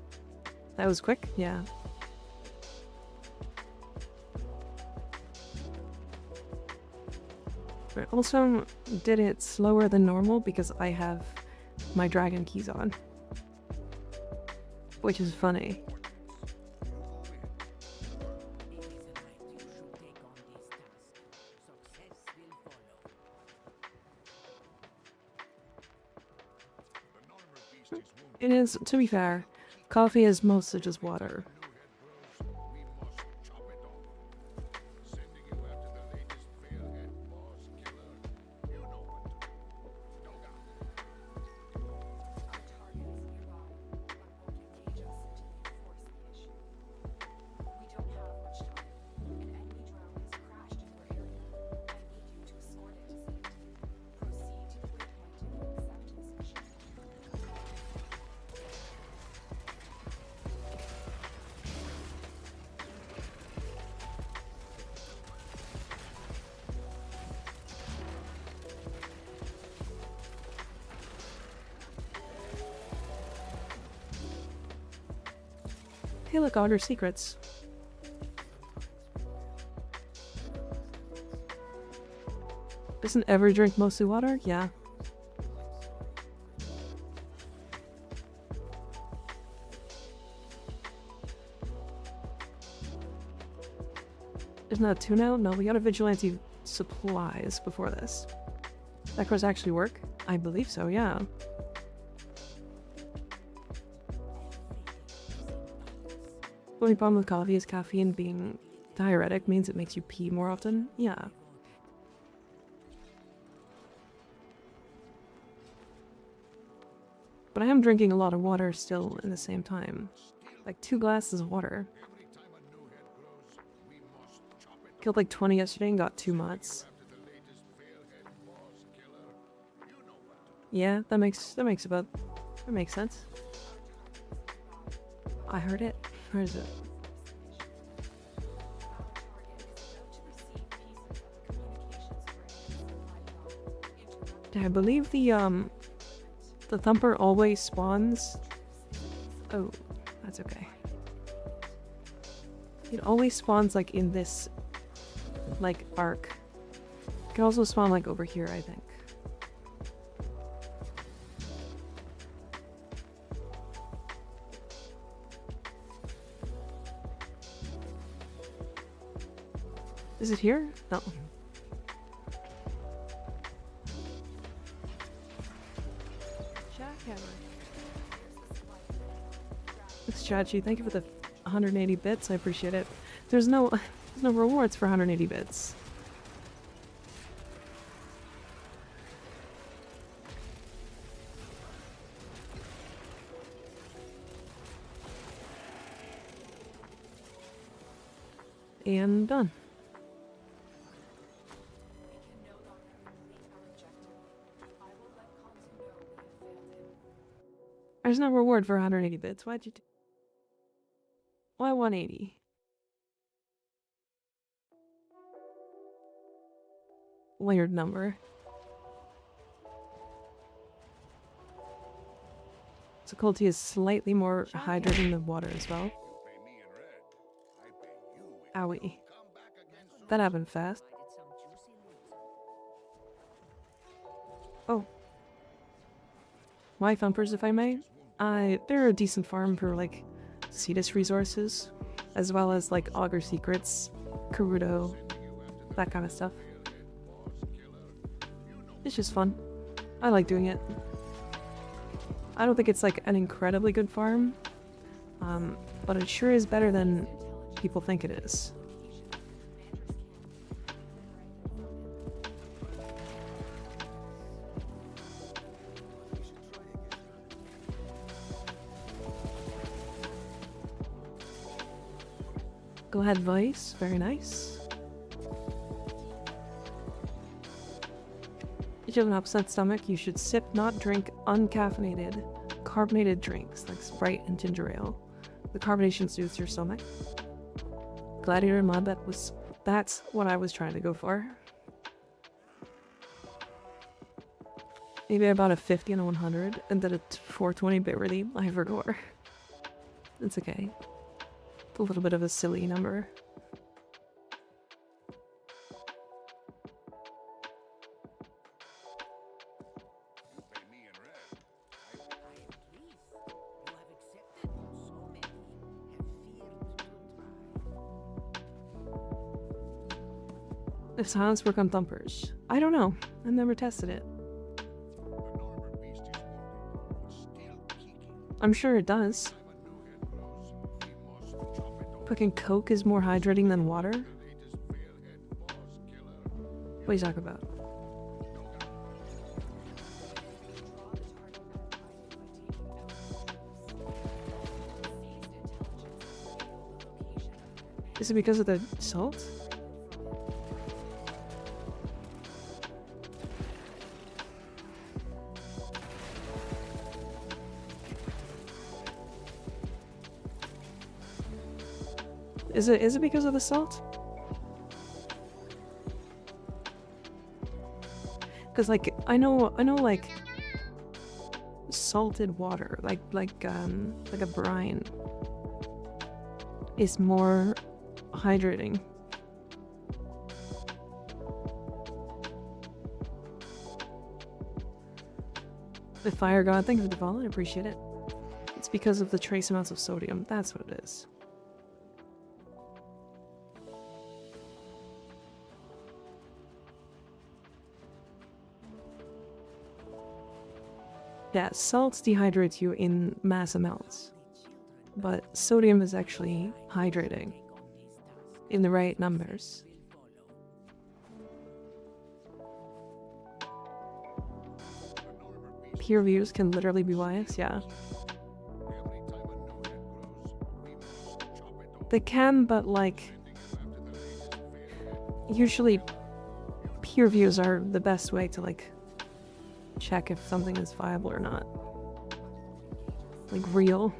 That was quick? Yeah. But also did it slower than normal because I have my dragon keys on. Which is funny. It is, to be fair, coffee is mostly just water. Hey look, Order Secrets. Doesn't ever drink mostly water? Yeah. Isn't that 2 now? No, we got a vigilante supplies before this. That course actually work? I believe so, yeah. The only problem with coffee is caffeine being diuretic means it makes you pee more often. Yeah. But I am drinking a lot of water still in the same time. Like 2 glasses of water. Killed like 20 yesterday and got 2 mods. Yeah, that makes sense. I heard it. Where is it? I believe the thumper always spawns. Oh, that's okay. It always spawns like in this like arc. It can also spawn like over here, I think. Is it here? No. Jackhammer. It's Chachi. Thank you for the 180 bits. I appreciate it. There's no rewards for 180 bits. And done. We can no longer complete our objective. I will let Kanzu know we have failed him. There's no reward for 180 bits. Why'd you do? Why 180? Weird number. Difficulty is slightly more hydrating than water as well. Owie. That happened fast. Oh. Why thumpers, if I may? They're a decent farm for, like, Cetus resources, as well as, like, Augur Secrets, Karuto, that kind of stuff. It's just fun. I like doing it. I don't think it's, like, an incredibly good farm, but it sure is better than people think it is. Go ahead, Vice. Very nice. If you have an upset stomach, you should sip, not drink, uncaffeinated, carbonated drinks like Sprite and ginger ale. The carbonation soothes your stomach. Gladiator mod, that's what I was trying to go for. Maybe about a 50 and a 100, and then a 420 bit redeem. I forgot. It's okay. It's a little bit of a silly number. If silence work on thumpers? I don't know. I've never tested it. I'm sure it does. Fucking Coke is more hydrating than water? What are you talking about? Is it because of the salt? Is it because of the salt? Cause like I know like salted water, like a brine is more hydrating. The Fire God, thank you for the follow, I appreciate it. It's because of the trace amounts of sodium, that's what it is. Yeah, salt dehydrates you in mass amounts, but sodium is actually hydrating in the right numbers. Peer reviews can literally be biased, yeah. They can, but like, usually peer reviews are the best way to like check if something is viable or not. Like real.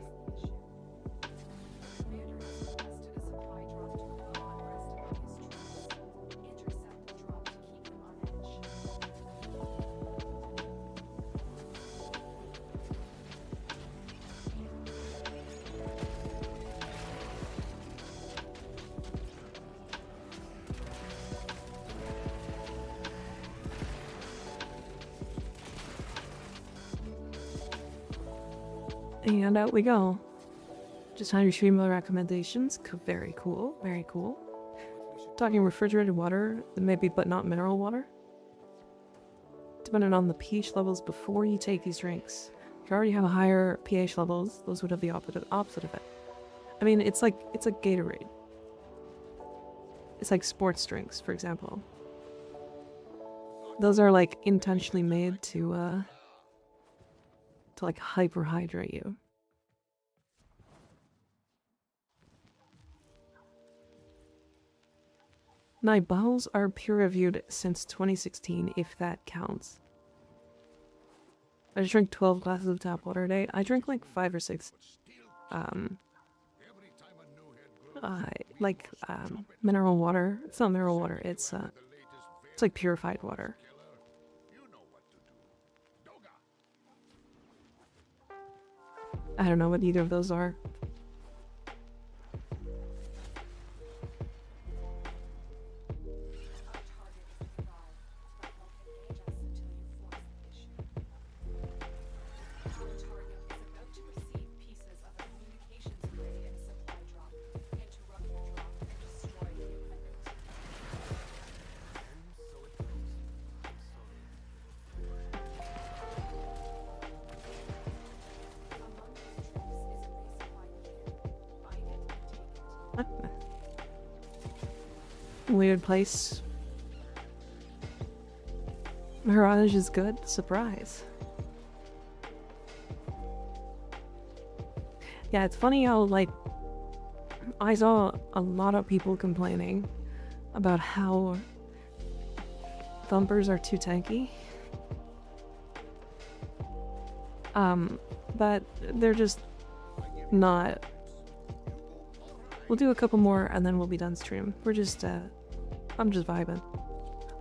And out we go. Just 100 streamer recommendations. Very cool. Very cool. Talking refrigerated water, maybe, but not mineral water. Depending on the pH levels before you take these drinks. If you already have a higher pH levels, those would have the opposite effect. I mean, it's like Gatorade. It's like sports drinks, for example. Those are like intentionally made to like hyperhydrate you. My bowels are peer-reviewed since 2016, if that counts. I just drink 12 glasses of tap water a day. I drink like 5 or 6, mineral water. It's not mineral water, it's like purified water. I don't know what either of those are. Weird place. Mirage is good. Surprise. Yeah, it's funny how, like, I saw a lot of people complaining about how thumpers are too tanky. But they're just not. We'll do a couple more and then we'll be done stream. We're just, I'm just vibing.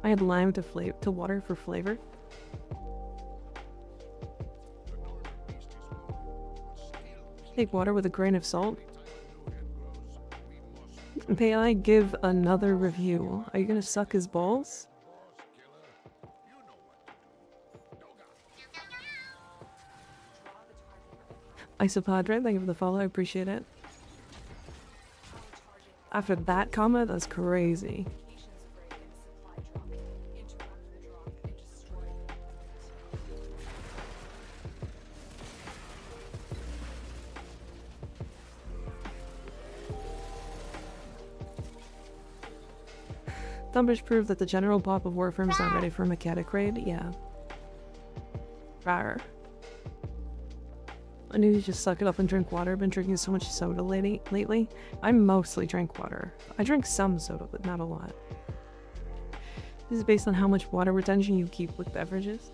I had lime to water for flavor. Take water with a grain of salt. May I give another review? Are you gonna suck his balls? Isopadre, thank you for the follow, I appreciate it. After that comment, that's crazy. Thumbers prove that the general pop of Warframe's not ready for a mechanic raid? Yeah. Rar. I need to just suck it up and drink water. I've been drinking so much soda lately. I mostly drink water. I drink some soda, but not a lot. This is based on how much water retention you keep with beverages.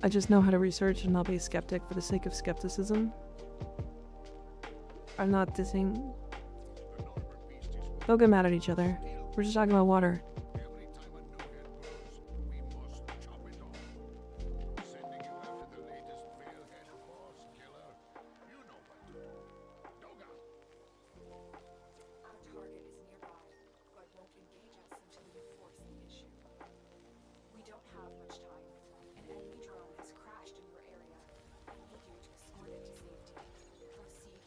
I just know how to research and not be a skeptic for the sake of skepticism. I'm not dissing. Don't get mad at each other. We're just talking about water.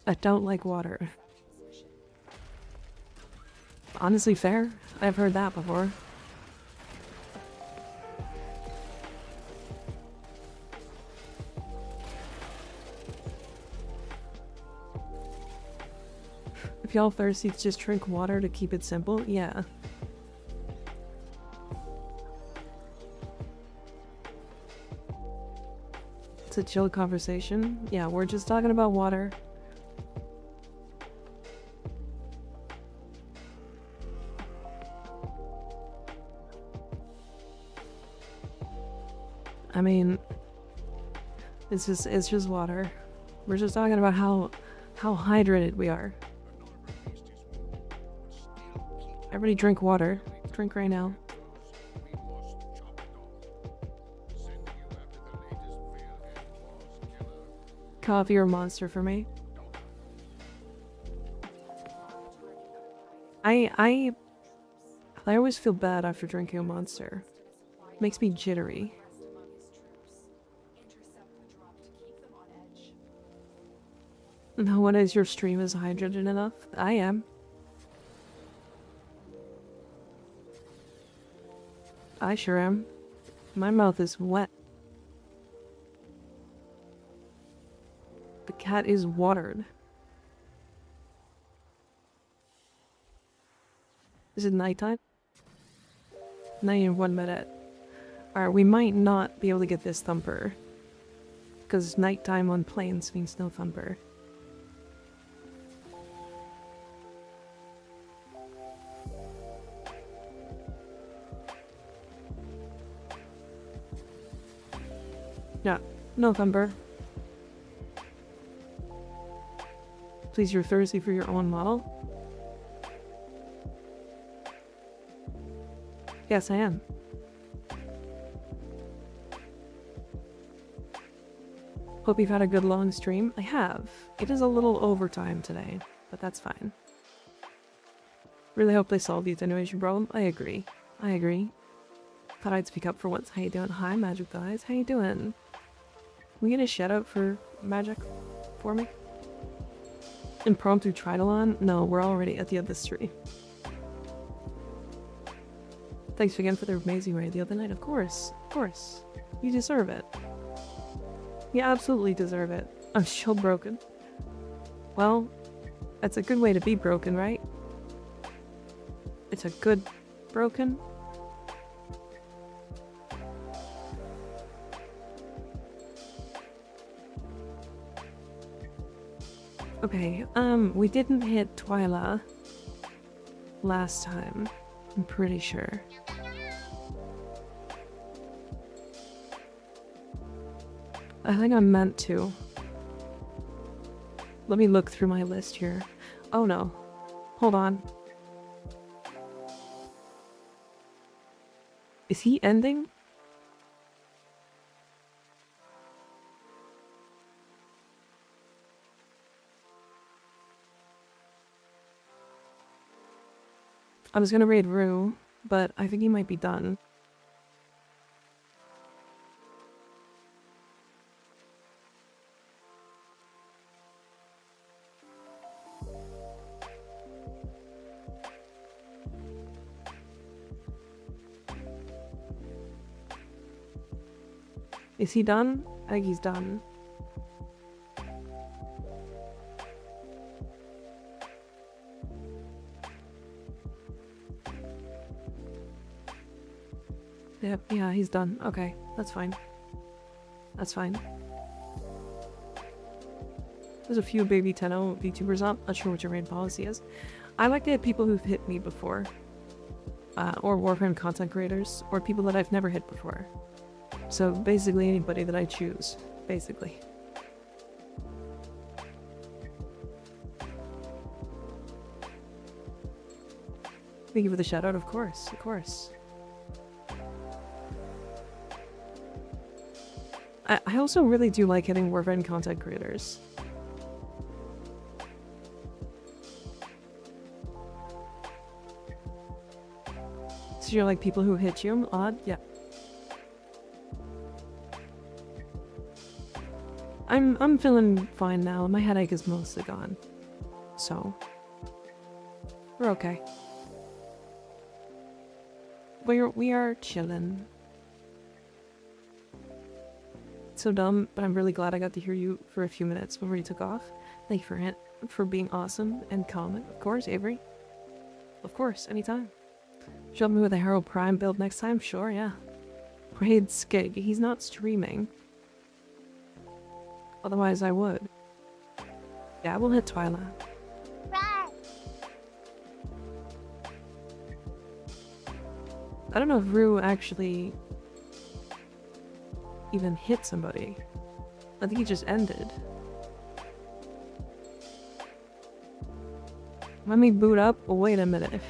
I don't like water. Honestly, fair. I've heard that before. If y'all thirsty, just drink water to keep it simple. Yeah. It's a chill conversation. Yeah, we're just talking about water. I mean, it's just water. We're just talking about how hydrated we are. Everybody drink water. Drink right now. Coffee or Monster for me. I always feel bad after drinking a Monster. Makes me jittery. No one is your stream is hydrated enough? I am. I sure am. My mouth is wet. The cat is watered. Is it nighttime? Not even 1 minute. Alright, we might not be able to get this thumper. Because nighttime on planes means no thumper. Yeah, no thumper. Please, you're thirsty for your own model? Yes, I am. Hope you've had a good long stream. I have. It is a little overtime today, but that's fine. Really hope they solve the attenuation problem. I agree. I agree. Thought I'd speak up for once. How you doing? Hi, Magic Thighs. How you doing? Can we get a shout out for Magic for me? Impromptu Tridalon? No, we're already at the end of the stream. Thanks again for the amazing raid the other night. Of course. Of course. You deserve it. You absolutely deserve it. I'm still broken. Well, that's a good way to be broken, right? It's a good broken. Okay, we didn't hit Twyla last time, I'm pretty sure. I think I meant to. Let me look through my list here. Oh no. Hold on. Is he ending? I was gonna raid Rue, but I think he might be done. Is he done? I think he's done. Yep, yeah, he's done. Okay, that's fine. That's fine. There's a few baby Tenno VTubers up. Not sure what your raid policy is. I like to hit people who've hit me before. Or Warframe content creators, or people that I've never hit before. So basically anybody that I choose, basically. Thank you for the shout out, of course, of course. I also really do like hitting Warframe content creators. So you're like people who hit you? Odd? Yeah. I'm feeling fine now. My headache is mostly gone. So we're okay. We are chillin'. So dumb, but I'm really glad I got to hear you for a few minutes before you took off. Thank you for being awesome and calming. Of course, Avery. Of course, anytime. Show me with a Herald Prime build next time? Sure, yeah. Raid Skig. He's not streaming. Otherwise, I would. Yeah, we'll hit Twyla. I don't know if Rue actually even hit somebody. I think he just ended. Let me boot up. Wait a minute.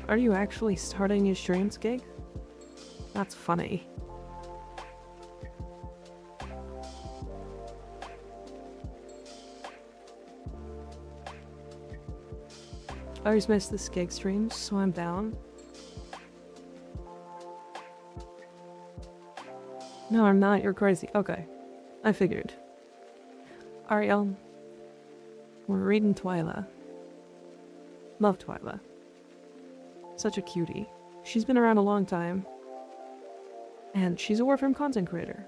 Are you actually starting your streams, Gig? That's funny. I always miss the Skig streams, so I'm down. No, I'm not. You're crazy. Okay. I figured. Alright, y'all. We're reading Twyla. Love Twyla. Such a cutie. She's been around a long time. And she's a Warframe content creator.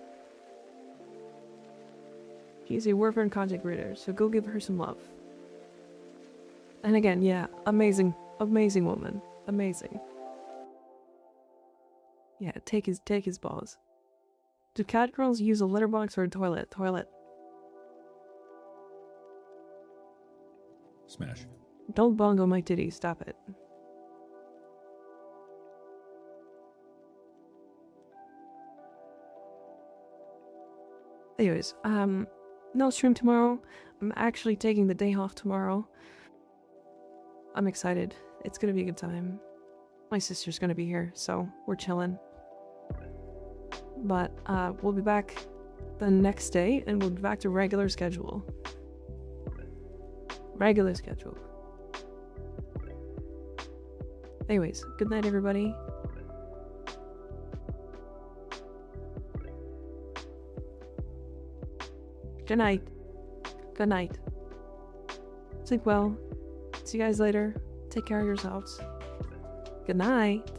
She's a Warframe content creator, so go give her some love. And again, yeah, amazing, amazing woman. Amazing. Yeah, take his balls. Do cat girls use a litter box or a toilet? Toilet. Smash. Don't bongo my titty, stop it. Anyways, no stream tomorrow. I'm actually taking the day off tomorrow. I'm excited. It's gonna be a good time. My sister's gonna be here, so we're chilling. But, we'll be back the next day, and we'll be back to regular schedule. Regular schedule. Anyways, good night, everybody. Good night. Good night. Sleep well. See you guys later. Take care of yourselves. Good night.